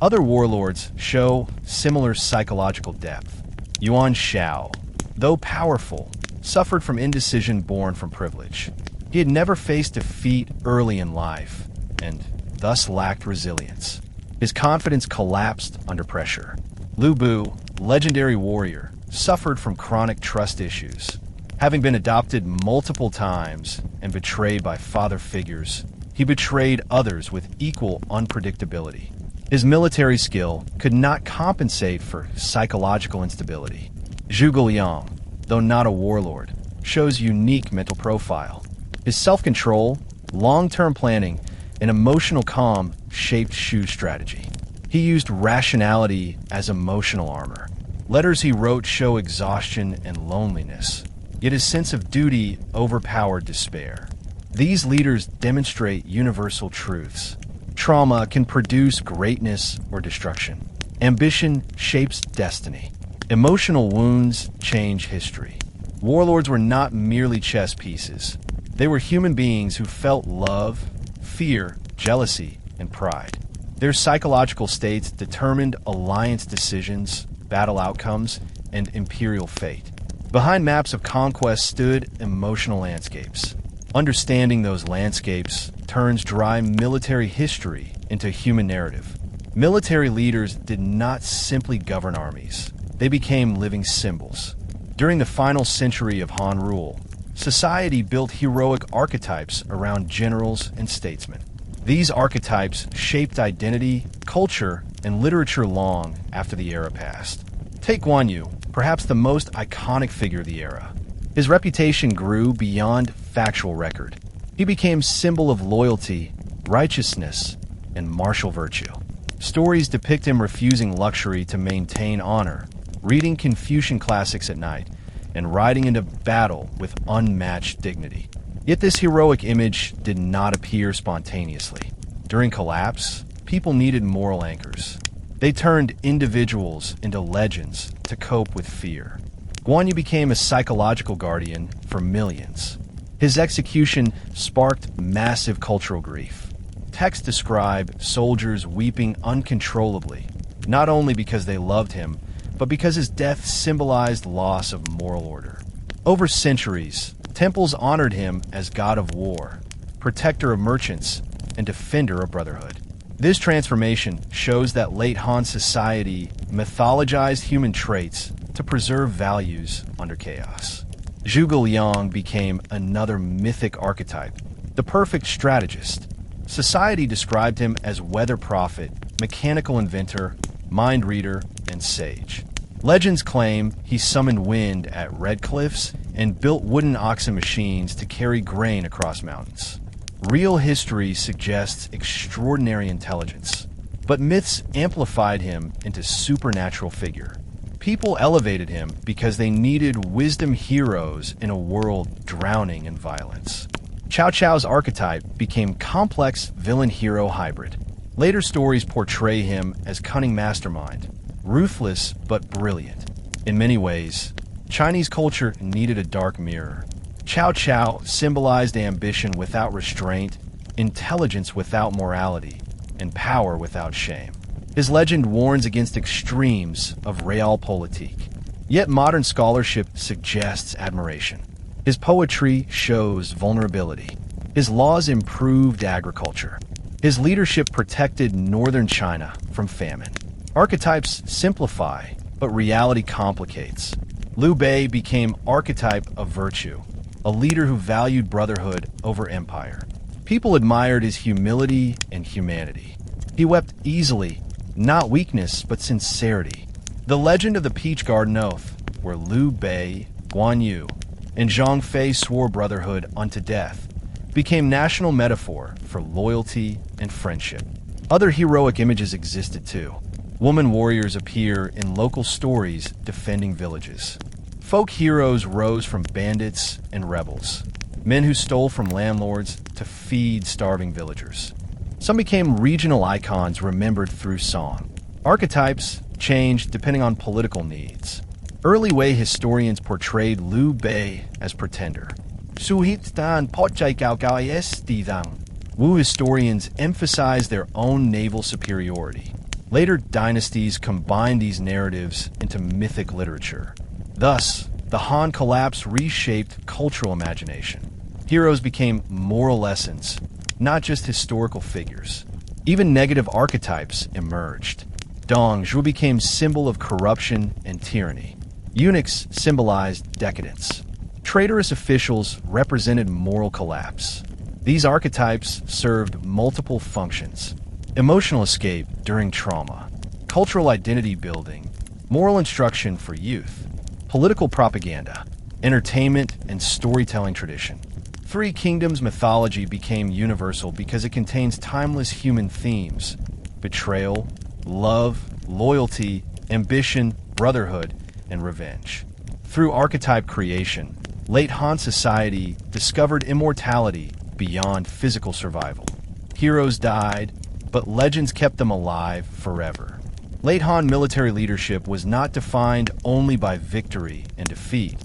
Other warlords show similar psychological depth. Yuan Shao, though powerful, suffered from indecision born from privilege. He had never faced defeat early in life, and thus lacked resilience. His confidence collapsed under pressure. Lu Bu, legendary warrior, suffered from chronic trust issues. Having been adopted multiple times and betrayed by father figures, he betrayed others with equal unpredictability. His military skill could not compensate for psychological instability. Zhuge Liang, though not a warlord, shows unique mental profile. His self-control, long-term planning, and emotional calm shaped Shu's strategy. He used rationality as emotional armor. Letters he wrote show exhaustion and loneliness, yet his sense of duty overpowered despair. These leaders demonstrate universal truths. Trauma can produce greatness or destruction. Ambition shapes destiny. Emotional wounds change history. Warlords were not merely chess pieces. They were human beings who felt love, fear, jealousy, and pride. Their psychological states determined alliance decisions, battle outcomes, and imperial fate. Behind maps of conquest stood emotional landscapes. Understanding those landscapes turns dry military history into human narrative. Military leaders did not simply govern armies. They became living symbols. During the final century of Han rule, society built heroic archetypes around generals and statesmen. These archetypes shaped identity, culture, and literature long after the era passed. Take Quan Yu, perhaps the most iconic figure of the era. His reputation grew beyond factual record. He became symbol of loyalty, righteousness, and martial virtue. Stories depict him refusing luxury to maintain honor, reading Confucian classics at night, and riding into battle with unmatched dignity. Yet this heroic image did not appear spontaneously. During collapse, people needed moral anchors. They turned individuals into legends to cope with fear. Guan Yu became a psychological guardian for millions. His execution sparked massive cultural grief. Texts describe soldiers weeping uncontrollably, not only because they loved him, but because his death symbolized loss of moral order. Over centuries, temples honored him as god of war, protector of merchants, and defender of brotherhood. This transformation shows that late Han society mythologized human traits to preserve values under chaos. Zhuge Liang became another mythic archetype, the perfect strategist. Society described him as weather prophet, mechanical inventor, mind reader, and sage. Legends claim he summoned wind at red cliffs and built wooden oxen machines to carry grain across mountains. Real history suggests extraordinary intelligence, but myths amplified him into supernatural figure. People elevated him because they needed wisdom heroes in a world drowning in violence. Cao Cao's archetype became complex villain-hero hybrid. Later stories portray him as cunning mastermind, ruthless but brilliant. In many ways, Chinese culture needed a dark mirror. Cao Cao symbolized ambition without restraint, intelligence without morality, and power without shame. His legend warns against extremes of realpolitik, yet modern scholarship suggests admiration. His poetry shows vulnerability. His laws improved agriculture. His leadership protected northern China from famine. Archetypes simplify, but reality complicates. Liu Bei became archetype of virtue, a leader who valued brotherhood over empire. People admired his humility and humanity. He wept easily, not weakness, but sincerity. The legend of the Peach Garden Oath, where Liu Bei, Guan Yu, and Zhang Fei swore brotherhood unto death, became national metaphor for loyalty and friendship. Other heroic images existed too. Woman warriors appear in local stories defending villages. Folk heroes rose from bandits and rebels, men who stole from landlords to feed starving villagers. Some became regional icons remembered through song. Archetypes changed depending on political needs. Early Wei historians portrayed Liu Bei as pretender. Wu historians emphasized their own naval superiority. Later dynasties combined these narratives into mythic literature. Thus, the Han collapse reshaped cultural imagination. Heroes became moral lessons, not just historical figures. Even negative archetypes emerged. Dongzhuo became symbol of corruption and tyranny. Eunuchs symbolized decadence. Traitorous officials represented moral collapse. These archetypes served multiple functions: emotional escape during trauma, cultural identity building, moral instruction for youth, political propaganda, entertainment, and storytelling tradition. Three Kingdoms mythology became universal because it contains timeless human themes: betrayal, love, loyalty, ambition, brotherhood, and revenge. Through archetype creation, late Han society discovered immortality beyond physical survival. Heroes died, but legends kept them alive forever. Late Han military leadership was not defined only by victory and defeat.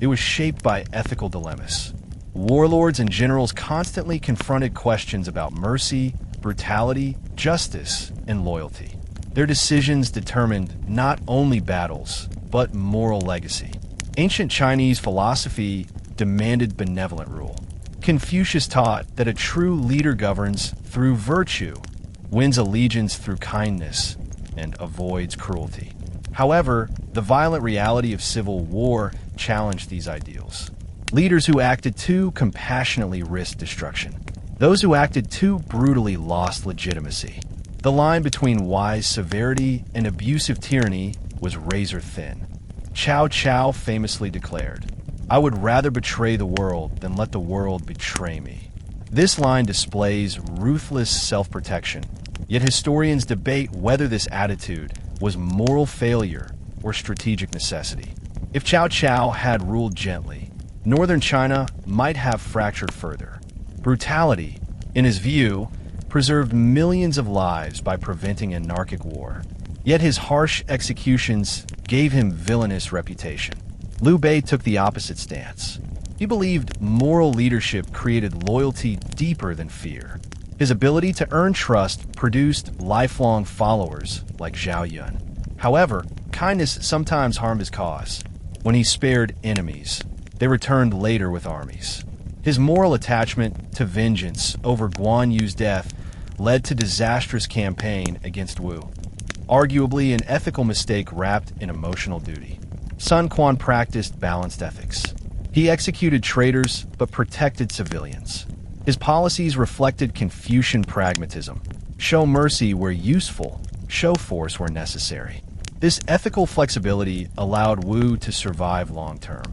It was shaped by ethical dilemmas. Warlords and generals constantly confronted questions about mercy, brutality, justice, and loyalty. Their decisions determined not only battles, but moral legacy. Ancient Chinese philosophy demanded benevolent rule. Confucius taught that a true leader governs through virtue, wins allegiance through kindness, and avoids cruelty. However, the violent reality of civil war challenged these ideals. Leaders who acted too compassionately risked destruction. Those who acted too brutally lost legitimacy. The line between wise severity and abusive tyranny was razor thin. Cao Cao famously declared, "I would rather betray the world than let the world betray me." This line displays ruthless self-protection, yet historians debate whether this attitude was moral failure or strategic necessity. If Cao Cao had ruled gently, northern China might have fractured further. Brutality, in his view, preserved millions of lives by preventing anarchic war. Yet his harsh executions gave him villainous reputation. Liu Bei took the opposite stance. He believed moral leadership created loyalty deeper than fear. His ability to earn trust produced lifelong followers like Zhao Yun. However, kindness sometimes harmed his cause. When he spared enemies, they returned later with armies. His moral attachment to vengeance over Guan Yu's death led to disastrous campaign against Wu. arguably an ethical mistake wrapped in emotional duty. Sun Quan practiced balanced ethics. He executed traitors but protected civilians. His policies reflected Confucian pragmatism: show mercy where useful, show force where necessary. This ethical flexibility allowed Wu to survive long-term.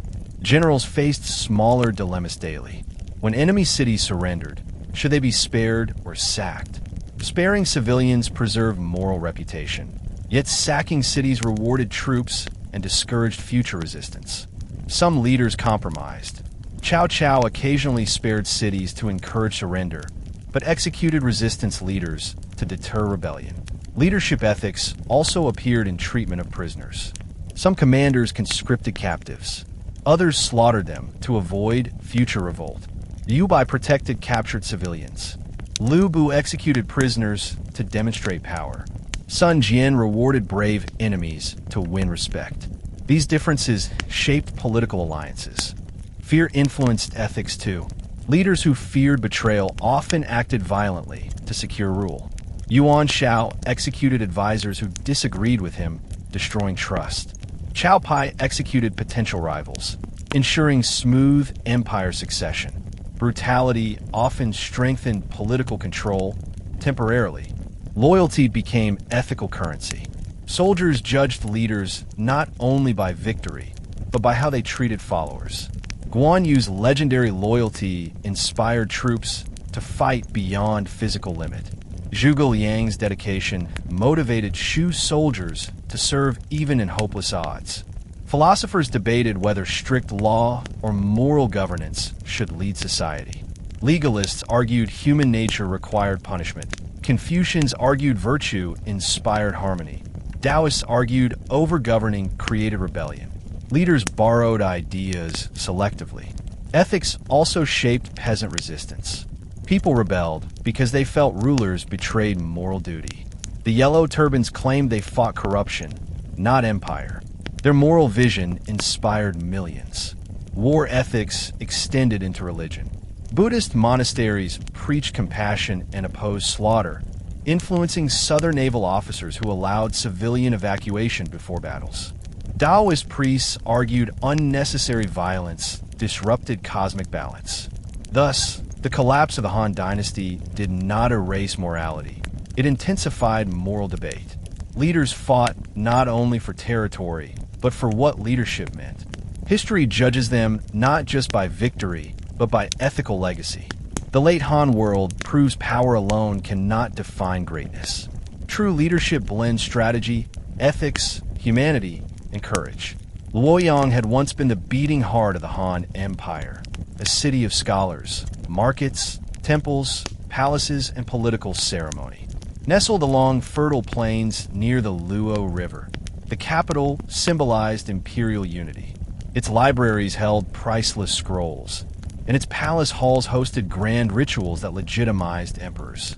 Generals faced smaller dilemmas daily. When enemy cities surrendered, should they be spared or sacked? Sparing civilians preserved moral reputation, yet sacking cities rewarded troops and discouraged future resistance. Some leaders compromised. Cao Cao occasionally spared cities to encourage surrender, but executed resistance leaders to deter rebellion. Leadership ethics also appeared in treatment of prisoners. Some commanders conscripted captives. Others slaughtered them to avoid future revolt. Liu Bei protected captured civilians. Liu Bu executed prisoners to demonstrate power. Sun Jian rewarded brave enemies to win respect. These differences shaped political alliances. Fear influenced ethics too. Leaders who feared betrayal often acted violently to secure rule. Yuan Shao executed advisors who disagreed with him, destroying trust. Cao Pai executed potential rivals, ensuring smooth empire succession. Brutality often strengthened political control temporarily. Loyalty became ethical currency. Soldiers judged leaders not only by victory, but by how they treated followers. Guan Yu's legendary loyalty inspired troops to fight beyond physical limit. Zhuge Liang's dedication motivated Shu soldiers to serve even in hopeless odds. Philosophers debated whether strict law or moral governance should lead society. Legalists argued human nature required punishment. Confucians argued virtue inspired harmony. Taoists argued overgoverning created rebellion. Leaders borrowed ideas selectively. Ethics also shaped peasant resistance. People rebelled because they felt rulers betrayed moral duty. The Yellow Turbans claimed they fought corruption, not empire. Their moral vision inspired millions. War ethics extended into religion. Buddhist monasteries preached compassion and opposed slaughter, influencing Southern naval officers who allowed civilian evacuation before battles. Taoist priests argued unnecessary violence disrupted cosmic balance. Thus, the collapse of the Han Dynasty did not erase morality. It intensified moral debate. Leaders fought not only for territory, but for what leadership meant. History judges them not just by victory, but by ethical legacy. The late Han world proves power alone cannot define greatness. True leadership blends strategy, ethics, humanity, and courage. Luoyang had once been the beating heart of the Han Empire, a city of scholars, markets, temples, palaces, and political ceremony. Nestled along fertile plains near the Luo River, the capital symbolized imperial unity. Its libraries held priceless scrolls, and its palace halls hosted grand rituals that legitimized emperors.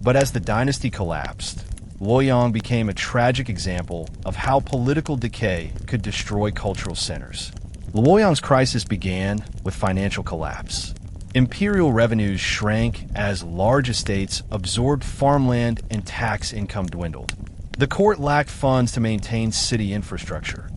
But as the dynasty collapsed, Luoyang became a tragic example of how political decay could destroy cultural centers. Luoyang's crisis began with financial collapse. Imperial revenues shrank as large estates absorbed farmland and tax income dwindled. The court lacked funds to maintain city infrastructure.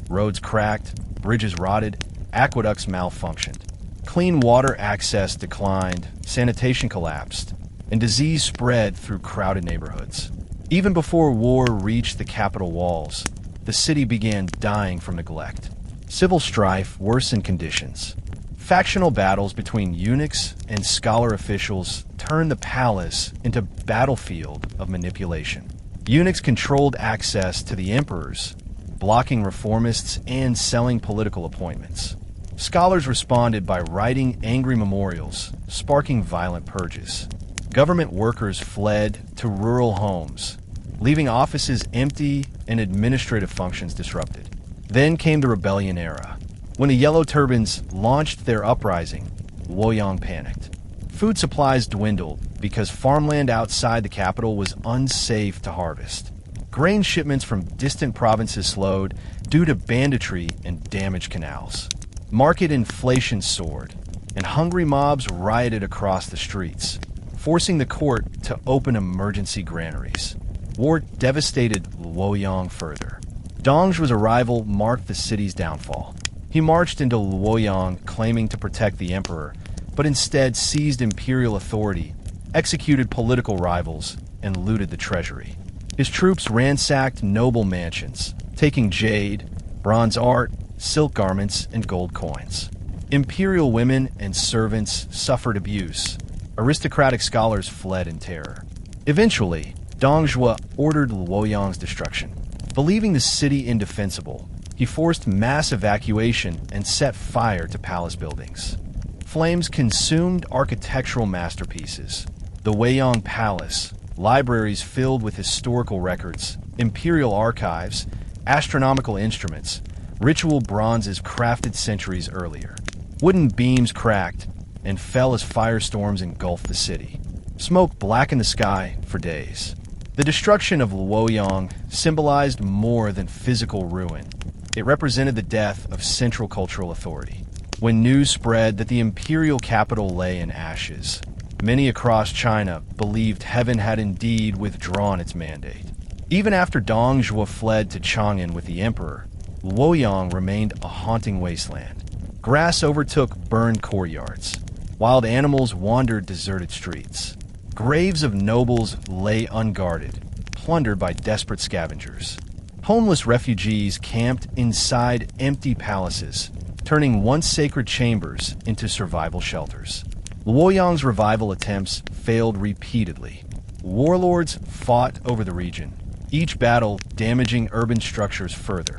Roads cracked, bridges rotted, aqueducts malfunctioned. Clean water access declined, sanitation collapsed, and disease spread through crowded neighborhoods. Even before war reached the capital walls, the city began dying from neglect. Civil strife worsened conditions. Factional battles between eunuchs and scholar officials turned the palace into a battlefield of manipulation. Eunuchs controlled access to the emperors, blocking reformists and selling political appointments. Scholars responded by writing angry memorials, sparking violent purges. Government workers fled to rural homes, leaving offices empty and administrative functions disrupted. Then came the rebellion era. When the Yellow Turbans launched their uprising, Luoyang panicked. Food supplies dwindled because farmland outside the capital was unsafe to harvest. Grain shipments from distant provinces slowed due to banditry and damaged canals. Market inflation soared, and hungry mobs rioted across the streets, forcing the court to open emergency granaries. War devastated Luoyang further. Dong's arrival marked the city's downfall. He marched into Luoyang claiming to protect the emperor, but instead seized imperial authority, executed political rivals, and looted the treasury. His troops ransacked noble mansions, taking jade, bronze art, silk garments, and gold coins. Imperial women and servants suffered abuse. Aristocratic scholars fled in terror. Eventually, Dong Zhuo ordered Luoyang's destruction. Believing the city indefensible, he forced mass evacuation and set fire to palace buildings. Flames consumed architectural masterpieces. The Luoyang Palace, libraries filled with historical records, imperial archives, astronomical instruments, ritual bronzes crafted centuries earlier. Wooden beams cracked and fell as firestorms engulfed the city. Smoke blackened the sky for days. The destruction of Luoyang symbolized more than physical ruin. It represented the death of central cultural authority. When news spread that the imperial capital lay in ashes, many across China believed heaven had indeed withdrawn its mandate. Even after Dong Zhuo fled to Chang'an with the emperor, Luoyang remained a haunting wasteland. Grass overtook burned courtyards. Wild animals wandered deserted streets. Graves of nobles lay unguarded, plundered by desperate scavengers. Homeless refugees camped inside empty palaces, turning once sacred chambers into survival shelters. Luoyang's revival attempts failed repeatedly. Warlords fought over the region, each battle damaging urban structures further.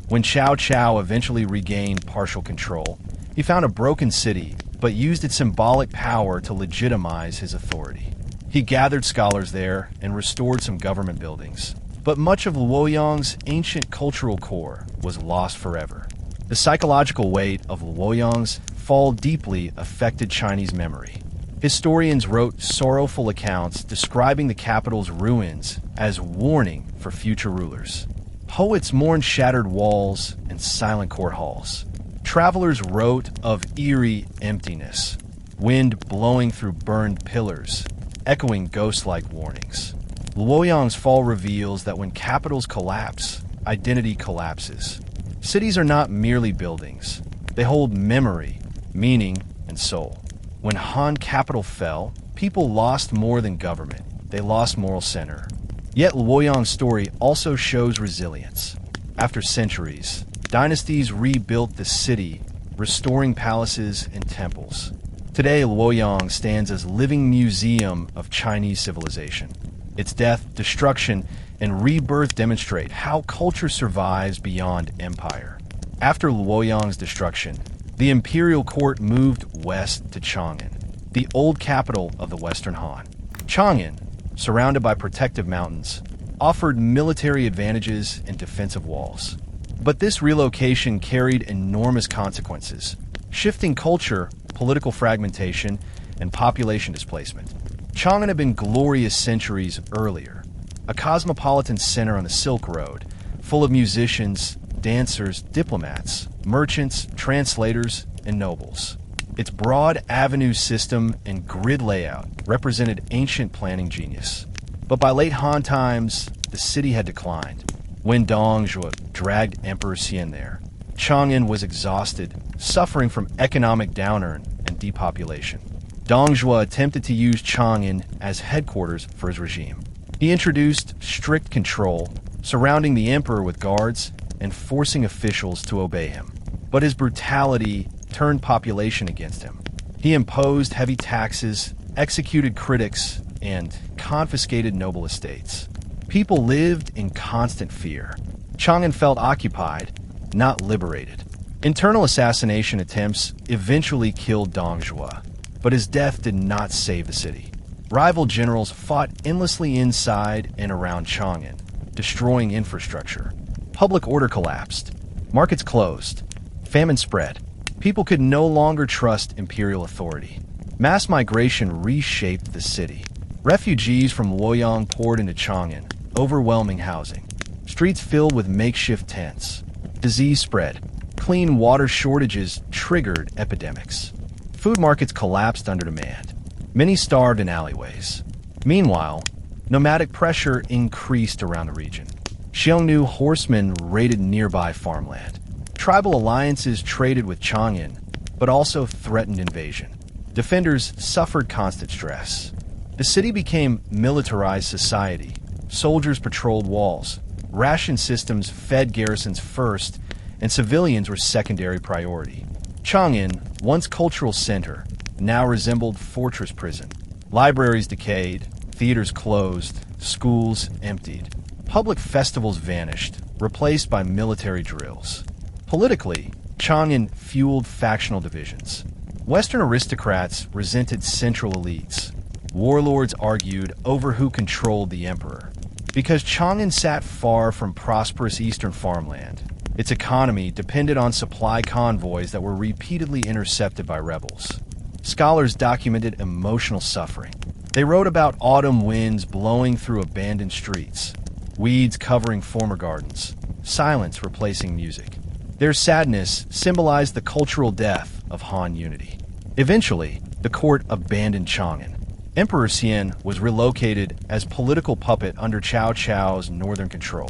When Cao Cao eventually regained partial control, he found a broken city, but used its symbolic power to legitimize his authority. He gathered scholars there and restored some government buildings. But much of Luoyang's ancient cultural core was lost forever. The psychological weight of Luoyang's fall deeply affected Chinese memory. Historians wrote sorrowful accounts describing the capital's ruins as warning for future rulers. Poets mourned shattered walls and silent court halls. Travelers wrote of eerie emptiness, wind blowing through burned pillars, echoing ghost-like warnings. Luoyang's fall reveals that when capitals collapse, identity collapses. Cities are not merely buildings. They hold memory, meaning, and soul. When Han capital fell, people lost more than government. They lost moral center. Yet Luoyang's story also shows resilience. After centuries, dynasties rebuilt the city, restoring palaces and temples. Today, Luoyang stands as a living museum of Chinese civilization. Its death, destruction, and rebirth demonstrate how culture survives beyond empire. After Luoyang's destruction, the imperial court moved west to Chang'an, the old capital of the Western Han. Chang'an, surrounded by protective mountains, offered military advantages and defensive walls. But this relocation carried enormous consequences, shifting culture, political fragmentation, and population displacement. Chang'an had been glorious centuries earlier, a cosmopolitan center on the Silk Road, full of musicians, dancers, diplomats, merchants, translators, and nobles. Its broad avenue system and grid layout represented ancient planning genius. But by late Han times, the city had declined. When Dong Zhuo dragged Emperor Xian there, Chang'an was exhausted, suffering from economic downturn and depopulation. Dong Zhuo attempted to use Chang'an as headquarters for his regime. He introduced strict control, surrounding the emperor with guards and forcing officials to obey him. But his brutality turned population against him. He imposed heavy taxes, executed critics, and confiscated noble estates. People lived in constant fear. Chang'an felt occupied, not liberated. Internal assassination attempts eventually killed Dong Zhuo, but his death did not save the city. Rival generals fought endlessly inside and around Chang'an, destroying infrastructure. Public order collapsed. Markets closed. Famine spread. People could no longer trust imperial authority. Mass migration reshaped the city. Refugees from Luoyang poured into Chang'an, overwhelming housing. Streets filled with makeshift tents. Disease spread. Clean water shortages triggered epidemics. Food markets collapsed under demand. Many starved in alleyways. Meanwhile, Nomadic pressure increased around the region. Xiongnu horsemen raided nearby farmland. Tribal alliances traded with Chang'an, but also threatened invasion. Defenders suffered constant stress. The city became militarized society. Soldiers patrolled walls. Ration systems fed garrisons first, and civilians were secondary priority. Chang'an, once cultural center, now resembled fortress prison. Libraries decayed, theaters closed, schools emptied. Public festivals vanished, replaced by military drills. Politically, Chang'an fueled factional divisions. Western aristocrats resented central elites. Warlords argued over who controlled the emperor. Because Chang'an sat far from prosperous eastern farmland, its economy depended on supply convoys that were repeatedly intercepted by rebels. Scholars documented emotional suffering. They wrote about autumn winds blowing through abandoned streets, weeds covering former gardens, silence replacing music. Their sadness symbolized the cultural death of Han unity. Eventually, the court abandoned Chang'an. Emperor Xian was relocated as political puppet under Cao Cao's northern control.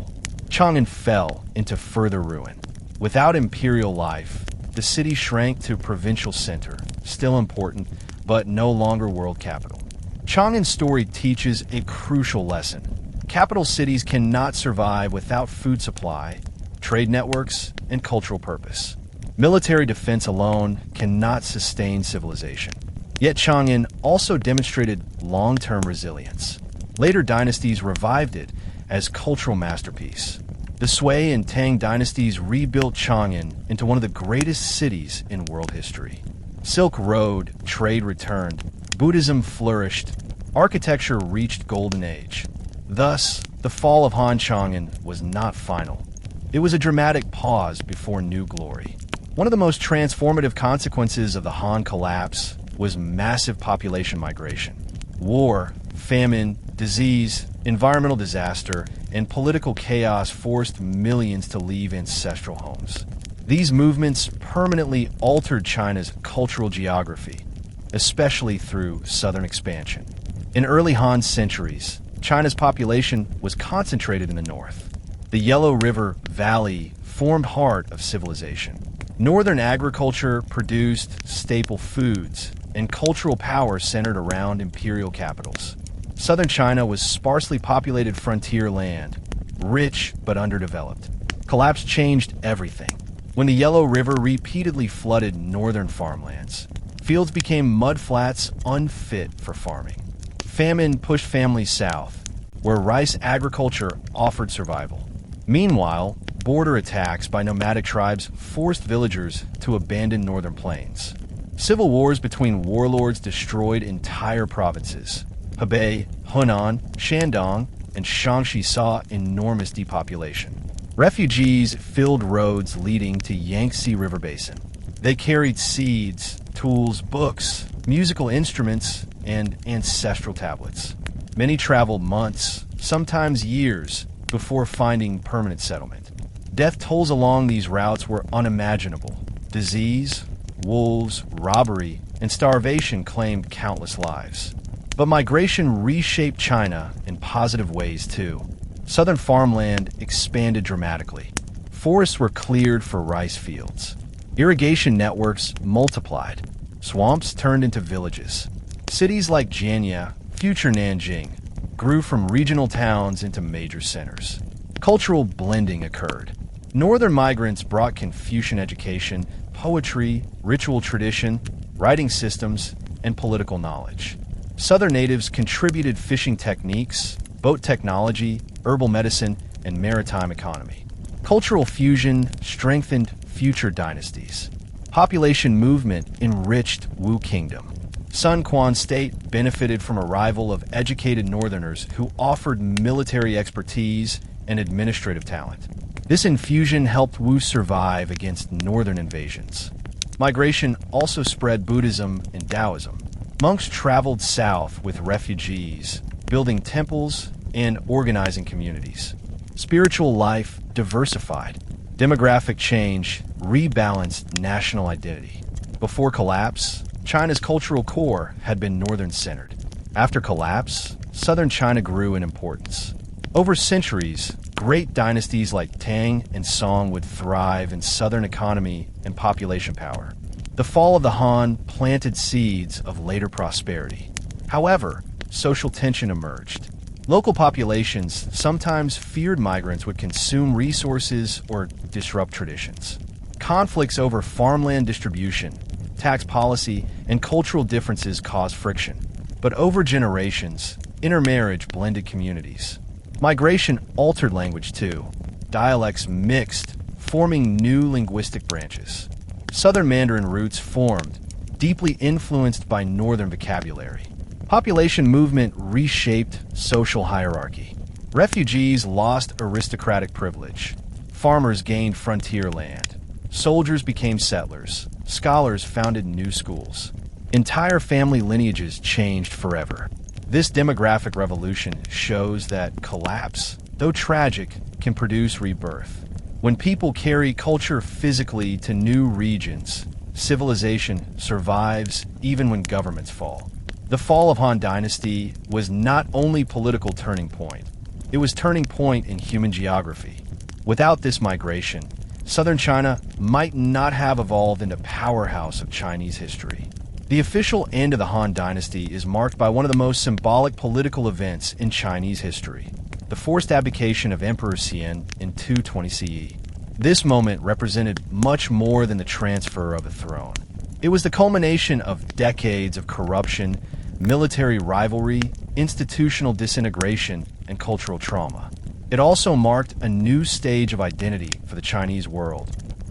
Chang'an fell into further ruin. Without imperial life, the city shrank to provincial center, still important, but no longer world capital. Chang'an's story teaches a crucial lesson. Capital cities cannot survive without food supply, trade networks, and cultural purpose. Military defense alone cannot sustain civilization. Yet Chang'an also demonstrated long-term resilience. Later dynasties revived it as cultural masterpiece. The Sui and Tang dynasties rebuilt Chang'an into one of the greatest cities in world history. Silk Road trade returned, Buddhism flourished, architecture reached golden age. Thus, the fall of Han Chang'an was not final. It was a dramatic pause before new glory. One of the most transformative consequences of the Han collapse was massive population migration. War, famine, disease, environmental disaster, and political chaos forced millions to leave ancestral homes. These movements permanently altered China's cultural geography, especially through southern expansion. In early Han centuries, China's population was concentrated in the north. The Yellow River Valley formed heart of civilization. Northern agriculture produced staple foods, and cultural power centered around imperial capitals. Southern China was sparsely populated frontier land, rich but underdeveloped. Collapse changed everything. When the Yellow River repeatedly flooded northern farmlands, fields became mudflats unfit for farming. Famine pushed families south, where rice agriculture offered survival. Meanwhile, border attacks by nomadic tribes forced villagers to abandon northern plains. Civil wars between warlords destroyed entire provinces. Hebei, Hunan, Shandong, and Shaanxi saw enormous depopulation. Refugees filled roads leading to Yangtze River Basin. They carried seeds, tools, books, musical instruments, and ancestral tablets. Many traveled months, sometimes years, before finding permanent settlement. Death tolls along these routes were unimaginable. Disease, wolves, robbery, and starvation claimed countless lives. But migration reshaped China in positive ways too. Southern farmland expanded dramatically. Forests were cleared for rice fields. Irrigation networks multiplied. Swamps turned into villages. Cities like Jianya, future Nanjing, grew from regional towns into major centers. Cultural blending occurred. Northern migrants brought Confucian education, poetry, ritual tradition, writing systems, and political knowledge. Southern natives contributed fishing techniques, boat technology, herbal medicine, and maritime economy. Cultural fusion strengthened future dynasties. Population movement enriched Wu Kingdom. Sun Quan State benefited from arrival of educated northerners who offered military expertise and administrative talent. This infusion helped Wu survive against northern invasions. Migration also spread Buddhism and Taoism. Monks traveled south with refugees, building temples and organizing communities. Spiritual life diversified. Demographic change rebalanced national identity. Before collapse, China's cultural core had been northern-centered. After collapse, southern China grew in importance. Over centuries, great dynasties like Tang and Song would thrive in southern economy and population power. The fall of the Han planted seeds of later prosperity. However, social tension emerged. Local populations sometimes feared migrants would consume resources or disrupt traditions. Conflicts over farmland distribution, tax policy, and cultural differences caused friction. But over generations, intermarriage blended communities. Migration altered language too. Dialects mixed, forming new linguistic branches. Southern Mandarin roots formed, deeply influenced by Northern vocabulary. Population movement reshaped social hierarchy. Refugees lost aristocratic privilege. Farmers gained frontier land. Soldiers became settlers. Scholars founded new schools. Entire family lineages changed forever. This demographic revolution shows that collapse, though tragic, can produce rebirth. When people carry culture physically to new regions, civilization survives even when governments fall. The fall of Han Dynasty was not only political turning point, it was turning point in human geography. Without this migration, southern China might not have evolved into a powerhouse of Chinese history. The official end of the Han Dynasty is marked by one of the most symbolic political events in Chinese history, the forced abdication of Emperor Xian in 220 CE. This moment represented much more than the transfer of a throne. It was the culmination of decades of corruption, military rivalry, institutional disintegration, and cultural trauma. It also marked a new stage of identity for the Chinese world,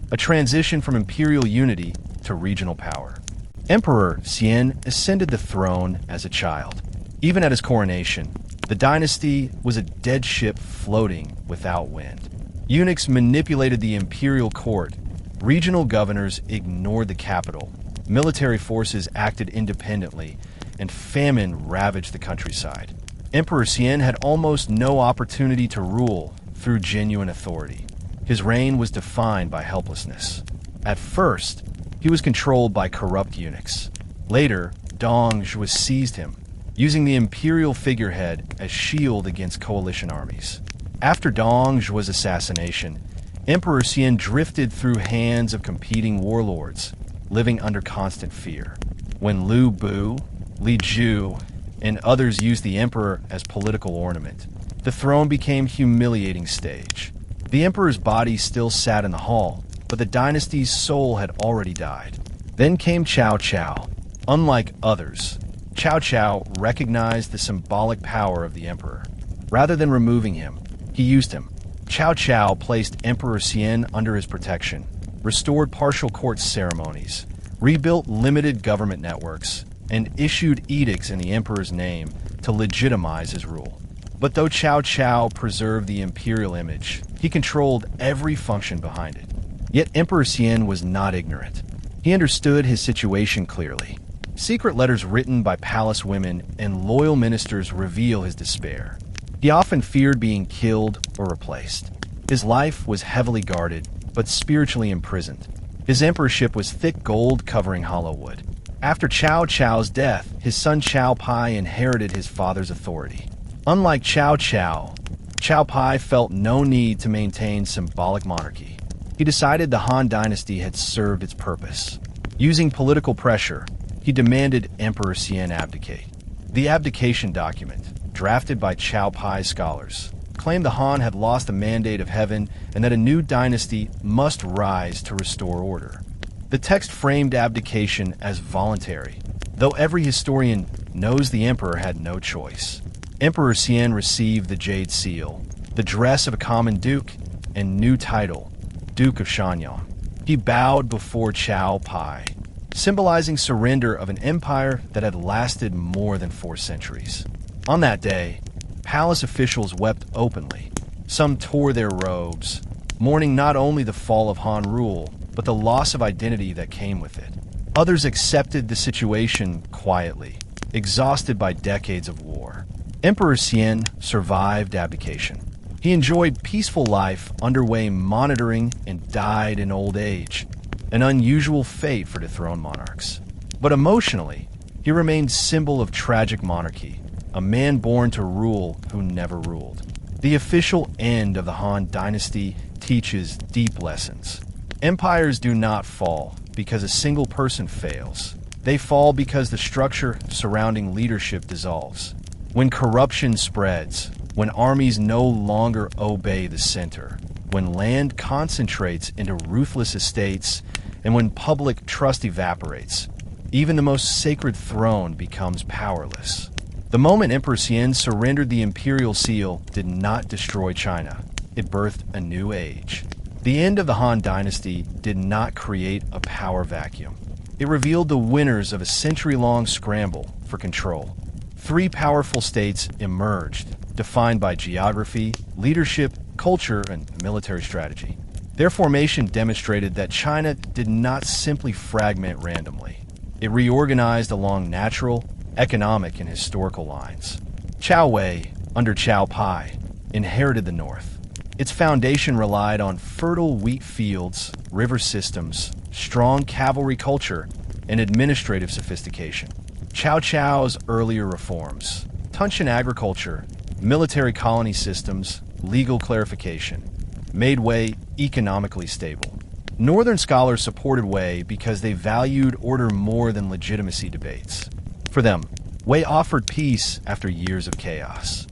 a transition from imperial unity to regional power. Emperor Xian ascended the throne as a child. Even at his coronation, the dynasty was a dead ship floating without wind. Eunuchs manipulated the imperial court. Regional governors ignored the capital. Military forces acted independently, and famine ravaged the countryside. Emperor Xian had almost no opportunity to rule through genuine authority. His reign was defined by helplessness. At first, he was controlled by corrupt eunuchs. Later, Dongzhi seized him, using the imperial figurehead as shield against coalition armies. After Dongzhi's assassination, Emperor Xian drifted through hands of competing warlords, living under constant fear. When Liu Bei, Li Ju, and others used the emperor as political ornament, the throne became a humiliating stage. The emperor's body still sat in the hall, but the dynasty's soul had already died. Then came Cao Cao. Unlike others, Cao Cao recognized the symbolic power of the emperor. Rather than removing him, he used him. Cao Cao placed Emperor Xian under his protection, restored partial court ceremonies, rebuilt limited government networks, and issued edicts in the emperor's name to legitimize his rule. But though Cao Cao preserved the imperial image, he controlled every function behind it. Yet Emperor Xian was not ignorant. He understood his situation clearly. Secret letters written by palace women and loyal ministers reveal his despair. He often feared being killed or replaced. His life was heavily guarded, but spiritually imprisoned. His emperorship was thick gold covering hollow wood. After Cao Cao's death, his son Cao Pai inherited his father's authority. Unlike Cao Cao, Cao Pai felt no need to maintain symbolic monarchy. He decided the Han Dynasty had served its purpose. Using political pressure, he demanded Emperor Xian abdicate. The abdication document, drafted by Cao Pai's scholars, claimed the Han had lost the mandate of heaven and that a new dynasty must rise to restore order. The text framed abdication as voluntary, though every historian knows the emperor had no choice. Emperor Xian received the Jade Seal, the dress of a common duke, and new title, Duke of Shanyang. He bowed before Cao Pai, symbolizing surrender of an empire that had lasted more than 4 centuries. On that day, palace officials wept openly. Some tore their robes, mourning not only the fall of Han rule, but the loss of identity that came with it. Others accepted the situation quietly, exhausted by decades of war. Emperor Xian survived abdication. He enjoyed peaceful life underway monitoring and died in old age, an unusual fate for dethroned monarchs. But emotionally, he remained symbol of tragic monarchy, a man born to rule who never ruled. The official end of the Han Dynasty teaches deep lessons. Empires do not fall because a single person fails. They fall because the structure surrounding leadership dissolves. When corruption spreads, when armies no longer obey the center, when land concentrates into ruthless estates, and when public trust evaporates, even the most sacred throne becomes powerless. The moment Emperor Xian surrendered the imperial seal did not destroy China. It birthed a new age. The end of the Han Dynasty did not create a power vacuum. It revealed the winners of a century-long scramble for control. Three powerful states emerged, defined by geography, leadership, culture, and military strategy. Their formation demonstrated that China did not simply fragment randomly. It reorganized along natural, economic, and historical lines. Cao Wei, under Cao Pai, inherited the north. Its foundation relied on fertile wheat fields, river systems, strong cavalry culture, and administrative sophistication. Cao Cao's earlier reforms, Tushan agriculture, military colony systems, legal clarification, made Wei economically stable. Northern scholars supported Wei because they valued order more than legitimacy debates. For them, Wei offered peace after years of chaos.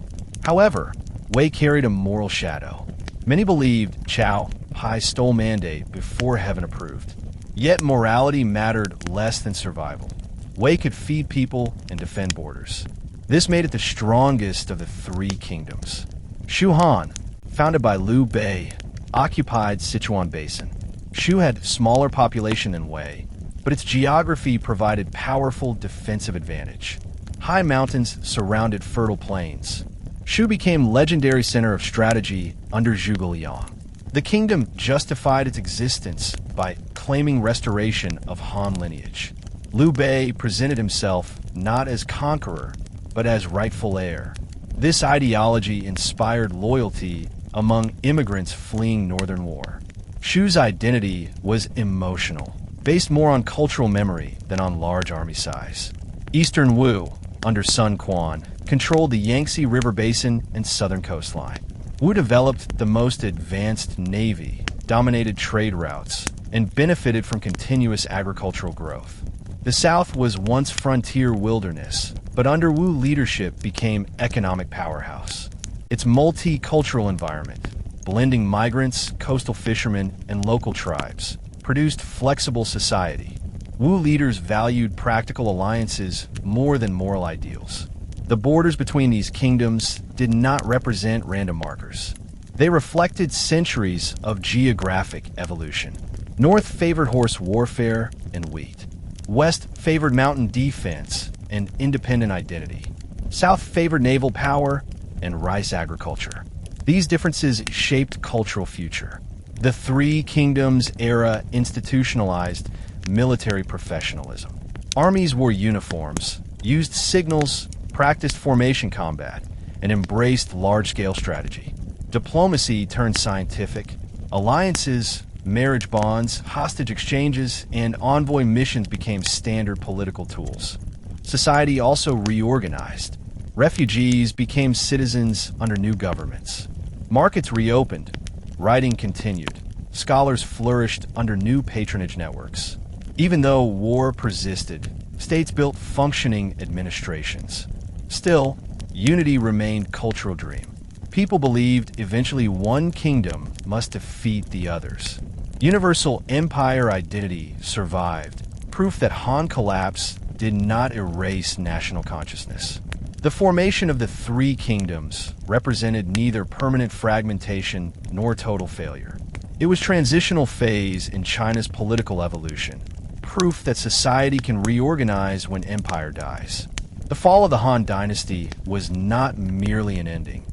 However, Wei carried a moral shadow. Many believed Cao Pai stole mandate before heaven approved. Yet morality mattered less than survival. Wei could feed people and defend borders. This made it the strongest of the three kingdoms. Shu Han, founded by Liu Bei, occupied Sichuan Basin. Shu had smaller population than Wei, but its geography provided powerful defensive advantage. High mountains surrounded fertile plains. Shu became legendary center of strategy under Luoyang. The kingdom justified its existence by claiming restoration of Han lineage. Liu Bei presented himself not as conqueror, but as rightful heir. This ideology inspired loyalty among immigrants fleeing northern war. Shu's identity was emotional, based more on cultural memory than on large army size. Eastern Wu, under Sun Quan, controlled the Yangtze River Basin and southern coastline. Wu developed the most advanced navy, dominated trade routes, and benefited from continuous agricultural growth. The south was once frontier wilderness, but under Wu leadership became economic powerhouse. Its multicultural environment, blending migrants, coastal fishermen, and local tribes, produced flexible society. Wu leaders valued practical alliances more than moral ideals. The borders between these kingdoms did not represent random markers. They reflected centuries of geographic evolution. North favored horse warfare and wheat. West favored mountain defense and independent identity. South favored naval power and rice agriculture. These differences shaped cultural future. The Three Kingdoms era institutionalized military professionalism. Armies wore uniforms, used signals, practiced formation combat, and embraced large-scale strategy. Diplomacy turned scientific. Alliances, marriage bonds, hostage exchanges, and envoy missions became standard political tools. Society also reorganized. Refugees became citizens under new governments. Markets reopened. Writing continued. Scholars flourished under new patronage networks. Even though war persisted, states built functioning administrations. Still, unity remained a cultural dream. People believed eventually one kingdom must defeat the others. Universal empire identity survived, proof that Han collapse did not erase national consciousness. The formation of the Three Kingdoms represented neither permanent fragmentation nor total failure. It was a transitional phase in China's political evolution, proof that society can reorganize when empire dies. The fall of the Han Dynasty was not merely an ending.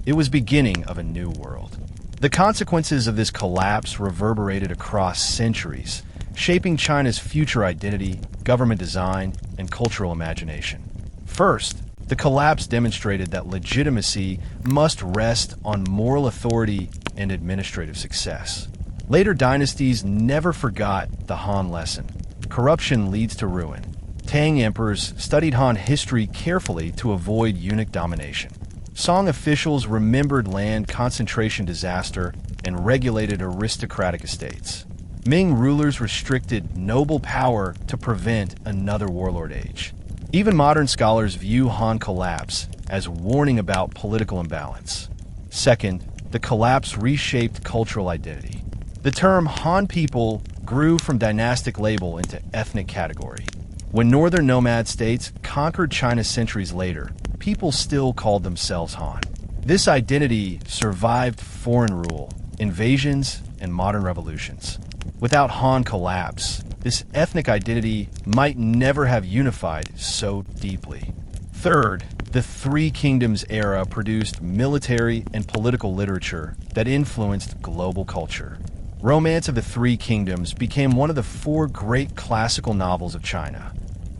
It was the beginning of a new world. The consequences of this collapse reverberated across centuries, shaping China's future identity, government design, and cultural imagination. First, the collapse demonstrated that legitimacy must rest on moral authority and administrative success. Later dynasties never forgot the Han lesson. Corruption leads to ruin. Tang emperors studied Han history carefully to avoid eunuch domination. Song officials remembered land concentration disaster and regulated aristocratic estates. Ming rulers restricted noble power to prevent another warlord age. Even modern scholars view Han collapse as warning about political imbalance. Second, the collapse reshaped cultural identity. The term Han people grew from dynastic label into ethnic category. When northern nomad states conquered China centuries later, people still called themselves Han. This identity survived foreign rule, invasions, and modern revolutions. Without Han collapse, this ethnic identity might never have unified so deeply. Third, the Three Kingdoms era produced military and political literature that influenced global culture. Romance of the Three Kingdoms became one of the four great classical novels of China.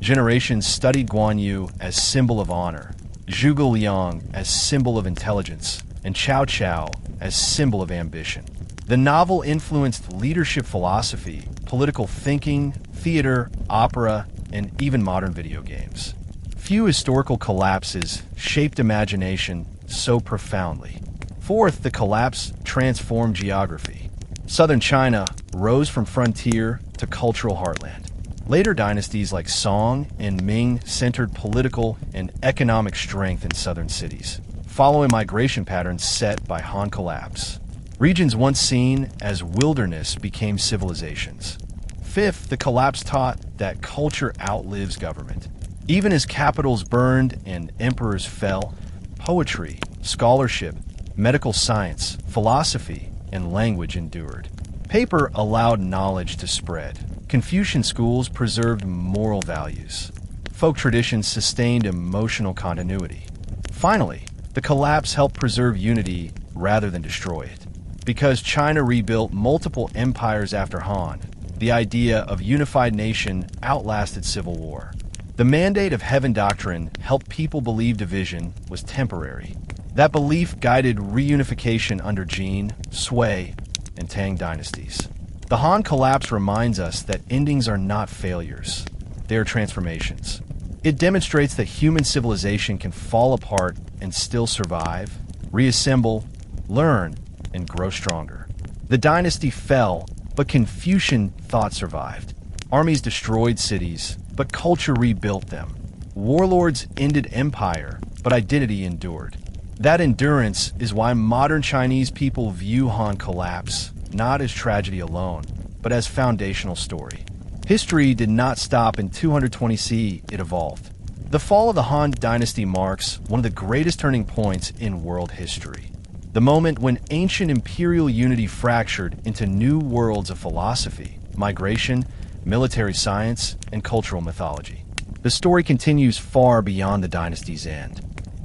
Generations studied Quan Liu as symbol of honor, Zhuge Liang as symbol of intelligence, and Cao Cao as symbol of ambition. The novel influenced leadership philosophy, political thinking, theater, opera, and even modern video games. Few historical collapses shaped imagination so profoundly. Fourth, the collapse transformed geography. Southern China rose from frontier to cultural heartland. Later dynasties like Song and Ming centered political and economic strength in southern cities, following migration patterns set by Han collapse. Regions once seen as wilderness became civilizations. Fifth, the collapse taught that culture outlives government. Even as capitals burned and emperors fell, poetry, scholarship, medical science, philosophy, and language endured. Paper allowed knowledge to spread. Confucian schools preserved moral values. Folk traditions sustained emotional continuity. Finally, the collapse helped preserve unity rather than destroy it. Because China rebuilt multiple empires after Han, the idea of unified nation outlasted civil war. The mandate of heaven doctrine helped people believe division was temporary. That belief guided reunification under Jin, Sui, and Tang dynasties. The Han collapse reminds us that endings are not failures, they are transformations. It demonstrates that human civilization can fall apart and still survive, reassemble, learn, and grow stronger. The dynasty fell, but Confucian thought survived. Armies destroyed cities, but culture rebuilt them. Warlords ended empire, but identity endured. That endurance is why modern Chinese people view Han collapse not as tragedy alone, but as foundational story. History did not stop in 220 CE, it evolved. The fall of the Han Dynasty marks one of the greatest turning points in world history. The moment when ancient imperial unity fractured into new worlds of philosophy, migration, military science, and cultural mythology. The story continues far beyond the dynasty's end.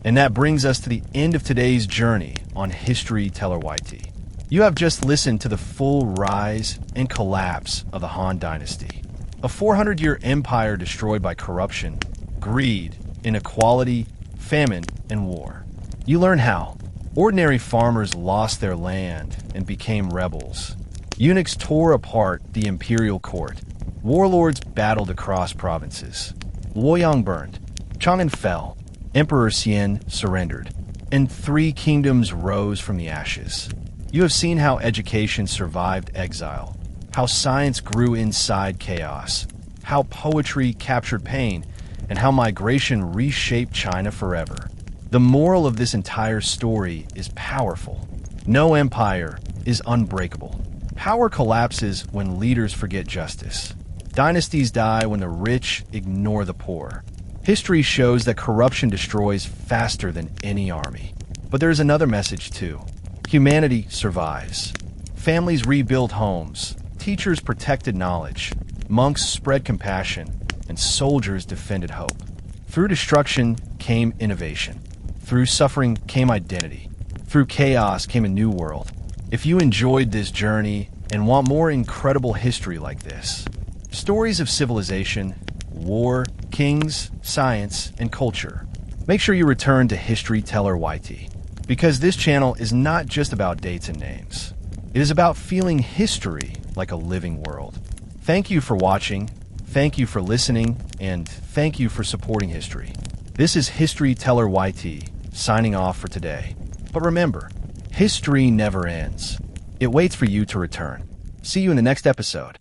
And that brings us to the end of today's journey on History Teller YT. You have just listened to the full rise and collapse of the Han Dynasty, a 400-year empire destroyed by corruption, greed, inequality, famine, and war. You learn how ordinary farmers lost their land and became rebels. Eunuchs tore apart the imperial court. Warlords battled across provinces. Luoyang burned. Chang'an fell. Emperor Xian surrendered. And three kingdoms rose from the ashes. You have seen how education survived exile, how science grew inside chaos, how poetry captured pain, and how migration reshaped China forever. The moral of this entire story is powerful. No empire is unbreakable. Power collapses when leaders forget justice. Dynasties die when the rich ignore the poor. History shows that corruption destroys faster than any army. But there's another message too. Humanity survives. Families rebuild homes. Teachers protected knowledge. Monks spread compassion. And soldiers defended hope. Through destruction came innovation. Through suffering came identity. Through chaos came a new world. If you enjoyed this journey and want more incredible history like this, stories of civilization, war, kings, science, and culture, make sure you return to History Teller YT. Because this channel is not just about dates and names. It is about feeling history like a living world. Thank you for watching. Thank you for listening, and thank you for supporting history. This is History Teller YT, signing off for today. But remember, history never ends. It waits for you to return. See you in the next episode.